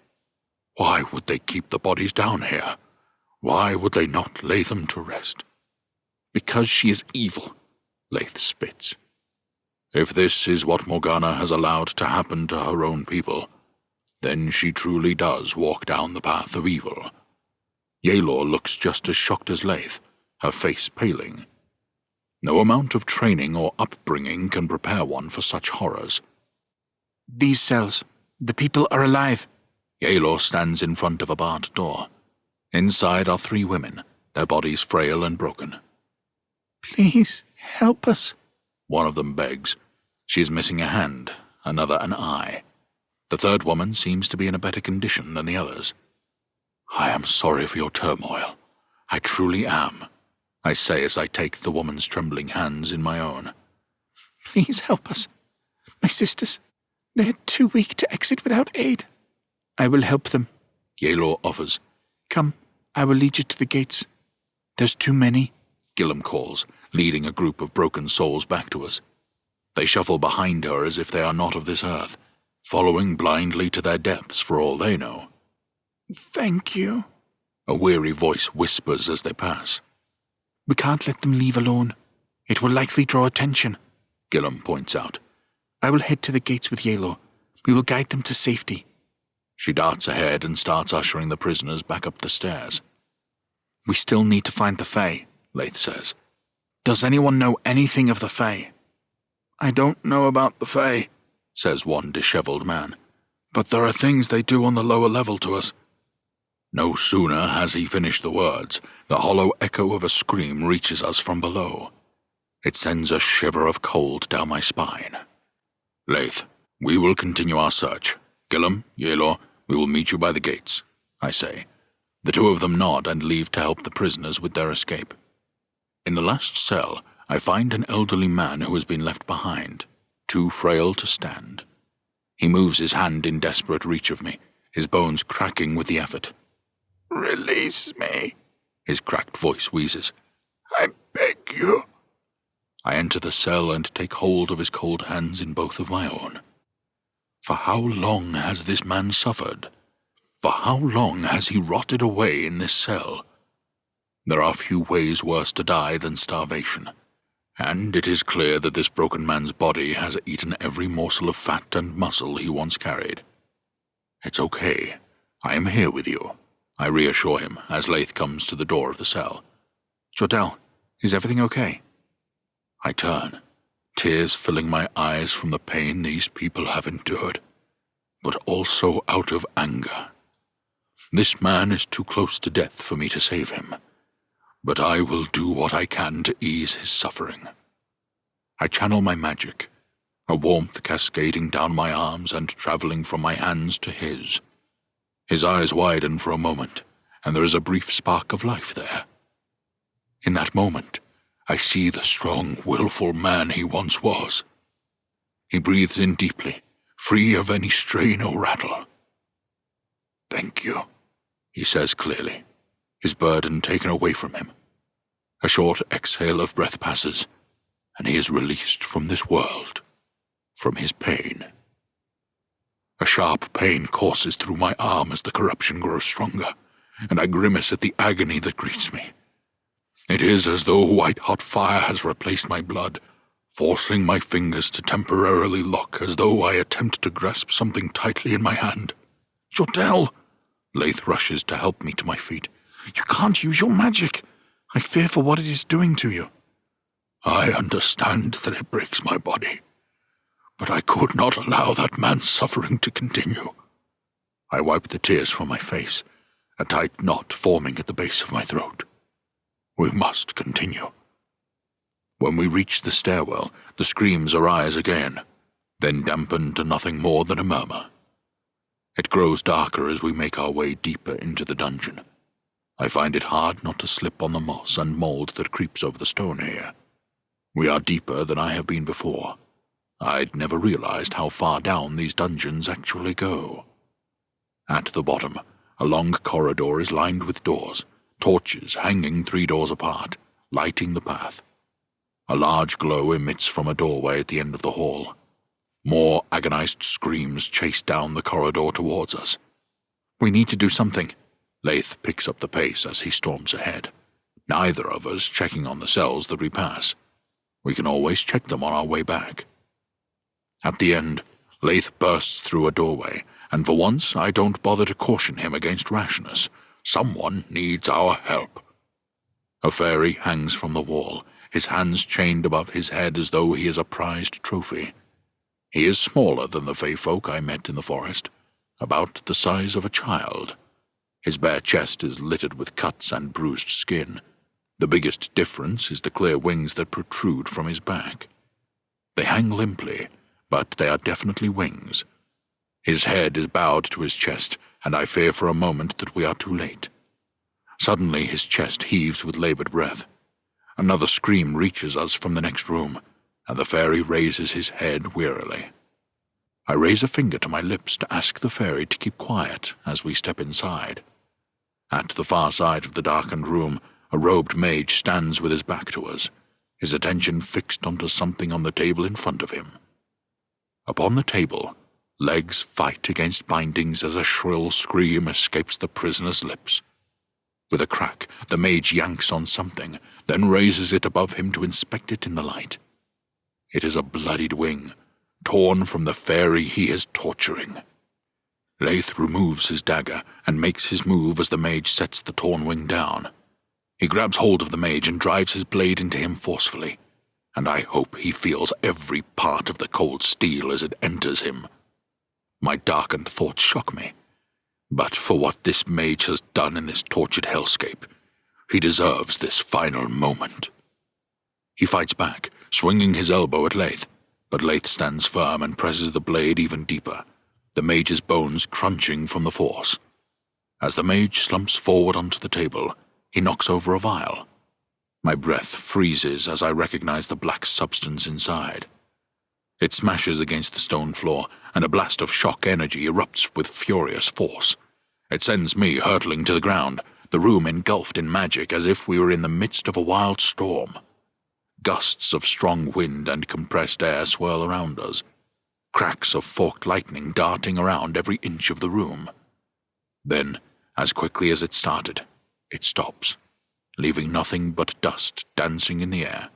Why would they keep the bodies down here? Why would they not lay them to rest? Because she is evil, Laith spits. If this is what Morgana has allowed to happen to her own people, then she truly does walk down the path of evil. Yaelor looks just as shocked as Laith, her face paling. No amount of training or upbringing can prepare one for such horrors. These cells, the people are alive. Yaelor stands in front of a barred door. Inside are 3 women, their bodies frail and broken. Please, help us. One of them begs. She's missing a hand, another an eye. The 3rd woman seems to be in a better condition than the others. I am sorry for your turmoil. I truly am, I say as I take the woman's trembling hands in my own. Please help us. My sisters, they're too weak to exit without aid. I will help them, Yaelor offers. Come, I will lead you to the gates. There's too many, Gillum calls, leading a group of broken souls back to us. They shuffle behind her as if they are not of this earth, following blindly to their deaths for all they know. Thank you, a weary voice whispers as they pass. We can't let them leave alone. It will likely draw attention, Gillum points out. I will head to the gates with Yaelor. We will guide them to safety. She darts ahead and starts ushering the prisoners back up the stairs. We still need to find the Fae, Laith says. Does anyone know anything of the Fae? I don't know about the Fae, says one disheveled man, but there are things they do on the lower level to us. No sooner has he finished the words, the hollow echo of a scream reaches us from below. It sends a shiver of cold down my spine. Laith, we will continue our search. Gillum, Yaelor, we will meet you by the gates, I say. The 2 of them nod and leave to help the prisoners with their escape. In the last cell, I find an elderly man who has been left behind, too frail to stand. He moves his hand in desperate reach of me, his bones cracking with the effort. Release me, his cracked voice wheezes. I beg you. I enter the cell and take hold of his cold hands in both of my own. For how long has this man suffered? For how long has he rotted away in this cell? There are few ways worse to die than starvation, and it is clear that this broken man's body has eaten every morsel of fat and muscle he once carried. It's okay. I am here with you, I reassure him as Laith comes to the door of the cell. Jordell, is everything okay? I turn, tears filling my eyes from the pain these people have endured, but also out of anger. This man is too close to death for me to save him, but I will do what I can to ease his suffering. I channel my magic, a warmth cascading down my arms and traveling from my hands to his. His eyes widen for a moment, and there is a brief spark of life there. In that moment, I see the strong, willful man he once was. He breathes in deeply, free of any strain or rattle. Thank you, he says clearly, his burden taken away from him. A short exhale of breath passes, and he is released from this world, from his pain. A sharp pain courses through my arm as the corruption grows stronger, and I grimace at the agony that greets me. It is as though white-hot fire has replaced my blood, forcing my fingers to temporarily lock as though I attempt to grasp something tightly in my hand. Jordell! Laith rushes to help me to my feet. You can't use your magic. I fear for what it is doing to you. I understand that it breaks my body, but I could not allow that man's suffering to continue. I wipe the tears from my face, a tight knot forming at the base of my throat. We must continue. When we reach the stairwell, the screams arise again, then dampen to nothing more than a murmur. It grows darker as we make our way deeper into the dungeon. I find it hard not to slip on the moss and mold that creeps over the stone here. We are deeper than I have been before. I'd never realized how far down these dungeons actually go. At the bottom, a long corridor is lined with doors, torches hanging 3 doors apart, lighting the path. A large glow emits from a doorway at the end of the hall. More agonized screams chase down the corridor towards us. We need to do something. Laith picks up the pace as he storms ahead, neither of us checking on the cells that we pass. We can always check them on our way back. At the end, Laith bursts through a doorway, and for once I don't bother to caution him against rashness. Someone needs our help. A fairy hangs from the wall, his hands chained above his head as though he is a prized trophy. He is smaller than the fey folk I met in the forest, about the size of a child. His bare chest is littered with cuts and bruised skin. The biggest difference is the clear wings that protrude from his back. They hang limply, but they are definitely wings. His head is bowed to his chest, and I fear for a moment that we are too late. Suddenly his chest heaves with labored breath. Another scream reaches us from the next room, and the fairy raises his head wearily. I raise a finger to my lips to ask the fairy to keep quiet as we step inside. At the far side of the darkened room, a robed mage stands with his back to us, his attention fixed onto something on the table in front of him. Upon the table, legs fight against bindings as a shrill scream escapes the prisoner's lips. With a crack, the mage yanks on something, then raises it above him to inspect it in the light. It is a bloodied wing, torn from the fairy he is torturing. Laith removes his dagger and makes his move as the mage sets the torn wing down. He grabs hold of the mage and drives his blade into him forcefully, and I hope he feels every part of the cold steel as it enters him. My darkened thoughts shock me, but for what this mage has done in this tortured hellscape, he deserves this final moment. He fights back, swinging his elbow at Laith, but Laith stands firm and presses the blade even deeper, the mage's bones crunching from the force. As the mage slumps forward onto the table, he knocks over a vial. My breath freezes as I recognize the black substance inside. It smashes against the stone floor, and a blast of shock energy erupts with furious force. It sends me hurtling to the ground, the room engulfed in magic as if we were in the midst of a wild storm. Gusts of strong wind and compressed air swirl around us, cracks of forked lightning darting around every inch of the room. Then, as quickly as it started, it stops, leaving nothing but dust dancing in the air.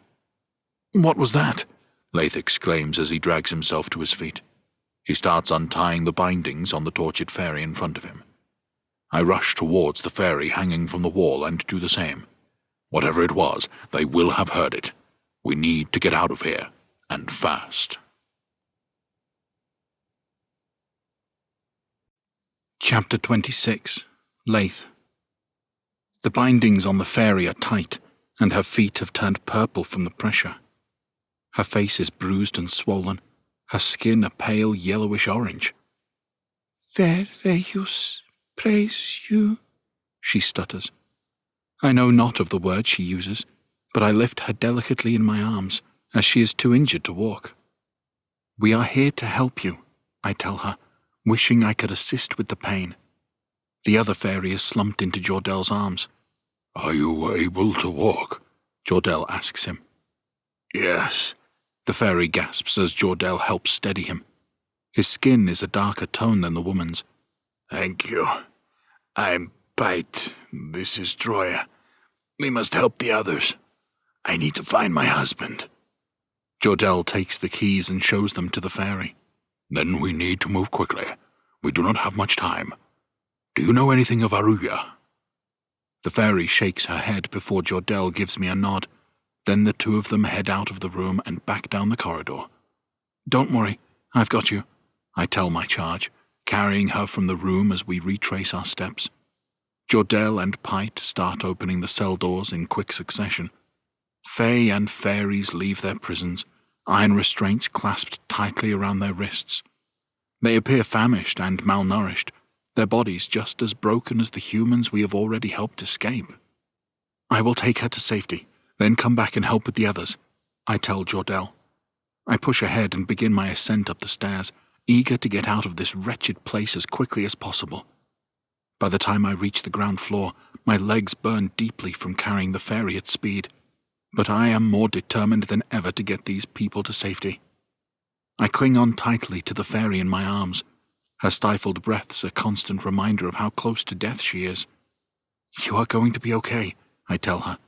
What was that? Laith exclaims as he drags himself to his feet. He starts untying the bindings on the tortured fairy in front of him. I rush towards the fairy hanging from the wall and do the same. Whatever it was, they will have heard it. We need to get out of here, and fast. Chapter 26. Laith. The bindings on the fairy are tight, and her feet have turned purple from the pressure. Her face is bruised and swollen, her skin a pale yellowish orange. "Vereus, praise you," she stutters. I know not of the word she uses, but I lift her delicately in my arms, as she is too injured to walk. "We are here to help you," I tell her, wishing I could assist with the pain. The other fairy is slumped into Jordell's arms. "Are you able to walk?" Jordell asks him. "Yes." The fairy gasps as Jordell helps steady him. His skin is a darker tone than the woman's. "Thank you. I'm bite. This is Troya. We must help the others. I need to find my husband. Jordell takes the keys and shows them to the fairy. Then we need to move quickly. We do not have much time. Do you know anything of Aruya? The fairy shakes her head before Jordell gives me a nod. Then the two of them head out of the room and back down the corridor. Don't worry, I've got you, I tell my charge, carrying her from the room as we retrace our steps. Jordell and Pite start opening the cell doors in quick succession. Fae and fairies leave their prisons, iron restraints clasped tightly around their wrists. They appear famished and malnourished, their bodies just as broken as the humans we have already helped escape. I will take her to safety, then come back and help with the others, I tell Jordell. I push ahead and begin my ascent up the stairs, eager to get out of this wretched place as quickly as possible. By the time I reach the ground floor, my legs burn deeply from carrying the fairy at speed, but I am more determined than ever to get these people to safety. I cling on tightly to the fairy in my arms, her stifled breaths a constant reminder of how close to death she is. You are going to be okay, I tell her.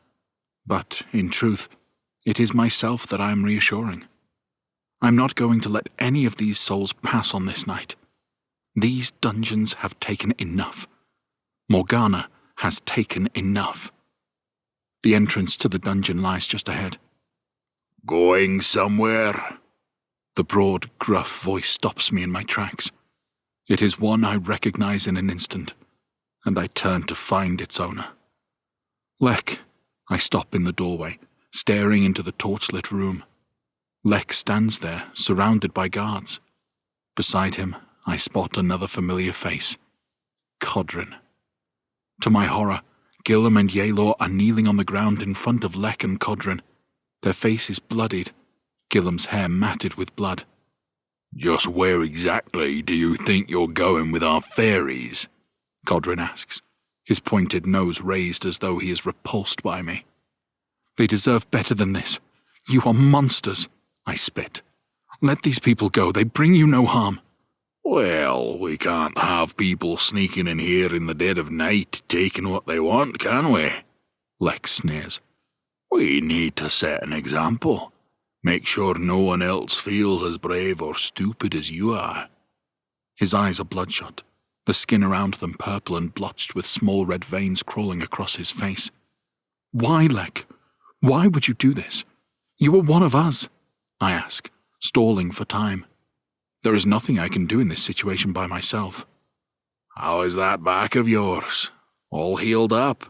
But, in truth, it is myself that I am reassuring. I'm not going to let any of these souls pass on this night. These dungeons have taken enough. Morgana has taken enough. The entrance to the dungeon lies just ahead. Going somewhere? The broad, gruff voice stops me in my tracks. It is one I recognize in an instant, and I turn to find its owner. Lek, I stop in the doorway, staring into the torchlit room. Lek stands there, surrounded by guards. Beside him, I spot another familiar face. Codrin. To my horror, Gillum and Yaelor are kneeling on the ground in front of Lek and Codrin. Their faces bloodied, Gillum's hair matted with blood. Just where exactly do you think you're going with our fairies? Codrin asks, his pointed nose raised as though he is repulsed by me. They deserve better than this. You are monsters, I spit. Let these people go, they bring you no harm. Well, we can't have people sneaking in here in the dead of night taking what they want, can we? Lek sneers. We need to set an example. Make sure no one else feels as brave or stupid as you are. His eyes are bloodshot, the skin around them purple and blotched with small red veins crawling across his face. Why, Lek? Why would you do this? You are one of us, I ask, stalling for time. There is nothing I can do in this situation by myself. How is that back of yours? All healed up?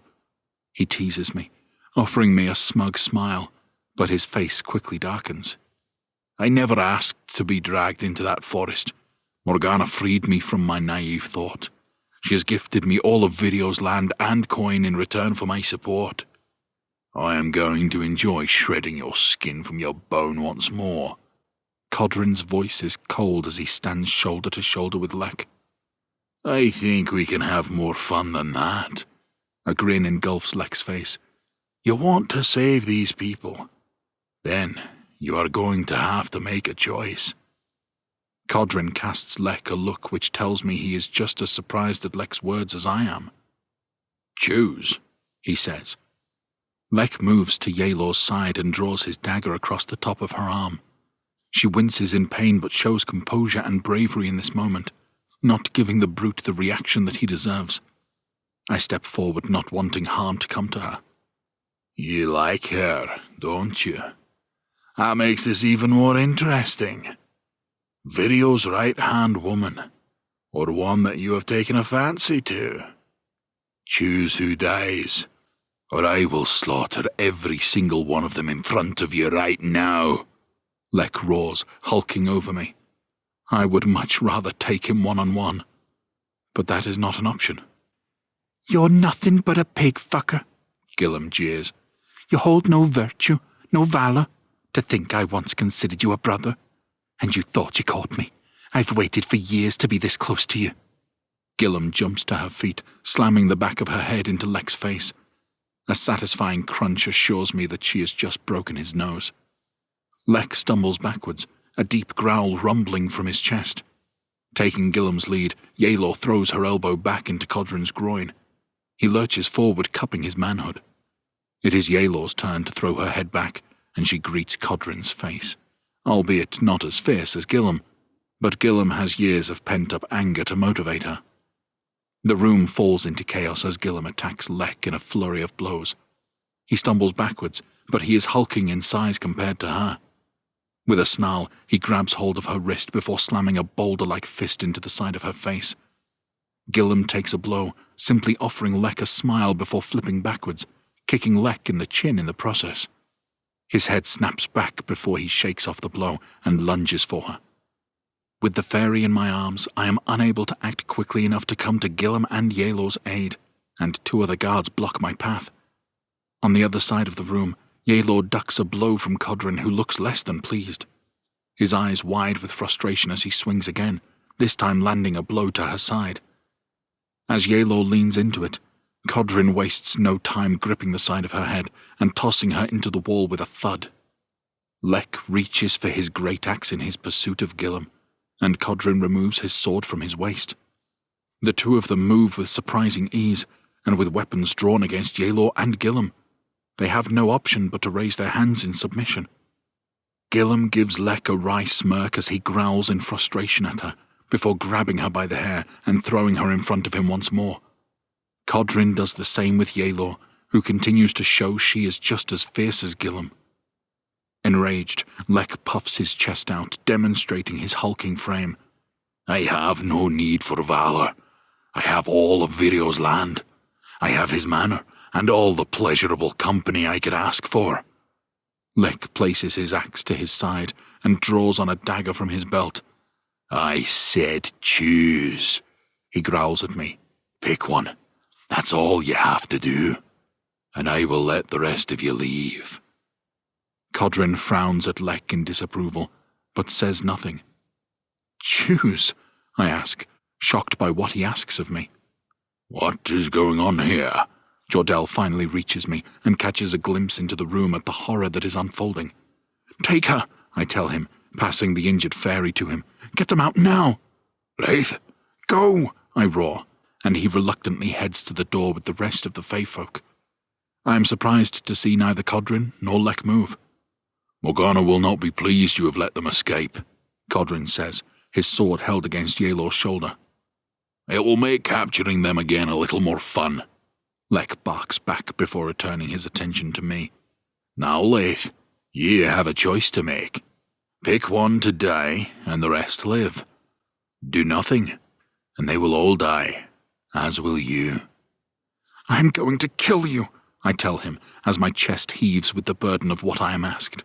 He teases me, offering me a smug smile, but his face quickly darkens. I never asked to be dragged into that forest. Morgana freed me from my naive thought. She has gifted me all of Video's land and coin in return for my support. I am going to enjoy shredding your skin from your bone once more. Codrin's voice is cold as he stands shoulder to shoulder with Lek. I think we can have more fun than that. A grin engulfs Lek's face. You want to save these people. Then you are going to have to make a choice. Codrin casts Lek a look which tells me he is just as surprised at Lek's words as I am. Choose, he says. Lek moves to Yaelor's side and draws his dagger across the top of her arm. She winces in pain but shows composure and bravery in this moment, not giving the brute the reaction that he deserves. I step forward, not wanting harm to come to her. You like her, don't you? That makes this even more interesting. Video's right-hand woman, or one that you have taken a fancy to. Choose who dies, or I will slaughter every single one of them in front of you right now. Lek roars, hulking over me. I would much rather take him one-on-one, but that is not an option. You're nothing but a pig fucker, Gillum jeers. You hold no virtue, no valor. To think I once considered you a brother, and you thought you caught me. I've waited for years to be this close to you. Gillum jumps to her feet, slamming the back of her head into Lek's face. A satisfying crunch assures me that she has just broken his nose. Lek stumbles backwards, a deep growl rumbling from his chest. Taking Gillum's lead, Yaelor throws her elbow back into Codrin's groin. He lurches forward, cupping his manhood. It is Yelor's turn to throw her head back, and she greets Codrin's face, albeit not as fierce as Gillum, but Gillum has years of pent-up anger to motivate her. The room falls into chaos as Gillum attacks Lek in a flurry of blows. He stumbles backwards, but he is hulking in size compared to her. With a snarl, he grabs hold of her wrist before slamming a boulder-like fist into the side of her face. Gillum takes a blow, simply offering Lek a smile before flipping backwards, kicking Lek in the chin in the process. His head snaps back before he shakes off the blow and lunges for her. With the fairy in my arms, I am unable to act quickly enough to come to Gillum and Yelor's aid, and two other guards block my path. On the other side of the room, Yelor ducks a blow from Codrin, who looks less than pleased. His eyes wide with frustration as he swings again, this time landing a blow to her side. As Yelor leans into it, Codrin wastes no time gripping the side of her head and tossing her into the wall with a thud. Lek reaches for his great axe in his pursuit of Gillum, and Codrin removes his sword from his waist. The two of them move with surprising ease, and with weapons drawn against Yelor and Gillum. They have no option but to raise their hands in submission. Gillum gives Lek a wry smirk as he growls in frustration at her, before grabbing her by the hair and throwing her in front of him once more. Codrin does the same with Yelor, who continues to show she is just as fierce as Gillum. Enraged, Lek puffs his chest out, demonstrating his hulking frame. I have no need for valor. I have all of Virio's land. I have his manor, and all the pleasurable company I could ask for. Lek places his axe to his side and draws on a dagger from his belt. I said choose, he growls at me. Pick one. That's all you have to do, and I will let the rest of you leave. Codrin frowns at Lek in disapproval, but says nothing. Choose? I ask, shocked by what he asks of me. What is going on here? Jordell finally reaches me and catches a glimpse into the room at the horror that is unfolding. Take her, I tell him, passing the injured fairy to him. Get them out now! Laith, go! I roar, and he reluctantly heads to the door with the rest of the Fae folk. I am surprised to see neither Codrin nor Lek move. Morgana will not be pleased you have let them escape, Codrin says, his sword held against Yelor's shoulder. It will make capturing them again a little more fun. Lek barks back before returning his attention to me. Now, Laith, you have a choice to make. Pick one to die, and the rest live. Do nothing, and they will all die, as will you. I'm going to kill you, I tell him, as my chest heaves with the burden of what I am asked.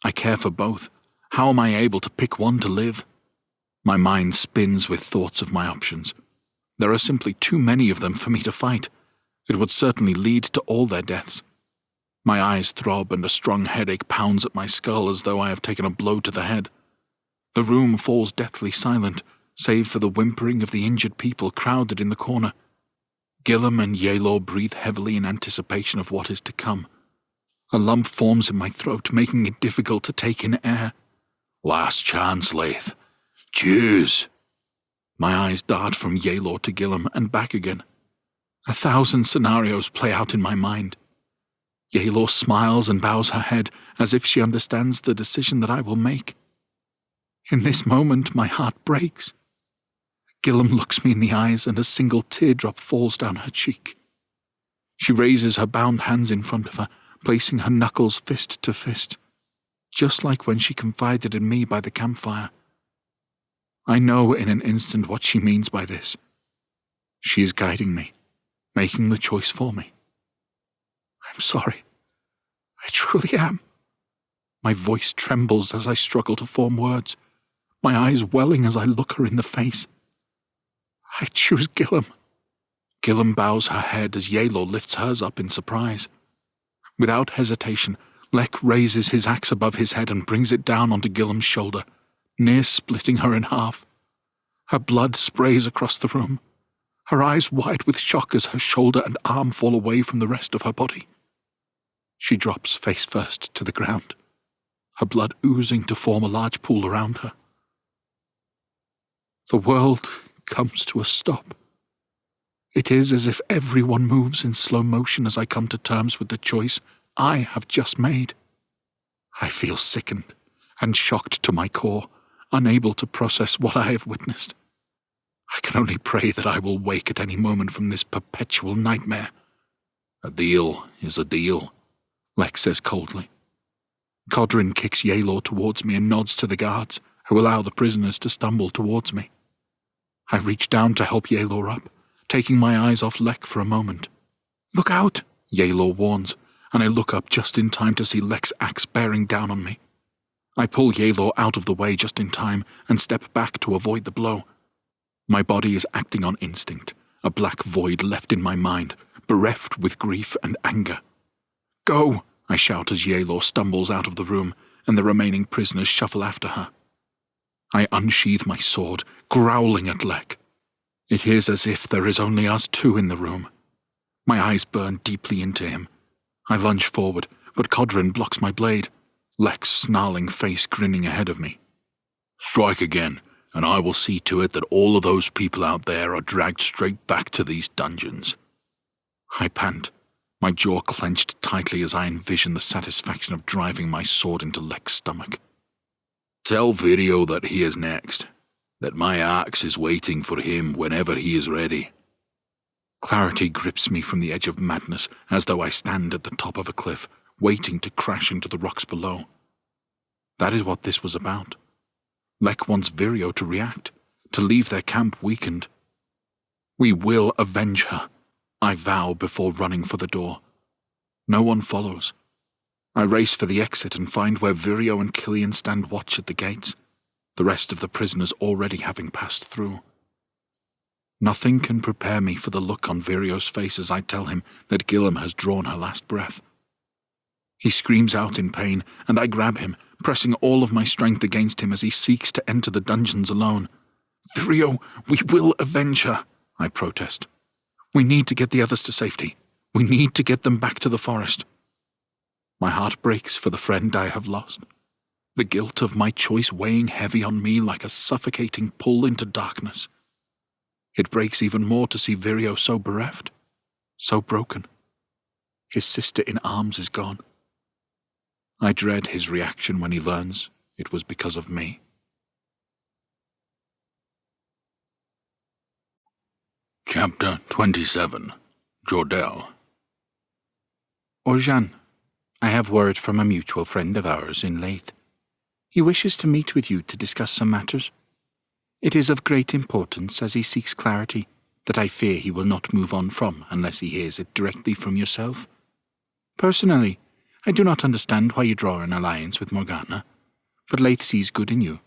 I care for both. How am I able to pick one to live? My mind spins with thoughts of my options. There are simply too many of them for me to fight. It would certainly lead to all their deaths. My eyes throb and a strong headache pounds at my skull as though I have taken a blow to the head. The room falls deathly silent, save for the whimpering of the injured people crowded in the corner. Gillum and Yelor breathe heavily in anticipation of what is to come. A lump forms in my throat, making it difficult to take in air. Last chance, Laith. Choose. My eyes dart from Yelor to Gillum and back again. 1,000 scenarios play out in my mind. Yelor smiles and bows her head as if she understands the decision that I will make. In this moment, my heart breaks. Gillum looks me in the eyes and a single teardrop falls down her cheek. She raises her bound hands in front of her, placing her knuckles fist to fist, just like when she confided in me by the campfire. I know in an instant what she means by this. She is guiding me, making the choice for me. I'm sorry. I truly am. My voice trembles as I struggle to form words, my eyes welling as I look her in the face. I choose Gillum. Gillum bows her head as Yelor lifts hers up in surprise. Without hesitation, Lek raises his axe above his head and brings it down onto Gillum's shoulder, near splitting her in half. Her blood sprays across the room, her eyes wide with shock as her shoulder and arm fall away from the rest of her body. She drops face first to the ground, her blood oozing to form a large pool around her. The world comes to a stop. It is as if everyone moves in slow motion as I come to terms with the choice I have just made. I feel sickened and shocked to my core, unable to process what I have witnessed. I can only pray that I will wake at any moment from this perpetual nightmare. A deal is a deal, Lex says coldly. Codrin kicks Yaelor towards me and nods to the guards, who allow the prisoners to stumble towards me. I reach down to help Yaelor up, taking my eyes off Lek for a moment. "Look out," Yaelor warns, and I look up just in time to see Lek's axe bearing down on me. I pull Yaelor out of the way just in time and step back to avoid the blow. My body is acting on instinct, a black void left in my mind, bereft with grief and anger. "Go!" I shout as Yaelor stumbles out of the room, and the remaining prisoners shuffle after her. I unsheathe my sword, growling at Lek. It is as if there is only us two in the room. My eyes burn deeply into him. I lunge forward, but Codrin blocks my blade, Lek's snarling face grinning ahead of me. "Strike again, and I will see to it that all of those people out there are dragged straight back to these dungeons." I pant, my jaw clenched tightly as I envision the satisfaction of driving my sword into Lek's stomach. "Tell Video that he is next, that my axe is waiting for him whenever he is ready." Clarity grips me from the edge of madness as though I stand at the top of a cliff, waiting to crash into the rocks below. That is what this was about. Lek wants Virio to react, to leave their camp weakened. We will avenge her, I vow before running for the door. No one follows. I race for the exit and find where Virio and Killian stand watch at the gates, the rest of the prisoners already having passed through. Nothing can prepare me for the look on Virio's face as I tell him that Gilliam has drawn her last breath. He screams out in pain, and I grab him, pressing all of my strength against him as he seeks to enter the dungeons alone. "Virio, we will avenge her," I protest. "We need to get the others to safety. We need to get them back to the forest." My heart breaks for the friend I have lost, the guilt of my choice weighing heavy on me like a suffocating pull into darkness. It breaks even more to see Virio so bereft, so broken. His sister in arms is gone. I dread his reaction when he learns it was because of me. Chapter 27. Jordell. Orjan, I have word from a mutual friend of ours in Laith. He wishes to meet with you to discuss some matters. It is of great importance as he seeks clarity that I fear he will not move on from unless he hears it directly from yourself. Personally, I do not understand why you draw an alliance with Morgana, but Laith sees good in you.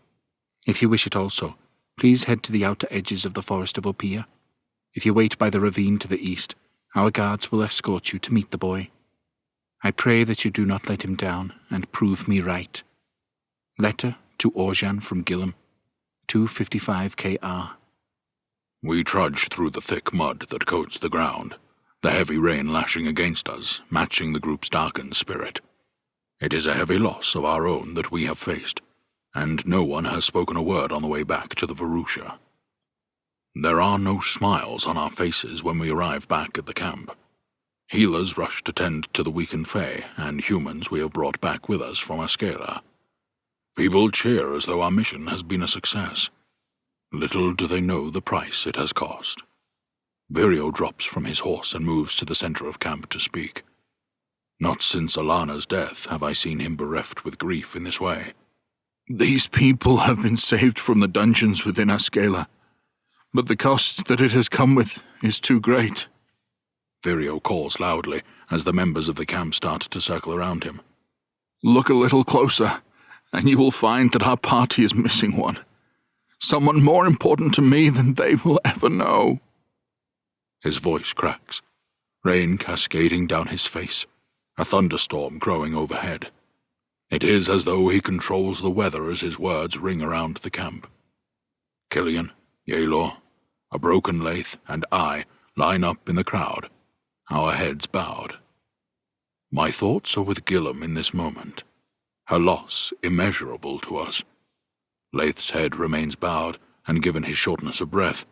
If you wish it also, please head to the outer edges of the Forest of Opiya. If you wait by the ravine to the east, our guards will escort you to meet the boy. I pray that you do not let him down and prove me right. Letter to Orjan from Gilliam, 255 KR. We trudge through the thick mud that coats the ground, the heavy rain lashing against us, matching the group's darkened spirit. It is a heavy loss of our own that we have faced, and no one has spoken a word on the way back to the Varusha. There are no smiles on our faces when we arrive back at the camp. Healers rush to tend to the weakened Fae and humans we have brought back with us from Askela. People cheer as though our mission has been a success. Little do they know the price it has cost. Virio drops from his horse and moves to the center of camp to speak. Not since Alana's death have I seen him bereft with grief in this way. These people have been saved from the dungeons within Askela, but the cost that it has come with is too great. Virio calls loudly as the members of the camp start to circle around him. Look a little closer, and you will find that our party is missing one. Someone more important to me than they will ever know. His voice cracks, rain cascading down his face, a thunderstorm growing overhead. It is as though he controls the weather as his words ring around the camp. Killian, Yaelor, a broken Laith, and I line up in the crowd, our heads bowed. My thoughts are with Gilliam in this moment, her loss immeasurable to us. Laith's head remains bowed, and given his shortness of breath,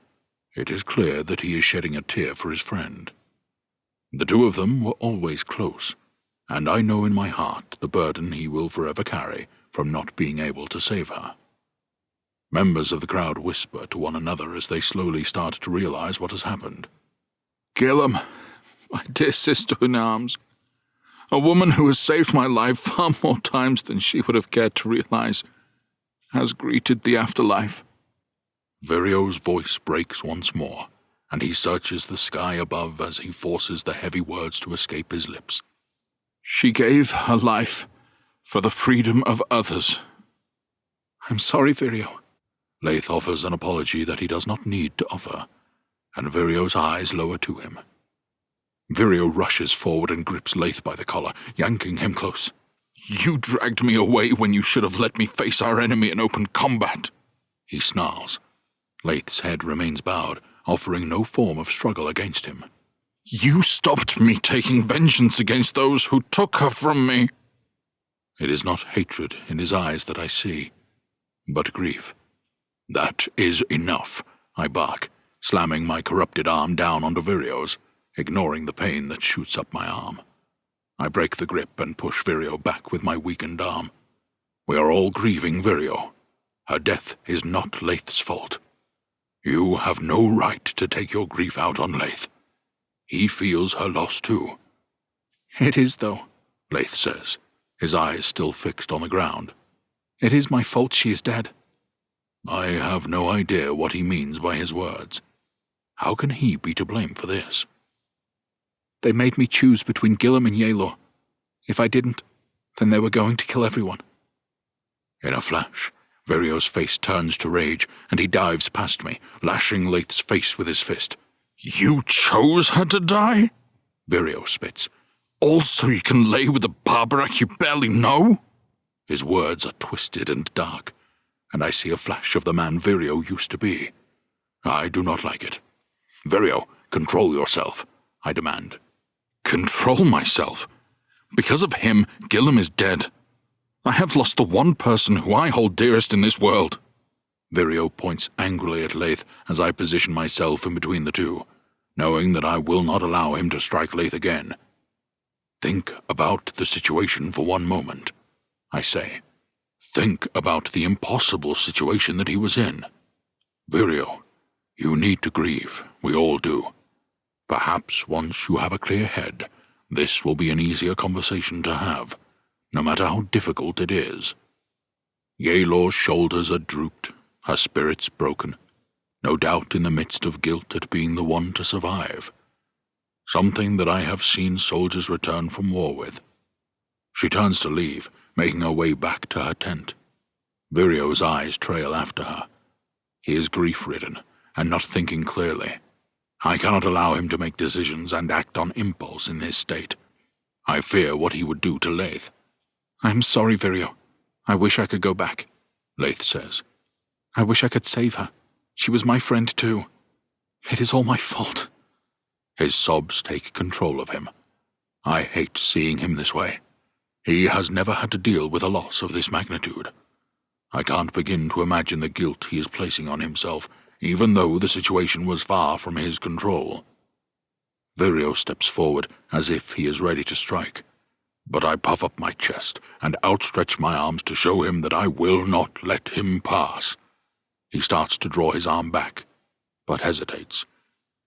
It is clear that he is shedding a tear for his friend. The two of them were always close, and I know in my heart the burden he will forever carry from not being able to save her. Members of the crowd whisper to one another as they slowly start to realize what has happened. Gillam, my dear sister-in-arms, a woman who has saved my life far more times than she would have cared to realize, has greeted the afterlife. Virio's voice breaks once more, and he searches the sky above as he forces the heavy words to escape his lips. She gave her life for the freedom of others. I'm sorry, Virio. Laith offers an apology that he does not need to offer, and Virio's eyes lower to him. Virio rushes forward and grips Laith by the collar, yanking him close. You dragged me away when you should have let me face our enemy in open combat, he snarls. Laith's head remains bowed, offering no form of struggle against him. You stopped me taking vengeance against those who took her from me. It is not hatred in his eyes that I see, but grief. That is enough, I bark, slamming my corrupted arm down onto Virio's, ignoring the pain that shoots up my arm. I break the grip and push Virio back with my weakened arm. We are all grieving Virio. Her death is not Laith's fault. You have no right to take your grief out on Laith. He feels her loss too. It is, though, Laith says, his eyes still fixed on the ground. It is my fault she is dead. I have no idea what he means by his words. How can he be to blame for this? They made me choose between Gillam and Yaelor. If I didn't, then they were going to kill everyone. In a flash, Virio's face turns to rage, and he dives past me, lashing Laith's face with his fist. You chose her to die? Virio spits. All so you can lay with the Barbaraq you barely know? His words are twisted and dark, and I see a flash of the man Virio used to be. I do not like it. Virio, control yourself, I demand. Control myself? Because of him, Gillam is dead. I have lost the one person who I hold dearest in this world. Virio points angrily at Laith as I position myself in between the two, knowing that I will not allow him to strike Laith again. Think about the situation for one moment, I say. Think about the impossible situation that he was in. Virio, you need to grieve, we all do. Perhaps once you have a clear head, this will be an easier conversation to have, no matter how difficult it is. Yaelor's shoulders are drooped, her spirits broken, no doubt in the midst of guilt at being the one to survive. Something that I have seen soldiers return from war with. She turns to leave, making her way back to her tent. Virio's eyes trail after her. He is grief-ridden and not thinking clearly. I cannot allow him to make decisions and act on impulse in this state. I fear what he would do to Laith. I'm sorry, Virio. I wish I could go back, Laith says. I wish I could save her. She was my friend too. It is all my fault. His sobs take control of him. I hate seeing him this way. He has never had to deal with a loss of this magnitude. I can't begin to imagine the guilt he is placing on himself, even though the situation was far from his control. Virio steps forward as if he is ready to strike, but I puff up my chest and outstretch my arms to show him that I will not let him pass. He starts to draw his arm back, but hesitates,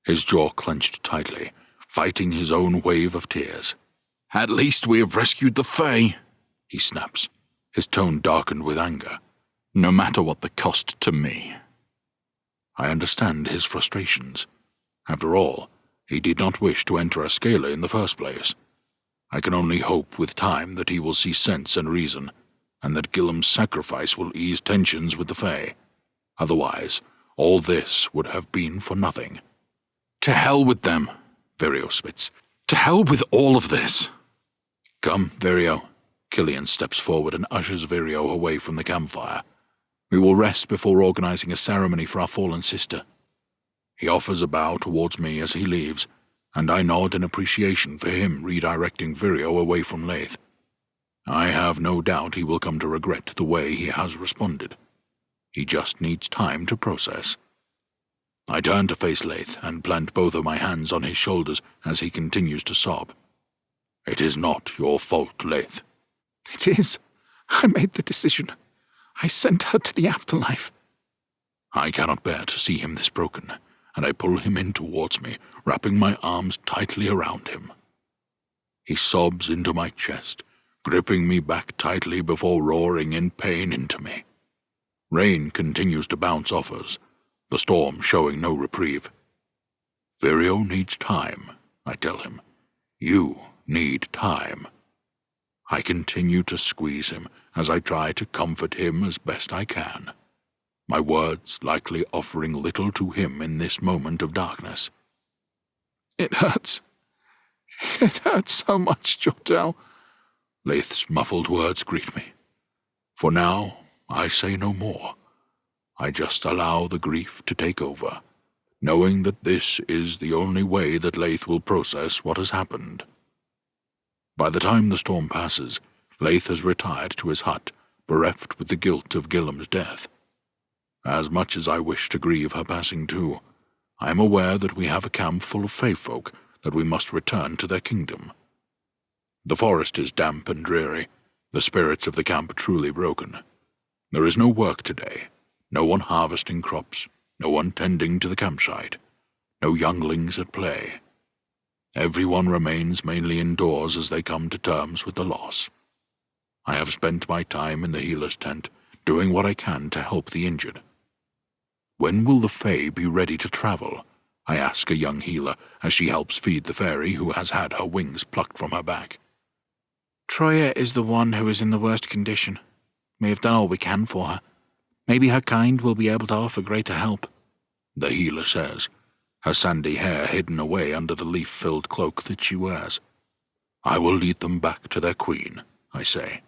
his jaw clenched tightly, fighting his own wave of tears. At least we have rescued the Fae, he snaps, his tone darkened with anger. No matter what the cost to me. I understand his frustrations. After all, he did not wish to enter Askela in the first place. I can only hope with time that he will see sense and reason, and that Gillam's sacrifice will ease tensions with the Fae. Otherwise, all this would have been for nothing. To hell with them, Virio spits. To hell with all of this. Come, Virio. Killian steps forward and ushers Virio away from the campfire. We will rest before organizing a ceremony for our fallen sister. He offers a bow towards me as he leaves, and I nod in appreciation for him redirecting Virio away from Laith. I have no doubt he will come to regret the way he has responded. He just needs time to process. I turn to face Laith and plant both of my hands on his shoulders as he continues to sob. It is not your fault, Laith. It is. I made the decision. I sent her to the afterlife. I cannot bear to see him this broken, and I pull him in towards me, wrapping my arms tightly around him. He sobs into my chest, gripping me back tightly before roaring in pain into me. Rain continues to bounce off us, the storm showing no reprieve. Virio needs time, I tell him. You need time. I continue to squeeze him as I try to comfort him as best I can, my words likely offering little to him in this moment of darkness. It hurts. It hurts so much, Jordell. Laith's muffled words greet me. For now, I say no more. I just allow the grief to take over, knowing that this is the only way that Laith will process what has happened. By the time the storm passes, Laith has retired to his hut, bereft with the guilt of Gillem's death. As much as I wish to grieve her passing too, I am aware that we have a camp full of fae folk that we must return to their kingdom. The forest is damp and dreary, the spirits of the camp truly broken. There is no work today, no one harvesting crops, no one tending to the campsite, no younglings at play. Everyone remains mainly indoors as they come to terms with the loss. I have spent my time in the healer's tent, doing what I can to help the injured. When will the fae be ready to travel? I ask a young healer as she helps feed the fairy who has had her wings plucked from her back. Troya is the one who is in the worst condition. We have done all we can for her. Maybe her kind will be able to offer greater help, the healer says, her sandy hair hidden away under the leaf-filled cloak that she wears. I will lead them back to their queen, I say.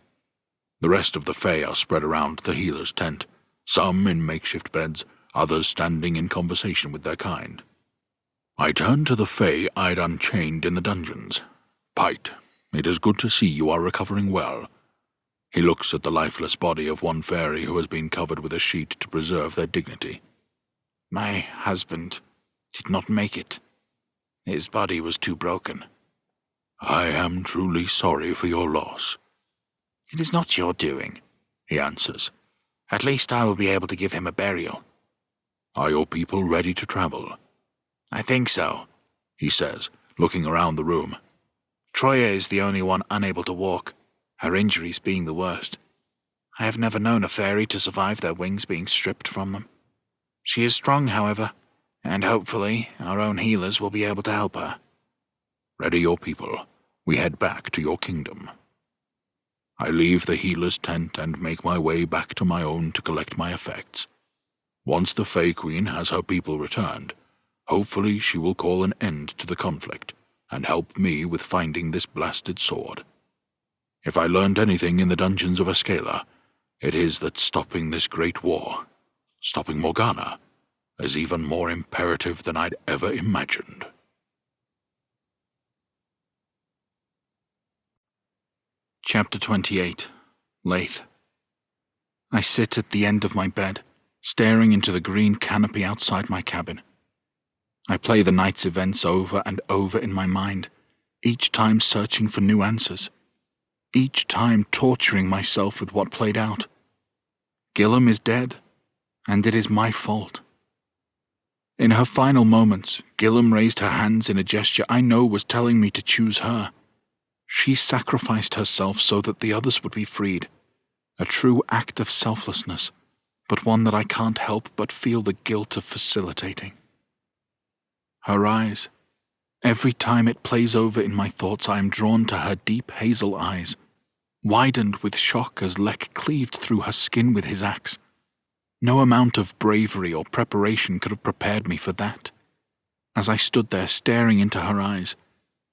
The rest of the fae are spread around the healer's tent, some in makeshift beds, others standing in conversation with their kind. I turn to the fae I'd unchained in the dungeons. Pite, it is good to see you are recovering well. He looks at the lifeless body of one fairy who has been covered with a sheet to preserve their dignity. My husband did not make it. His body was too broken. I am truly sorry for your loss. It is not your doing, he answers. At least I will be able to give him a burial. Are your people ready to travel? I think so, he says, looking around the room. Troya is the only one unable to walk, her injuries being the worst. I have never known a fairy to survive their wings being stripped from them. She is strong, however, and hopefully our own healers will be able to help her. Ready your people. We head back to your kingdom. I leave the healer's tent and make my way back to my own to collect my effects. Once the Fae Queen has her people returned, hopefully she will call an end to the conflict and help me with finding this blasted sword. If I learned anything in the dungeons of Askela, it is that stopping this great war, stopping Morgana, is even more imperative than I'd ever imagined. Chapter 28. Laith. I sit at the end of my bed, staring into the green canopy outside my cabin. I play the night's events over and over in my mind, each time searching for new answers, each time torturing myself with what played out. Gillem is dead, and it is my fault. In her final moments, Gillem raised her hands in a gesture I know was telling me to choose her. She sacrificed herself so that the others would be freed. A true act of selflessness, but one that I can't help but feel the guilt of facilitating. Her eyes. Every time it plays over in my thoughts, I am drawn to her deep hazel eyes, widened with shock as Lek cleaved through her skin with his axe. No amount of bravery or preparation could have prepared me for that. As I stood there staring into her eyes,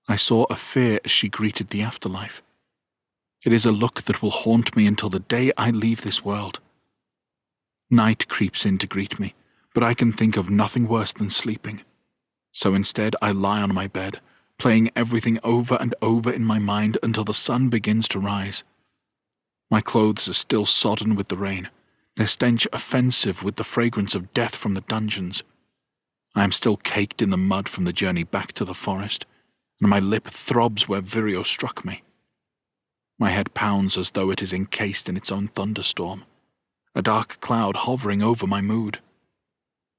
I saw a fear as she greeted the afterlife. It is a look that will haunt me until the day I leave this world. Night creeps in to greet me, but I can think of nothing worse than sleeping. So instead I lie on my bed, playing everything over and over in my mind until the sun begins to rise. My clothes are still sodden with the rain, their stench offensive with the fragrance of death from the dungeons. I am still caked in the mud from the journey back to the forest, and my lip throbs where Vireo struck me. My head pounds as though it is encased in its own thunderstorm, a dark cloud hovering over my mood.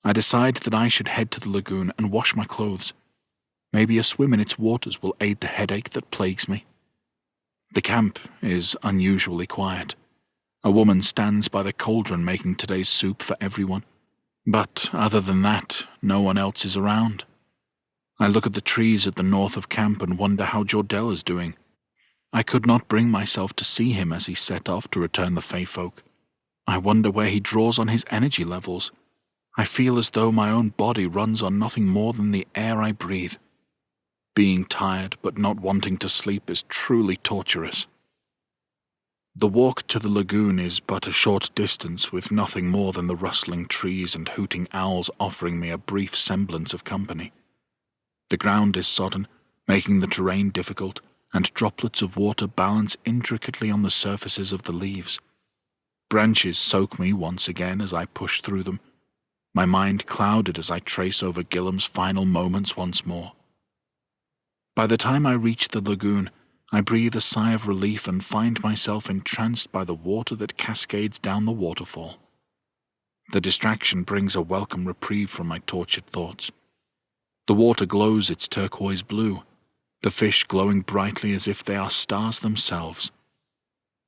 I decide that I should head to the lagoon and wash my clothes. Maybe a swim in its waters will aid the headache that plagues me. The camp is unusually quiet. A woman stands by the cauldron making today's soup for everyone. But other than that, no one else is around. I look at the trees at the north of camp and wonder how Jordell is doing. I could not bring myself to see him as he set off to return the Fae folk. I wonder where he draws on his energy levels. I feel as though my own body runs on nothing more than the air I breathe. Being tired but not wanting to sleep is truly torturous. The walk to the lagoon is but a short distance, with nothing more than the rustling trees and hooting owls offering me a brief semblance of company. The ground is sodden, making the terrain difficult, and droplets of water balance intricately on the surfaces of the leaves. Branches soak me once again as I push through them, my mind clouded as I trace over Gillem's final moments once more. By the time I reach the lagoon, I breathe a sigh of relief and find myself entranced by the water that cascades down the waterfall. The distraction brings a welcome reprieve from my tortured thoughts. The water glows its turquoise blue, the fish glowing brightly as if they are stars themselves.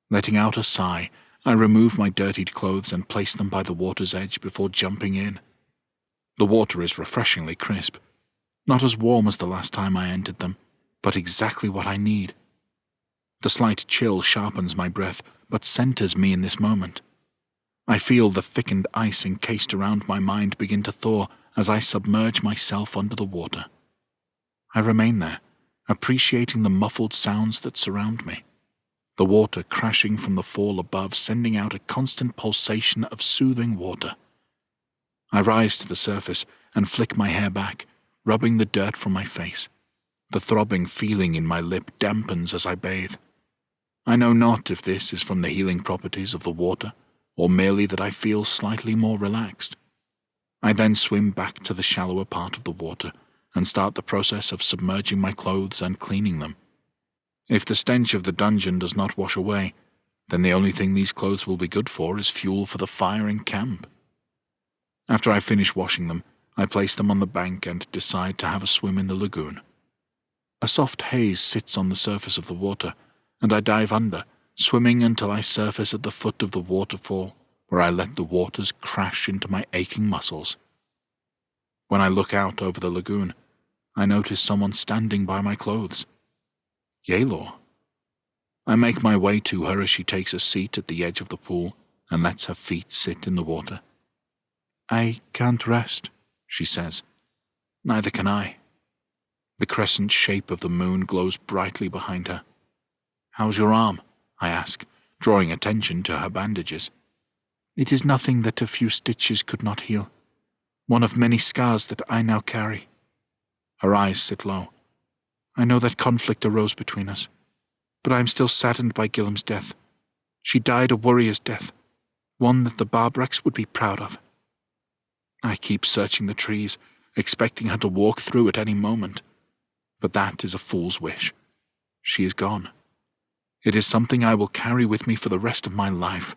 Letting out a sigh, I remove my dirtied clothes and place them by the water's edge before jumping in. The water is refreshingly crisp, not as warm as the last time I entered them, but exactly what I need. The slight chill sharpens my breath, but centers me in this moment. I feel the thickened ice encased around my mind begin to thaw as I submerge myself under the water. I remain there, appreciating the muffled sounds that surround me. The water crashing from the fall above, sending out a constant pulsation of soothing water. I rise to the surface and flick my hair back, rubbing the dirt from my face. The throbbing feeling in my lip dampens as I bathe. I know not if this is from the healing properties of the water, or merely that I feel slightly more relaxed. I then swim back to the shallower part of the water and start the process of submerging my clothes and cleaning them. If the stench of the dungeon does not wash away, then the only thing these clothes will be good for is fuel for the fire in camp. After I finish washing them, I place them on the bank and decide to have a swim in the lagoon. A soft haze sits on the surface of the water, and I dive under, swimming until I surface at the foot of the waterfall, where I let the waters crash into my aching muscles. When I look out over the lagoon, I notice someone standing by my clothes. Yaelor. I make my way to her as she takes a seat at the edge of the pool and lets her feet sit in the water. "I can't rest," she says. "Neither can I." The crescent shape of the moon glows brightly behind her. "How's your arm?" I ask, drawing attention to her bandages. "It is nothing that a few stitches could not heal. One of many scars that I now carry." Her eyes sit low. "I know that conflict arose between us, but I am still saddened by Gillem's death. She died a warrior's death, one that the Barbaraqs would be proud of." I keep searching the trees, expecting her to walk through at any moment, but that is a fool's wish. She is gone. It is something I will carry with me for the rest of my life.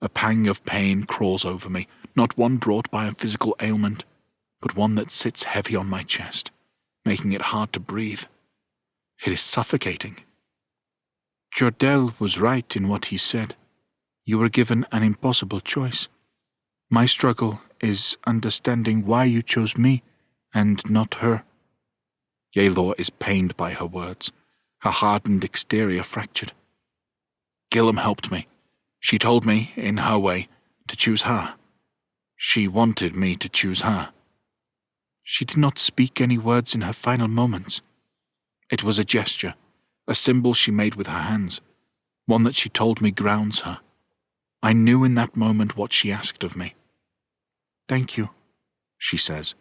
A pang of pain crawls over me, not one brought by a physical ailment, but one that sits heavy on my chest, making it hard to breathe. It is suffocating. "Jordell was right in what he said. You were given an impossible choice. My struggle is understanding why you chose me and not her." Yaelor is pained by her words, her hardened exterior fractured. "Gillem helped me. She told me, in her way, to choose her. She wanted me to choose her." "She did not speak any words in her final moments. It was a gesture, a symbol she made with her hands, one that she told me grounds her. I knew in that moment what she asked of me." "Thank you," she says,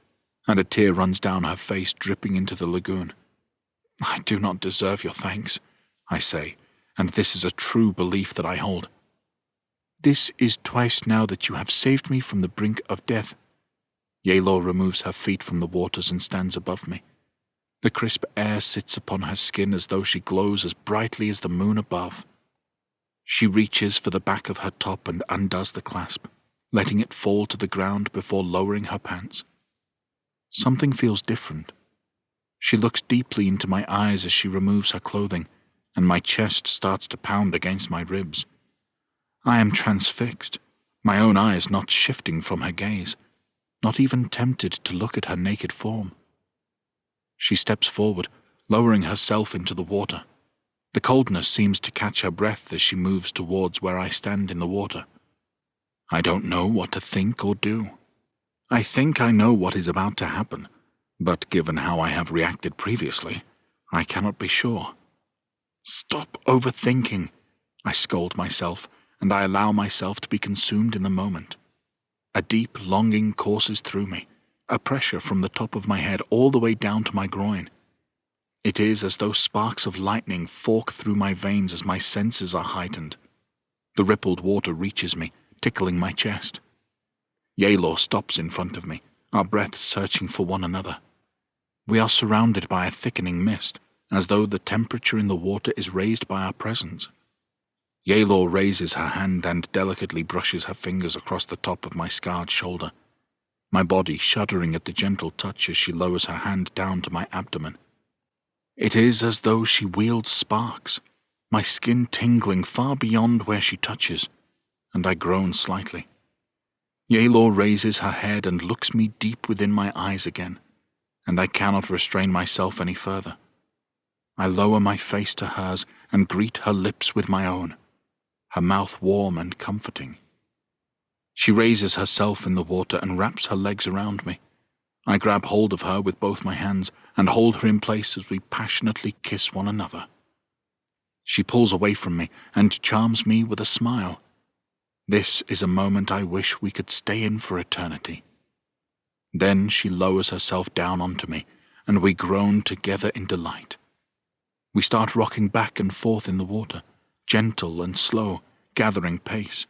and a tear runs down her face, dripping into the lagoon. "I do not deserve your thanks," I say, and this is a true belief that I hold. "This is twice now that you have saved me from the brink of death. Yelor removes her feet from the waters and stands above me. The crisp air sits upon her skin as though she glows as brightly as the moon above. She reaches for the back of her top and undoes the clasp, letting it fall to the ground before lowering her pants. Something feels different. She looks deeply into my eyes as she removes her clothing, and my chest starts to pound against my ribs. I am transfixed, my own eyes not shifting from her gaze, not even tempted to look at her naked form. She steps forward, lowering herself into the water. The coldness seems to catch her breath as she moves towards where I stand in the water. I don't know what to think or do. I think I know what is about to happen, but given how I have reacted previously, I cannot be sure. Stop overthinking, I scold myself, and I allow myself to be consumed in the moment. A deep longing courses through me, a pressure from the top of my head all the way down to my groin. It is as though sparks of lightning fork through my veins as my senses are heightened. The rippled water reaches me, tickling my chest. Yelor stops in front of me, our breaths searching for one another. We are surrounded by a thickening mist, as though the temperature in the water is raised by our presence. Yelor raises her hand and delicately brushes her fingers across the top of my scarred shoulder, my body shuddering at the gentle touch as she lowers her hand down to my abdomen. It is as though she wields sparks, my skin tingling far beyond where she touches, and I groan slightly. Yelor raises her head and looks me deep within my eyes again, and I cannot restrain myself any further. I lower my face to hers and greet her lips with my own, her mouth warm and comforting. She raises herself in the water and wraps her legs around me. I grab hold of her with both my hands and hold her in place as we passionately kiss one another. She pulls away from me and charms me with a smile. This is a moment I wish we could stay in for eternity. Then she lowers herself down onto me, and we groan together in delight. We start rocking back and forth in the water, gentle and slow, gathering pace.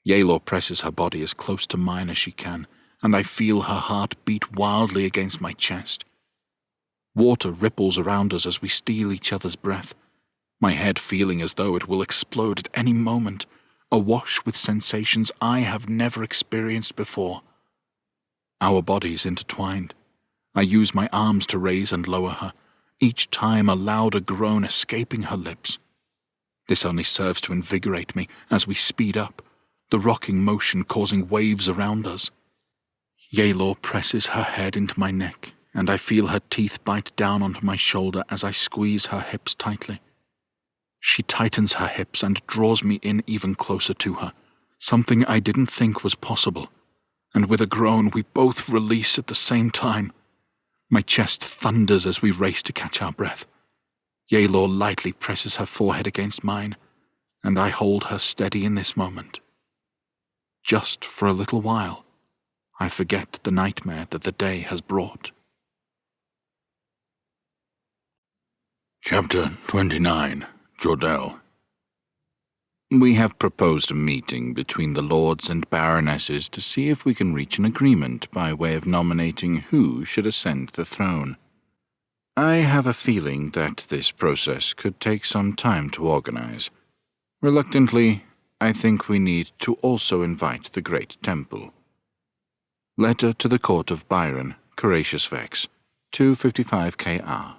Yelor presses her body as close to mine as she can, and I feel her heart beat wildly against my chest. Water ripples around us as we steal each other's breath, my head feeling as though it will explode at any moment, awash with sensations I have never experienced before. Our bodies intertwined. I use my arms to raise and lower her, each time a louder groan escaping her lips. This only serves to invigorate me as we speed up, the rocking motion causing waves around us. Yelor presses her head into my neck, and I feel her teeth bite down onto my shoulder as I squeeze her hips tightly. She tightens her hips and draws me in even closer to her, something I didn't think was possible, and with a groan we both release at the same time. My chest thunders as we race to catch our breath. Yelor lightly presses her forehead against mine, and I hold her steady in this moment. Just for a little while, I forget the nightmare that the day has brought. Chapter 29. Jordell. We have proposed a meeting between the lords and baronesses to see if we can reach an agreement by way of nominating who should ascend the throne. I have a feeling that this process could take some time to organize. Reluctantly, I think we need to also invite the Great Temple. Letter to the Court of Byron, Courageous Vex, 255 Kr.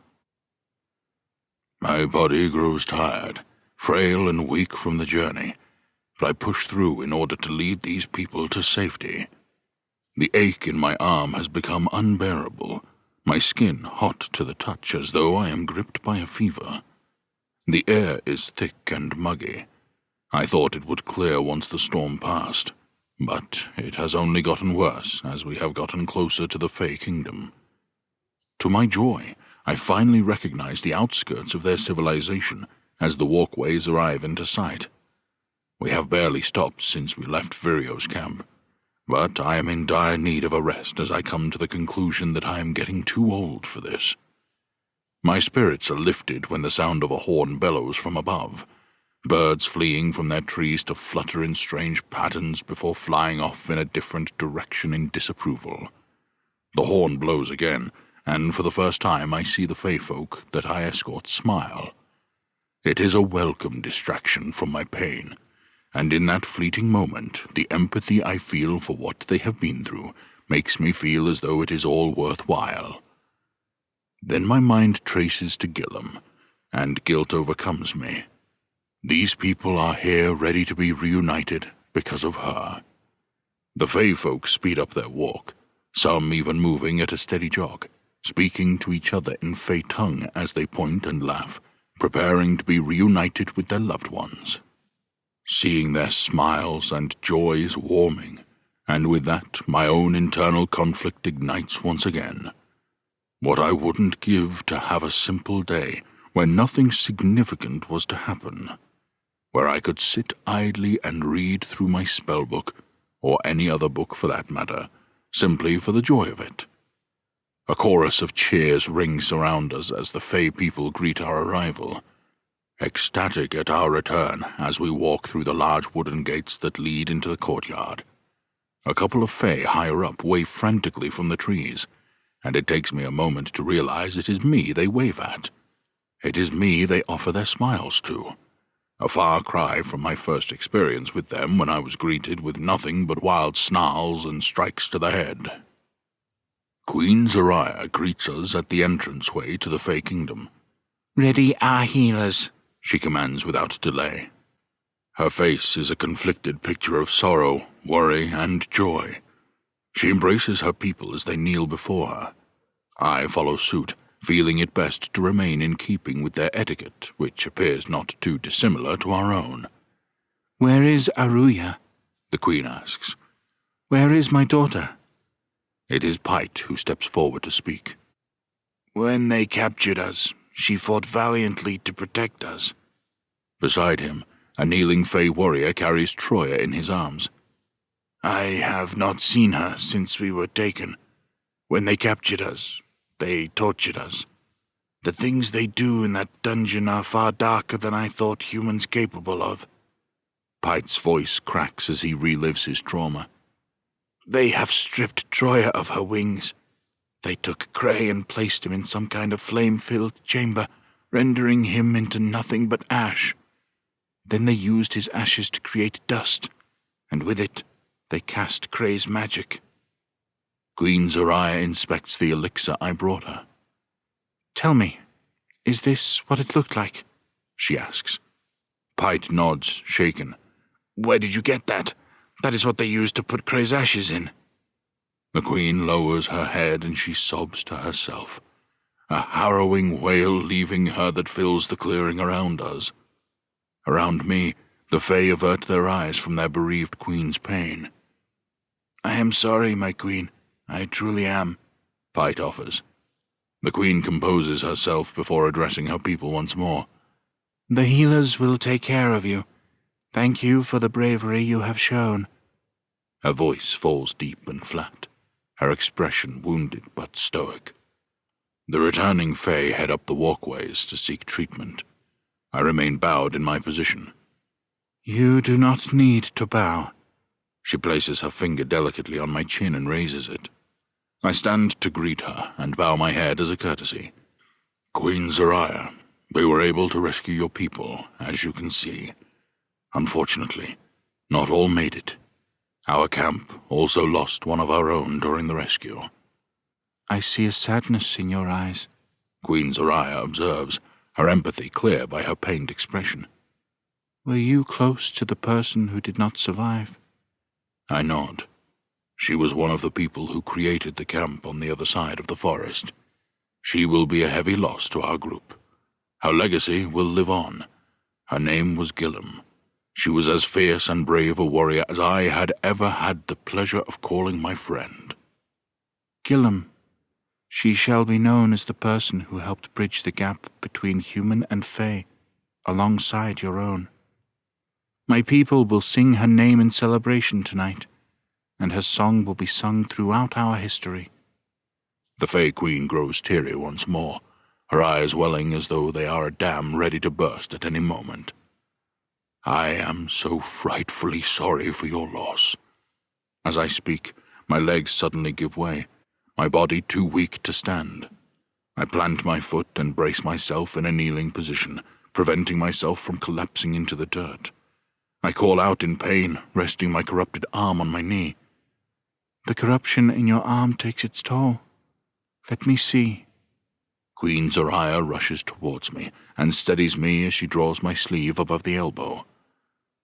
My body grows tired, frail and weak from the journey, but I push through in order to lead these people to safety. The ache in my arm has become unbearable, my skin hot to the touch as though I am gripped by a fever. The air is thick and muggy. I thought it would clear once the storm passed, but it has only gotten worse as we have gotten closer to the Fey Kingdom. To my joy, I finally recognize the outskirts of their civilization as the walkways arrive into sight. We have barely stopped since we left Virio's camp, but I am in dire need of a rest as I come to the conclusion that I am getting too old for this. My spirits are lifted when the sound of a horn bellows from above, birds fleeing from their trees to flutter in strange patterns before flying off in a different direction in disapproval. The horn blows again, and for the first time I see the Fey folk that I escort smile. It is a welcome distraction from my pain, and in that fleeting moment, the empathy I feel for what they have been through makes me feel as though it is all worthwhile. Then my mind traces to Gillum, and guilt overcomes me. These people are here ready to be reunited because of her. The Fey folk speed up their walk, some even moving at a steady jog, speaking to each other in Fey tongue as they point and laugh, preparing to be reunited with their loved ones. Seeing their smiles and joys warming, and with that my own internal conflict ignites once again. What I wouldn't give to have a simple day where nothing significant was to happen, where I could sit idly and read through my spellbook, or any other book for that matter, simply for the joy of it. A chorus of cheers rings around us as the Fey people greet our arrival, ecstatic at our return as we walk through the large wooden gates that lead into the courtyard. A couple of Fey higher up wave frantically from the trees, and it takes me a moment to realize it is me they wave at. It is me they offer their smiles to. A far cry from my first experience with them when I was greeted with nothing but wild snarls and strikes to the head. Queen Zariah greets us at the entranceway to the Fey Kingdom. "Ready our healers," she commands without delay. Her face is a conflicted picture of sorrow, worry, and joy. She embraces her people as they kneel before her. I follow suit, feeling it best to remain in keeping with their etiquette, which appears not too dissimilar to our own. "Where is Aruya?" the Queen asks. "Where is my daughter?" It is Pite who steps forward to speak. "When they captured us, she fought valiantly to protect us." Beside him, a kneeling Fey warrior carries Troya in his arms. "I have not seen her since we were taken. When they captured us, they tortured us. The things they do in that dungeon are far darker than I thought humans capable of." Pite's voice cracks as he relives his trauma. "They have stripped Troya of her wings. They took Cray and placed him in some kind of flame-filled chamber, rendering him into nothing but ash. Then they used his ashes to create dust, and with it, they cast Cray's magic." Queen Zariah inspects the elixir I brought her. "Tell me, is this what it looked like?" she asks. Pite nods, shaken. "Where did you get that? That is what they used to put Cray's ashes in." The Queen lowers her head and she sobs to herself, a harrowing wail leaving her that fills the clearing around us. Around me, the Fey avert their eyes from their bereaved queen's pain. "I am sorry, my queen. I truly am," Pite offers. The Queen composes herself before addressing her people once more. "The healers will take care of you. Thank you for the bravery you have shown." Her voice falls deep and flat, her expression wounded but stoic. The returning Fey head up the walkways to seek treatment. I remain bowed in my position. "You do not need to bow." She places her finger delicately on my chin and raises it. I stand to greet her and bow my head as a courtesy. "Queen Zariah, we were able to rescue your people, as you can see. Unfortunately, not all made it. Our camp also lost one of our own during the rescue." "I see a sadness in your eyes," Queen Zariah observes, her empathy clear by her pained expression. "Were you close to the person who did not survive?" I nod. She was one of the people who created the camp on the other side of the forest. She will be a heavy loss to our group. Her legacy will live on. Her name was Gillum. She was as fierce and brave a warrior as I had ever had the pleasure of calling my friend. "Gillum. She shall be known as the person who helped bridge the gap between human and Fey, alongside your own. My people will sing her name in celebration tonight, and her song will be sung throughout our history." The Fey Queen grows teary once more, her eyes welling as though they are a dam ready to burst at any moment. I am so frightfully sorry for your loss. As I speak, my legs suddenly give way, my body too weak to stand. I plant my foot and brace myself in a kneeling position, preventing myself from collapsing into the dirt. I call out in pain, resting my corrupted arm on my knee. The corruption in your arm takes its toll. Let me see. Queen Zoraya rushes towards me and steadies me as she draws my sleeve above the elbow.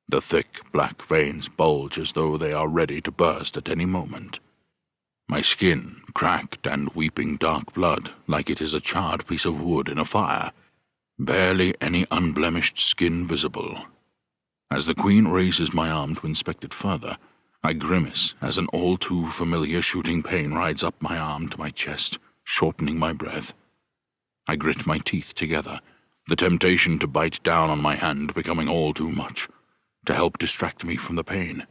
The thick, black veins bulge as though they are ready to burst at any moment. My skin, cracked and weeping dark blood like it is a charred piece of wood in a fire. Barely any unblemished skin visible. As the Queen raises my arm to inspect it further, I grimace as an all-too-familiar shooting pain rides up my arm to my chest, shortening my breath. I grit my teeth together, the temptation to bite down on my hand becoming all too much, to help distract me from the pain.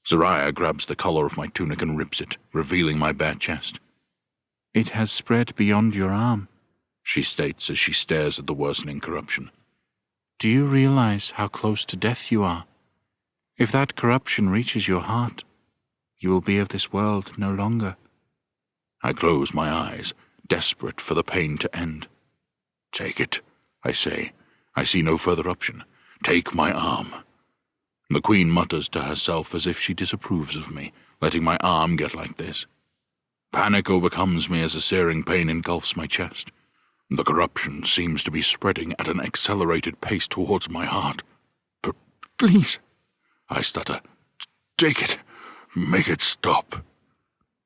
Zoraya grabs the collar of my tunic and rips it, revealing my bare chest. It has spread beyond your arm, she states as she stares at the worsening corruption. Do you realize how close to death you are? If that corruption reaches your heart, you will be of this world no longer. I close my eyes, desperate for the pain to end. Take it, I say. I see no further option. Take my arm. The Queen mutters to herself as if she disapproves of me, letting my arm get like this. Panic overcomes me as a searing pain engulfs my chest. The corruption seems to be spreading at an accelerated pace towards my heart. Please, I stutter. Take it. Make it stop.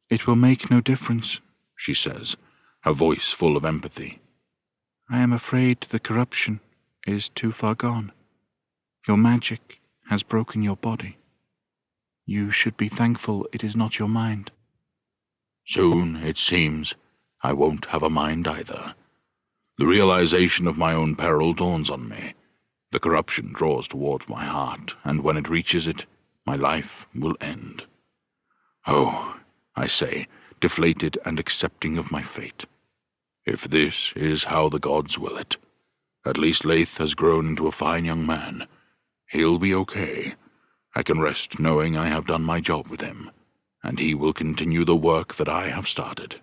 It will make no difference, she says, her voice full of empathy. I am afraid the corruption is too far gone. Your magic has broken your body. You should be thankful it is not your mind. Soon, it seems, I won't have a mind either. The realization of my own peril dawns on me. The corruption draws towards my heart, and when it reaches it, my life will end. Oh, I say, deflated and accepting of my fate. If this is how the gods will it, at least Laith has grown into a fine young man. He'll be okay. I can rest knowing I have done my job with him, and he will continue the work that I have started.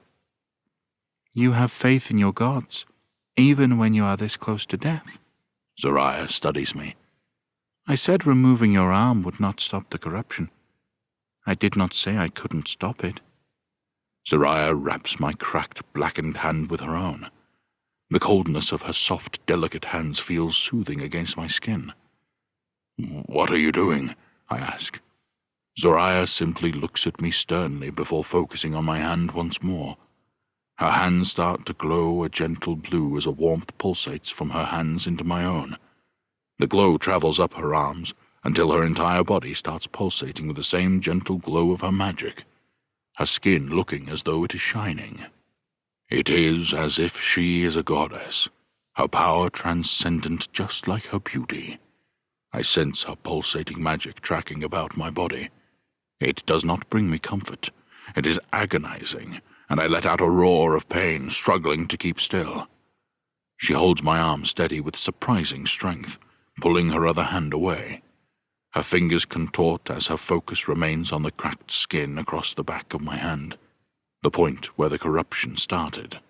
You have faith in your gods, even when you are this close to death. Zoraya studies me. I said removing your arm would not stop the corruption. I did not say I couldn't stop it. Zoraya wraps my cracked, blackened hand with her own. The coldness of her soft, delicate hands feels soothing against my skin. What are you doing? I ask. Zoraya simply looks at me sternly before focusing on my hand once more. Her hands start to glow a gentle blue as a warmth pulsates from her hands into my own. The glow travels up her arms until her entire body starts pulsating with the same gentle glow of her magic, her skin looking as though it is shining. It is as if she is a goddess, her power transcendent just like her beauty. I sense her pulsating magic tracking about my body. It does not bring me comfort. It is agonizing, and I let out a roar of pain, struggling to keep still. She holds my arm steady with surprising strength, pulling her other hand away. Her fingers contort as her focus remains on the cracked skin across the back of my hand, the point where the corruption started.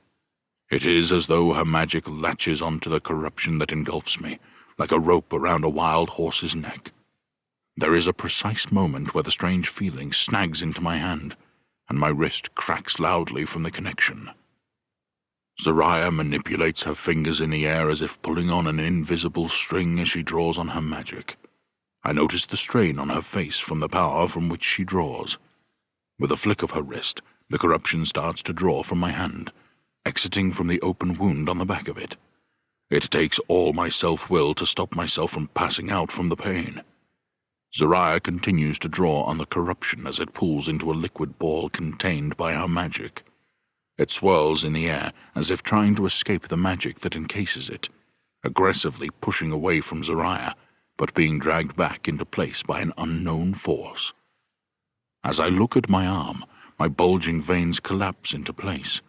It is as though her magic latches onto the corruption that engulfs me, like a rope around a wild horse's neck. There is a precise moment where the strange feeling snags into my hand, and my wrist cracks loudly from the connection. Zoraya manipulates her fingers in the air as if pulling on an invisible string as she draws on her magic. I notice the strain on her face from the power from which she draws. With a flick of her wrist, the corruption starts to draw from my hand, exiting from the open wound on the back of it. It takes all my self-will to stop myself from passing out from the pain. Zoraya continues to draw on the corruption as it pulls into a liquid ball contained by her magic. It swirls in the air as if trying to escape the magic that encases it, aggressively pushing away from Zoraya, but being dragged back into place by an unknown force. As I look at my arm, my bulging veins collapse into place,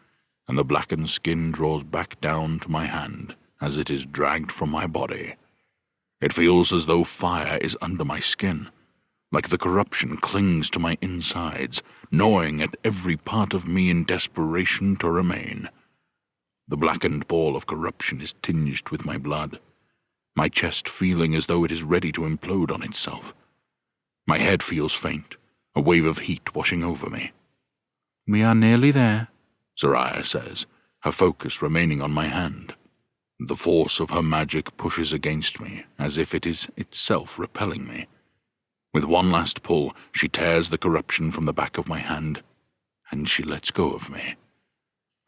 and the blackened skin draws back down to my hand as it is dragged from my body. It feels as though fire is under my skin, like the corruption clings to my insides, gnawing at every part of me in desperation to remain. The blackened ball of corruption is tinged with my blood, my chest feeling as though it is ready to implode on itself. My head feels faint, a wave of heat washing over me. "We are nearly there," Soraya says, her focus remaining on my hand. The force of her magic pushes against me, as if it is itself repelling me. With one last pull, she tears the corruption from the back of my hand, and she lets go of me.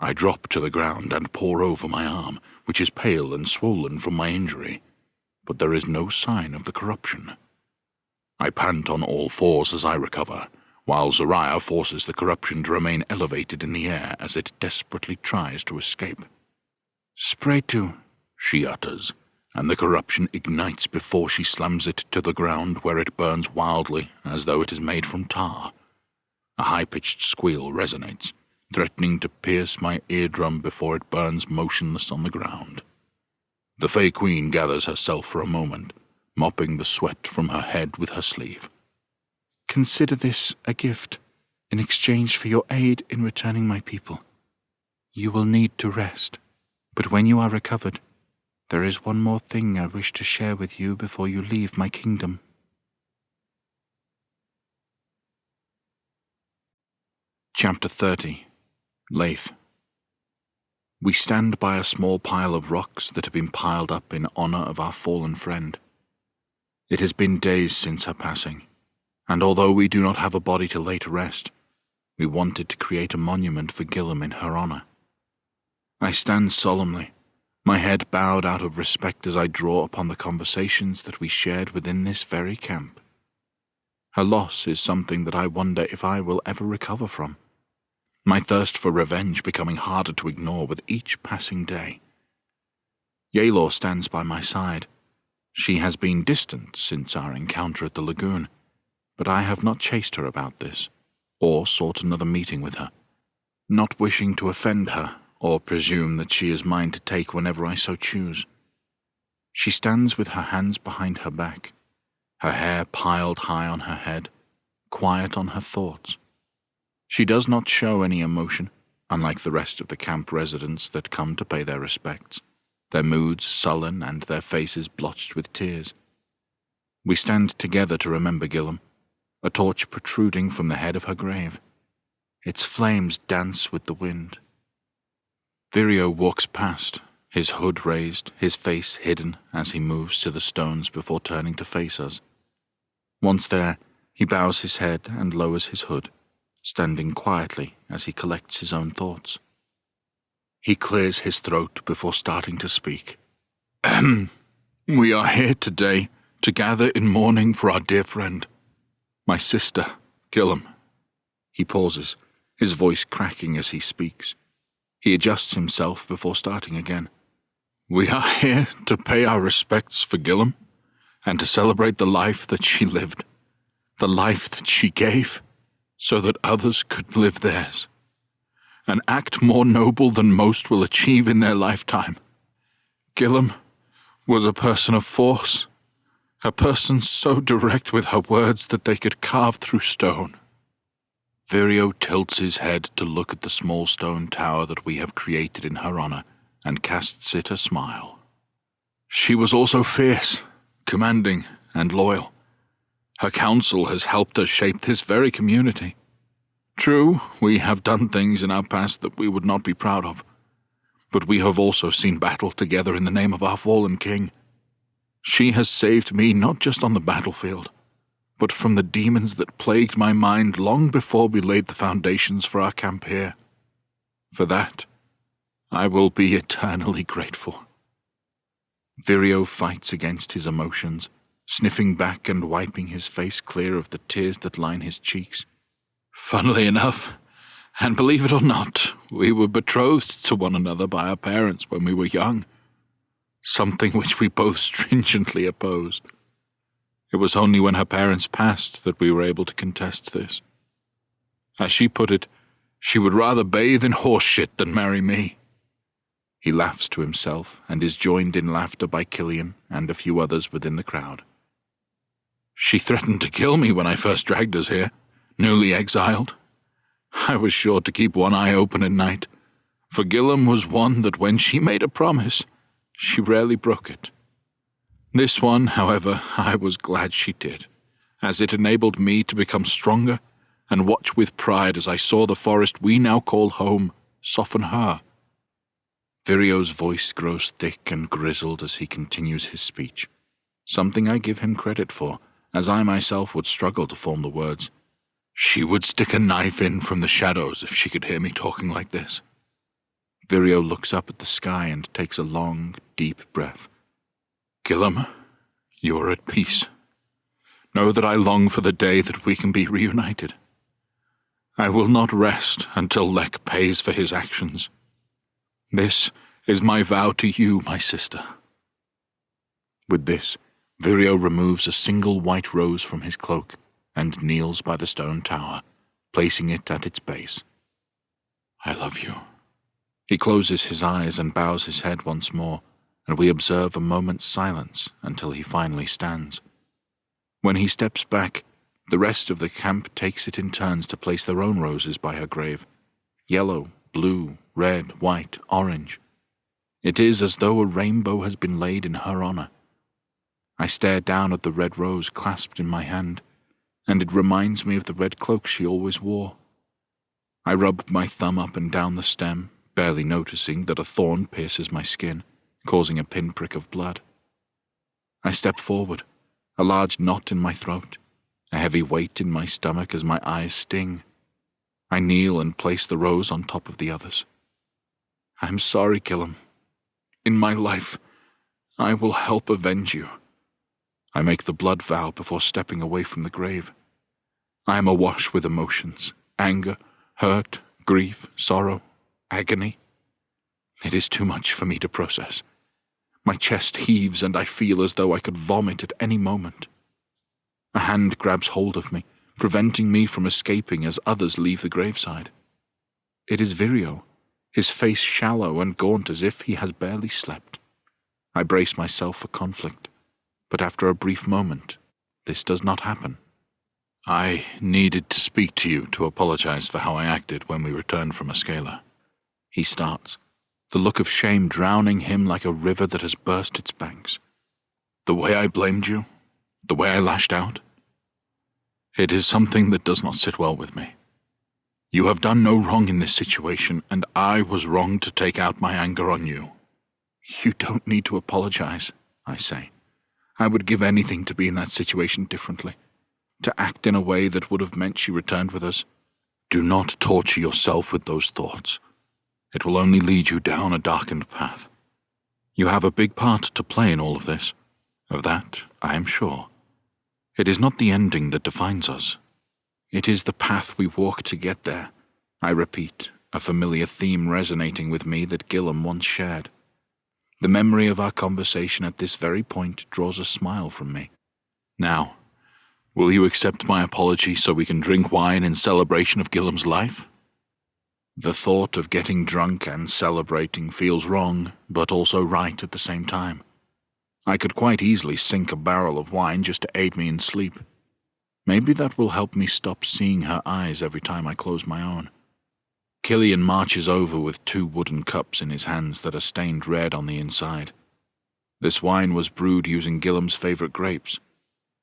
I drop to the ground and pore over my arm, which is pale and swollen from my injury, but there is no sign of the corruption. I pant on all fours as I recover, while Soraya forces the corruption to remain elevated in the air as it desperately tries to escape. "Spraytu," she utters, and the corruption ignites before she slams it to the ground, where it burns wildly as though it is made from tar. A high-pitched squeal resonates, threatening to pierce my eardrum before it burns motionless on the ground. The Fey Queen gathers herself for a moment, mopping the sweat from her head with her sleeve. "Consider this a gift, in exchange for your aid in returning my people. You will need to rest, but when you are recovered, there is one more thing I wish to share with you before you leave my kingdom." Chapter 30. Laith. We stand by a small pile of rocks that have been piled up in honor of our fallen friend. It has been days since her passing, and although we do not have a body to lay to rest, we wanted to create a monument for Gillam in her honor. I stand solemnly, my head bowed out of respect as I draw upon the conversations that we shared within this very camp. Her loss is something that I wonder if I will ever recover from, my thirst for revenge becoming harder to ignore with each passing day. Yaelor stands by my side. She has been distant since our encounter at the lagoon, but I have not chased her about this, or sought another meeting with her, not wishing to offend her or presume that she is mine to take whenever I so choose. She stands with her hands behind her back, her hair piled high on her head, quiet on her thoughts. She does not show any emotion, unlike the rest of the camp residents that come to pay their respects, their moods sullen and their faces blotched with tears. We stand together to remember Gillam, a torch protruding from the head of her grave. Its flames dance with the wind. Virio walks past, his hood raised, his face hidden as he moves to the stones before turning to face us. Once there, he bows his head and lowers his hood, standing quietly as he collects his own thoughts. He clears his throat before starting to speak. "We are here today to gather in mourning for our dear friend, my sister, Gillam." He pauses, his voice cracking as he speaks. He adjusts himself before starting again. "We are here to pay our respects for Gillam, and to celebrate the life that she lived, the life that she gave, so that others could live theirs. An act more noble than most will achieve in their lifetime. Gillam was a person of force, a person so direct with her words that they could carve through stone." Virio tilts his head to look at the small stone tower that we have created in her honor, and casts it a smile. "She was also fierce, commanding, and loyal. Her counsel has helped us shape this very community. True, we have done things in our past that we would not be proud of, but we have also seen battle together in the name of our fallen king. She has saved me not just on the battlefield, but from the demons that plagued my mind long before we laid the foundations for our camp here. For that, I will be eternally grateful." Virio fights against his emotions, sniffing back and wiping his face clear of the tears that line his cheeks. "Funnily enough, and believe it or not, we were betrothed to one another by our parents when we were young, something which we both stringently opposed. It was only when her parents passed that we were able to contest this. As she put it, she would rather bathe in horse shit than marry me. He laughs to himself and is joined in laughter by Killian and a few others within the crowd. She threatened to kill me when I first dragged us here, newly exiled. I was sure to keep one eye open at night, for Gillam was one that when she made a promise, she rarely broke it. This one, however, I was glad she did, as it enabled me to become stronger and watch with pride as I saw the forest we now call home soften her. Virio's voice grows thick and grizzled as he continues his speech, something I give him credit for, as I myself would struggle to form the words. She would stick a knife in from the shadows if she could hear me talking like this. Virio looks up at the sky and takes a long, deep breath. Gillam, you are at peace. Know that I long for the day that we can be reunited. I will not rest until Lek pays for his actions. This is my vow to you, my sister. With this, Virio removes a single white rose from his cloak and kneels by the stone tower, placing it at its base. I love you. He closes his eyes and bows his head once more, and we observe a moment's silence until he finally stands. When he steps back, the rest of the camp takes it in turns to place their own roses by her grave. Yellow, blue, red, white, orange. It is as though a rainbow has been laid in her honor. I stare down at the red rose clasped in my hand, and it reminds me of the red cloak she always wore. I rub my thumb up and down the stem, barely noticing that a thorn pierces my skin, causing a pinprick of blood. I step forward, a large knot in my throat, a heavy weight in my stomach as my eyes sting. I kneel and place the rose on top of the others. I am sorry, Gillam. In my life, I will help avenge you. I make the blood vow before stepping away from the grave. I am awash with emotions, anger, hurt, grief, sorrow, agony. It is too much for me to process. My chest heaves and I feel as though I could vomit at any moment. A hand grabs hold of me, preventing me from escaping as others leave the graveside. It is Virio, his face shallow and gaunt as if he has barely slept. I brace myself for conflict, but after a brief moment, this does not happen. I needed to speak to you to apologize for how I acted when we returned from Askela. He starts, the look of shame drowning him like a river that has burst its banks. The way I blamed you, the way I lashed out, it is something that does not sit well with me. You have done no wrong in this situation, and I was wrong to take out my anger on you. You don't need to apologize, I say. I would give anything to be in that situation differently, to act in a way that would have meant she returned with us. Do not torture yourself with those thoughts. It will only lead you down a darkened path. You have a big part to play in all of this. Of that, I am sure. It is not the ending that defines us. It is the path we walk to get there. I repeat, a familiar theme resonating with me that Gillam once shared. The memory of our conversation at this very point draws a smile from me. Now, will you accept my apology so we can drink wine in celebration of Gillam's life? The thought of getting drunk and celebrating feels wrong, but also right at the same time. I could quite easily sink a barrel of wine just to aid me in sleep. Maybe that will help me stop seeing her eyes every time I close my own. Killian marches over with 2 wooden cups in his hands that are stained red on the inside. This wine was brewed using Gillam's favorite grapes.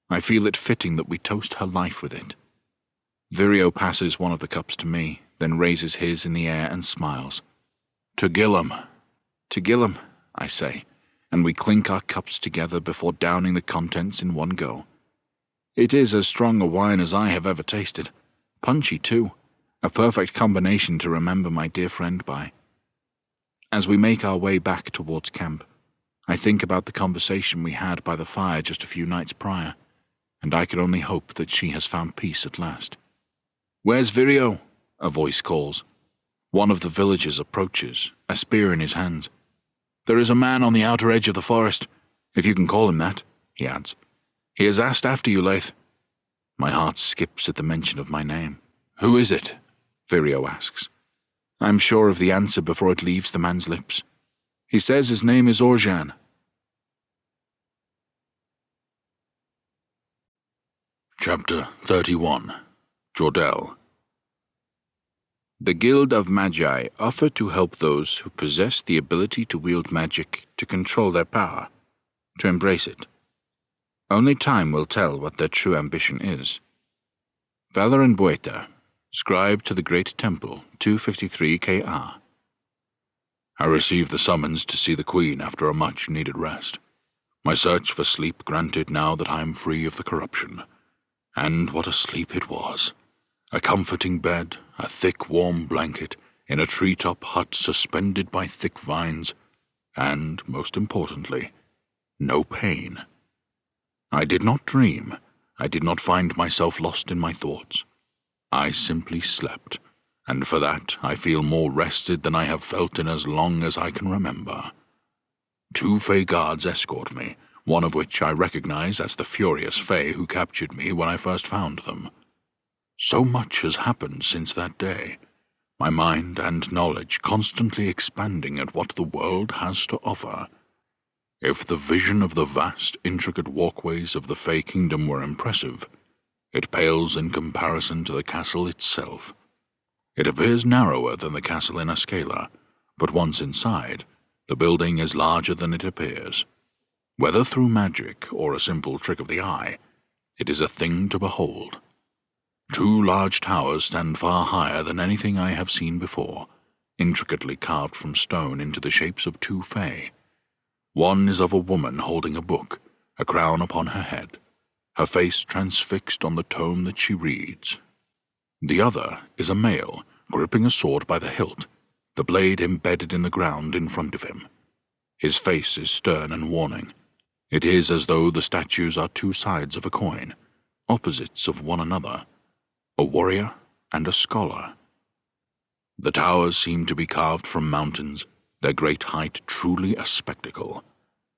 I feel it fitting that we toast her life with it. Virio passes one of the cups to me, then raises his in the air and smiles. To Gillam, I say, and we clink our cups together before downing the contents in one go. It is as strong a wine as I have ever tasted. Punchy, too. A perfect combination to remember my dear friend by. As we make our way back towards camp, I think about the conversation we had by the fire just a few nights prior, and I can only hope that she has found peace at last. Where's Virio? A voice calls. One of the villagers approaches, a spear in his hands. There is a man on the outer edge of the forest, if you can call him that, he adds. He has asked after you, Laith. My heart skips at the mention of my name. Who is it? Virio asks. I'm sure of the answer before it leaves the man's lips. He says his name is Oran. Chapter 31. Jordell. The Guild of Magi offer to help those who possess the ability to wield magic to control their power, to embrace it. Only time will tell what their true ambition is. Valoran Bueta, scribe to the Great Temple, 253 KR. I received the summons to see the Queen after a much-needed rest. My search for sleep granted now that I am free of the corruption. And what a sleep it was. A comforting bed, a thick warm blanket, in a treetop hut suspended by thick vines, and, most importantly, no pain. I did not dream. I did not find myself lost in my thoughts. I simply slept, and for that I feel more rested than I have felt in as long as I can remember. 2 Fey guards escort me, one of which I recognize as the furious Fey who captured me when I first found them. So much has happened since that day, my mind and knowledge constantly expanding at what the world has to offer. If the vision of the vast, intricate walkways of the Fey Kingdom were impressive, it pales in comparison to the castle itself. It appears narrower than the castle in Askela, but once inside, the building is larger than it appears. Whether through magic or a simple trick of the eye, it is a thing to behold. 2 large towers stand far higher than anything I have seen before, intricately carved from stone into the shapes of 2 Fey. One is of a woman holding a book, a crown upon her head, her face transfixed on the tome that she reads. The other is a male, gripping a sword by the hilt, the blade embedded in the ground in front of him. His face is stern and warning. It is as though the statues are 2 sides of a coin, opposites of one another, a warrior and a scholar. The towers seem to be carved from mountains, their great height truly a spectacle.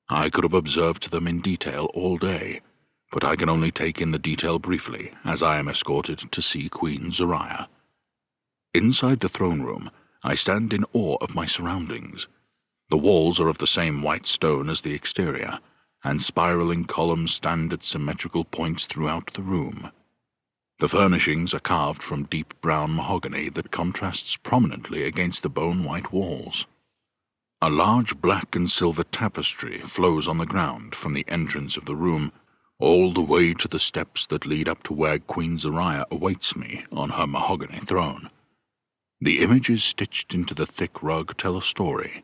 I could have observed them in detail all day, but I can only take in the detail briefly as I am escorted to see Queen Zariah. Inside the throne room, I stand in awe of my surroundings. The walls are of the same white stone as the exterior, and spiraling columns stand at symmetrical points throughout the room. The furnishings are carved from deep brown mahogany that contrasts prominently against the bone-white walls. A large black and silver tapestry flows on the ground from the entrance of the room all the way to the steps that lead up to where Queen Zariah awaits me on her mahogany throne. The images stitched into the thick rug tell a story.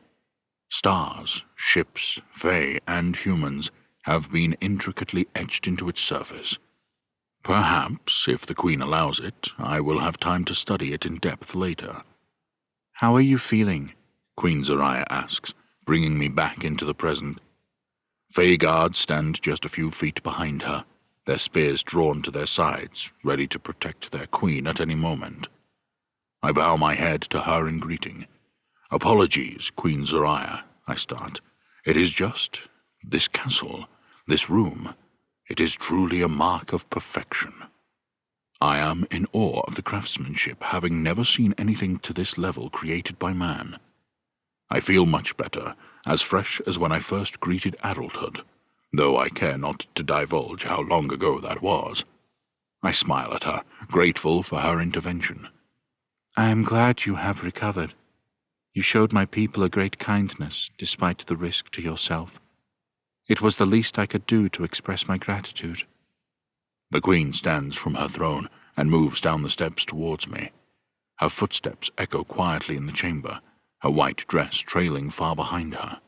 Stars, ships, Fey, and humans have been intricately etched into its surface. Perhaps, if the Queen allows it, I will have time to study it in depth later. How are you feeling? Queen Zariah asks, bringing me back into the present. Fey guards stand just a few feet behind her, their spears drawn to their sides, ready to protect their queen at any moment. I bow my head to her in greeting. Apologies, Queen Zariah, I start. It is just this castle, this room. It is truly a mark of perfection. I am in awe of the craftsmanship, having never seen anything to this level created by man. I feel much better, as fresh as when I first greeted adulthood, though I care not to divulge how long ago that was. I smile at her, grateful for her intervention. I am glad you have recovered. You showed my people a great kindness, despite the risk to yourself. It was the least I could do to express my gratitude. The Queen stands from her throne and moves down the steps towards me. Her footsteps echo quietly in the chamber, her white dress trailing far behind her.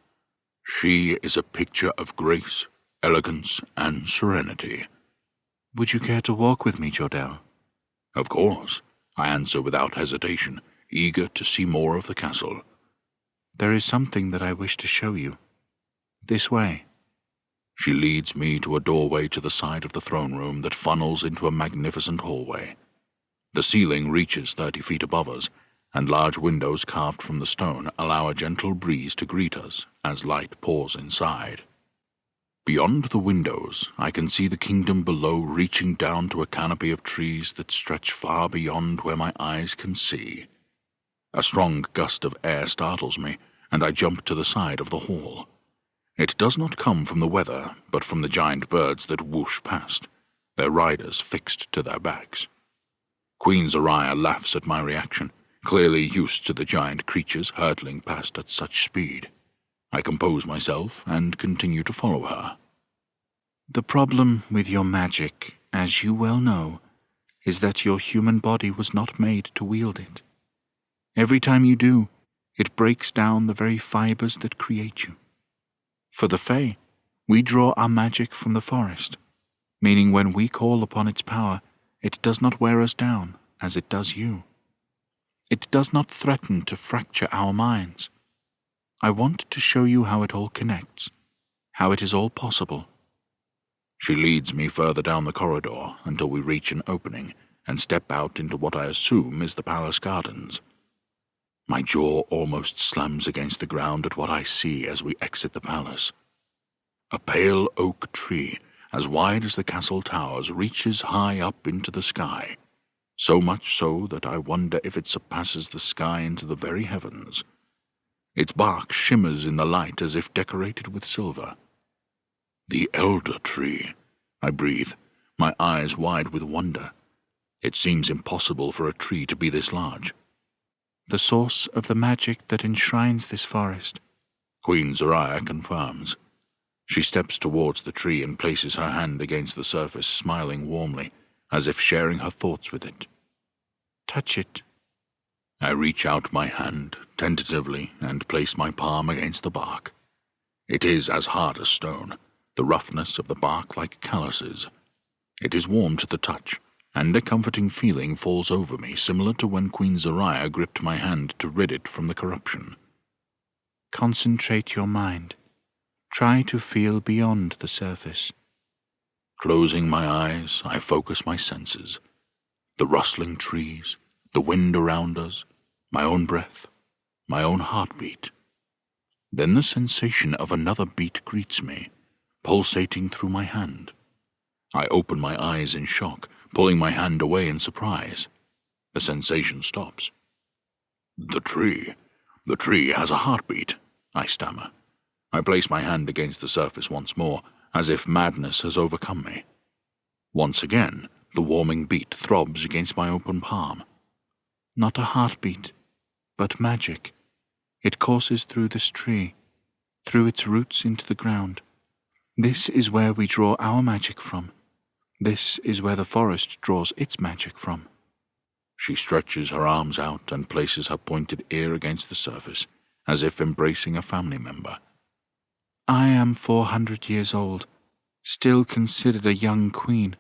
She is a picture of grace, elegance, and serenity. Would you care to walk with me, Jordell? Of course, I answer without hesitation, eager to see more of the castle. There is something that I wish to show you. This way. She leads me to a doorway to the side of the throne room that funnels into a magnificent hallway. The ceiling reaches 30 feet above us, and large windows carved from the stone allow a gentle breeze to greet us as light pours inside. Beyond the windows, I can see the kingdom below reaching down to a canopy of trees that stretch far beyond where my eyes can see. A strong gust of air startles me, and I jump to the side of the hall. It does not come from the weather, but from the giant birds that whoosh past, their riders fixed to their backs. Queen Zariah laughs at my reaction, clearly used to the giant creatures hurtling past at such speed. I compose myself and continue to follow her. The problem with your magic, as you well know, is that your human body was not made to wield it. Every time you do, it breaks down the very fibers that create you. For the Fae, we draw our magic from the forest, meaning when we call upon its power, it does not wear us down as it does you. It does not threaten to fracture our minds. I want to show you how it all connects, how it is all possible. She leads me further down the corridor until we reach an opening and step out into what I assume is the palace gardens. My jaw almost slams against the ground at what I see as we exit the palace. A pale oak tree, as wide as the castle towers, reaches high up into the sky, so much so that I wonder if it surpasses the sky into the very heavens. Its bark shimmers in the light as if decorated with silver. The elder tree, I breathe, my eyes wide with wonder. It seems impossible for a tree to be this large. The source of the magic that enshrines this forest, Queen Zariah confirms. She steps towards the tree and places her hand against the surface, smiling warmly, as if sharing her thoughts with it. Touch it. I reach out my hand, tentatively, and place my palm against the bark. It is as hard as stone, the roughness of the bark like calluses. It is warm to the touch, and a comforting feeling falls over me, similar to when Queen Zariah gripped my hand to rid it from the corruption. Concentrate your mind. Try to feel beyond the surface. Closing my eyes, I focus my senses. The rustling trees, the wind around us, my own breath, my own heartbeat. Then the sensation of another beat greets me, pulsating through my hand. I open my eyes in shock, pulling my hand away in surprise. The sensation stops. The tree has a heartbeat, I stammer. I place my hand against the surface once more, as if madness has overcome me. Once again, the warming beat throbs against my open palm. Not a heartbeat, but magic. It courses through this tree, through its roots into the ground. This is where we draw our magic from. This is where the forest draws its magic from. She stretches her arms out and places her pointed ear against the surface, as if embracing a family member. I am 400 years old, still considered a young queen,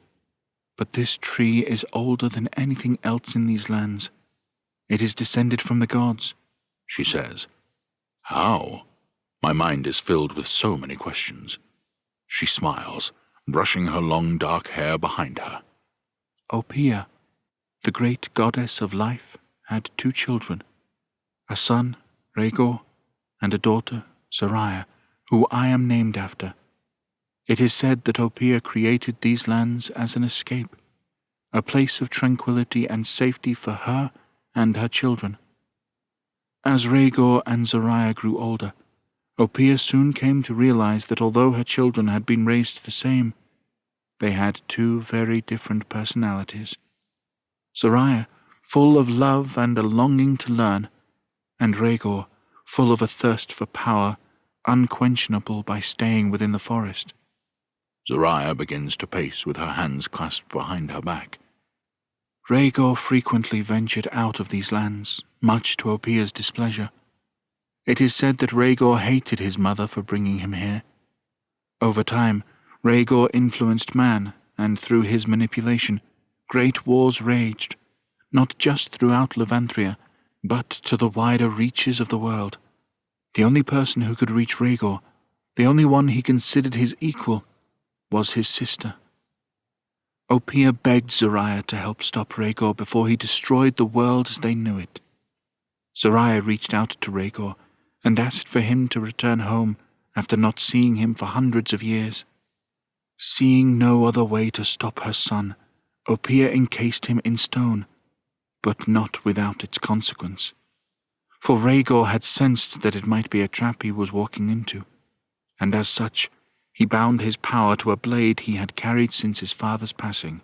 but this tree is older than anything else in these lands. It is descended from the gods, she says. How? My mind is filled with so many questions. She smiles, brushing her long dark hair behind her. Opiya, the great goddess of life, had 2 children, a son, Rhaegor, and a daughter, Zariah, who I am named after. It is said that Opiya created these lands as an escape, a place of tranquillity and safety for her and her children. As Rhaegor and Zariah grew older, Opiya soon came to realize that although her children had been raised the same, they had 2 very different personalities. Zariah, full of love and a longing to learn, and Rhaegor, full of a thirst for power, unquenchable by staying within the forest. Zariah begins to pace with her hands clasped behind her back. Rhaegor frequently ventured out of these lands, much to Opiya's displeasure. It is said that Rhaegor hated his mother for bringing him here. Over time, Rhaegor influenced man, and through his manipulation, great wars raged, not just throughout Levanthria, but to the wider reaches of the world. The only person who could reach Rhaegor, the only one he considered his equal, was his sister. Opiya begged Zariah to help stop Rhaegor before he destroyed the world as they knew it. Zariah reached out to Rhaegor and asked for him to return home after not seeing him for hundreds of years. Seeing no other way to stop her son, Opiya encased him in stone, but not without its consequence. For Rhaegor had sensed that it might be a trap he was walking into, and as such, he bound his power to a blade he had carried since his father's passing.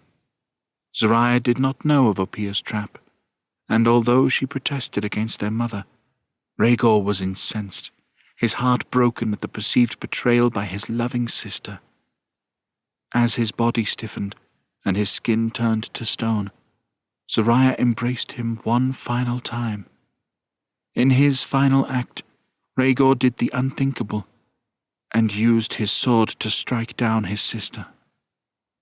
Zoraya did not know of Opiya's trap, and although she protested against their mother, Rhaegor was incensed, his heart broken at the perceived betrayal by his loving sister. As his body stiffened and his skin turned to stone, Zoraya embraced him one final time. In his final act, Rhaegor did the unthinkable and used his sword to strike down his sister.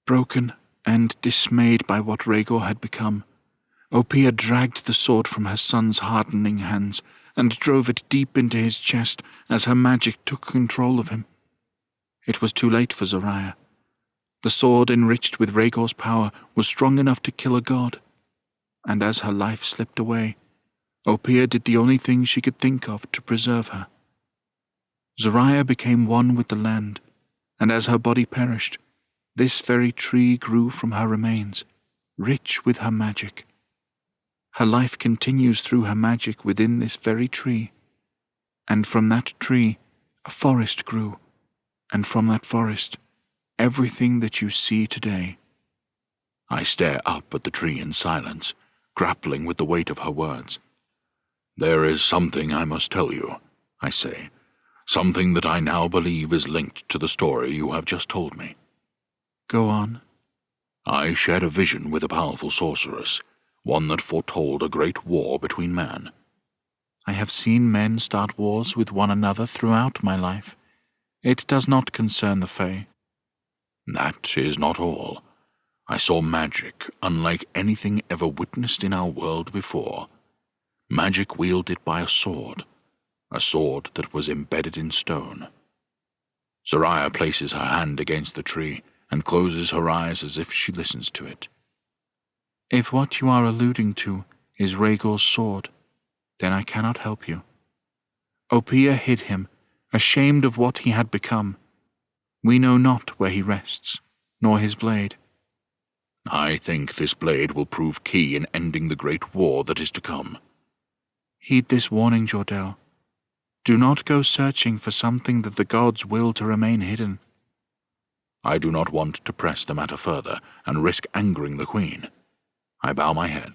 Broken and dismayed by what Rhaegor had become, Opiya dragged the sword from her son's hardening hands and drove it deep into his chest as her magic took control of him. It was too late for Zoraya. The sword, enriched with Rhaegor's power, was strong enough to kill a god, and as her life slipped away, Opiya did the only thing she could think of to preserve her. Zoraya became one with the land, and as her body perished, this very tree grew from her remains, rich with her magic. Her life continues through her magic within this very tree, and from that tree a forest grew, and from that forest everything that you see today. I stare up at the tree in silence, grappling with the weight of her words. There is something I must tell you, I say, something that I now believe is linked to the story you have just told me. Go on. I shared a vision with a powerful sorceress, one that foretold a great war between men. I have seen men start wars with one another throughout my life. It does not concern the Fae. That is not all. I saw magic unlike anything ever witnessed in our world before. Magic wielded by a sword that was embedded in stone. Zoraya places her hand against the tree and closes her eyes as if she listens to it. If what you are alluding to is Rhaegor's sword, then I cannot help you. Opiya hid him, ashamed of what he had become. We know not where he rests, nor his blade. I think this blade will prove key in ending the great war that is to come. Heed this warning, Jordell. Do not go searching for something that the gods will to remain hidden. I do not want to press the matter further and risk angering the Queen. I bow my head.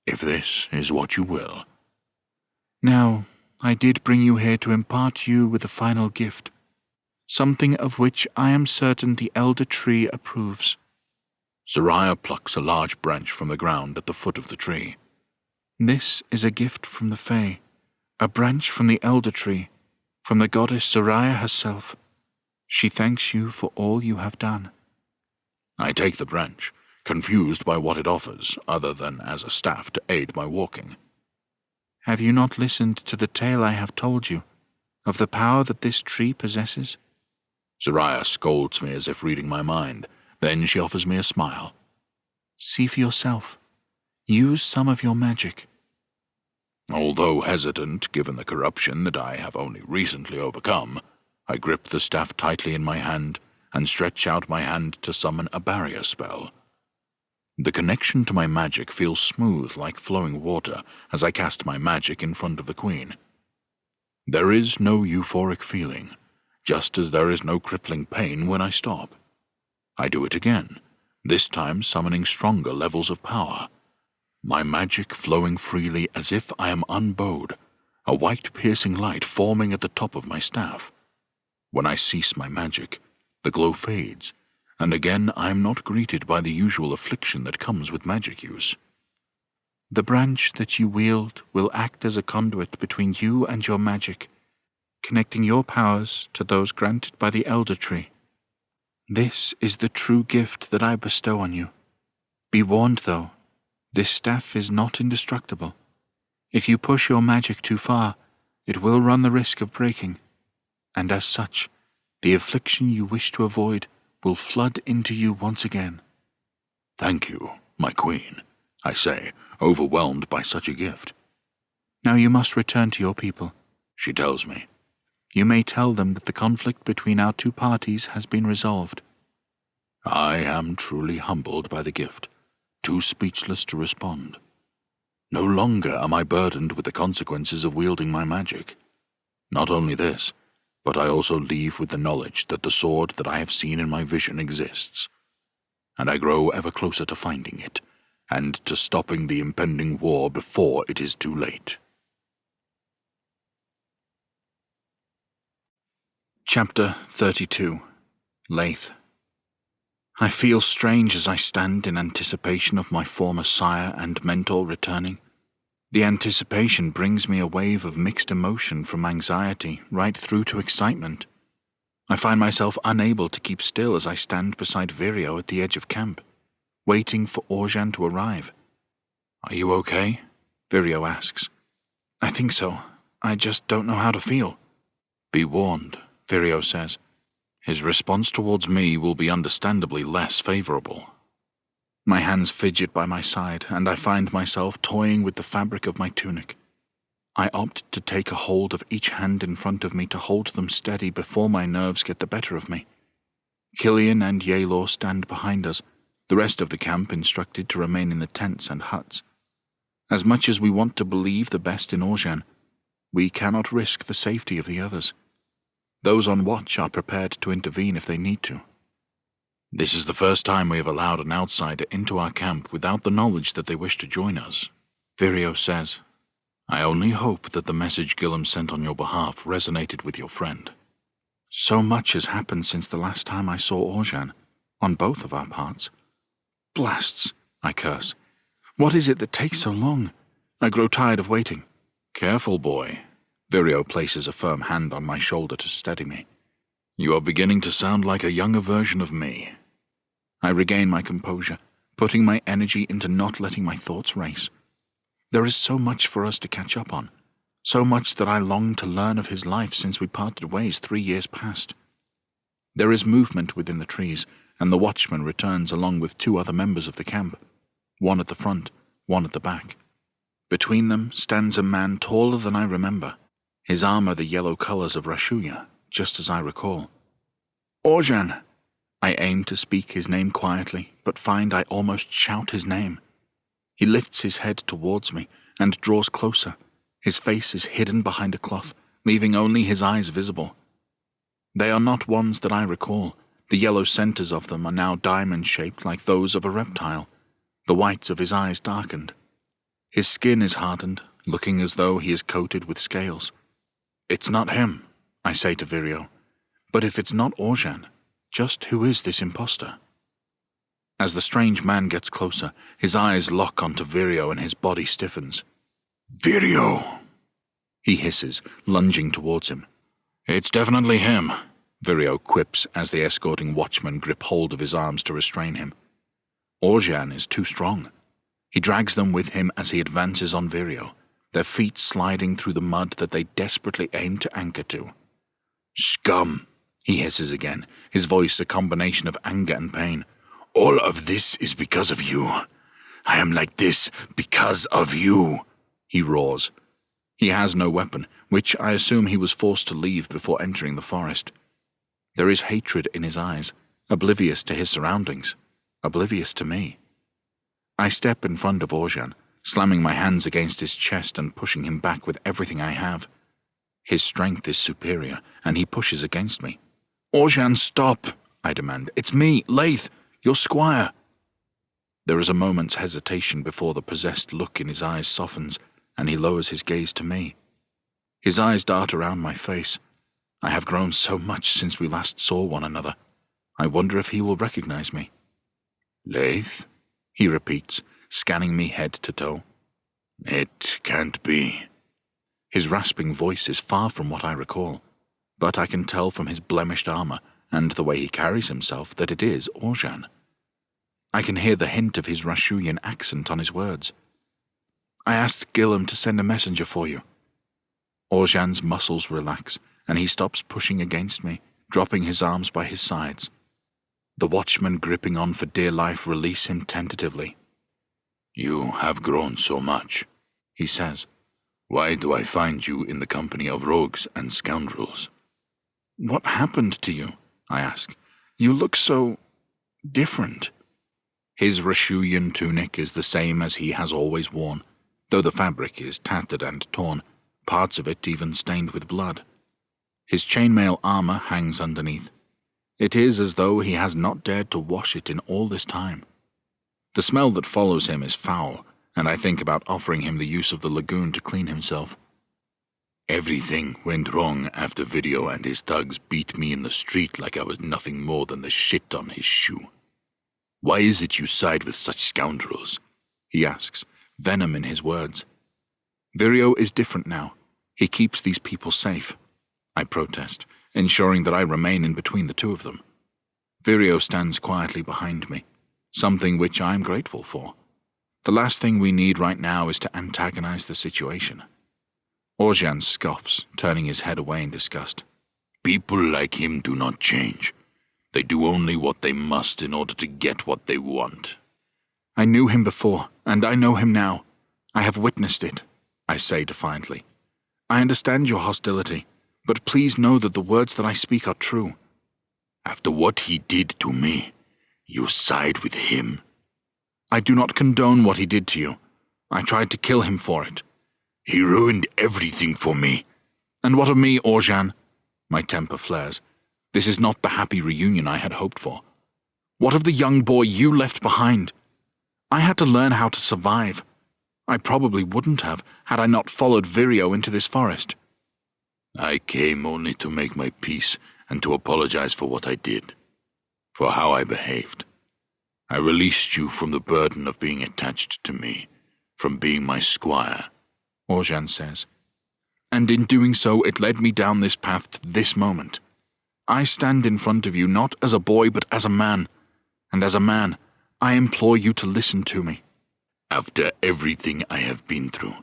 If this is what you will. Now, I did bring you here to impart you with a final gift, something of which I am certain the elder tree approves. Zoraya plucks a large branch from the ground at the foot of the tree. This is a gift from the Fae, a branch from the elder tree, from the goddess Zoraya herself. She thanks you for all you have done. I take the branch, confused by what it offers, other than as a staff to aid my walking. Have you not listened to the tale I have told you, of the power that this tree possesses? Zoraya scolds me as if reading my mind. Then she offers me a smile. See for yourself. Use some of your magic. Although hesitant, given the corruption that I have only recently overcome, I grip the staff tightly in my hand and stretch out my hand to summon a barrier spell. The connection to my magic feels smooth like flowing water as I cast my magic in front of the Queen. There is no euphoric feeling, just as there is no crippling pain when I stop. I do it again, this time summoning stronger levels of power. My magic flowing freely as if I am unbowed, a white piercing light forming at the top of my staff. When I cease my magic, the glow fades, and again I am not greeted by the usual affliction that comes with magic use. The branch that you wield will act as a conduit between you and your magic, connecting your powers to those granted by the elder tree. This is the true gift that I bestow on you. Be warned, though, this staff is not indestructible. If you push your magic too far, it will run the risk of breaking, and as such, the affliction you wish to avoid will flood into you once again. Thank you, my Queen, I say, overwhelmed by such a gift. Now you must return to your people, she tells me. You may tell them that the conflict between our two parties has been resolved. I am truly humbled by the gift, too speechless to respond. No longer am I burdened with the consequences of wielding my magic. Not only this, but I also leave with the knowledge that the sword that I have seen in my vision exists, and I grow ever closer to finding it, and to stopping the impending war before it is too late. Chapter 32. Laith. I feel strange as I stand in anticipation of my former sire and mentor returning. The anticipation brings me a wave of mixed emotion from anxiety right through to excitement. I find myself unable to keep still as I stand beside Virio at the edge of camp, waiting for Oran to arrive. "Are you okay?" Virio asks. "I think so. I just don't know how to feel." "Be warned," Virio says. "His response towards me will be understandably less favorable." My hands fidget by my side, and I find myself toying with the fabric of my tunic. I opt to take a hold of each hand in front of me to hold them steady before my nerves get the better of me. Killian and Yaelor stand behind us, the rest of the camp instructed to remain in the tents and huts. As much as we want to believe the best in Oran, we cannot risk the safety of the others. Those on watch are prepared to intervene if they need to. "This is the first time we have allowed an outsider into our camp without the knowledge that they wish to join us," Virio says. "I only hope that the message Gillum sent on your behalf resonated with your friend." So much has happened since the last time I saw Oran, on both of our parts. Blasts, I curse. What is it that takes so long? I grow tired of waiting. "Careful, boy." Virio places a firm hand on my shoulder to steady me. "You are beginning to sound like a younger version of me." I regain my composure, putting my energy into not letting my thoughts race. There is so much for us to catch up on, so much that I long to learn of his life since we parted ways 3 years past. There is movement within the trees, and the watchman returns along with 2 other members of the camp, one at the front, one at the back. Between them stands a man taller than I remember, his armor the yellow colors of Rashuya, just as I recall. "Oran!" I aim to speak his name quietly, but find I almost shout his name. He lifts his head towards me and draws closer. His face is hidden behind a cloth, leaving only his eyes visible. They are not ones that I recall. The yellow centers of them are now diamond-shaped like those of a reptile, the whites of his eyes darkened. His skin is hardened, looking as though he is coated with scales. "It's not him," I say to Virio. "But if it's not Oran, just who is this imposter?" As the strange man gets closer, his eyes lock onto Virio and his body stiffens. "Virio!" he hisses, lunging towards him. "It's definitely him," Virio quips as the escorting watchmen grip hold of his arms to restrain him. Oran is too strong. He drags them with him as he advances on Virio, their feet sliding through the mud that they desperately aim to anchor to. "Scum!" he hisses again, his voice a combination of anger and pain. "All of this is because of you. I am like this because of you," he roars. He has no weapon, which I assume he was forced to leave before entering the forest. There is hatred in his eyes, oblivious to his surroundings, oblivious to me. I step in front of Oran, slamming my hands against his chest and pushing him back with everything I have. His strength is superior, and he pushes against me. "Oran, stop!" I demand. "It's me, Laith, your squire." There is a moment's hesitation before the possessed look in his eyes softens, and he lowers his gaze to me. His eyes dart around my face. I have grown so much since we last saw one another. I wonder if he will recognize me. "Laith?" he repeats, scanning me head to toe. "It can't be." His rasping voice is far from what I recall, but I can tell from his blemished armor and the way he carries himself that it is Oran. I can hear the hint of his Rashuyan accent on his words. "I asked Gillum to send a messenger for you." Oran's muscles relax, and he stops pushing against me, dropping his arms by his sides. The watchmen gripping on for dear life release him tentatively. "You have grown so much," he says. "Why do I find you in the company of rogues and scoundrels?" "What happened to you?" I ask. "You look so different." His Rashuyan tunic is the same as he has always worn, though the fabric is tattered and torn, parts of it even stained with blood. His chainmail armor hangs underneath. It is as though he has not dared to wash it in all this time. The smell that follows him is foul, and I think about offering him the use of the lagoon to clean himself. Everything went wrong after Video and his thugs beat me in the street like I was nothing more than the shit on his shoe. Why is it you side with such scoundrels? He asks, venom in his words. Virio is different now. He keeps these people safe. I protest, ensuring that I remain in between the two of them. Virio stands quietly behind me, something which I am grateful for. The last thing we need right now is to antagonize the situation. Oran scoffs, turning his head away in disgust. People like him do not change. They do only what they must in order to get what they want. I knew him before, and I know him now. I have witnessed it, I say defiantly. I understand your hostility, but please know that the words that I speak are true. After what he did to me, you side with him? I do not condone what he did to you. I tried to kill him for it. He ruined everything for me. And what of me, Oran? My temper flares. This is not the happy reunion I had hoped for. What of the young boy you left behind? I had to learn how to survive. I probably wouldn't have had I not followed Virio into this forest. I came only to make my peace and to apologize for what I did, for how I behaved. I released you from the burden of being attached to me, from being my squire, Oran says. And in doing so, it led me down this path to this moment. I stand in front of you not as a boy but as a man, and as a man, I implore you to listen to me. After everything I have been through,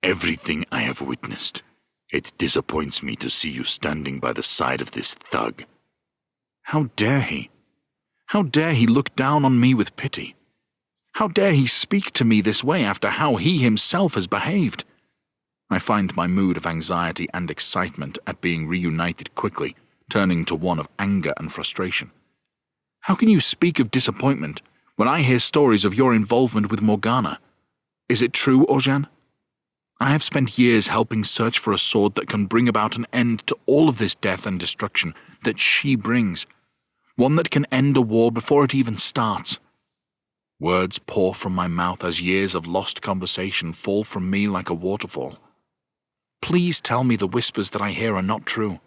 everything I have witnessed, it disappoints me to see you standing by the side of this thug. How dare he? How dare he look down on me with pity? How dare he speak to me this way after how he himself has behaved? I find my mood of anxiety and excitement at being reunited quickly turning to one of anger and frustration. How can you speak of disappointment when I hear stories of your involvement with Morgana? Is it true, Oran? I have spent years helping search for a sword that can bring about an end to all of this death and destruction that she brings, one that can end a war before it even starts. Words pour from my mouth as years of lost conversation fall from me like a waterfall. Please tell me the whispers that I hear are not true.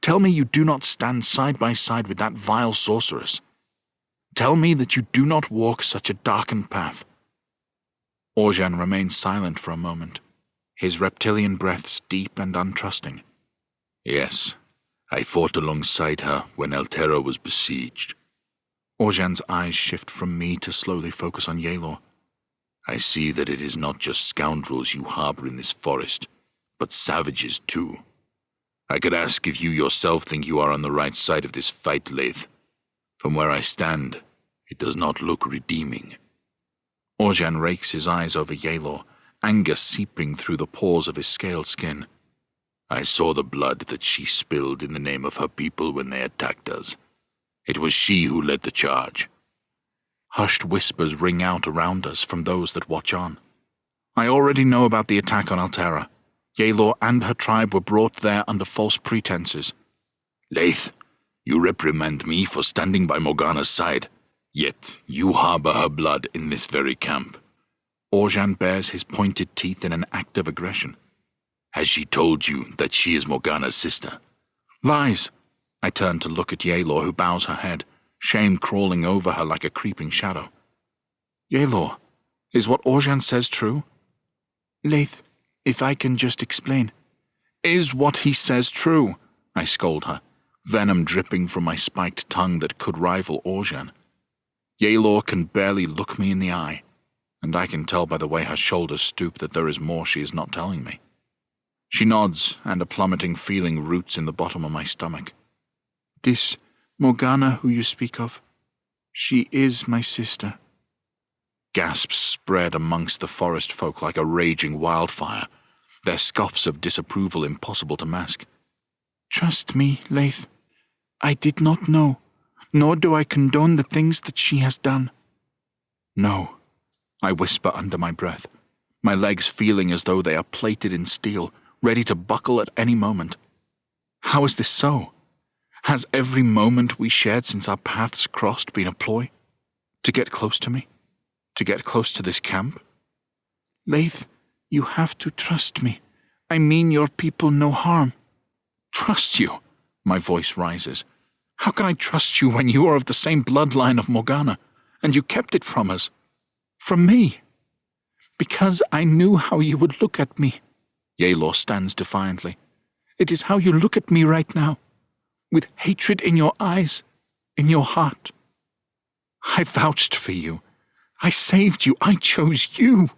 Tell me you do not stand side by side with that vile sorceress. Tell me that you do not walk such a darkened path. Oran remains silent for a moment, his reptilian breaths deep and untrusting. Yes, I fought alongside her when Altera was besieged. Oran's eyes shift from me to slowly focus on Yelor. I see that it is not just scoundrels you harbor in this forest, but savages too. I could ask if you yourself think you are on the right side of this fight, Laith. From where I stand, it does not look redeeming. Oran rakes his eyes over Yelor, anger seeping through the pores of his scaled skin. I saw the blood that she spilled in the name of her people when they attacked us. It was she who led the charge. Hushed whispers ring out around us from those that watch on. I already know about the attack on Altera. Yelor and her tribe were brought there under false pretenses. Laith, you reprimand me for standing by Morgana's side, yet you harbor her blood in this very camp. Oran bares his pointed teeth in an act of aggression. Has she told you that she is Morgana's sister? Lies. I turn to look at Yelor, who bows her head, shame crawling over her like a creeping shadow. Yelor, is what Oran says true? Laith, if I can just explain. Is what he says true? I scold her, venom dripping from my spiked tongue that could rival Oran. Yelor can barely look me in the eye, and I can tell by the way her shoulders stoop that there is more she is not telling me. She nods, and a plummeting feeling roots in the bottom of my stomach. This Morgana who you speak of, she is my sister. Gasps spread amongst the forest folk like a raging wildfire, their scoffs of disapproval impossible to mask. Trust me, Laith. I did not know, nor do I condone the things that she has done. No, I whisper under my breath, my legs feeling as though they are plated in steel, ready to buckle at any moment. How is this so? Has every moment we shared since our paths crossed been a ploy? To get close to me? To get close to this camp? Laith, you have to trust me. I mean your people no harm. Trust you? My voice rises. How can I trust you when you are of the same bloodline of Morgana, and you kept it from us? From me? Because I knew how you would look at me. Yaelor stands defiantly. It is how you look at me right now, with hatred in your eyes, in your heart. I vouched for you. I saved you. I chose you.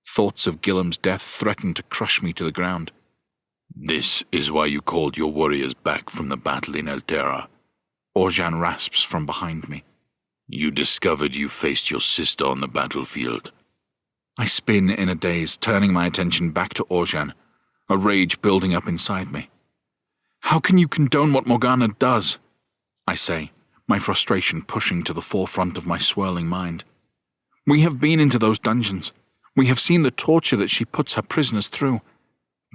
Thoughts of Gillem's death threatened to crush me to the ground. This is why you called your warriors back from the battle in Elterra. Orjan rasps from behind me. You discovered you faced your sister on the battlefield. I spin in a daze, turning my attention back to Orjan, a rage building up inside me. How can you condone what Morgana does? I say, my frustration pushing to the forefront of my swirling mind. We have been into those dungeons. We have seen the torture that she puts her prisoners through.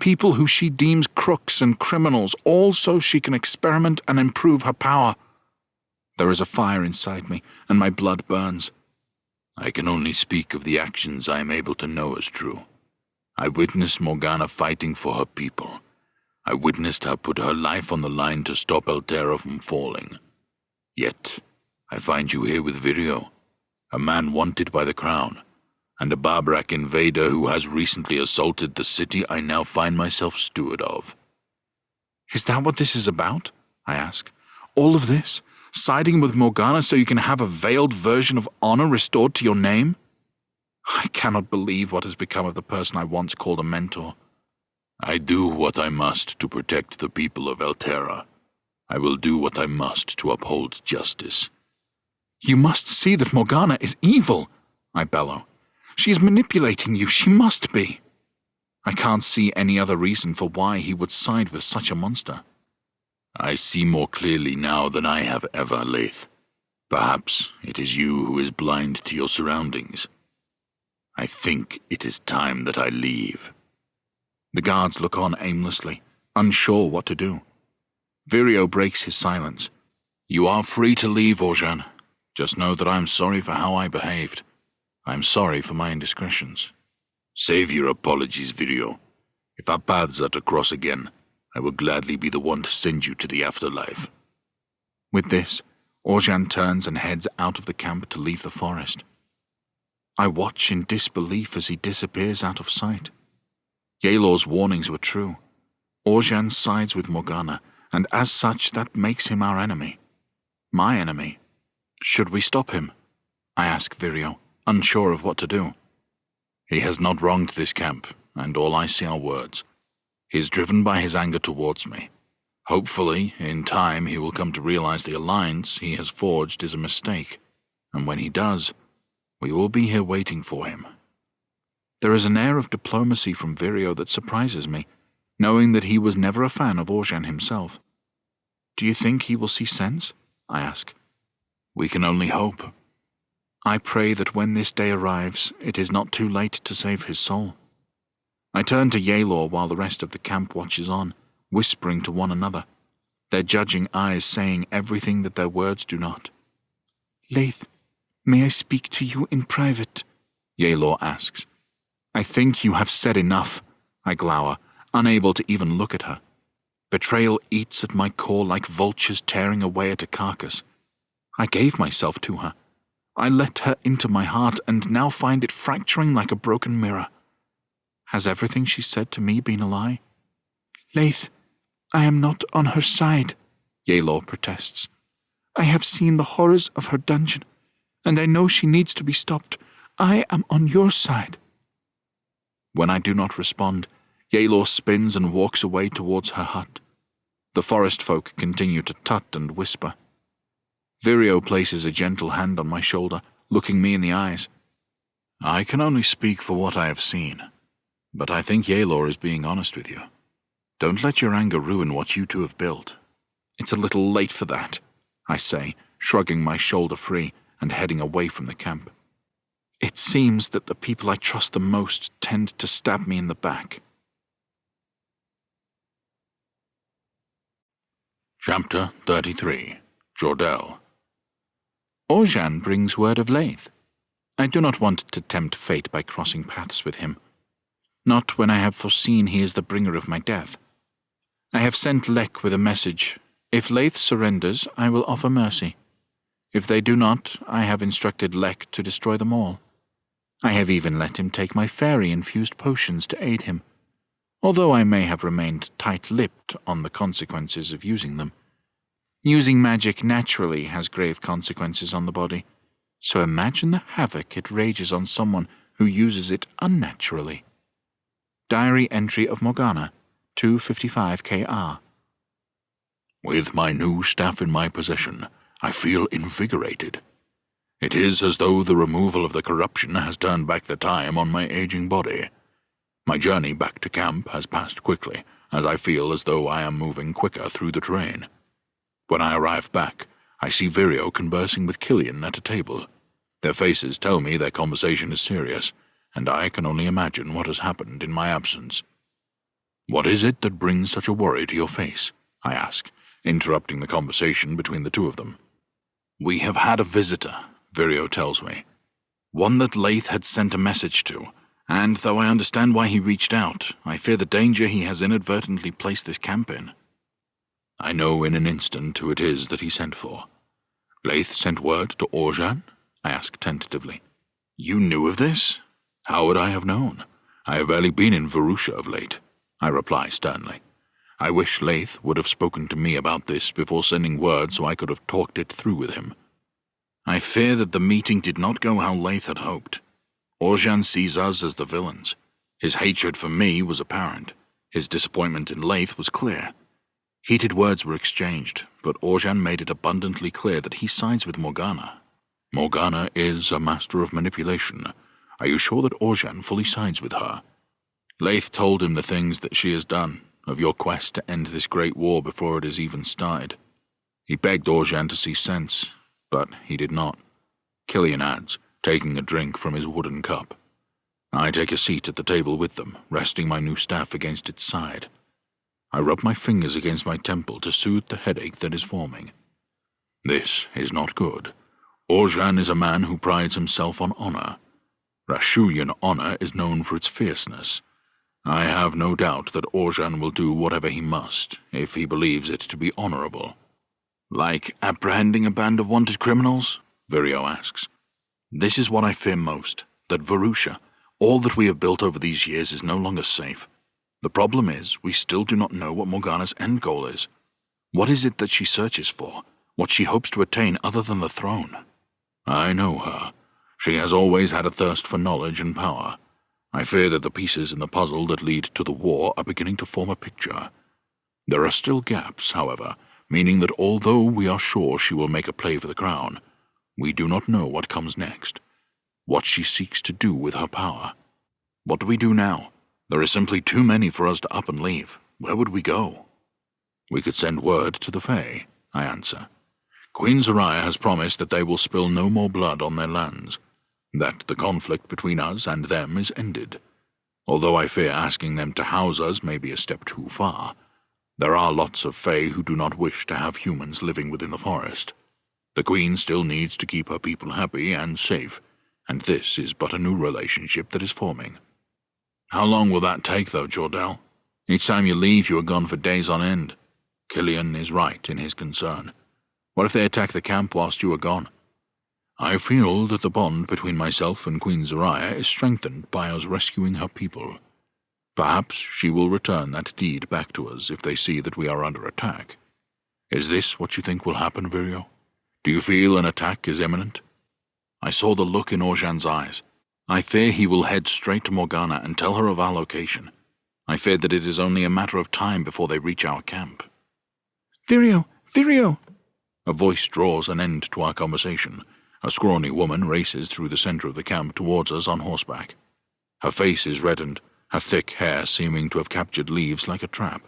People who she deems crooks and criminals, all so she can experiment and improve her power. There is a fire inside me, and my blood burns. I can only speak of the actions I am able to know as true. I witnessed Morgana fighting for her people. I witnessed her put her life on the line to stop Elterra from falling. Yet, I find you here with Virio, a man wanted by the crown, and a Barbaraq invader who has recently assaulted the city I now find myself steward of. Is that what this is about? I ask. All of this? Siding with Morgana so you can have a veiled version of honor restored to your name? I cannot believe what has become of the person I once called a mentor. I do what I must to protect the people of Elterra. I will do what I must to uphold justice. You must see that Morgana is evil, I bellow. She is manipulating you, she must be. I can't see any other reason for why he would side with such a monster. I see more clearly now than I have ever, Laith. Perhaps it is you who is blind to your surroundings. I think it is time that I leave. The guards look on aimlessly, unsure what to do. Virio breaks his silence. You are free to leave, Orjan. Just know that I am sorry for how I behaved. I am sorry for my indiscretions. Save your apologies, Virio. If our paths are to cross again, I will gladly be the one to send you to the afterlife. With this, Orjan turns and heads out of the camp to leave the forest. I watch in disbelief as he disappears out of sight. Yaelor's warnings were true. Orjan sides with Morgana, and as such that makes him our enemy. My enemy. Should we stop him? I ask Virio, unsure of what to do. He has not wronged this camp, and all I see are words. He is driven by his anger towards me. Hopefully, in time, he will come to realize the alliance he has forged is a mistake, and when he does, we will be here waiting for him. There is an air of diplomacy from Virio that surprises me, knowing that he was never a fan of Orjan himself. Do you think he will see sense? I ask. We can only hope. I pray that when this day arrives, it is not too late to save his soul. I turn to Yaelor while the rest of the camp watches on, whispering to one another, their judging eyes saying everything that their words do not. Laith, may I speak to you in private? Yaelor asks. I think you have said enough, I glower, unable to even look at her. Betrayal eats at my core like vultures tearing away at a carcass. I gave myself to her. I let her into my heart and now find it fracturing like a broken mirror. Has everything she said to me been a lie? Laith, I am not on her side, Yaelor protests. I have seen the horrors of her dungeon, and I know she needs to be stopped. I am on your side. When I do not respond, Yaelor spins and walks away towards her hut. The forest folk continue to tut and whisper. Virio places a gentle hand on my shoulder, looking me in the eyes. I can only speak for what I have seen, but I think Yaelor is being honest with you. Don't let your anger ruin what you two have built. It's a little late for that, I say, shrugging my shoulder free and heading away from the camp. It seems that the people I trust the most tend to stab me in the back. Chapter 33. Jordell. Oran brings word of Laith. I do not want to tempt fate by crossing paths with him. Not when I have foreseen he is the bringer of my death. I have sent Lek with a message. If Laith surrenders, I will offer mercy. If they do not, I have instructed Lek to destroy them all. I have even let him take my fairy-infused potions to aid him, although I may have remained tight-lipped on the consequences of using them. Using magic naturally has grave consequences on the body, so imagine the havoc it rages on someone who uses it unnaturally. Diary entry of Morgana, 255 KR. With my new staff in my possession, I feel invigorated. It is as though the removal of the corruption has turned back the time on my aging body. My journey back to camp has passed quickly, as I feel as though I am moving quicker through the terrain. When I arrive back, I see Virio conversing with Killian at a table. Their faces tell me their conversation is serious, and I can only imagine what has happened in my absence. "What is it that brings such a worry to your face?" I ask, interrupting the conversation between the two of them. "We have had a visitor," Virio tells me. "One that Laith had sent a message to, and though I understand why he reached out, I fear the danger he has inadvertently placed this camp in." I know in an instant who it is that he sent for. "Laith sent word to Oran?" I ask tentatively. "You knew of this?" "How would I have known? I have barely been in Verusha of late," I reply sternly. "I wish Laith would have spoken to me about this before sending word so I could have talked it through with him. I fear that the meeting did not go how Laith had hoped. Oran sees us as the villains. His hatred for me was apparent. His disappointment in Laith was clear. Heated words were exchanged, but Oran made it abundantly clear that he sides with Morgana." "Morgana is a master of manipulation. Are you sure that Oran fully sides with her?" "Laith told him the things that she has done, of your quest to end this great war before it has even started. He begged Oran to see sense, but he did not," Killian adds, taking a drink from his wooden cup. I take a seat at the table with them, resting my new staff against its side. I rub my fingers against my temple to soothe the headache that is forming. This is not good. Oran is a man who prides himself on honor. Rashuyan honor is known for its fierceness. I have no doubt that Oran will do whatever he must, if he believes it to be honorable. "Like apprehending a band of wanted criminals?" Virio asks. "This is what I fear most, that Verusha, all that we have built over these years, is no longer safe. The problem is, we still do not know what Morgana's end goal is. What is it that she searches for? What she hopes to attain other than the throne?" "I know her. She has always had a thirst for knowledge and power. I fear that the pieces in the puzzle that lead to the war are beginning to form a picture. There are still gaps, however, meaning that although we are sure she will make a play for the crown, we do not know what comes next, what she seeks to do with her power. What do we do now? There are simply too many for us to up and leave. Where would we go?" "We could send word to the Fae," I answer. "Queen Zariah has promised that they will spill no more blood on their lands, that the conflict between us and them is ended. Although I fear asking them to house us may be a step too far, there are lots of Fae who do not wish to have humans living within the forest. The Queen still needs to keep her people happy and safe, and this is but a new relationship that is forming." "How long will that take, though, Jordell? Each time you leave, you are gone for days on end." Killian is right in his concern. "What if they attack the camp whilst you are gone?" "I feel that the bond between myself and Queen Zariah is strengthened by us rescuing her people. Perhaps she will return that deed back to us if they see that we are under attack. Is this what you think will happen, Virio? Do you feel an attack is imminent?" I saw the look in Oran's eyes. I fear he will head straight to Morgana and tell her of our location. I fear that it is only a matter of time before they reach our camp. "Virio! Virio!" A voice draws an end to our conversation. A scrawny woman races through the center of the camp towards us on horseback. Her face is reddened, her thick hair seeming to have captured leaves like a trap.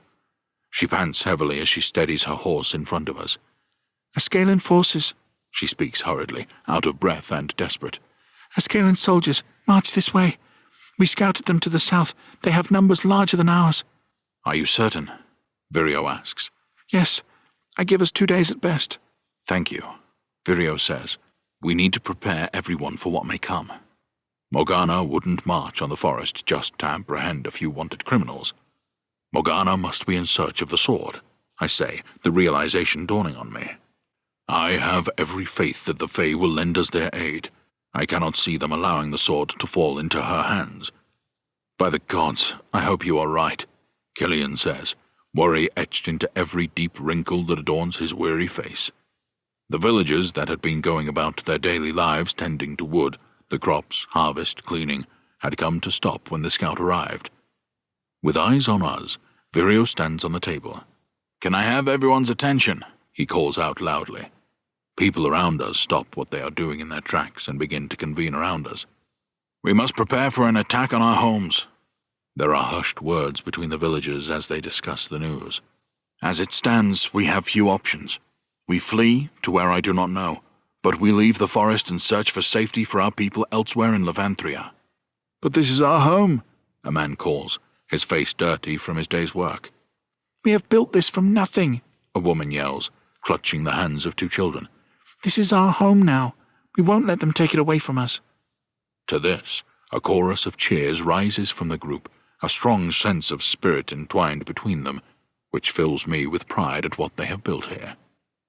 She pants heavily as she steadies her horse in front of us. "Askelian forces," she speaks hurriedly, out of breath and desperate, Askelian soldiers, march this way. We scouted them to the south. They have numbers larger than ours. Are you certain? Vireo asks. Yes. I give us 2 days at best. Thank you. Vireo says, we need to prepare everyone for what may come. Morgana wouldn't march on the forest just to apprehend a few wanted criminals. Morgana must be in search of the sword, I say, the realization dawning on me. I have every faith that the Fae will lend us their aid. I cannot see them allowing the sword to fall into her hands. By the gods, I hope you are right, Killian says, worry etched into every deep wrinkle that adorns his weary face. The villagers that had been going about their daily lives tending to wood, the crops, harvest, cleaning, had come to stop when the scout arrived. With eyes on us, Vireo stands on the table. Can I have everyone's attention? He calls out loudly. People around us stop what they are doing in their tracks and begin to convene around us. We must prepare for an attack on our homes. There are hushed words between the villagers as they discuss the news. As it stands, we have few options. We flee to where I do not know, but we leave the forest and search for safety for our people elsewhere in Levanthria. But this is our home, a man calls, his face dirty from his day's work. We have built this from nothing, a woman yells, clutching the hands of 2 children. This is our home now. We won't let them take it away from us. To this, a chorus of cheers rises from the group, a strong sense of spirit entwined between them, which fills me with pride at what they have built here.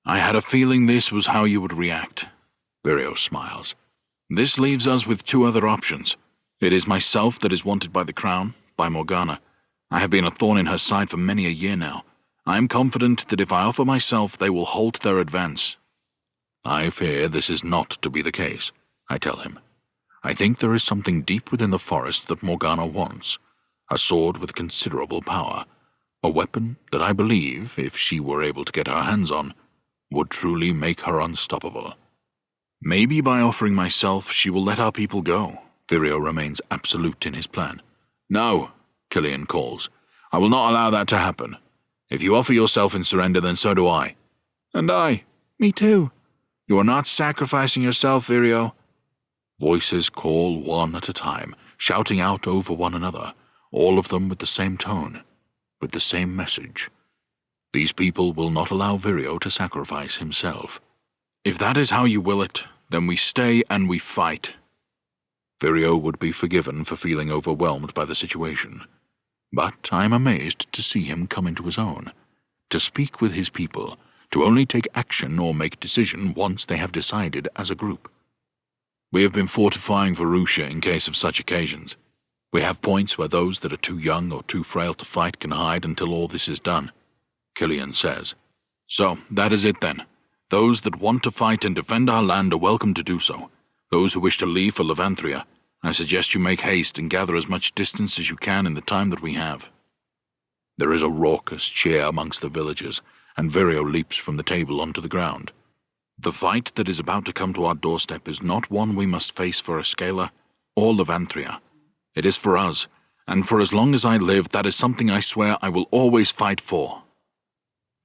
I had a feeling this was how you would react. Vireo smiles. This leaves us with 2 other options. It is myself that is wanted by the crown, by Morgana. I have been a thorn in her side for many a year now. I am confident that if I offer myself, they will halt their advance. I fear this is not to be the case, I tell him. I think there is something deep within the forest that Morgana wants. A sword with considerable power. A weapon that I believe, if she were able to get her hands on, would truly make her unstoppable. Maybe by offering myself, she will let our people go. Vireo remains absolute in his plan. No, Killian calls. I will not allow that to happen. If you offer yourself in surrender, then so do I. And I. Me too. You are not sacrificing yourself, Vireo. Voices call one at a time, shouting out over one another, all of them with the same tone, with the same message. These people will not allow Vireo to sacrifice himself. If that is how you will it, then we stay and we fight. Vireo would be forgiven for feeling overwhelmed by the situation. But I am amazed to see him come into his own, to speak with his people, to only take action or make decision once they have decided as a group. We have been fortifying Varusha in case of such occasions. We have points where those that are too young or too frail to fight can hide until all this is done, Killian says. So, that is it then. Those that want to fight and defend our land are welcome to do so. Those who wish to leave for Levanthria, I suggest you make haste and gather as much distance as you can in the time that we have. There is a raucous cheer amongst the villagers, and Vireo leaps from the table onto the ground. The fight that is about to come to our doorstep is not one we must face for Askela or Levanthria. It is for us, and for as long as I live, that is something I swear I will always fight for.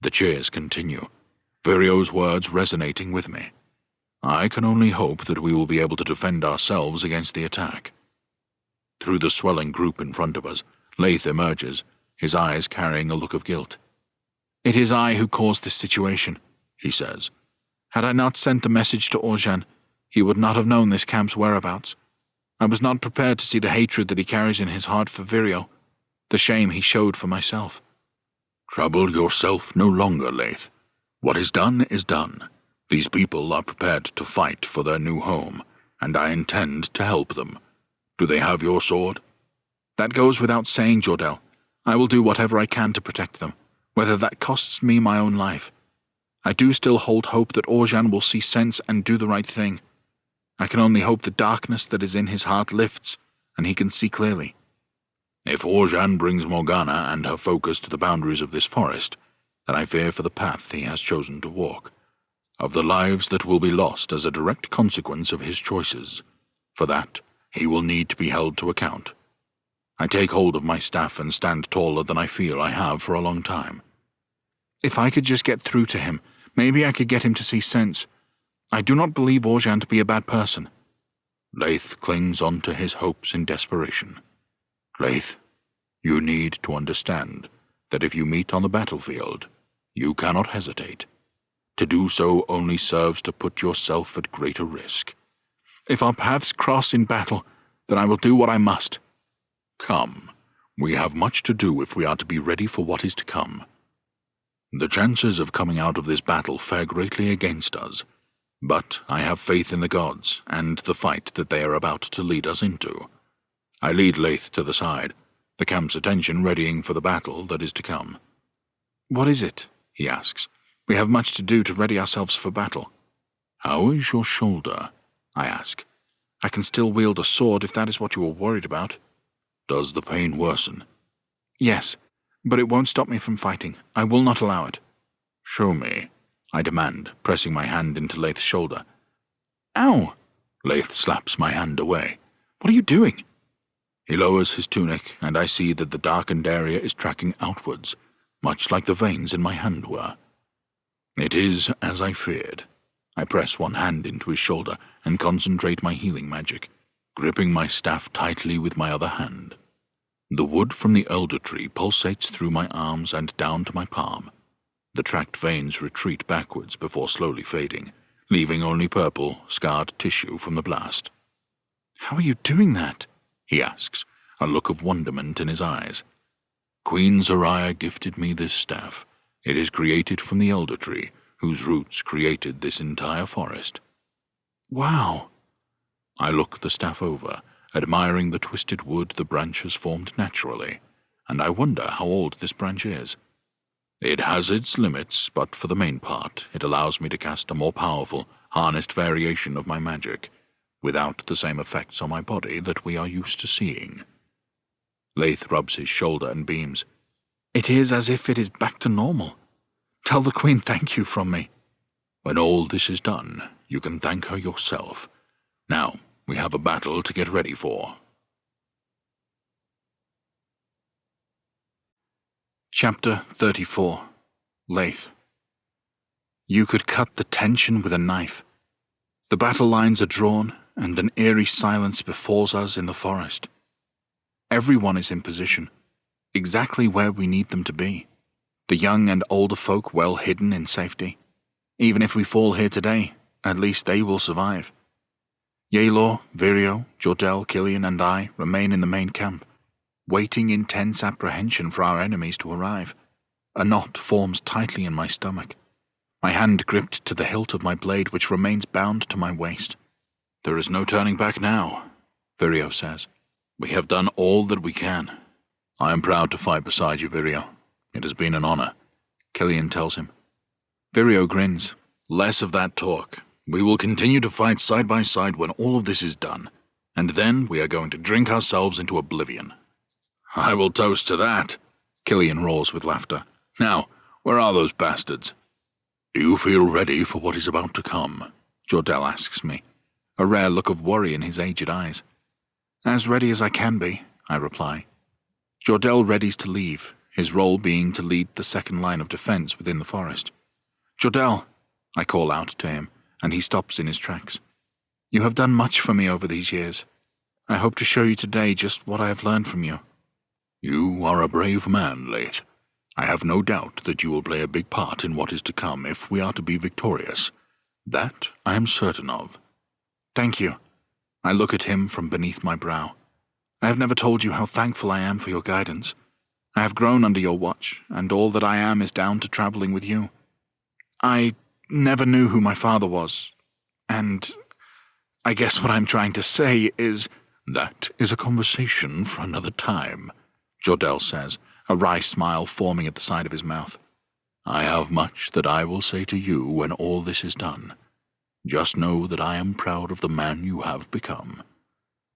The cheers continue, Vireo's words resonating with me. I can only hope that we will be able to defend ourselves against the attack. Through the swelling group in front of us, Laith emerges, his eyes carrying a look of guilt. It is I who caused this situation, he says. Had I not sent the message to Oran, he would not have known this camp's whereabouts. I was not prepared to see the hatred that he carries in his heart for Vireo, the shame he showed for myself. Trouble yourself no longer, Laith. What is done is done. These people are prepared to fight for their new home, and I intend to help them. Do they have your sword? That goes without saying, Jordell. I will do whatever I can to protect them, whether that costs me my own life. I do still hold hope that Oran will see sense and do the right thing. I can only hope the darkness that is in his heart lifts, and he can see clearly. If Oran brings Morgana and her focus to the boundaries of this forest, then I fear for the path he has chosen to walk, of the lives that will be lost as a direct consequence of his choices. For that, he will need to be held to account. I take hold of my staff and stand taller than I feel I have for a long time. If I could just get through to him, maybe I could get him to see sense. I do not believe Oran to be a bad person. Laith clings on to his hopes in desperation. Laith, you need to understand that if you meet on the battlefield, you cannot hesitate. To do so only serves to put yourself at greater risk. If our paths cross in battle, then I will do what I must. Come, we have much to do if we are to be ready for what is to come. The chances of coming out of this battle fare greatly against us, but I have faith in the gods and the fight that they are about to lead us into. I lead Laith to the side, the camp's attention readying for the battle that is to come. What is it? He asks. We have much to do to ready ourselves for battle. How is your shoulder? I ask. I can still wield a sword if that is what you are worried about. Does the pain worsen? Yes, but it won't stop me from fighting. I will not allow it. Show me, I demand, pressing my hand into Laith's shoulder. Ow! Laith slaps my hand away. What are you doing? He lowers his tunic, and I see that the darkened area is tracking outwards, much like the veins in my hand were. It is as I feared. I press one hand into his shoulder and concentrate my healing magic, gripping my staff tightly with my other hand. The wood from the elder tree pulsates through my arms and down to my palm. The tracked veins retreat backwards before slowly fading, leaving only purple, scarred tissue from the blast. How are you doing that? He asks, a look of wonderment in his eyes. Queen Zariah gifted me this staff. It is created from the elder tree, whose roots created this entire forest. Wow! I look the staff over, admiring the twisted wood the branches formed naturally, and I wonder how old this branch is. It has its limits, but for the main part, it allows me to cast a more powerful, harnessed variation of my magic, without the same effects on my body that we are used to seeing. Laith rubs his shoulder and beams. It is as if it is back to normal. Tell the Queen thank you from me. When all this is done, you can thank her yourself. Now, we have a battle to get ready for. Chapter 34. Laith. You could cut the tension with a knife. The battle lines are drawn, and an eerie silence befalls us in the forest. Everyone is in position, exactly where we need them to be. The young and older folk well hidden in safety. Even if we fall here today, at least they will survive. Yaelor, Virio, Jordell, Killian, and I remain in the main camp, waiting in tense apprehension for our enemies to arrive. A knot forms tightly in my stomach, my hand gripped to the hilt of my blade which remains bound to my waist. There is no turning back now, Virio says. We have done all that we can. I am proud to fight beside you, Virio. It has been an honor, Killian tells him. Virio grins. Less of that talk. We will continue to fight side by side when all of this is done, and then we are going to drink ourselves into oblivion. I will toast to that, Killian roars with laughter. Now, where are those bastards? Do you feel ready for what is about to come? Jordell asks me, a rare look of worry in his aged eyes. As ready as I can be, I reply. Jordell readies to leave, his role being to lead the second line of defense within the forest. Jordell, I call out to him, and he stops in his tracks. You have done much for me over these years. I hope to show you today just what I have learned from you. You are a brave man, Laith. I have no doubt that you will play a big part in what is to come if we are to be victorious. That I am certain of. Thank you. I look at him from beneath my brow. I have never told you how thankful I am for your guidance. I have grown under your watch, and all that I am is down to traveling with you. I never knew who my father was, and I guess what I'm trying to say is... That is a conversation for another time, Jordell says, a wry smile forming at the side of his mouth. I have much that I will say to you when all this is done. Just know that I am proud of the man you have become.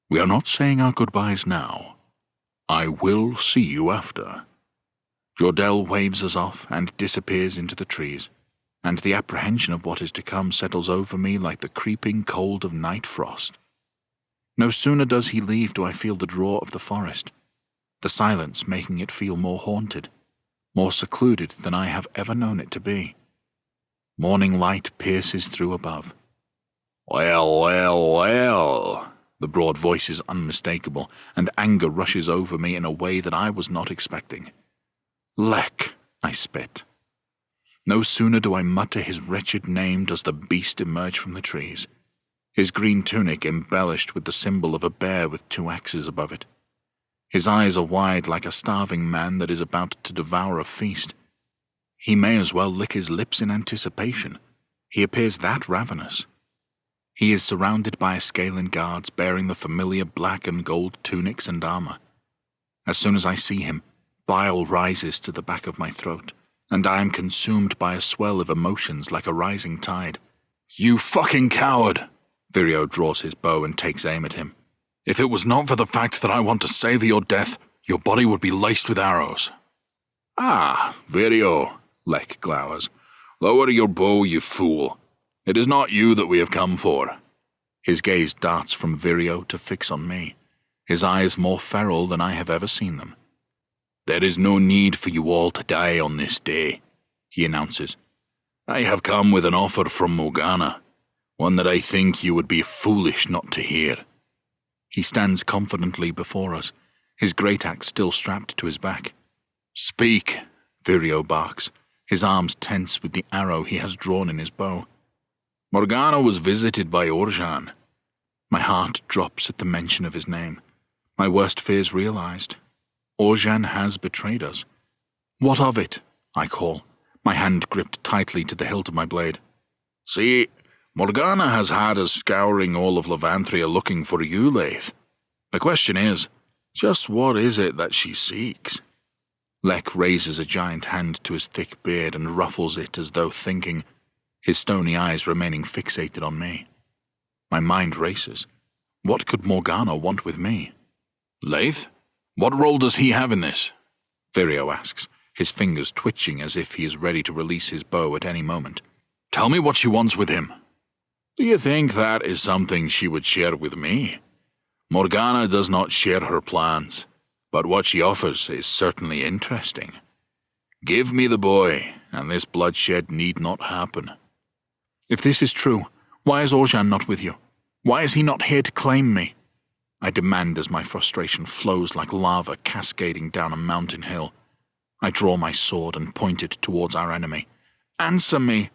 We are not saying our goodbyes now. I will see you after. Jordell waves us off and disappears into the trees, and the apprehension of what is to come settles over me like the creeping cold of night frost. No sooner does he leave do I feel the draw of the forest, the silence making it feel more haunted, more secluded than I have ever known it to be. Morning light pierces through above. Well, well, well, The broad voice is unmistakable, and anger rushes over me in a way that I was not expecting. Lek, I spit. No sooner do I mutter his wretched name does the beast emerge from the trees, his green tunic embellished with the symbol of a bear with 2 axes above it. His eyes are wide like a starving man that is about to devour a feast. He may as well lick his lips in anticipation. He appears that ravenous. He is surrounded by Askela guards bearing the familiar black and gold tunics and armor. As soon as I see him, bile rises to the back of my throat, and I am consumed by a swell of emotions like a rising tide. You fucking coward! Vireo draws his bow and takes aim at him. If it was not for the fact that I want to savor your death, your body would be laced with arrows. Ah, Vireo, Lek glowers. Lower your bow, you fool. It is not you that we have come for. His gaze darts from Vireo to fix on me, his eyes more feral than I have ever seen them. There is no need for you all to die on this day, he announces. I have come with an offer from Morgana, one that I think you would be foolish not to hear. He stands confidently before us, his great axe still strapped to his back. Speak, Vireo barks, his arms tense with the arrow he has drawn in his bow. Morgana was visited by Oran. My heart drops at the mention of his name. My worst fears realized. Oran has betrayed us. What of it? I call, my hand gripped tightly to the hilt of my blade. See, Morgana has had us scouring all of Levanthria looking for you, Laith. The question is, just what is it that she seeks? Lek raises a giant hand to his thick beard and ruffles it as though thinking, his stony eyes remaining fixated on me. My mind races. What could Morgana want with me? Laith? What role does he have in this? Vireo asks, his fingers twitching as if he is ready to release his bow at any moment. Tell me what she wants with him. Do you think that is something she would share with me? Morgana does not share her plans, but what she offers is certainly interesting. Give me the boy, and this bloodshed need not happen. If this is true, why is Oran not with you? Why is he not here to claim me? I demand as my frustration flows like lava cascading down a mountain hill. I draw my sword and point it towards our enemy. Answer me!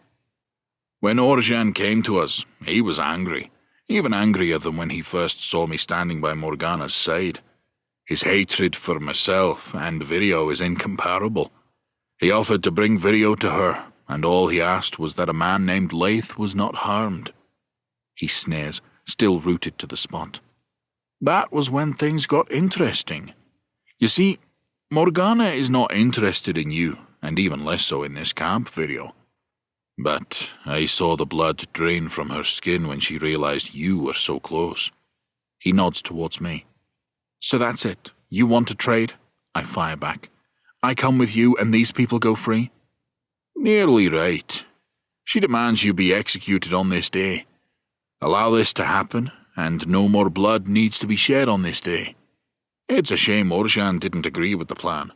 When Oran came to us, he was angry, even angrier than when he first saw me standing by Morgana's side. His hatred for myself and Vireo is incomparable. He offered to bring Vireo to her, and all he asked was that a man named Laith was not harmed. He sneers, still rooted to the spot. That was when things got interesting. You see, Morgana is not interested in you, and even less so in this camp, Vireo. But I saw the blood drain from her skin when she realized you were so close. He nods towards me. So that's it. You want to trade? I fire back. I come with you and these people go free? Nearly right. She demands you be executed on this day. Allow this to happen, and no more blood needs to be shed on this day. It's a shame Oran didn't agree with the plan.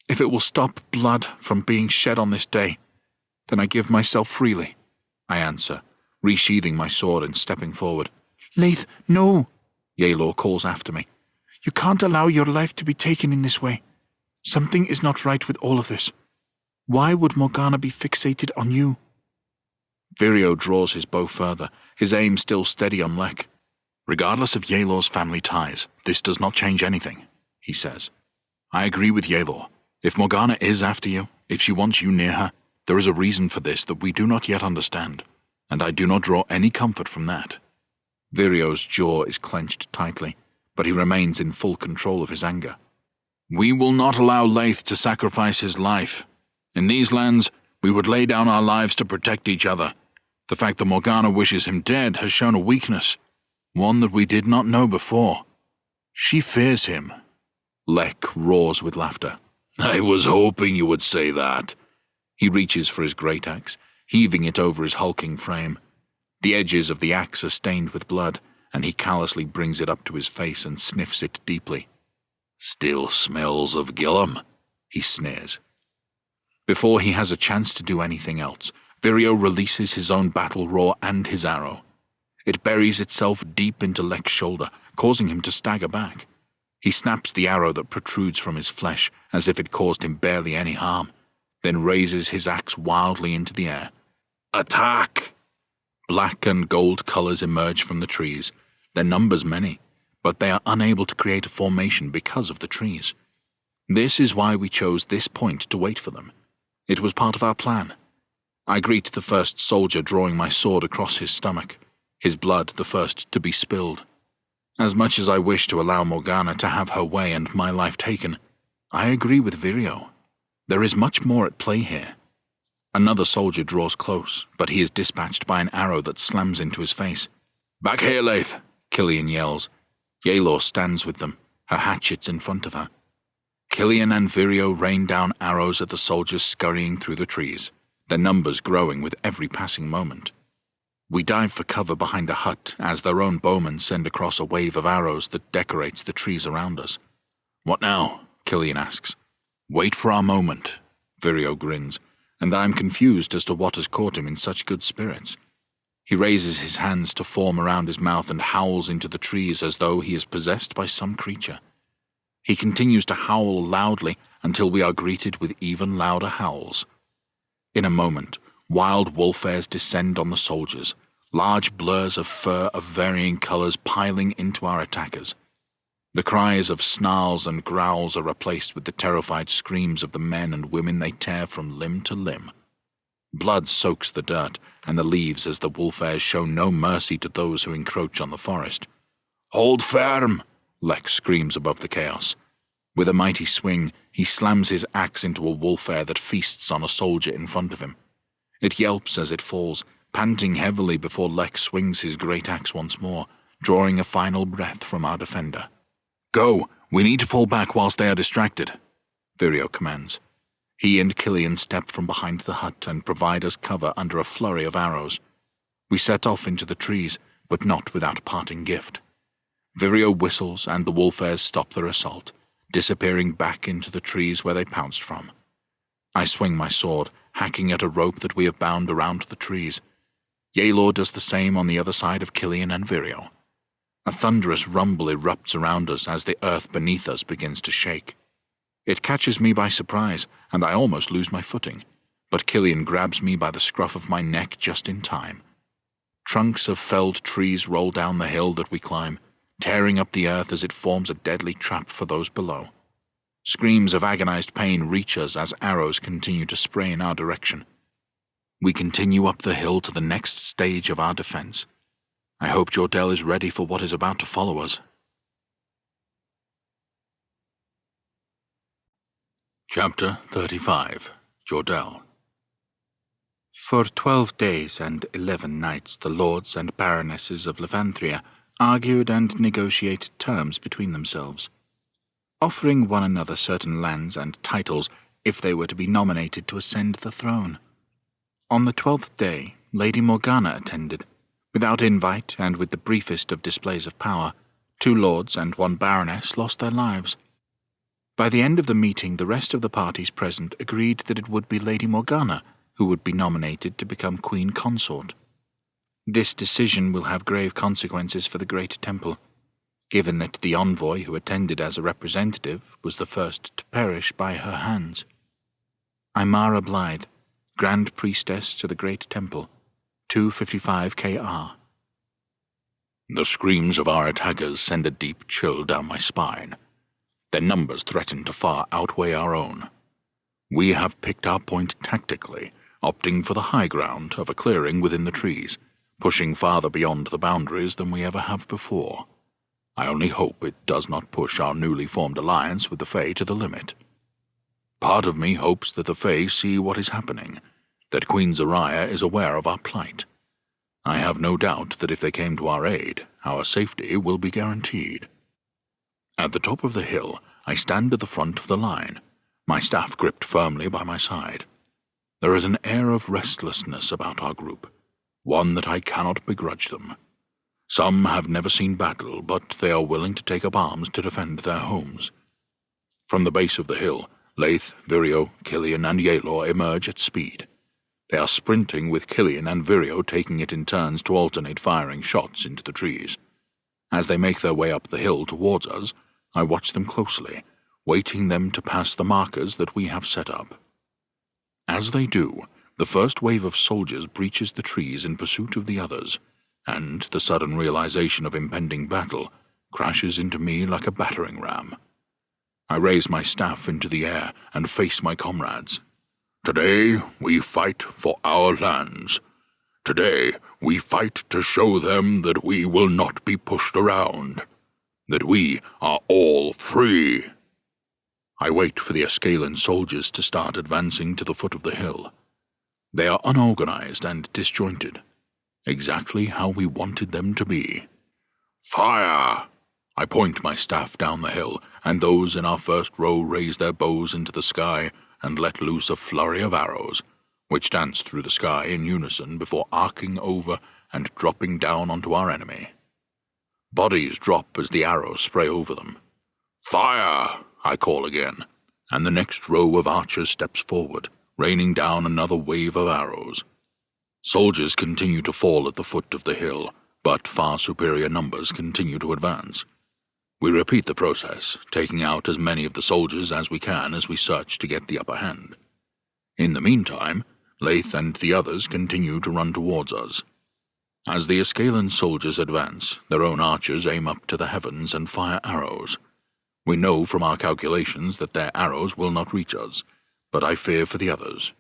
If it will stop blood from being shed on this day, then I give myself freely, I answer, resheathing my sword and stepping forward. Laith, no, Yelor calls after me. You can't allow your life to be taken in this way. Something is not right with all of this. Why would Morgana be fixated on you? Vireo draws his bow further, his aim still steady on Lek. Regardless of Yelor's family ties, this does not change anything, he says. I agree with Yelor. If Morgana is after you, if she wants you near her, there is a reason for this that we do not yet understand, and I do not draw any comfort from that. Vireo's jaw is clenched tightly, but he remains in full control of his anger. We will not allow Laith to sacrifice his life. In these lands, we would lay down our lives to protect each other. The fact that Morgana wishes him dead has shown a weakness, one that we did not know before. She fears him. Lek roars with laughter. I was hoping you would say that. He reaches for his great axe, heaving it over his hulking frame. The edges of the axe are stained with blood, and he callously brings it up to his face and sniffs it deeply. Still smells of Gillum, he sneers. Before he has a chance to do anything else, Vireo releases his own battle roar and his arrow. It buries itself deep into Lek's shoulder, causing him to stagger back. He snaps the arrow that protrudes from his flesh, as if it caused him barely any harm, then raises his axe wildly into the air. Attack! Black and gold colors emerge from the trees, their numbers many, but they are unable to create a formation because of the trees. This is why we chose this point to wait for them. It was part of our plan. I greet the first soldier, drawing my sword across his stomach, his blood the first to be spilled. As much as I wish to allow Morgana to have her way and my life taken, I agree with Virio. There is much more at play here. Another soldier draws close, but he is dispatched by an arrow that slams into his face. "Back here, Laith!" Killian yells. Yaelor stands with them, her hatchets in front of her. Killian and Virio rain down arrows at the soldiers scurrying through the trees, their numbers growing with every passing moment. We dive for cover behind a hut as their own bowmen send across a wave of arrows that decorates the trees around us. "What now?" Killian asks. "Wait for our moment," Virio grins, and I am confused as to what has caught him in such good spirits. He raises his hands to form around his mouth and howls into the trees as though he is possessed by some creature. He continues to howl loudly until we are greeted with even louder howls. In a moment, wild wolf-airs descend on the soldiers, large blurs of fur of varying colors piling into our attackers. The cries of snarls and growls are replaced with the terrified screams of the men and women they tear from limb to limb. Blood soaks the dirt and the leaves as the wolf-airs show no mercy to those who encroach on the forest. "Hold firm!" Lek screams above the chaos. With a mighty swing, he slams his axe into a wolf-air that feasts on a soldier in front of him. It yelps as it falls, panting heavily before Lek swings his great axe once more, drawing a final breath from our defender. "Go! We need to fall back whilst they are distracted," Virio commands. He and Killian step from behind the hut and provide us cover under a flurry of arrows. We set off into the trees, but not without parting gift. Virio whistles and the wolf-airs stop their assault, disappearing back into the trees where they pounced from. I swing my sword, hacking at a rope that we have bound around the trees. Yaelor does the same on the other side of Killian and Virio. A thunderous rumble erupts around us as the earth beneath us begins to shake. It catches me by surprise, and I almost lose my footing, but Killian grabs me by the scruff of my neck just in time. Trunks of felled trees roll down the hill that we climb, tearing up the earth as it forms a deadly trap for those below. Screams of agonized pain reach us as arrows continue to spray in our direction. We continue up the hill to the next stage of our defense. I hope Jordell is ready for what is about to follow us. Chapter 35. Jordell. For 12 days and 11 nights the lords and baronesses of Levanthria argued and negotiated terms between themselves, offering one another certain lands and titles if they were to be nominated to ascend the throne. On the 12th day, Lady Morgana attended. Without invite and with the briefest of displays of power, 2 lords and 1 baroness lost their lives. By the end of the meeting, the rest of the parties present agreed that it would be Lady Morgana who would be nominated to become Queen Consort. This decision will have grave consequences for the Great Temple, given that the envoy who attended as a representative was the first to perish by her hands. Imara Blythe, Grand Priestess to the Great Temple, 255 KR. The screams of our attackers send a deep chill down my spine. Their numbers threaten to far outweigh our own. We have picked our point tactically, opting for the high ground of a clearing within the trees, pushing farther beyond the boundaries than we ever have before. I only hope it does not push our newly formed alliance with the Fae to the limit. Part of me hopes that the Fae see what is happening, that Queen Zariah is aware of our plight. I have no doubt that if they came to our aid, our safety will be guaranteed. At the top of the hill, I stand at the front of the line, my staff gripped firmly by my side. There is an air of restlessness about our group, one that I cannot begrudge them. Some have never seen battle, but they are willing to take up arms to defend their homes. From the base of the hill, Laith, Virio, Killian, and Yaelor emerge at speed. They are sprinting, with Killian and Virio taking it in turns to alternate firing shots into the trees. As they make their way up the hill towards us, I watch them closely, waiting them to pass the markers that we have set up. As they do, the first wave of soldiers breaches the trees in pursuit of the others, and the sudden realization of impending battle crashes into me like a battering ram. I raise my staff into the air and face my comrades. Today we fight for our lands. Today we fight to show them that we will not be pushed around, that we are all free. I wait for the Askelan soldiers to start advancing to the foot of the hill. They are unorganized and disjointed, exactly how we wanted them to be. Fire! I point my staff down the hill, and those in our first row raise their bows into the sky and let loose a flurry of arrows, which dance through the sky in unison before arcing over and dropping down onto our enemy. Bodies drop as the arrows spray over them. Fire! I call again, and the next row of archers steps forward, raining down another wave of arrows. Soldiers continue to fall at the foot of the hill, but far superior numbers continue to advance. We repeat the process, taking out as many of the soldiers as we can as we search to get the upper hand. In the meantime, Laith and the others continue to run towards us. As the Askelan soldiers advance, their own archers aim up to the heavens and fire arrows. We know from our calculations that their arrows will not reach us, but I fear for the others.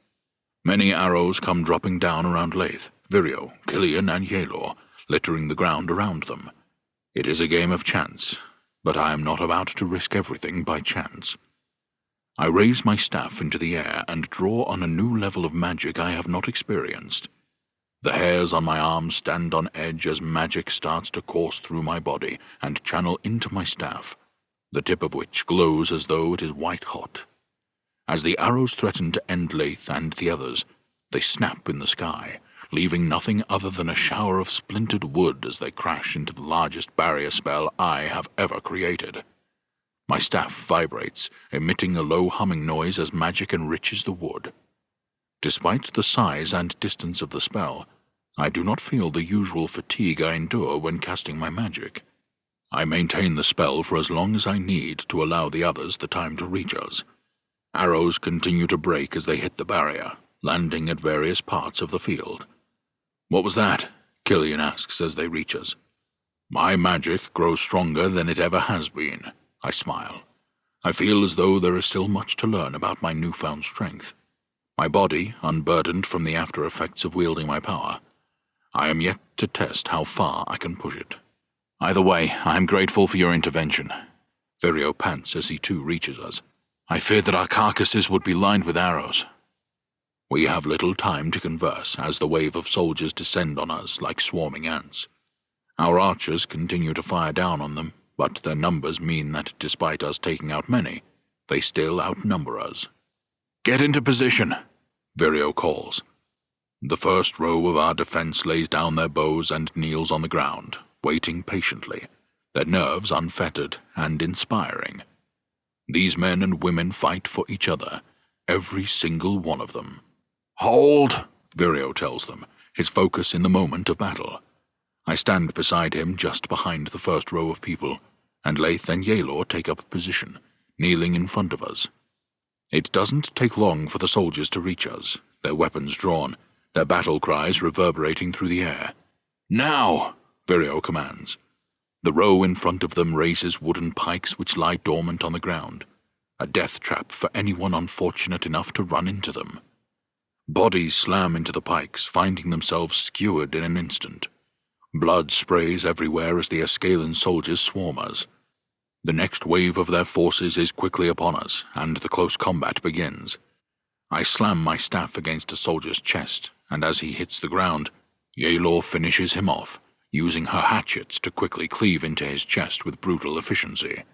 Many arrows come dropping down around Laith, Virio, Killian, and Yelor, littering the ground around them. It is a game of chance, but I am not about to risk everything by chance. I raise my staff into the air and draw on a new level of magic I have not experienced. The hairs on my arms stand on edge as magic starts to course through my body and channel into my staff, the tip of which glows as though it is white-hot. As the arrows threaten to end Laith and the others, they snap in the sky, leaving nothing other than a shower of splintered wood as they crash into the largest barrier spell I have ever created. My staff vibrates, emitting a low humming noise as magic enriches the wood. Despite the size and distance of the spell, I do not feel the usual fatigue I endure when casting my magic. I maintain the spell for as long as I need to allow the others the time to reach us. Arrows continue to break as they hit the barrier, landing at various parts of the field. "What was that?" Killian asks as they reach us. "My magic grows stronger than it ever has been," I smile. I feel as though there is still much to learn about my newfound strength. My body, unburdened from the after effects of wielding my power. I am yet to test how far I can push it. "Either way, I am grateful for your intervention." Virio pants as he too reaches us. "I feared that our carcasses would be lined with arrows." We have little time to converse as the wave of soldiers descend on us like swarming ants. Our archers continue to fire down on them, but their numbers mean that despite us taking out many, they still outnumber us. "Get into position," Virio calls. The first row of our defense lays down their bows and kneels on the ground, waiting patiently, their nerves unfettered and inspiring. These men and women fight for each other, every single one of them. "Hold," Virio tells them, his focus in the moment of battle. I stand beside him just behind the first row of people, and Laith and Yelor take up position, kneeling in front of us. It doesn't take long for the soldiers to reach us, their weapons drawn, their battle cries reverberating through the air. "Now!" Virio commands. The row in front of them raises wooden pikes which lie dormant on the ground, a death trap for anyone unfortunate enough to run into them. Bodies slam into the pikes, finding themselves skewered in an instant. Blood sprays everywhere as the Askelan soldiers swarm us. The next wave of their forces is quickly upon us, and the close combat begins. I slam my staff against a soldier's chest, and as he hits the ground, Yelor finishes him off, using her hatchets to quickly cleave into his chest with brutal efficiency.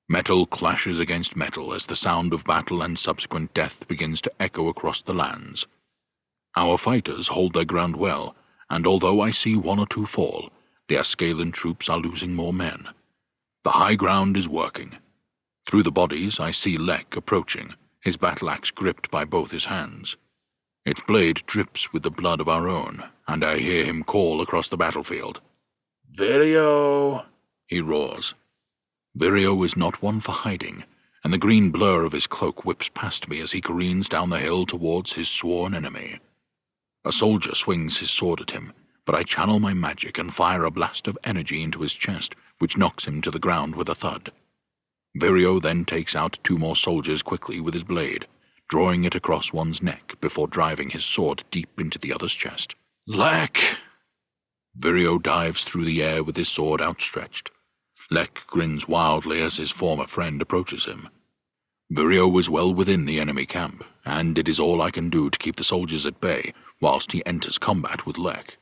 Metal clashes against metal as the sound of battle and subsequent death begins to echo across the lands. Our fighters hold their ground well, and although I see one or two fall, the Askelan troops are losing more men. The high ground is working. Through the bodies I see Lek approaching, his battle axe gripped by both his hands. Its blade drips with the blood of our own, and I hear him call across the battlefield. "Virio!" he roars. Virio is not one for hiding, and the green blur of his cloak whips past me as he careens down the hill towards his sworn enemy. A soldier swings his sword at him, but I channel my magic and fire a blast of energy into his chest, which knocks him to the ground with a thud. Virio then takes out 2 more soldiers quickly with his blade, drawing it across one's neck before driving his sword deep into the other's chest. "Lek!" Virio dives through the air with his sword outstretched. Lek grins wildly as his former friend approaches him. Virio was well within the enemy camp, and it is all I can do to keep the soldiers at bay whilst he enters combat with Lek.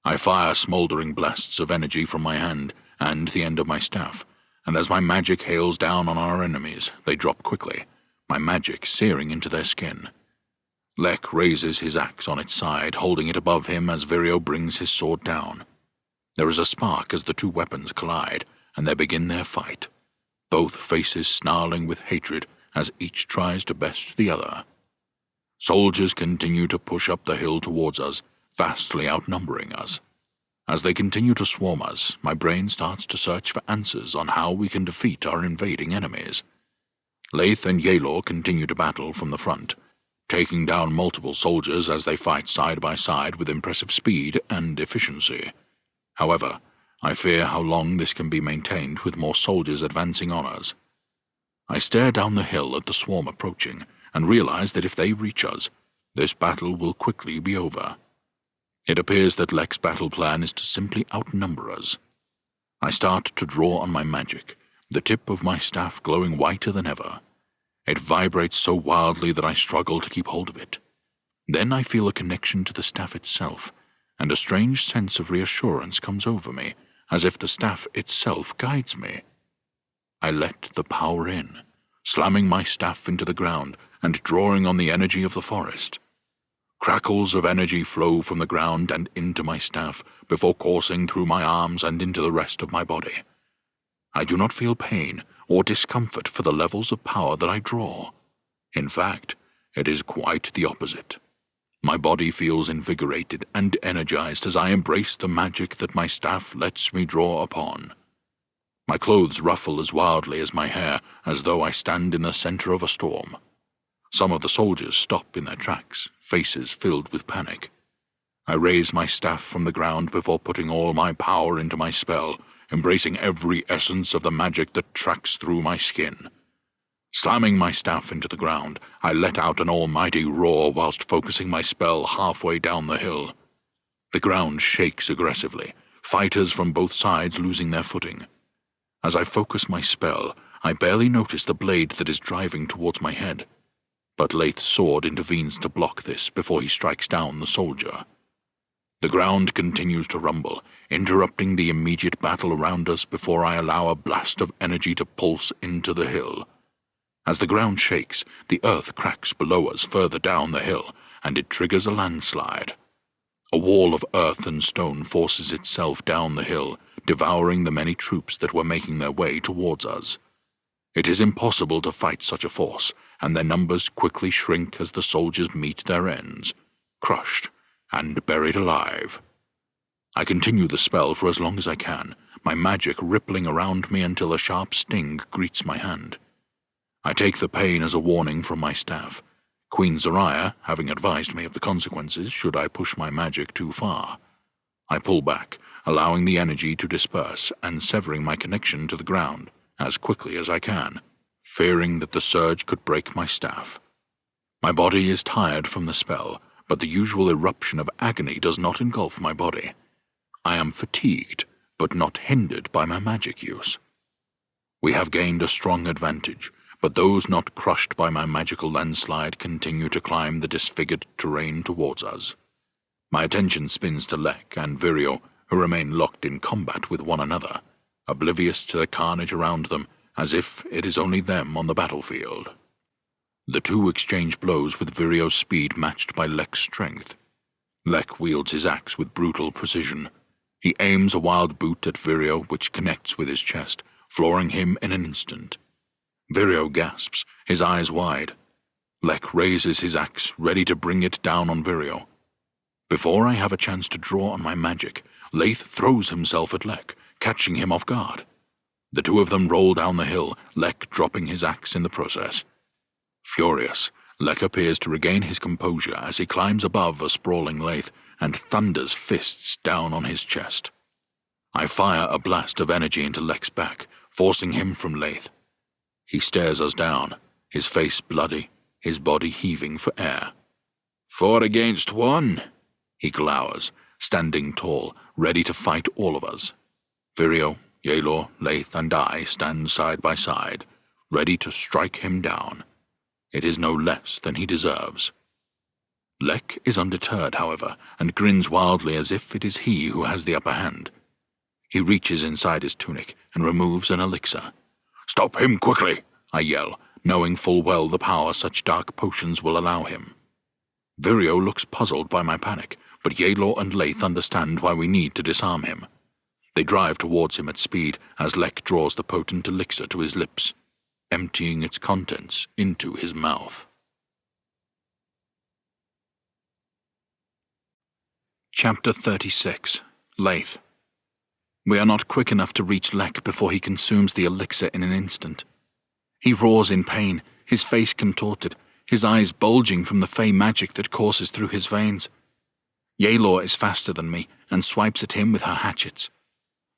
I fire smouldering blasts of energy from my hand and the end of my staff, and as my magic hails down on our enemies, they drop quickly, my magic searing into their skin. Lek raises his axe on its side, holding it above him as Virio brings his sword down. There is a spark as the 2 weapons collide, and they begin their fight, both faces snarling with hatred as each tries to best the other. Soldiers continue to push up the hill towards us, vastly outnumbering us. As they continue to swarm us, my brain starts to search for answers on how we can defeat our invading enemies. Laith and Yalor continue to battle from the front, taking down multiple soldiers as they fight side by side with impressive speed and efficiency. However, I fear how long this can be maintained with more soldiers advancing on us. I stare down the hill at the swarm approaching and realize that if they reach us, this battle will quickly be over. It appears that Lek's battle plan is to simply outnumber us. I start to draw on my magic, the tip of my staff glowing whiter than ever. It vibrates so wildly that I struggle to keep hold of it. Then I feel a connection to the staff itself, and a strange sense of reassurance comes over me, as if the staff itself guides me. I let the power in, slamming my staff into the ground and drawing on the energy of the forest. Crackles of energy flow from the ground and into my staff before coursing through my arms and into the rest of my body. I do not feel pain or discomfort for the levels of power that I draw. In fact, it is quite the opposite. My body feels invigorated and energized as I embrace the magic that my staff lets me draw upon. My clothes ruffle as wildly as my hair, as though I stand in the center of a storm. Some of the soldiers stop in their tracks, faces filled with panic. I raise my staff from the ground before putting all my power into my spell, embracing every essence of the magic that tracks through my skin. Slamming my staff into the ground, I let out an almighty roar whilst focusing my spell halfway down the hill. The ground shakes aggressively, fighters from both sides losing their footing. As I focus my spell, I barely notice the blade that is driving towards my head. But Laith's sword intervenes to block this before he strikes down the soldier. The ground continues to rumble, interrupting the immediate battle around us before I allow a blast of energy to pulse into the hill. As the ground shakes, the earth cracks below us further down the hill, and it triggers a landslide. A wall of earth and stone forces itself down the hill, devouring the many troops that were making their way towards us. It is impossible to fight such a force, and their numbers quickly shrink as the soldiers meet their ends, crushed and buried alive. I continue the spell for as long as I can, my magic rippling around me until a sharp sting greets my hand. I take the pain as a warning from my staff, Queen Zariah having advised me of the consequences should I push my magic too far. I pull back, allowing the energy to disperse and severing my connection to the ground as quickly as I can, fearing that the surge could break my staff. My body is tired from the spell, but the usual eruption of agony does not engulf my body. I am fatigued, but not hindered by my magic use. We have gained a strong advantage, but those not crushed by my magical landslide continue to climb the disfigured terrain towards us. My attention spins to Lek and Virio, who remain locked in combat with one another, oblivious to the carnage around them, as if it is only them on the battlefield. The two exchange blows with Virio's speed matched by Lek's strength. Lek wields his axe with brutal precision. He aims a wild boot at Virio, which connects with his chest, flooring him in an instant. Virio gasps, his eyes wide. Lek raises his axe, ready to bring it down on Vireo. Before I have a chance to draw on my magic, Laith throws himself at Lek, catching him off guard. The two of them roll down the hill, Lek dropping his axe in the process. Furious, Lek appears to regain his composure as he climbs above a sprawling Laith and thunders fists down on his chest. I fire a blast of energy into Lek's back, forcing him from Laith. He stares us down, his face bloody, his body heaving for air. 4 against 1, he glowers, standing tall, ready to fight all of us. Vireo, Yelor, Laith, and I stand side by side, ready to strike him down. It is no less than he deserves. Lek is undeterred, however, and grins wildly as if it is he who has the upper hand. He reaches inside his tunic and removes an elixir. "Stop him quickly!" I yell, knowing full well the power such dark potions will allow him. Vireo looks puzzled by my panic, but Yelor and Laith understand why we need to disarm him. They drive towards him at speed as Lek draws the potent elixir to his lips, emptying its contents into his mouth. Chapter 36. Laith. We are not quick enough to reach Lek before he consumes the elixir in an instant. He roars in pain, his face contorted, his eyes bulging from the fey magic that courses through his veins. Yelor is faster than me and swipes at him with her hatchets.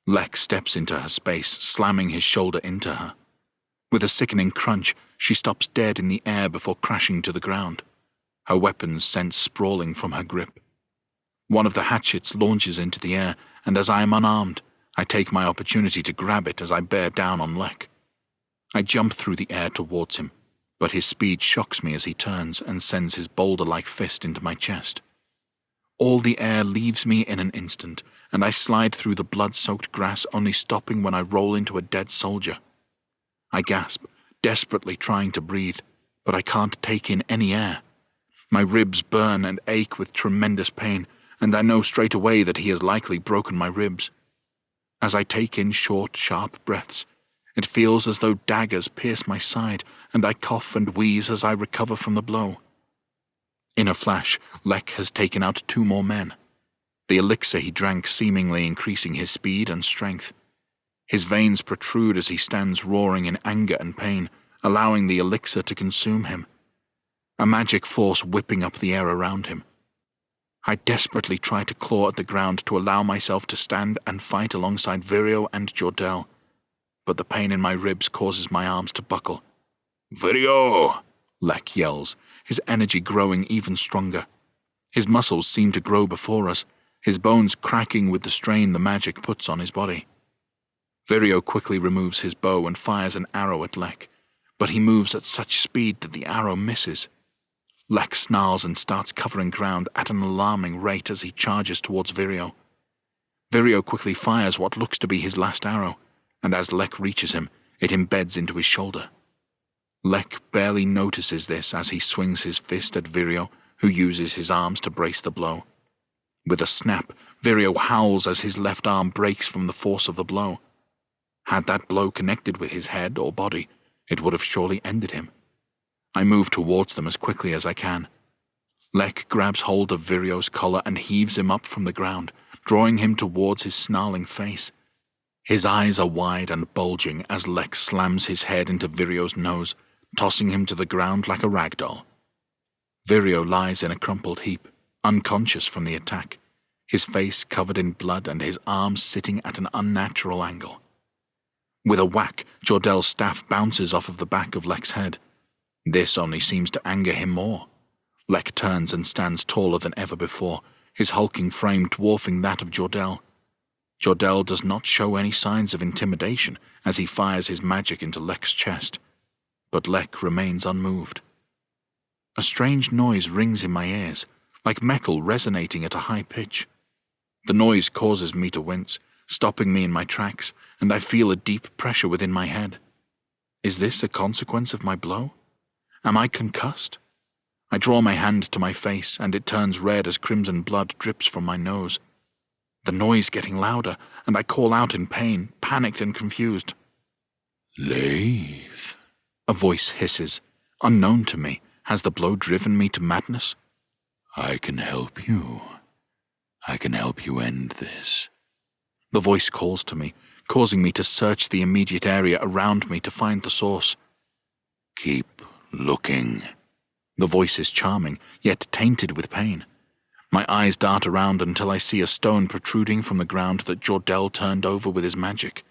Lek steps into her space, slamming his shoulder into her. With a sickening crunch, she stops dead in the air before crashing to the ground, her weapons sent sprawling from her grip. One of the hatchets launches into the air, and as I am unarmed, I take my opportunity to grab it as I bear down on Lek. I jump through the air towards him, but his speed shocks me as he turns and sends his boulder-like fist into my chest. All the air leaves me in an instant, and I slide through the blood-soaked grass, only stopping when I roll into a dead soldier. I gasp, desperately trying to breathe, but I can't take in any air. My ribs burn and ache with tremendous pain, and I know straight away that he has likely broken my ribs. As I take in short, sharp breaths, it feels as though daggers pierce my side, and I cough and wheeze as I recover from the blow. In a flash, Lek has taken out 2 more men, the elixir he drank seemingly increasing his speed and strength. His veins protrude as he stands roaring in anger and pain, allowing the elixir to consume him, a magic force whipping up the air around him. I desperately try to claw at the ground to allow myself to stand and fight alongside Vireo and Jordell, but the pain in my ribs causes my arms to buckle. "Vireo!" Lek yells, his energy growing even stronger. His muscles seem to grow before us, his bones cracking with the strain the magic puts on his body. Vireo quickly removes his bow and fires an arrow at Lek, but he moves at such speed that the arrow misses. Lek snarls and starts covering ground at an alarming rate as he charges towards Vireo. Vireo quickly fires what looks to be his last arrow, and as Lek reaches him, it embeds into his shoulder. Lek barely notices this as he swings his fist at Vireo, who uses his arms to brace the blow. With a snap, Vireo howls as his left arm breaks from the force of the blow. Had that blow connected with his head or body, it would have surely ended him. I move towards them as quickly as I can. Lek grabs hold of Vireo's collar and heaves him up from the ground, drawing him towards his snarling face. His eyes are wide and bulging as Lek slams his head into Vireo's nose, tossing him to the ground like a rag doll. Vireo lies in a crumpled heap, unconscious from the attack, his face covered in blood and his arms sitting at an unnatural angle. With a whack, Jordell's staff bounces off of the back of Lek's head. This only seems to anger him more. Lek turns and stands taller than ever before, his hulking frame dwarfing that of Jordell. Jordell does not show any signs of intimidation as he fires his magic into Lek's chest, but Lek remains unmoved. A strange noise rings in my ears, like metal resonating at a high pitch. The noise causes me to wince, stopping me in my tracks, and I feel a deep pressure within my head. Is this a consequence of my blow? Am I concussed? I draw my hand to my face, and it turns red as crimson blood drips from my nose. The noise getting louder, and I call out in pain, panicked and confused. "Laith," a voice hisses, unknown to me, Has the blow driven me to madness? I can help you. I can help you end this. The voice calls to me, causing me to search the immediate area around me to find the source. Keep looking. The voice is charming, yet tainted with pain. My eyes dart around until I see a stone protruding from the ground that Jordell turned over with his magic.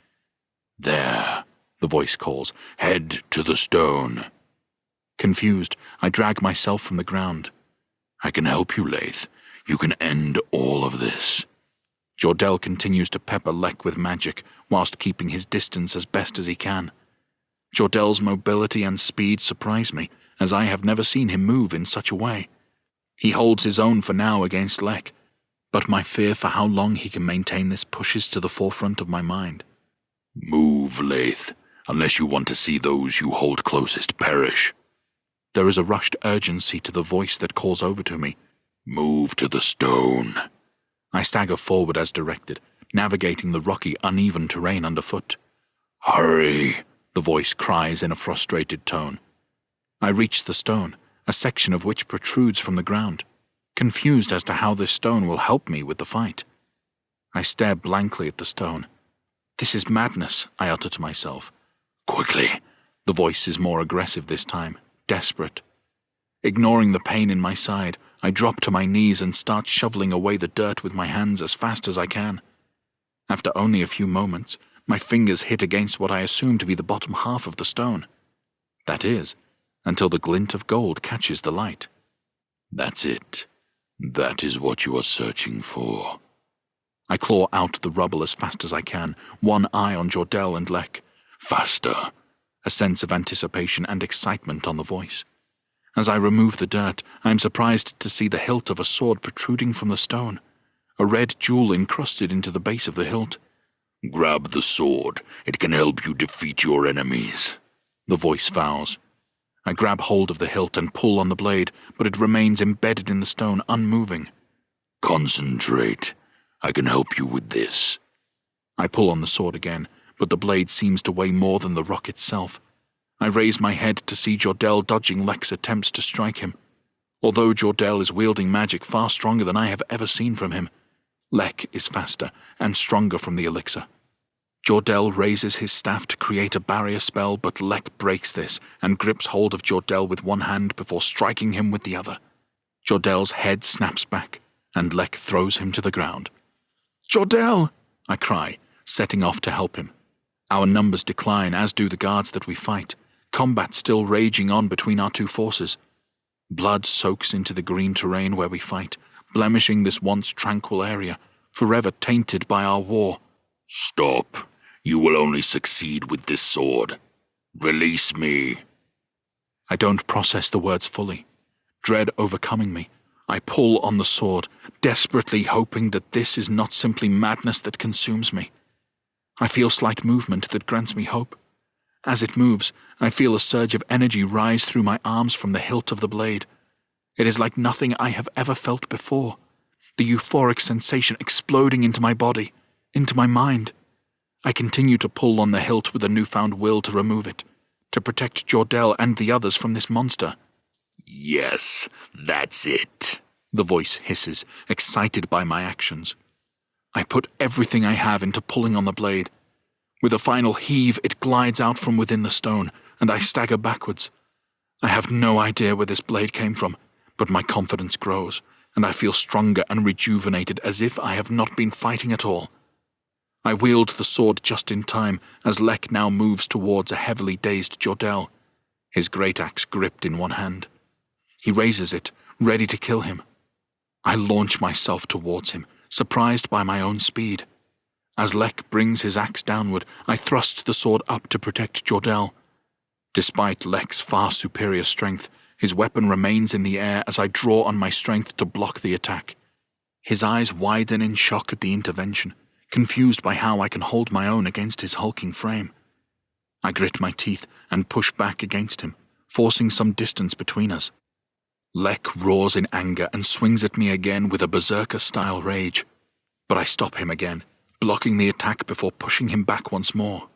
There, the voice calls. Head to the stone. Confused, I drag myself from the ground. I can help you, Laith. You can end all of this. Jordell continues to pepper Lek with magic, whilst keeping his distance as best as he can. Jordell's mobility and speed surprise me, as I have never seen him move in such a way. He holds his own for now against Lek, but my fear for how long he can maintain this pushes to the forefront of my mind. Move, Laith, unless you want to see those you hold closest perish. There is a rushed urgency to the voice that calls over to me. Move to the stone. I stagger forward as directed, navigating the rocky, uneven terrain underfoot. Hurry, the voice cries in a frustrated tone. I reach the stone, a section of which protrudes from the ground, confused as to how this stone will help me with the fight. I stare blankly at the stone. This is madness, I utter to myself. Quickly. The voice is more aggressive this time, desperate. Ignoring the pain in my side, I drop to my knees and start shoveling away the dirt with my hands as fast as I can. After only a few moments, my fingers hit against what I assume to be the bottom half of the stone. That is, until the glint of gold catches the light. That's it. That is what you are searching for. I claw out the rubble as fast as I can, one eye on Jordell and Lek. Faster. A sense of anticipation and excitement on the voice. As I remove the dirt, I am surprised to see the hilt of a sword protruding from the stone, a red jewel encrusted into the base of the hilt. Grab the sword. It can help you defeat your enemies. The voice vows. I grab hold of the hilt and pull on the blade, but it remains embedded in the stone, unmoving. Concentrate. I can help you with this. I pull on the sword again, but the blade seems to weigh more than the rock itself. I raise my head to see Jordell dodging Lek's attempts to strike him. Although Jordell is wielding magic far stronger than I have ever seen from him, Lek is faster and stronger from the elixir. Jordell raises his staff to create a barrier spell, but Lek breaks this and grips hold of Jordell with one hand before striking him with the other. Jordell's head snaps back, and Lek throws him to the ground. "Jordell!" I cry, setting off to help him. Our numbers decline, as do the guards that we fight, combat still raging on between our two forces. Blood soaks into the green terrain where we fight, blemishing this once tranquil area, forever tainted by our war. Stop. You will only succeed with this sword. Release me. I don't process the words fully. Dread overcoming me, I pull on the sword, desperately hoping that this is not simply madness that consumes me. I feel slight movement that grants me hope. As it moves, I feel a surge of energy rise through my arms from the hilt of the blade. It is like nothing I have ever felt before, the euphoric sensation exploding into my body, into my mind. I continue to pull on the hilt with a newfound will to remove it, to protect Jordell and the others from this monster. Yes, that's it, the voice hisses, excited by my actions. I put everything I have into pulling on the blade. With a final heave, it glides out from within the stone, and I stagger backwards. I have no idea where this blade came from, but my confidence grows, and I feel stronger and rejuvenated as if I have not been fighting at all. I wield the sword just in time as Lek now moves towards a heavily dazed Jordell, his great axe gripped in one hand. He raises it, ready to kill him. I launch myself towards him, surprised by my own speed. As Lek brings his axe downward, I thrust the sword up to protect Jordell. Despite Lek's far superior strength, his weapon remains in the air as I draw on my strength to block the attack. His eyes widen in shock at the intervention, confused by how I can hold my own against his hulking frame. I grit my teeth and push back against him, forcing some distance between us. Lek roars in anger and swings at me again with a berserker-style rage, but I stop him again, blocking the attack before pushing him back once more.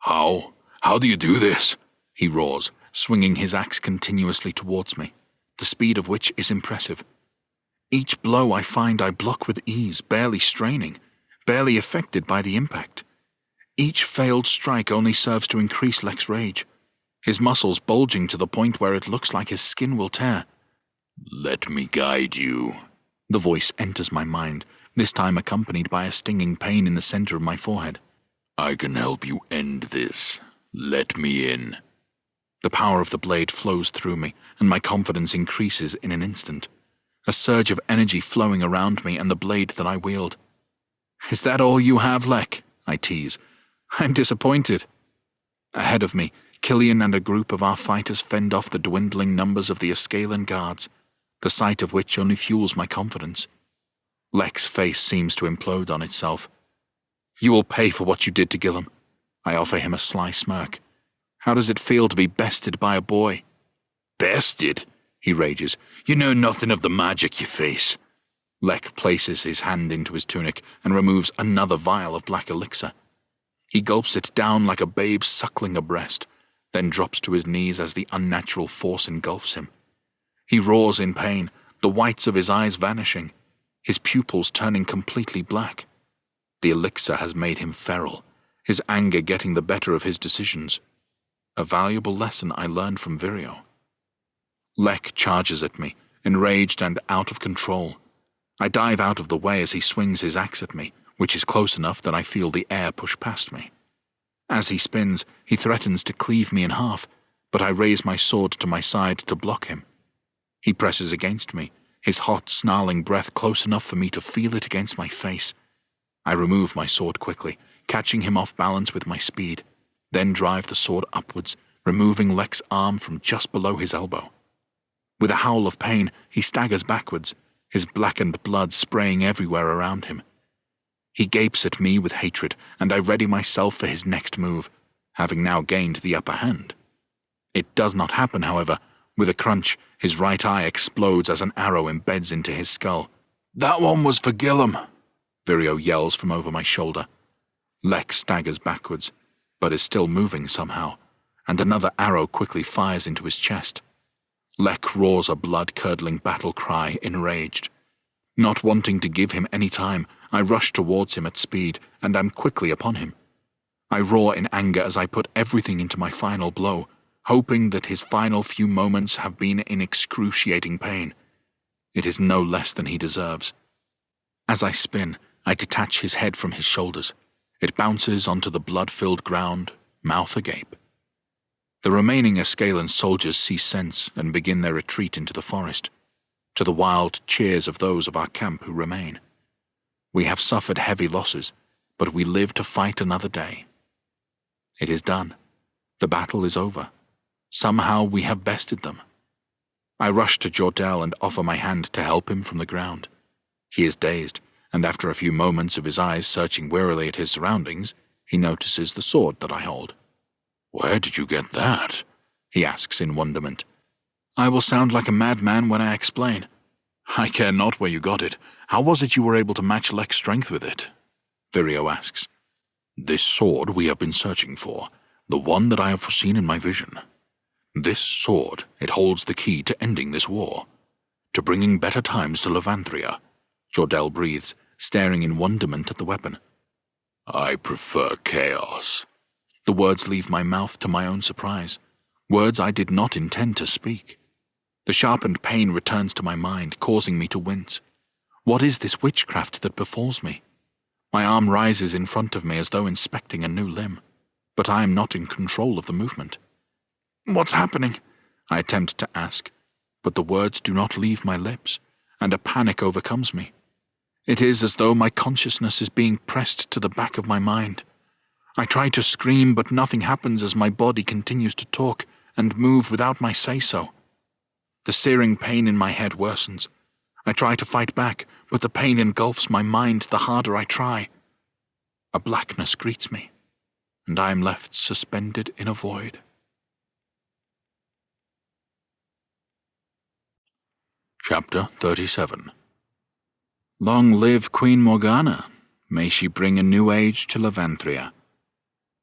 How do you do this? He roars, swinging his axe continuously towards me, the speed of which is impressive. Each blow I find I block with ease, barely straining, barely affected by the impact. Each failed strike only serves to increase Lex's rage, his muscles bulging to the point where it looks like his skin will tear. "Let me guide you." The voice enters my mind, this time accompanied by a stinging pain in the center of my forehead. "I can help you end this. Let me in." The power of the blade flows through me, and my confidence increases in an instant. A surge of energy flowing around me and the blade that I wield. "Is that all you have, Lek?" I tease. "I'm disappointed." Ahead of me, Killian and a group of our fighters fend off the dwindling numbers of the Askela guards, the sight of which only fuels my confidence. Lek's face seems to implode on itself. "You will pay for what you did to Gillum." I offer him a sly smirk. "How does it feel to be bested by a boy?" "Bested?" he rages. "You know nothing of the magic you face." Lek places his hand into his tunic and removes another vial of black elixir. He gulps it down like a babe suckling a breast, then drops to his knees as the unnatural force engulfs him. He roars in pain, the whites of his eyes vanishing, his pupils turning completely black. The elixir has made him feral, his anger getting the better of his decisions. A valuable lesson I learned from Virio. Lek charges at me, enraged and out of control. I dive out of the way as he swings his axe at me, which is close enough that I feel the air push past me. As he spins, he threatens to cleave me in half, but I raise my sword to my side to block him. He presses against me, his hot, snarling breath close enough for me to feel it against my face. I remove my sword quickly, catching him off balance with my speed, then drive the sword upwards, removing Lek's arm from just below his elbow. With a howl of pain, he staggers backwards, his blackened blood spraying everywhere around him. He gapes at me with hatred, and I ready myself for his next move, having now gained the upper hand. It does not happen, however. With a crunch, his right eye explodes as an arrow embeds into his skull. "That one was for Gillum," Virio yells from over my shoulder. Lek staggers backwards, but is still moving somehow, and another arrow quickly fires into his chest. Lek roars a blood-curdling battle cry, enraged. Not wanting to give him any time, I rush towards him at speed, and am quickly upon him. I roar in anger as I put everything into my final blow, hoping that his final few moments have been in excruciating pain. It is no less than he deserves. As I spin, I detach his head from his shoulders. It bounces onto the blood-filled ground, mouth agape. The remaining Askela soldiers see sense and begin their retreat into the forest, to the wild cheers of those of our camp who remain. We have suffered heavy losses, but we live to fight another day. It is done. The battle is over. Somehow we have bested them. I rush to Jordell and offer my hand to help him from the ground. He is dazed, and after a few moments of his eyes searching wearily at his surroundings, he notices the sword that I hold. "Where did you get that?" he asks in wonderment. I will sound like a madman when I explain. "I care not where you got it. How was it you were able to match Lek's strength with it?" Virio asks. "This sword we have been searching for, the one that I have foreseen in my vision. This sword, it holds the key to ending this war, to bringing better times to Levanthria," Jordell breathes, staring in wonderment at the weapon. "I prefer chaos." The words leave my mouth to my own surprise, words I did not intend to speak. The sharpened pain returns to my mind, causing me to wince. What is this witchcraft that befalls me? My arm rises in front of me as though inspecting a new limb, but I am not in control of the movement. "What's happening?" I attempt to ask, but the words do not leave my lips, and a panic overcomes me. It is as though my consciousness is being pressed to the back of my mind. I try to scream, but nothing happens as my body continues to talk and move without my say-so. The searing pain in my head worsens. I try to fight back, but the pain engulfs my mind the harder I try. A blackness greets me, and I am left suspended in a void. Chapter 37. Long live Queen Morgana. May she bring a new age to Levanthria.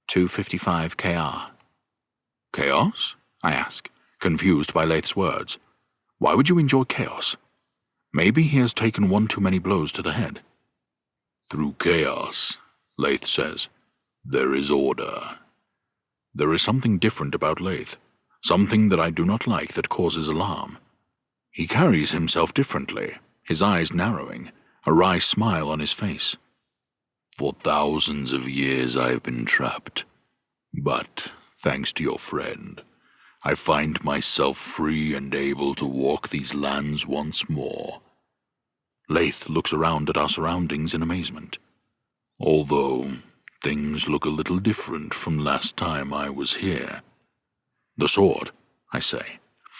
255 KR. "Chaos?" I ask, confused by Laith's words. Why would you enjoy chaos? Maybe he has taken one too many blows to the head. Through chaos, Laith says, there is order. There is something different about Laith, something that I do not like that causes alarm. He carries himself differently, his eyes narrowing, a wry smile on his face. For thousands of years I have been trapped, but, thanks to your friend, I find myself free and able to walk these lands once more. Laith looks around at our surroundings in amazement. Although things look a little different from last time I was here. The sword, I say.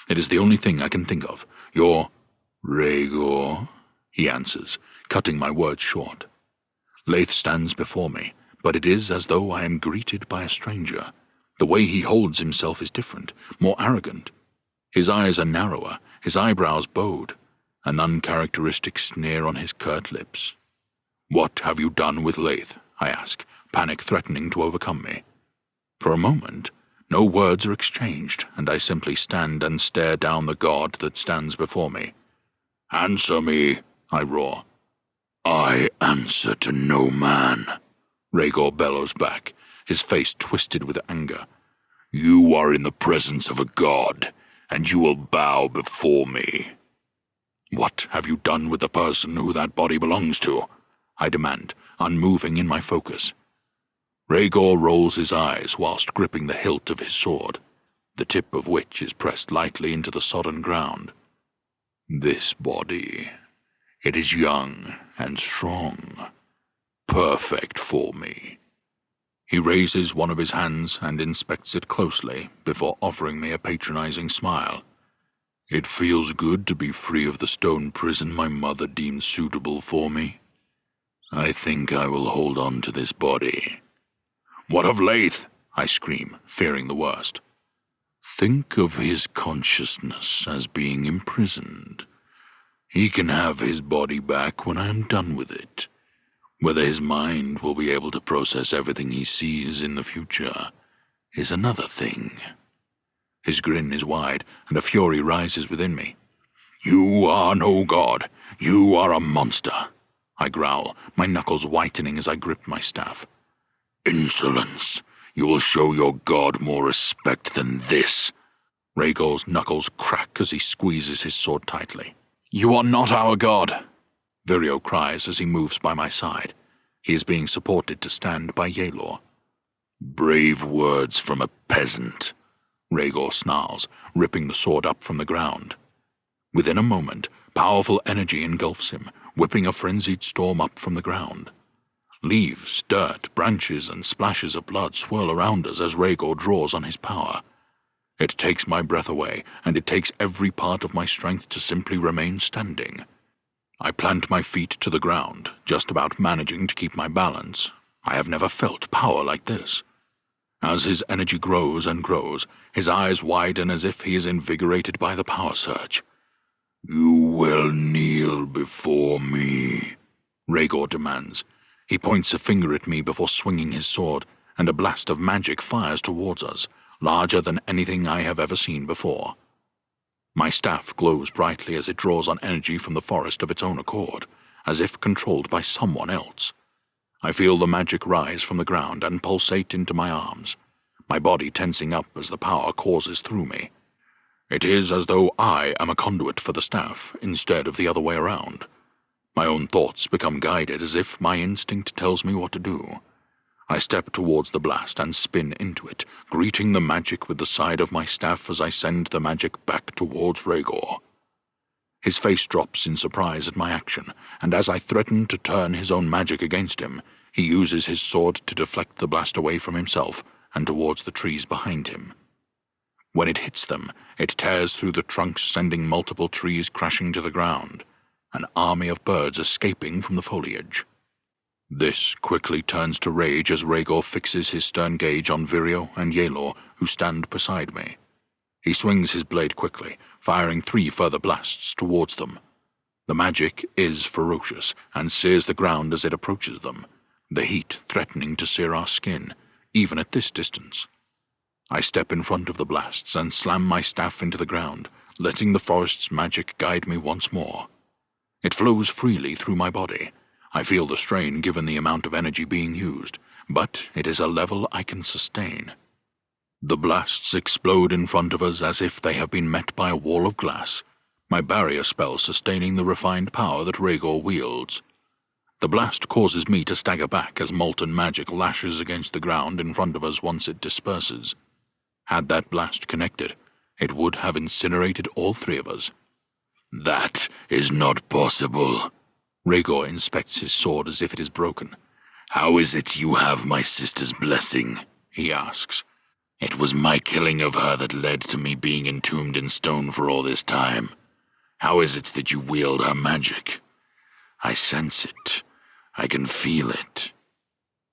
It is the only thing I can think of. Your Rhaegor, he answers, cutting my words short. Laith stands before me, but it is as though I am greeted by a stranger. The way he holds himself is different, more arrogant. His eyes are narrower, his eyebrows bowed, an uncharacteristic sneer on his curt lips. What have you done with Laith? I ask, panic threatening to overcome me. For a moment, no words are exchanged, and I simply stand and stare down the god that stands before me. Answer me, I roar. I answer to no man, Rhaegor bellows back, his face twisted with anger. You are in the presence of a god, and you will bow before me. What have you done with the person who that body belongs to? I demand, unmoving in my focus. Rhaegor rolls his eyes whilst gripping the hilt of his sword, the tip of which is pressed lightly into the sodden ground. This body, it is young and strong, perfect for me. He raises one of his hands and inspects it closely before offering me a patronizing smile. It feels good to be free of the stone prison my mother deemed suitable for me. I think I will hold on to this body. What of Laith? I scream, fearing the worst. Think of his consciousness as being imprisoned. He can have his body back when I am done with it. Whether his mind will be able to process everything he sees in the future is another thing. His grin is wide, and a fury rises within me. You are no god. You are a monster, I growl, my knuckles whitening as I grip my staff. Insolence! You will show your god more respect than this. Rhaegor's knuckles crack as he squeezes his sword tightly. You are not our god, Virio cries as he moves by my side. He is being supported to stand by Yalor. Brave words from a peasant, Rhaegor snarls, ripping the sword up from the ground. Within a moment, powerful energy engulfs him, whipping a frenzied storm up from the ground. Leaves, dirt, branches, and splashes of blood swirl around us as Rhaegor draws on his power. It takes my breath away, and it takes every part of my strength to simply remain standing. I plant my feet to the ground, just about managing to keep my balance. I have never felt power like this. As his energy grows and grows, his eyes widen as if he is invigorated by the power surge. You will kneel before me, Rhaegor demands. He points a finger at me before swinging his sword, and a blast of magic fires towards us, larger than anything I have ever seen before. My staff glows brightly as it draws on energy from the forest of its own accord, as if controlled by someone else. I feel the magic rise from the ground and pulsate into my arms, my body tensing up as the power courses through me. It is as though I am a conduit for the staff instead of the other way around. My own thoughts become guided as if my instinct tells me what to do. I step towards the blast and spin into it, greeting the magic with the side of my staff as I send the magic back towards Rhaegor. His face drops in surprise at my action, and as I threaten to turn his own magic against him, he uses his sword to deflect the blast away from himself and towards the trees behind him. When it hits them, it tears through the trunks, sending multiple trees crashing to the ground, an army of birds escaping from the foliage. This quickly turns to rage as Rhaegor fixes his stern gaze on Virio and Yalor, who stand beside me. He swings his blade quickly, firing 3 further blasts towards them. The magic is ferocious and sears the ground as it approaches them, the heat threatening to sear our skin, even at this distance. I step in front of the blasts and slam my staff into the ground, letting the forest's magic guide me once more. It flows freely through my body. I feel the strain given the amount of energy being used, but it is a level I can sustain. The blasts explode in front of us as if they have been met by a wall of glass, my barrier spell sustaining the refined power that Rhaegor wields. The blast causes me to stagger back as molten magic lashes against the ground in front of us once it disperses. Had that blast connected, it would have incinerated all three of us. "That is not possible." Rhaegor inspects his sword as if it is broken. "How is it you have my sister's blessing?" he asks. "It was my killing of her that led to me being entombed in stone for all this time. How is it that you wield her magic? I sense it. I can feel it."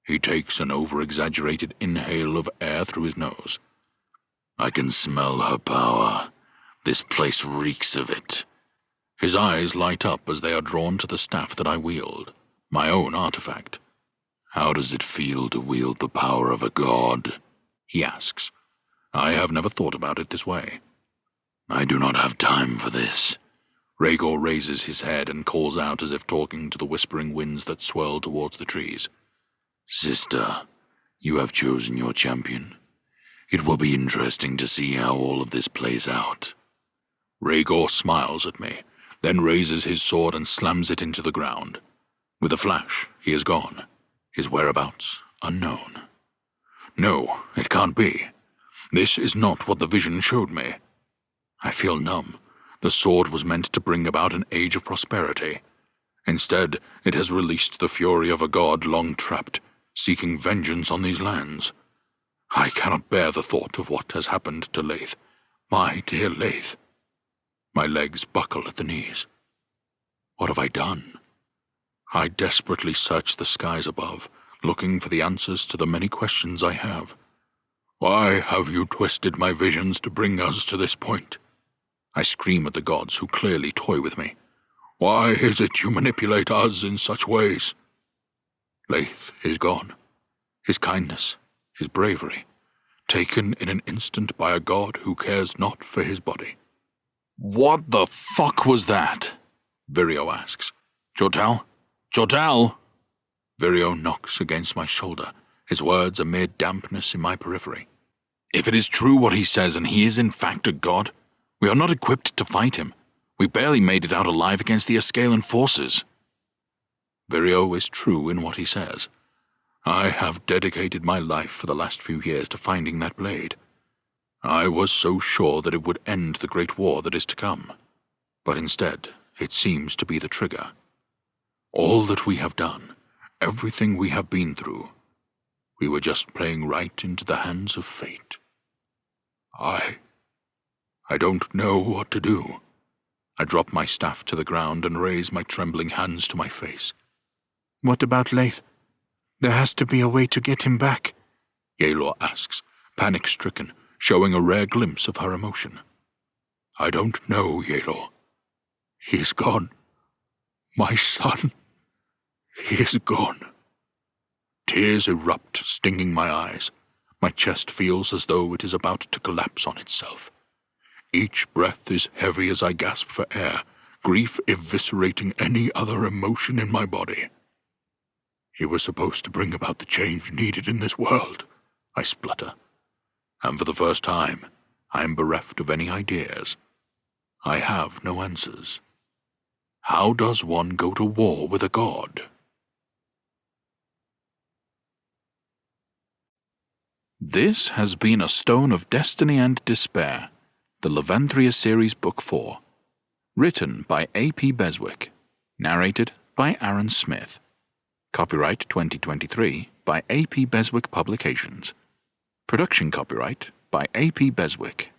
He takes an over-exaggerated inhale of air through his nose. "I can smell her power. This place reeks of it." His eyes light up as they are drawn to the staff that I wield, my own artifact. "How does it feel to wield the power of a god?" he asks. I have never thought about it this way. "I do not have time for this." Rhaegor raises his head and calls out as if talking to the whispering winds that swirl towards the trees. "Sister, you have chosen your champion. It will be interesting to see how all of this plays out." Rhaegor smiles at me, then raises his sword and slams it into the ground. With a flash, he is gone, his whereabouts unknown. No, it can't be. This is not what the vision showed me. I feel numb. The sword was meant to bring about an age of prosperity. Instead, it has released the fury of a god long trapped, seeking vengeance on these lands. I cannot bear the thought of what has happened to Laith, my dear Laith. My legs buckle at the knees. What have I done? I desperately search the skies above, looking for the answers to the many questions I have. Why have you twisted my visions to bring us to this point? I scream at the gods who clearly toy with me. Why is it you manipulate us in such ways? Laith is gone. His kindness, his bravery, taken in an instant by a god who cares not for his body. "What the fuck was that?" Vireo asks. "Jordell? Jordell?" Vireo knocks against my shoulder, his words a mere dampness in my periphery. "If it is true what he says and he is in fact a god, we are not equipped to fight him. We barely made it out alive against the Askelian forces." Vireo is true in what he says. I have dedicated my life for the last few years to finding that blade. I was so sure that it would end the great war that is to come. But instead, it seems to be the trigger. All that we have done, everything we have been through, we were just playing right into the hands of fate. I don't know what to do. I drop my staff to the ground and raise my trembling hands to my face. "What about Laith? There has to be a way to get him back," Yaelor asks, panic-stricken, showing a rare glimpse of her emotion. "I don't know, Yaelor. He is gone. My son, he is gone." Tears erupt, stinging my eyes. My chest feels as though it is about to collapse on itself. Each breath is heavy as I gasp for air, grief eviscerating any other emotion in my body. "He was supposed to bring about the change needed in this world," I splutter. And for the first time, I am bereft of any ideas. I have no answers. How does one go to war with a god? This has been A Stone of Destiny and Despair, the Levanthria Series Book 4. Written by A.P. Beswick. Narrated by Aaron Smith. Copyright 2023 by A.P. Beswick Publications. Production copyright by A.P. Beswick.